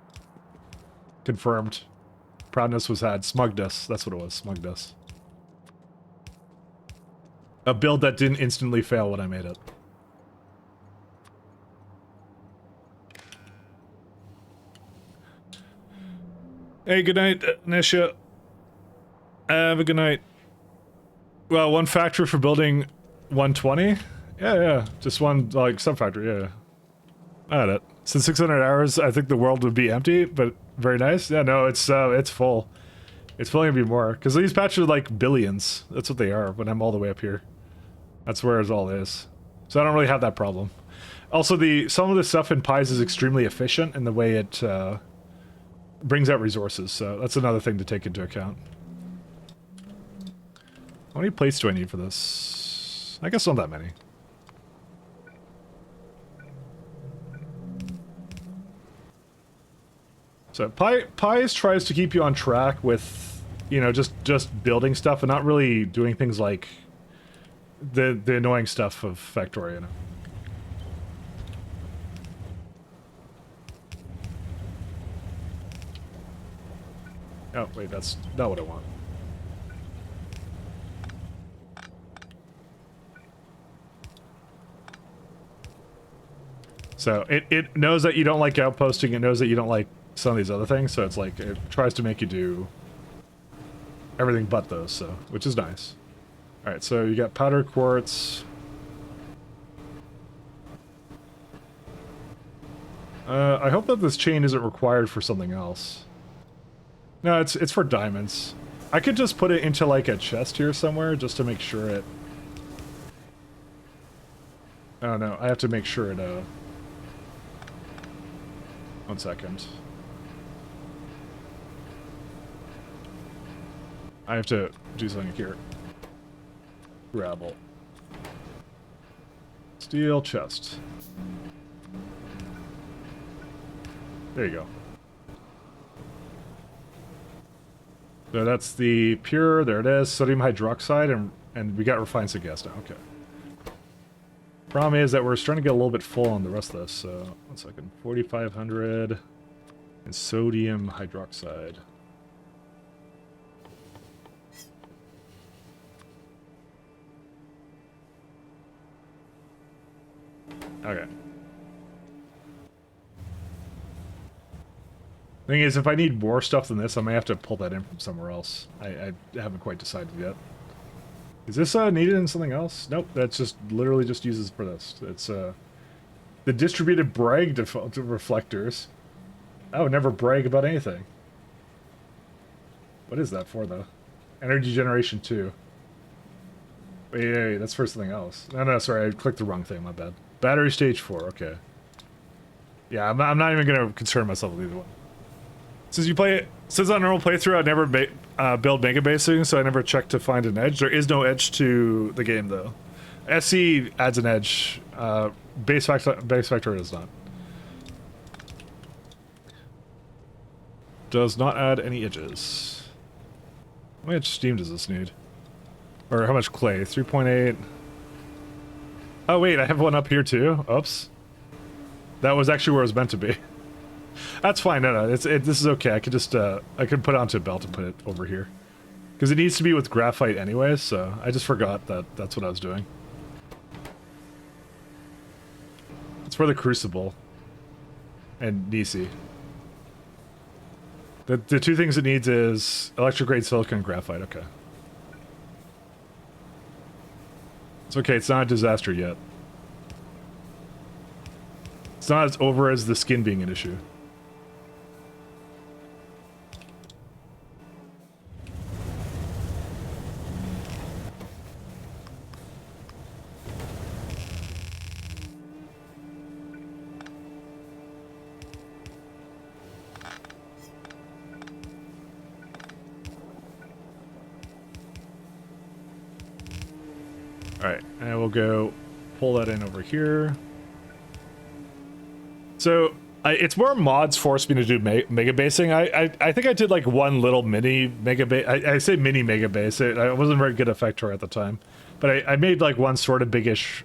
Confirmed. Proudness was had. Smugness. That's what it was. Smugness. A build that didn't instantly fail when I made it. Hey, good night, Nisha. Have a good night. Well, one factory for building 120? Yeah. Just one, like, sub-factory, yeah. I had it. Since 600 hours, I think the world would be empty, but very nice. Yeah, no, it's full. It's probably gonna be more, because these patches are like billions. That's what they are when I'm all the way up here. That's where it all is. So I don't really have that problem. Also, some of the stuff in Pies is extremely efficient in the way it brings out resources, so that's another thing to take into account. How many plates do I need for this? I guess not that many. So Pies tries to keep you on track with, you know, just building stuff and not really doing things like the annoying stuff of Factorio, you know. Oh, wait, that's not what I want. So it knows that you don't like outposting, it knows that you don't like some of these other things, so it's like, it tries to make you do everything but those, so, which is nice. Alright, so you got powder quartz. I hope that this chain isn't required for something else. No, it's for diamonds. I could just put it into like a chest here somewhere just to make sure it... Oh no, I have to make sure it, 1 second. I have to do something here. Gravel. Steel chest. There you go. So that's the pure, there it is, sodium hydroxide, and we got refined syngas now, okay. Problem is that we're starting to get a little bit full on the rest of this, so 1 second. 4,500 and sodium hydroxide. Okay. Thing is, if I need more stuff than this, I may have to pull that in from somewhere else. I haven't quite decided yet. Is this needed in something else? Nope, that's just literally just uses for this. It's the distributed brag reflectors. I would never brag about anything. What is that for, though? Energy generation 2. Wait, that's for something else. No, sorry, I clicked the wrong thing, my bad. Battery stage 4, okay. Yeah, I'm not even gonna concern myself with either one. Since on normal playthrough, I never build mega basing, so I never checked to find an edge. There is no edge to the game, though. SC adds an edge. Base Factorio does not. Does not add any edges. How much steam does this need? Or how much clay? 3.8. Oh wait, I have one up here too. Oops. That was actually where it was meant to be. That's fine. No, this is okay. I could just I could put it onto a belt and put it over here, because it needs to be with graphite anyway. So I just forgot that that's what I was doing. It's for the crucible and Nisi. The two things it needs is electric grade silicon and graphite. Okay. It's okay. It's not a disaster yet. It's not as over as the skin being an issue. Alright, and we'll go pull that in over here. So, it's more mods forced me to do mega basing. I think I did like one little mini mega base. I say mini mega base. I wasn't very good at Factorio at the time. But I made like one sort of biggish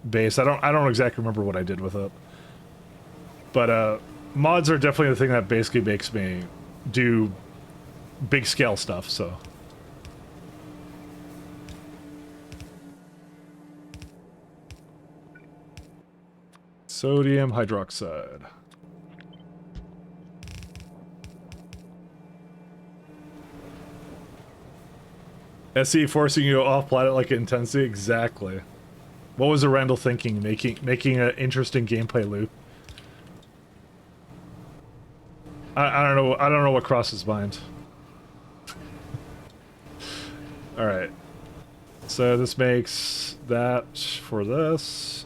base. I don't exactly remember what I did with it. But mods are definitely the thing that basically makes me do big scale stuff, so... Sodium hydroxide. SE forcing you off planet like intensity? Exactly. What was Randall thinking? Making an interesting gameplay loop. I don't know. I don't know what crossed his mind. All right. So this makes that for this.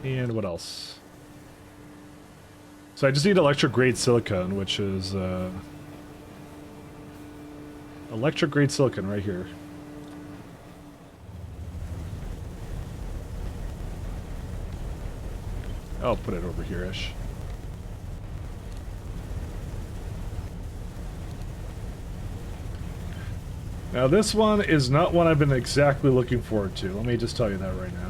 And what else? So I just need electric grade silicone, which is electric grade silicone right here. I'll put it over here-ish. Now this one is not one I've been exactly looking forward to. Let me just tell you that right now.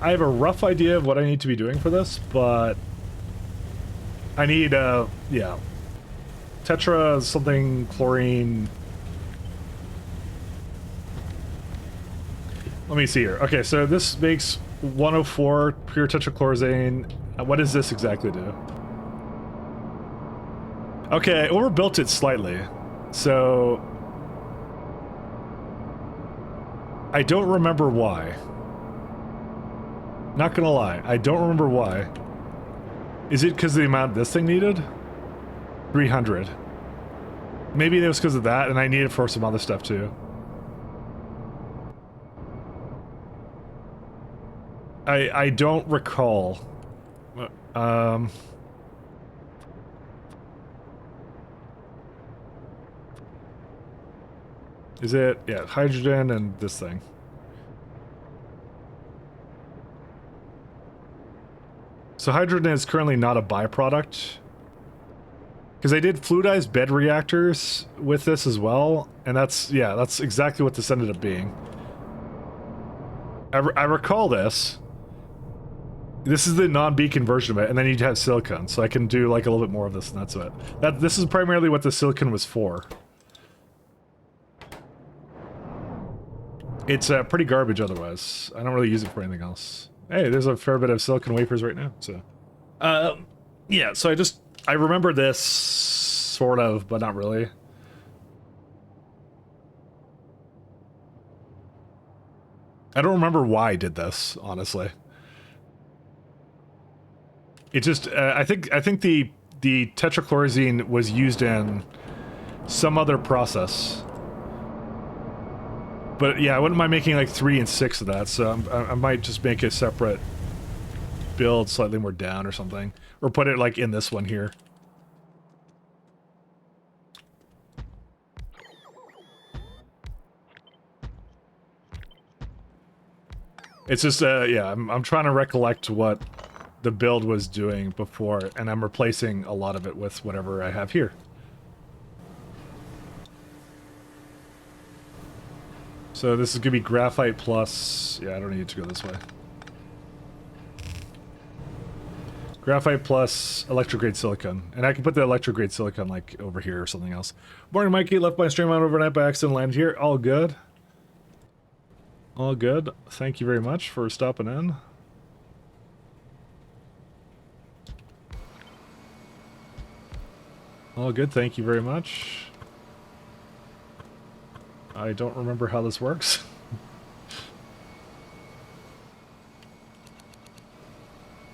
I have a rough idea of what I need to be doing for this, but I need, yeah, tetra something chlorine. Let me see here. Okay, so this makes 104 pure tetrachlorazane. What does this exactly do? Okay, I overbuilt it slightly, so I don't remember why. Not gonna lie, I don't remember why. Is it because of the amount this thing needed? 300. Maybe it was because of that, and I need it for some other stuff too. I don't recall. Is it? Yeah, hydrogen and this thing. So hydrogen is currently not a byproduct. Because I did fluidized bed reactors with this as well, and that's, yeah, that's exactly what this ended up being. I recall this. This is the non-beacon version of it, and then you have silicon, so I can do like a little bit more of this, and that's it. This is primarily what the silicon was for. It's pretty garbage otherwise. I don't really use it for anything else. Hey, there's a fair bit of silicon wafers right now, so... yeah, so I remember this, sort of, but not really. I don't remember why I did this, honestly. It just, I think the tetrachlorazine was used in some other process. But yeah, I wouldn't mind making like 3 and 6 of that, so I might just make a separate build slightly more down or something. Or put it like in this one here. It's just, yeah, I'm trying to recollect what the build was doing before, and I'm replacing a lot of it with whatever I have here. So this is going to be graphite plus... Yeah, I don't need to go this way. Graphite plus electrograde silicon. And I can put the electrograde silicon, like, over here or something else. Morning, Mikey. Left my stream on overnight by accident, landed here. All good. All good. Thank you very much for stopping in. All good. Thank you very much. I don't remember how this works.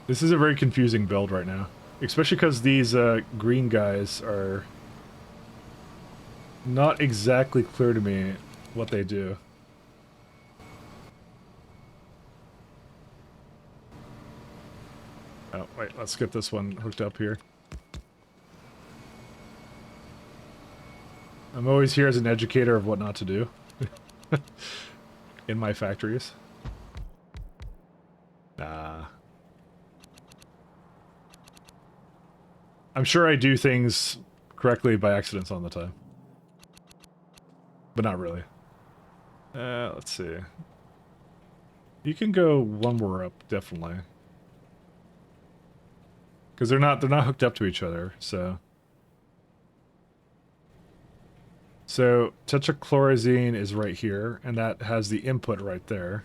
This is a very confusing build right now. Especially because these green guys are not exactly clear to me what they do. Oh, wait, let's get this one hooked up here. I'm always here as an educator of what not to do in my factories. Nah. I'm sure I do things correctly by accidents all the time. But not really. Let's see. You can go one more up, definitely. Because they're not hooked up to each other, so... So, tetrachlorazine is right here, and that has the input right there.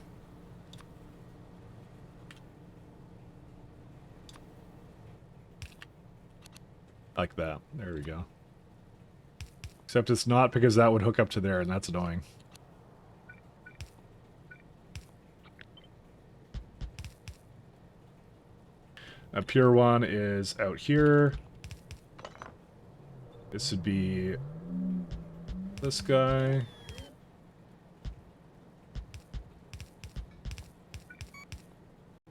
Like that. There we go. Except it's not, because that would hook up to there, and that's annoying. A pure one is out here. This would be... this guy.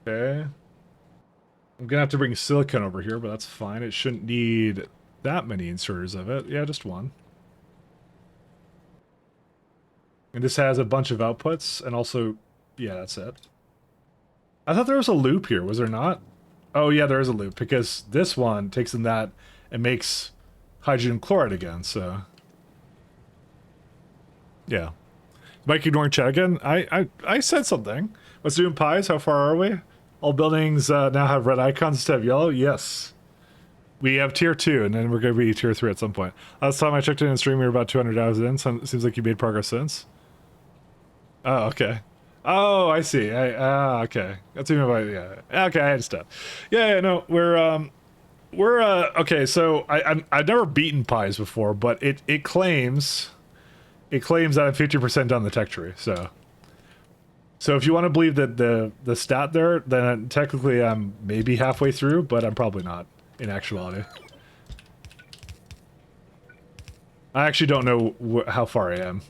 Okay. I'm gonna have to bring silicon over here, but that's fine. It shouldn't need that many inserters of it. Yeah, just one. And this has a bunch of outputs, and also... yeah, that's it. I thought there was a loop here, was there not? Oh yeah, there is a loop, because this one takes in that and makes hydrogen chloride again, so... yeah. Mike ignoring chat again? I said something. What's doing pies? How far are we? All buildings now have red icons instead of yellow? Yes. We have tier 2, and then we're going to be tier 3 at some point. Last time I checked in the stream, we were about 200 hours in, so it seems like you made progress since. Oh, okay. Oh, I see. Okay. That's even about, yeah. Okay, I understand. Yeah, no, we're okay, so I've never beaten pies before, but it claims that I'm 50% done the tech tree, so if you want to believe that the stat there, then technically I'm maybe halfway through, but I'm probably not, in actuality. I actually don't know how far I am.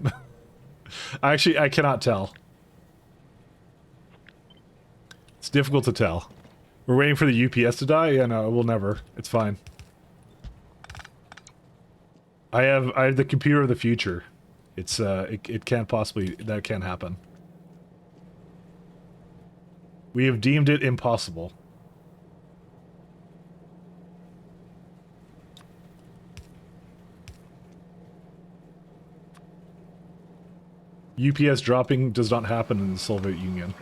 I cannot tell. It's difficult to tell. We're waiting for the UPS to die? Yeah, no, it will never. It's fine. I have the computer of the future. It's it can't possibly, that can't happen. We have deemed it impossible. UPS dropping does not happen in the Soviet Union.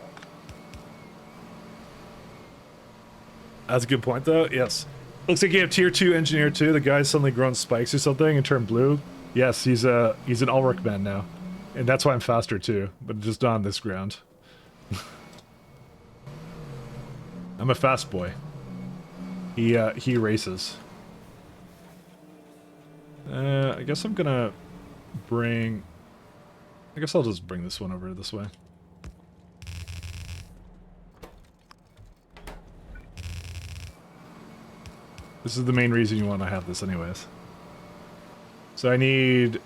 That's a good point, though. Yes. Looks like you have tier 2 engineer too. The guy's suddenly grown spikes or something and turned blue. Yes, he's an Ulrich man now, and that's why I'm faster too. But just not on this ground. I'm a fast boy. He races. I guess I'm gonna bring... I guess I'll just bring this one over this way. This is the main reason you want to have this anyways. So I need...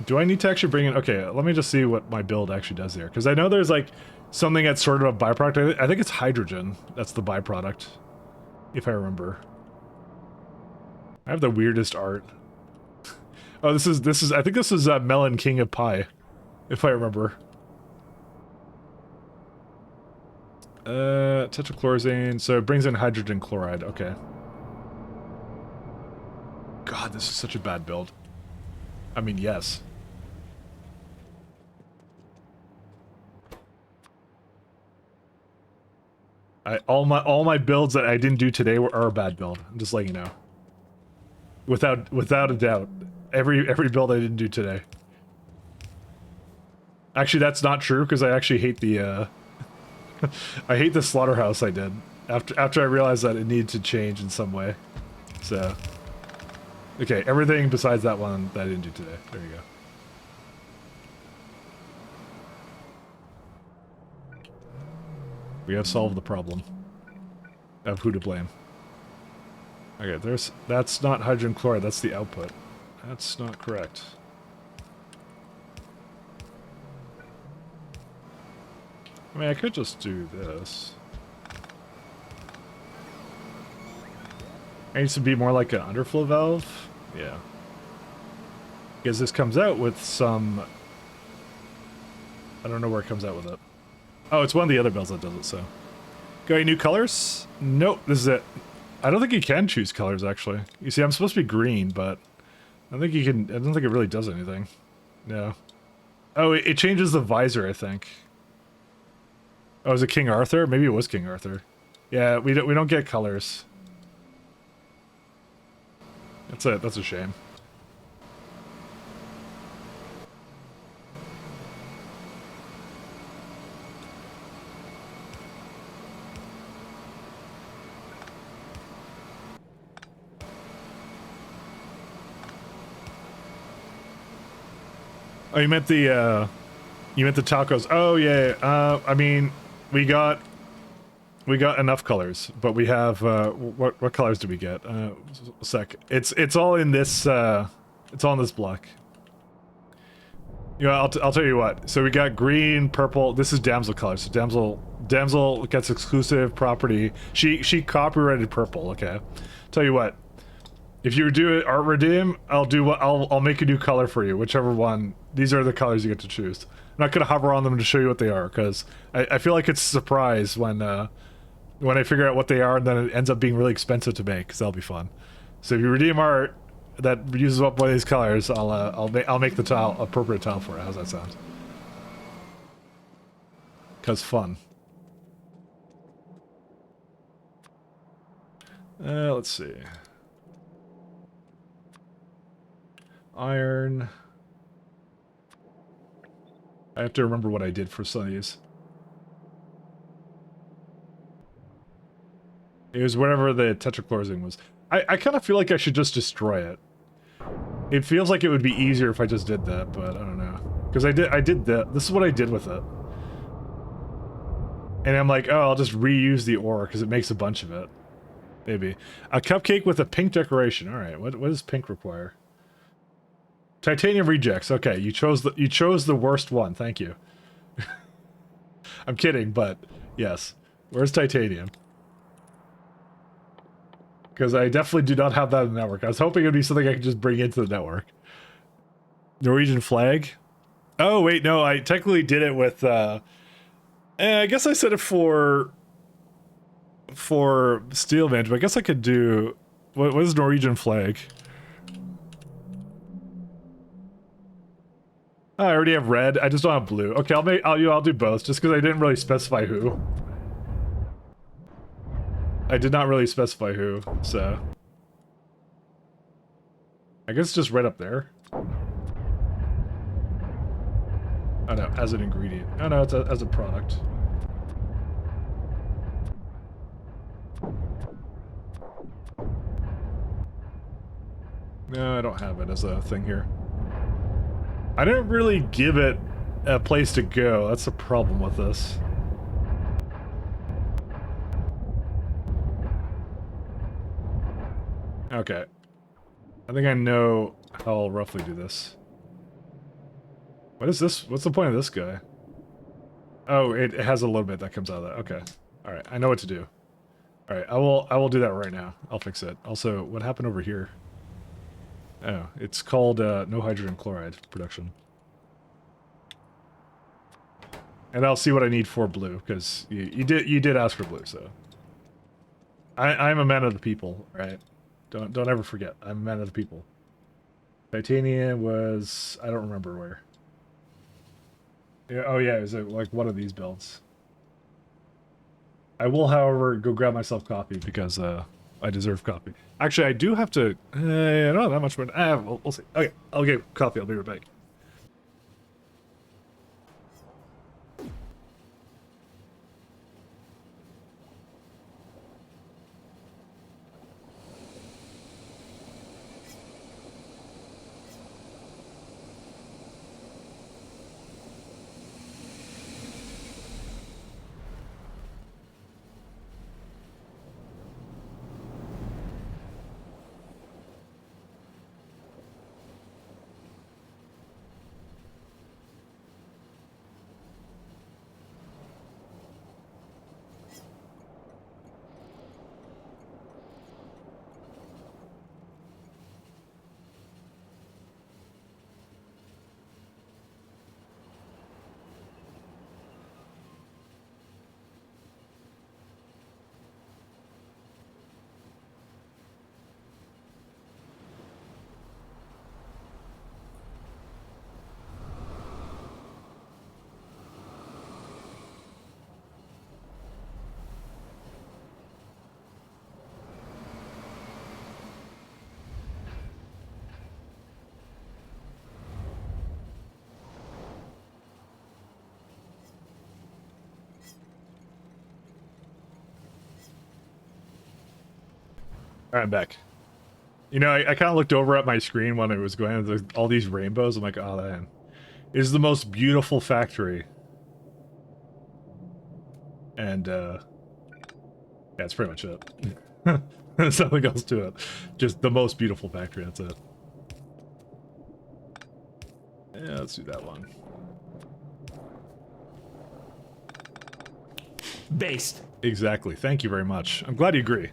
Do I need to actually bring in... Okay, let me just see what my build actually does here. Because I know there's like something that's sort of a byproduct. I think it's hydrogen. That's the byproduct. If I remember. I have the weirdest art. Oh, this is... I think this is Melon King of Pie. If I remember. Tetrachlorazane. So it brings in hydrogen chloride. Okay. God, this is such a bad build. I mean, yes. All my builds that I didn't do today are a bad build. I'm just letting you know. Without a doubt. Every build I didn't do today. Actually, that's not true because I actually hate the I hate the slaughterhouse I did after I realized that it needed to change in some way. So okay, everything besides that one that I didn't do today. There you go. We have solved the problem of who to blame. Okay, that's not hydrogen chloride, that's the output. That's not correct. I mean, I could just do this. It needs to be more like an underflow valve. Yeah. Because this comes out with some... I don't know where it comes out with it. Oh, it's one of the other bells that does it, so... Got any new colors? Nope, this is it. I don't think you can choose colors, actually. You see, I'm supposed to be green, but... I don't think you can... I don't think it really does anything. No. Oh, it changes the visor, I think. Oh, is it King Arthur? Maybe it was King Arthur. Yeah, we don't get colors. That's a shame. Oh, you meant the tacos. Oh yeah. I mean, we got enough colors, but we have what colors do we get? A sec. It's all in this it's all in this block. You know, I'll tell you what. So we got green, purple. This is damsel colors. So damsel gets exclusive property. She copyrighted purple. Okay. Tell you what. If you do art redeem, I'll make a new color for you, whichever one. These are the colors you get to choose. I'm not gonna hover on them to show you what they are, because I feel like it's a surprise when I figure out what they are, and then it ends up being really expensive to make, because that'll be fun. So if you redeem art that uses up one of these colors, I'll make the tile appropriate tile for it. How's that sound? Cause fun. Let's see. Iron. I have to remember what I did for some of these. It was whatever the tetrachlorazine was. I kind of feel like I should just destroy it. It feels like it would be easier if I just did that, but I don't know. Because I did that. This is what I did with it. And I'm like, oh, I'll just reuse the ore because it makes a bunch of it. Maybe. A cupcake with a pink decoration. All right, what does pink require? Titanium rejects. Okay, you chose the worst one. Thank you. I'm kidding, but yes. Where's titanium? Because I definitely do not have that in the network. I was hoping it would be something I could just bring into the network. Norwegian flag? Oh, wait, no, I technically did it with, I guess I said it for Steel Mage, but I guess I could do... What is Norwegian flag? Oh, I already have red. I just don't have blue. Okay, I'll do both, just because I didn't really specify who. I did not really specify who, so... I guess it's just right up there. Oh no, as an ingredient. Oh no, it's as a product. No, I don't have it as a thing here. I didn't really give it a place to go. That's the problem with this. Okay. I think I know how I'll roughly do this. What is this? What's the point of this guy? Oh, it has a little bit that comes out of that. Okay. Alright, I know what to do. Alright, I will do that right now. I'll fix it. Also, what happened over here? Oh, it's called no hydrogen chloride production. And I'll see what I need for blue, because you did ask for blue, so. I'm a man of the people, right? Don't ever forget. I'm a man of the people. Titanium was, I don't remember where. Yeah, oh yeah, it was like one of these builds. I will, however, go grab myself coffee because I deserve coffee. Actually, I do have to. I don't have that much more. We'll see. Okay, I'll get coffee. I'll be right back. All right, I'm back. You know, I kind of looked over at my screen when it was going with all these rainbows. I'm like, oh man, it is the most beautiful factory. And yeah, that's pretty much it. There's nothing else to it. Just the most beautiful factory. That's it. Yeah, let's do that one. Based. Exactly. Thank you very much. I'm glad you agree.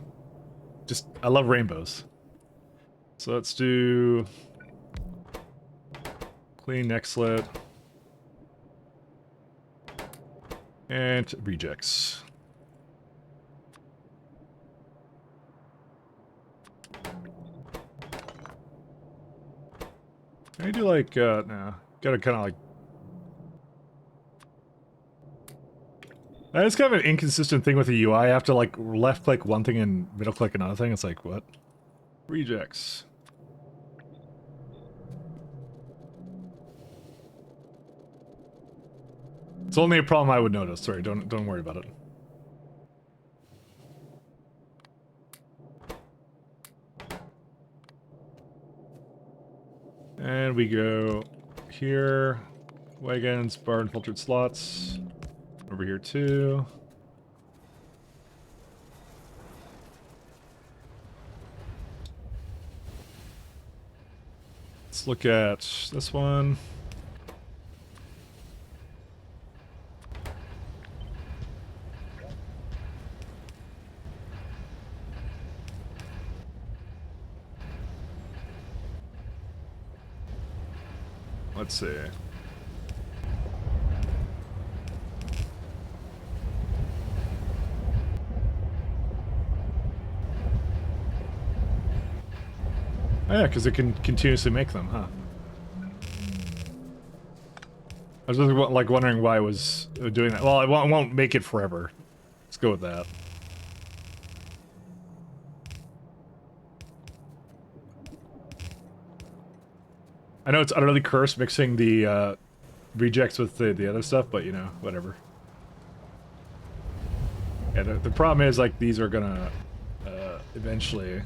Just, I love rainbows. So let's do clean neck slit and rejects. Can I do like, no, gotta kind of like. It's kind of an inconsistent thing with the UI. I have to like left click one thing and middle click another thing. It's like, what? Rejects. It's only a problem I would notice. Sorry, don't worry about it. And we go here. Wagons, bar and filtered slots. Over here too. Let's look at this one. Let's see. Oh yeah, because it can continuously make them, huh? I was just like wondering why it was doing that. Well, it won't make it forever. Let's go with that. I know it's utterly cursed mixing the rejects with the other stuff, but you know, whatever. Yeah, the problem is like these are gonna eventually.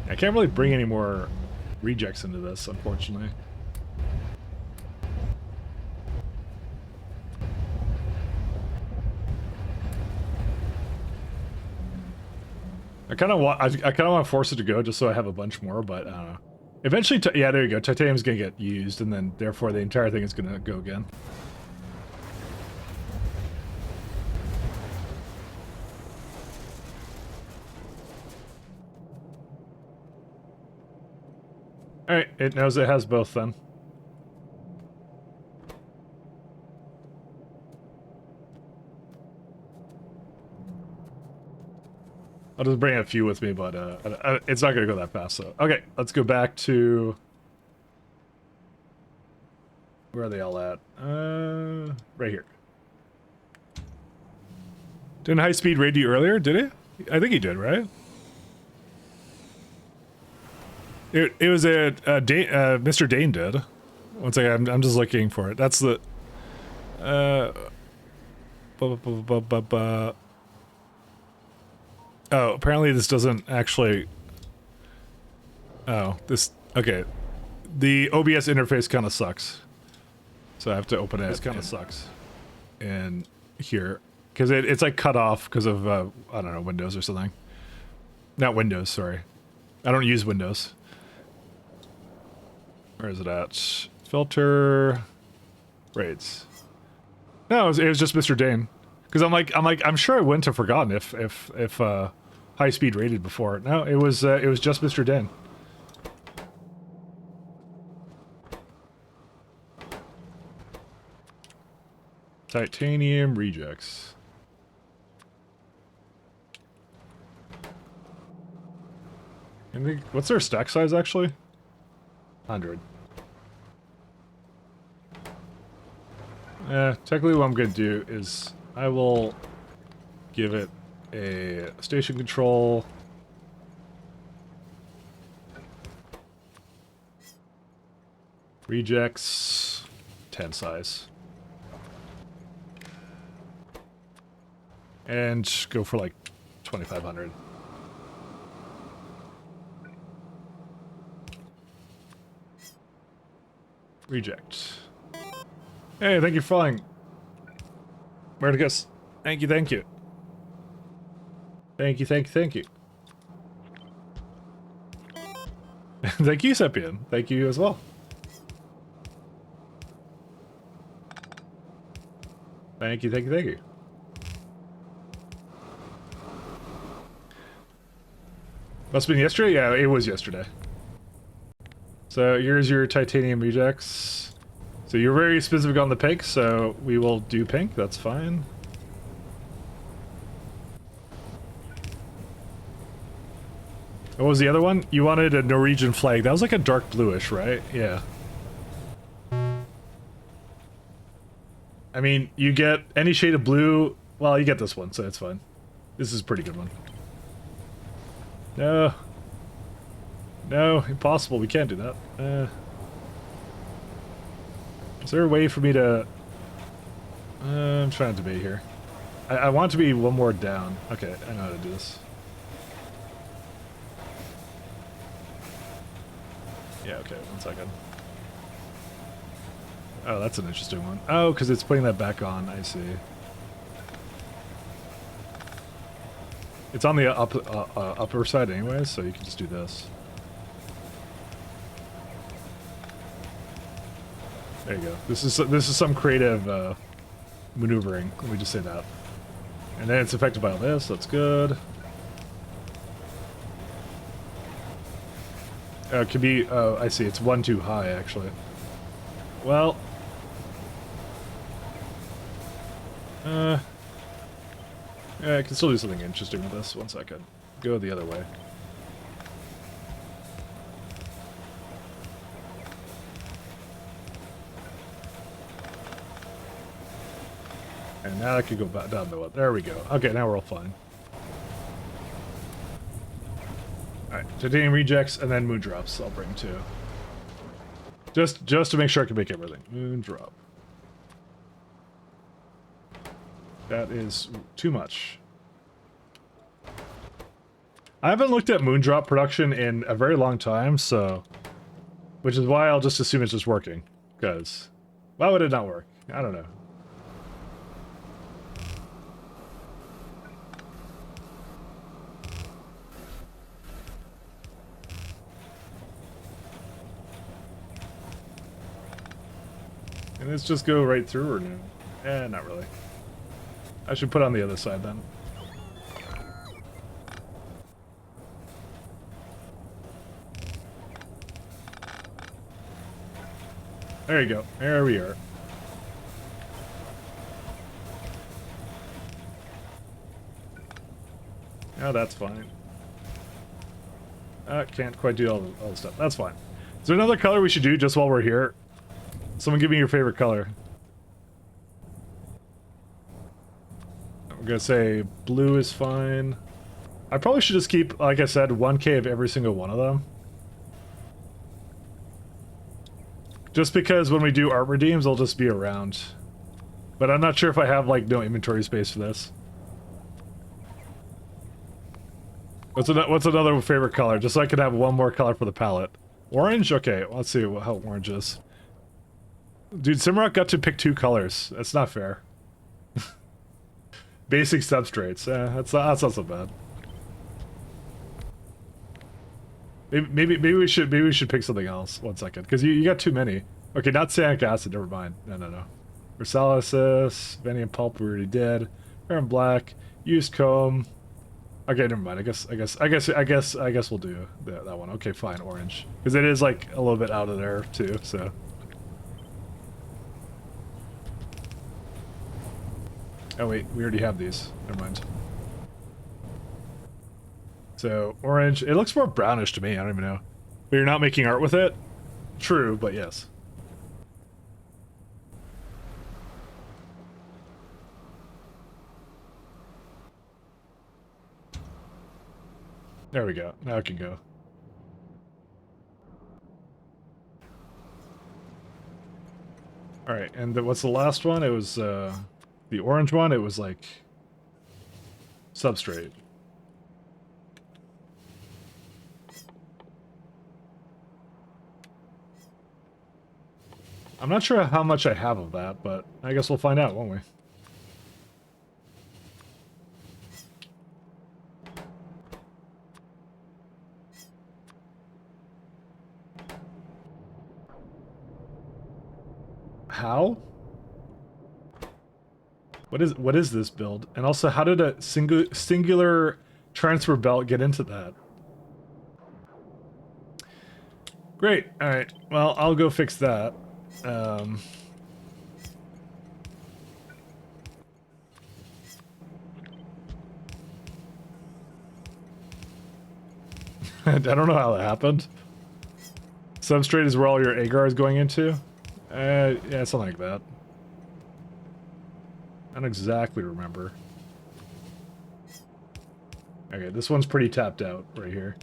I can't really bring any more rejects into this, unfortunately. I kind of want to force it to go just so I have a bunch more, but I don't know. Eventually, yeah, there you go. Titanium's gonna get used, and then therefore the entire thing is gonna go again. All right, it knows it has both then. I'll just bring a few with me, but it's not going to go that fast, so... Okay, let's go back to... Where are they all at? Right here. Didn't high-speed raid you earlier, did he? I think he did, right? It was Mr. Dane did. One second, I'm just looking for it. That's the... Oh, apparently this doesn't actually... Oh, this... Okay. The OBS interface kind of sucks. So I have to open it. It kind of sucks. And here. Because it's like cut off because of, I don't know, Windows or something. Not Windows, sorry. I don't use Windows. Where is it at? Filter... Raids. No, it was just Mr. Dane. Because I'm sure I wouldn't have forgotten if high speed rated before. No, it was just Mr. Den. Titanium rejects. What's their stack size actually? 100. Technically what I'm gonna do is I will give it a station control. Rejects 10 size. And go for like 2,500. Reject. Hey, thank you for following. Murticus. Thank you, thank you. Thank you, thank you, thank you. Thank you, Sepian. Thank you as well. Thank you, thank you, thank you. Must have been yesterday? Yeah, it was yesterday. So here's your titanium rejects. So you're very specific on the pink, so we will do pink, that's fine. What was the other one? You wanted a Norwegian flag. That was like a dark bluish, right? Yeah. I mean, you get any shade of blue. Well, you get this one, so it's fine. This is a pretty good one. No. No, impossible. We can't do that. Is there a way for me to... I'm trying to debate here. I want to be one more down. Okay, I know how to do this. Yeah, okay, 1 second. Oh, that's an interesting one. Oh, because it's putting that back on, I see. It's on the upper side anyways, so you can just do this. There you go. This is some creative maneuvering. Let me just say that. And then it's affected by all this. That's good. It could be. Oh, I see. It's 1 too high actually. Well. Yeah, I can still do something interesting with this. 1 second. Go the other way. And now I could go back down the way. There we go. Okay, now we're all fine. Alright, titanium rejects and then moon drops I'll bring too. Just to make sure I can make everything. Moon drop. That is too much. I haven't looked at Moondrop production in a very long time, so... Which is why I'll just assume it's just working. Because... Why would it not work? I don't know. Can this just go right through or no? Eh, not really. I should put on the other side then. There you go. There we are. Oh, that's fine. Can't quite do all the stuff. That's fine. Is there another color we should do just while we're here? Someone give me your favorite color. I'm gonna say blue is fine. I probably should just keep, like I said, 1K of every single one of them. Just because when we do art redeems, they'll just be around. But I'm not sure if I have, like, no inventory space for this. What's another favorite color? Just so I can have one more color for the palette. Orange? Okay, let's see how orange is. Dude, Simrock got to pick 2 colors. That's not fair. Basic substrates. That's not so bad. Maybe we should pick something else. 1 second, because you got too many. Okay, not cyanic acid. Never mind. No. Versalysis, Venium pulp. We already did. Iron black. Used comb. Okay, never mind. I guess we'll do that one. Okay, fine. Orange, because it is like a little bit out of there too. So. Oh wait, we already have these. Never mind. So, orange. It looks more brownish to me. I don't even know. But you're not making art with it? True, but yes. There we go. Now it can go. Alright, and what's the last one? It was, the orange one. It was like... substrate. I'm not sure how much I have of that, but I guess we'll find out, won't we? How? What is this build? And also, how did a singular transfer belt get into that? Great. All right. Well, I'll go fix that. I don't know how that happened. Substrate is where all your agar is going into? Yeah, something like that. I don't exactly remember. Okay, this one's pretty tapped out right here.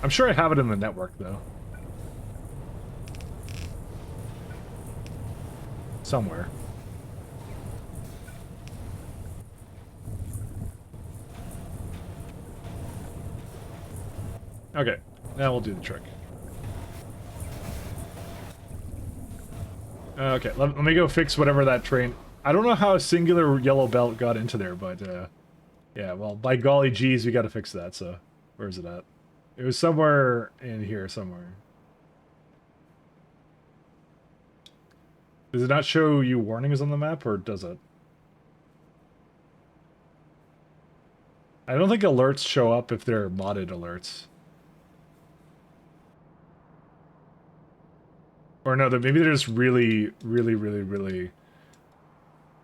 I'm sure I have it in the network, though. Somewhere. Okay, now we'll do the trick. Okay, let me go fix whatever that train... I don't know how a singular yellow belt got into there, but, yeah, well, by golly geez, we gotta fix that, so... Where is it at? It was somewhere in here, somewhere. Does it not show you warnings on the map, or does it? I don't think alerts show up if they're modded alerts. Or no, maybe they're just really...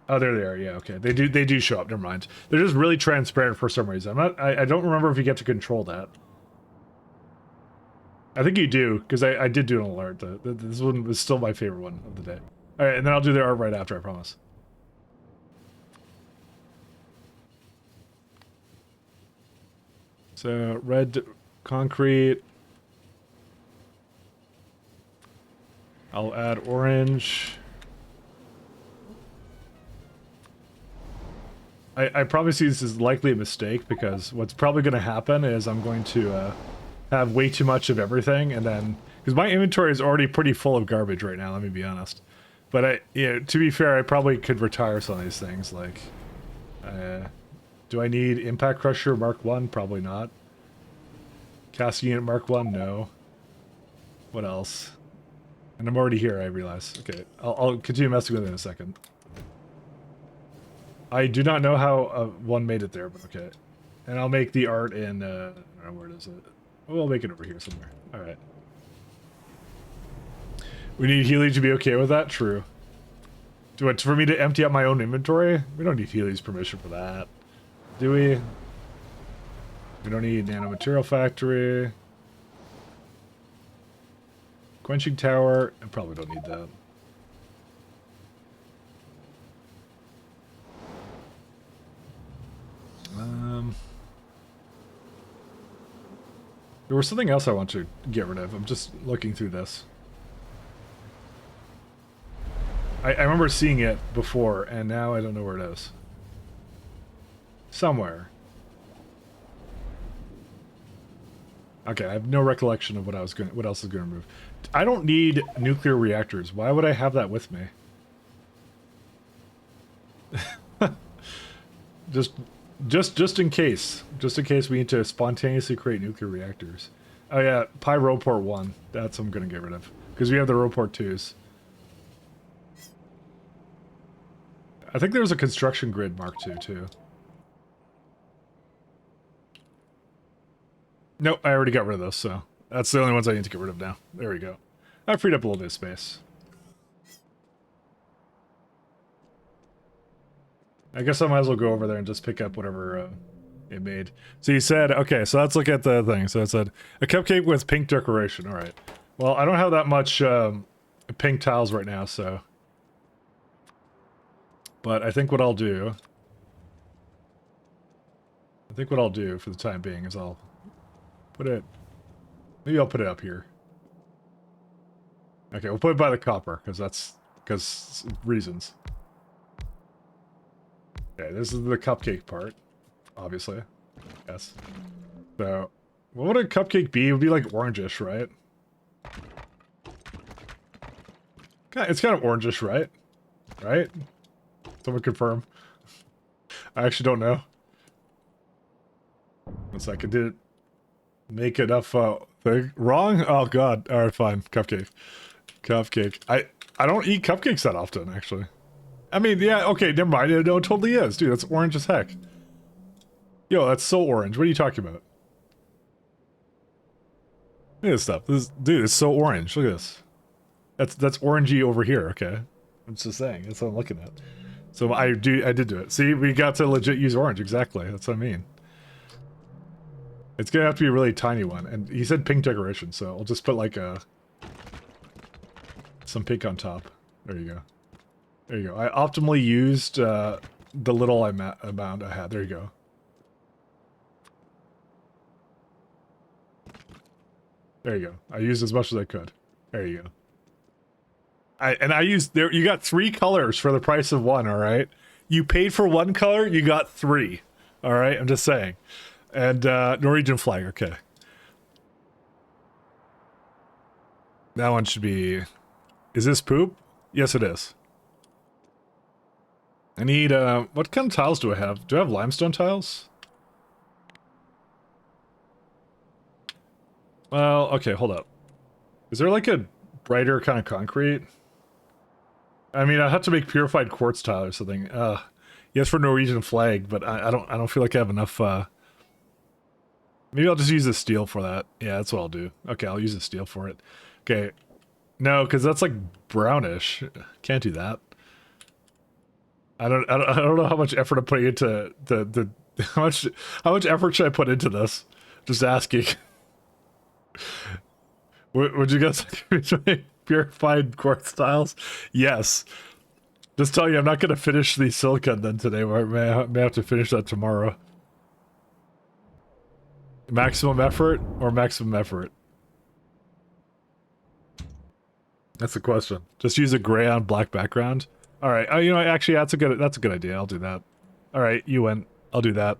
Oh, there they are. Yeah, okay. They do show up. Never mind. They're just really transparent for some reason. I don't remember if you get to control that. I think you do, because I did do an alert. This one was still my favorite one of the day. All right, and then I'll do the art right after, I promise. So, red concrete. I'll add orange. I probably see this as likely a mistake, because what's probably going to happen is I'm going to have way too much of everything, and then... Because my inventory is already pretty full of garbage right now, let me be honest. But to be fair, I probably could retire some of these things, like... Do I need Impact Crusher Mark 1? Probably not. Casting Unit Mark 1? No. What else? And I'm already here, I realize. Okay, I'll continue messing with it in a second. I do not know how one made it there, but okay. And I'll make the art in, I don't know, where is it? Oh, I'll make it over here somewhere. Alright. We need Healy to be okay with that? True. For me to empty out my own inventory? We don't need Healy's permission for that. Do we? We don't need Nanomaterial Factory. Quenching Tower. I probably don't need that. There was something else I want to get rid of. I'm just looking through this. I remember seeing it before, and now I don't know where it is. Somewhere. Okay, I have no recollection of what else is going to remove. I don't need nuclear reactors. Why would I have that with me? Just in case. Just in case we need to spontaneously create nuclear reactors. Oh yeah, Pi Roport 1. That's what I'm going to get rid of. Because we have the Roport 2s. I think there was a construction grid Mark II too. Nope, I already got rid of those, so that's the only ones I need to get rid of now. There we go. I freed up a little bit of space. I guess I might as well go over there and just pick up whatever it made. So you said, okay, so let's look at the thing. So it said, a cupcake with pink decoration. All right. Well, I don't have that much pink tiles right now, so... But I think what I'll do... for the time being is I'll put it... Maybe I'll put it up here. Okay, we'll put it by the copper, because reasons. Okay, this is the cupcake part, obviously. Yes. So, what would a cupcake be? It would be like orangish, right? It's kind of orangish, right? Right? Someone confirm. I actually don't know. One second, did it make enough thing? Wrong? Oh god. Alright, fine. Cupcake. Cupcake. I don't eat cupcakes that often, actually. I mean, yeah, okay, never mind. No, it totally is. Dude, that's orange as heck. Yo, that's so orange. What are you talking about? Look at this stuff. Dude, it's so orange. Look at this. That's orangey over here, okay? I'm just saying. That's what I'm looking at. So I did do it. See, we got to legit use orange. Exactly. That's what I mean. It's gonna have to be a really tiny one. And he said pink decoration, so I'll just put like some pink on top. There you go. There you go. I optimally used the little amount I had. There you go. There you go. I used as much as I could. There you go. I used there. You got 3 colors for the price of 1. All right. You paid for 1 color. You got 3. All right. I'm just saying. And Norwegian flag. Okay. That one should be. Is this poop? Yes, it is. I need, what kind of tiles do I have? Do I have limestone tiles? Well, okay, hold up. Is there like a brighter kind of concrete? I mean, I have to make purified quartz tile or something. Yes, for Norwegian flag, but I don't feel like I have enough, maybe I'll just use the steel for that. Yeah, that's what I'll do. Okay, I'll use the steel for it. Okay. No, because that's like brownish. Can't do that. I don't know how much effort I'm putting into the how much effort should I put into this? Just asking. Would you guys like purified quartz tiles? Yes. Just tell you, I'm not going to finish the silicon then today. I may have to finish that tomorrow. Maximum effort or maximum effort? That's the question. Just use a gray on black background. All right. You know, actually, that's a good idea. I'll do that. All right, you win. I'll do that.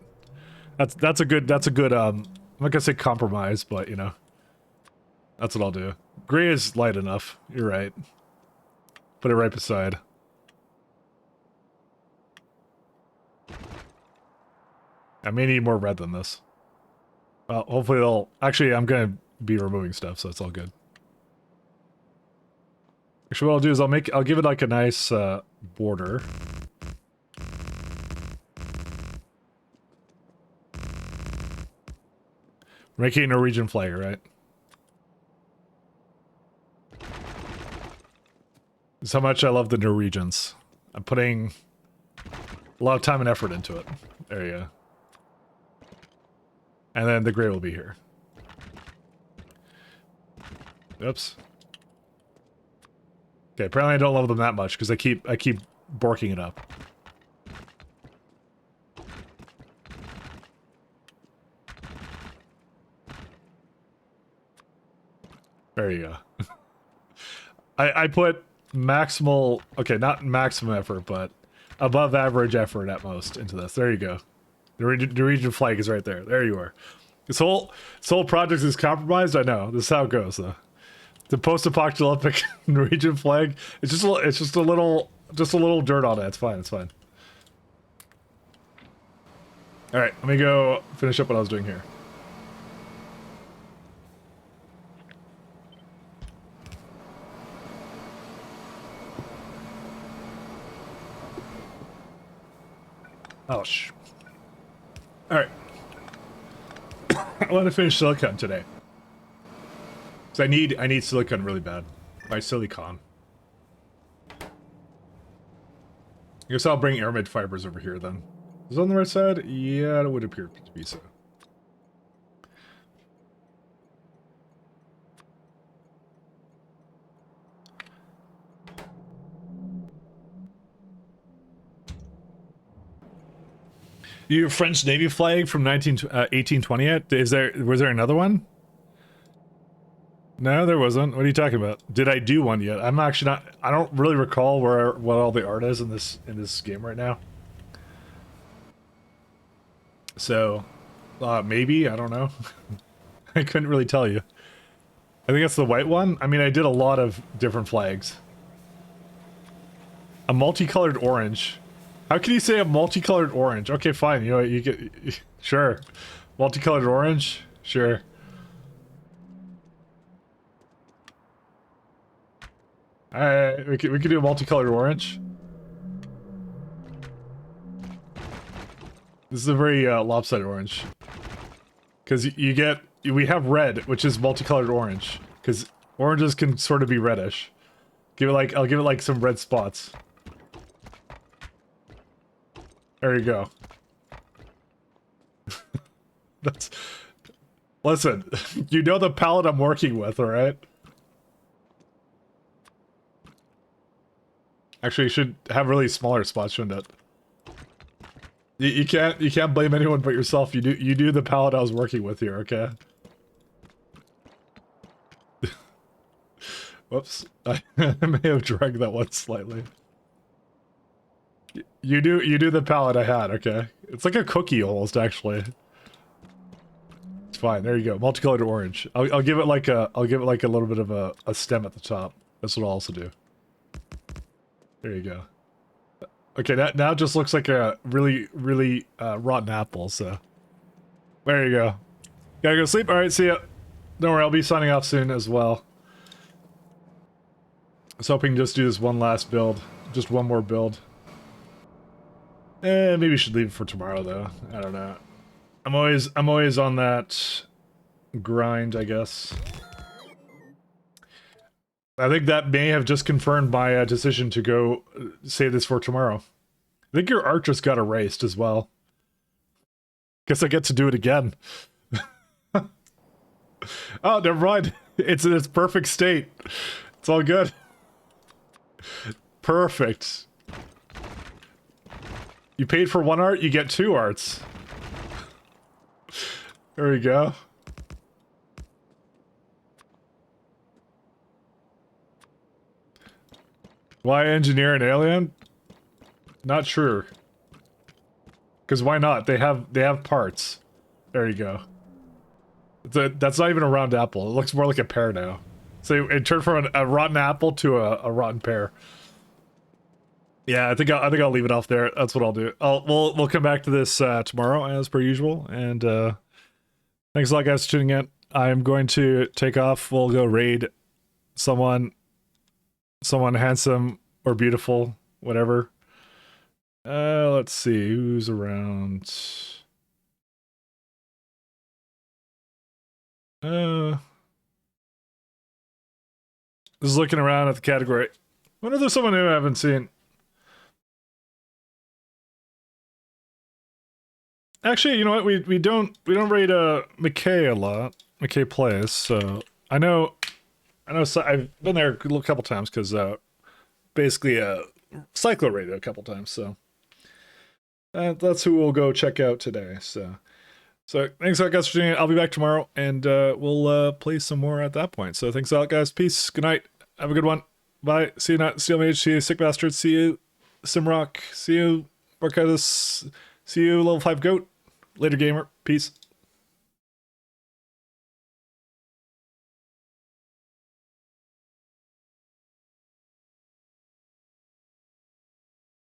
That's a good. I'm not gonna say compromise, but you know, that's what I'll do. Gray is light enough. You're right. Put it right beside. I may need more red than this. Well, hopefully they'll... Actually, I'm going to be removing stuff, so it's all good. Actually, what I'll do is I'll give it like a nice border. Making a Norwegian flag, right? That's how much I love the Norwegians. I'm putting a lot of time and effort into it. There you go. And then the gray will be here. Oops. Okay, apparently I don't love them that much because I keep borking it up. There you go. I put maximal, okay, not maximum effort, but above average effort at most into this. There you go. The Norwegian flag is right there. There you are. This whole project is compromised. I know. This is how it goes, though. The post-apocalyptic Norwegian flag. It's just a little dirt on it. It's fine. It's fine. All right, let me go finish up what I was doing here. Oh, all right. I want to finish silicon today. So I need silicon really bad. By silicon. I guess I'll bring aramid fibers over here then. Is it on the right side? Yeah, it would appear to be so. Your French Navy flag from 1820? Was there another one? No, there wasn't. What are you talking about? Did I do one yet? I'm actually not. I don't really recall what all the art is in this game right now. So, maybe, I don't know. I couldn't really tell you. I think that's the white one. I mean, I did a lot of different flags. A multicolored orange. How can you say a multicolored orange? Okay, fine. You know, you get sure. Multicolored orange? Sure. Alright, we could do a multicolored orange. This is a very lopsided orange. Because we have red, which is multicolored orange. Because oranges can sort of be reddish. I'll give it like some red spots. There you go. Listen, you know the palette I'm working with, alright? Actually, you should have really smaller spots, shouldn't it? You can't blame anyone but yourself. You do the palette I was working with here, okay? Whoops. I may have dragged that one slightly. You do the palette I had, okay? It's like a cookie almost, actually. It's fine. There you go. Multicolored orange. I'll give it like a little bit of a stem at the top. That's what I'll also do. There you go. Okay, that now just looks like a really rotten apple. So there you go. Gotta go sleep. All right, see ya. Don't worry, I'll be signing off soon as well. I was hoping to just do this one last build, just one more build. Maybe we should leave it for tomorrow, though. I don't know. I'm always on that grind, I guess. I think that may have just confirmed my decision to go save this for tomorrow. I think your art just got erased as well. Guess I get to do it again. Oh, never mind. It's in its perfect state. It's all good. Perfect. You paid for one art, you get two arts. There we go. Why engineer an alien? Not sure. Because why not? They have parts. There you go. That's not even a round apple. It looks more like a pear now. So it turned from a rotten apple to a rotten pear. Yeah, I think I'll leave it off there. That's what I'll do. We'll come back to this tomorrow as per usual. And thanks a lot, guys, for tuning in. I'm going to take off. We'll go raid someone handsome or beautiful, whatever. Let's see who's around. Just looking around at the category. I wonder if there's someone who I haven't seen. Actually, you know what? We don't rate McKay a lot. McKay plays, so I know. So I've been there a couple times because basically Cyclo rated a couple times. So that's who we'll go check out today. So thanks a lot, guys, for tuning in. I'll be back tomorrow, and we'll play some more at that point. So thanks a lot, guys. Peace. Good night. Have a good one. Bye. See you, Steel Mage. See you, Sick Bastard. See you, Simrock. See you, Marcus. See you, Level 5 Goat. Later, gamer. Peace.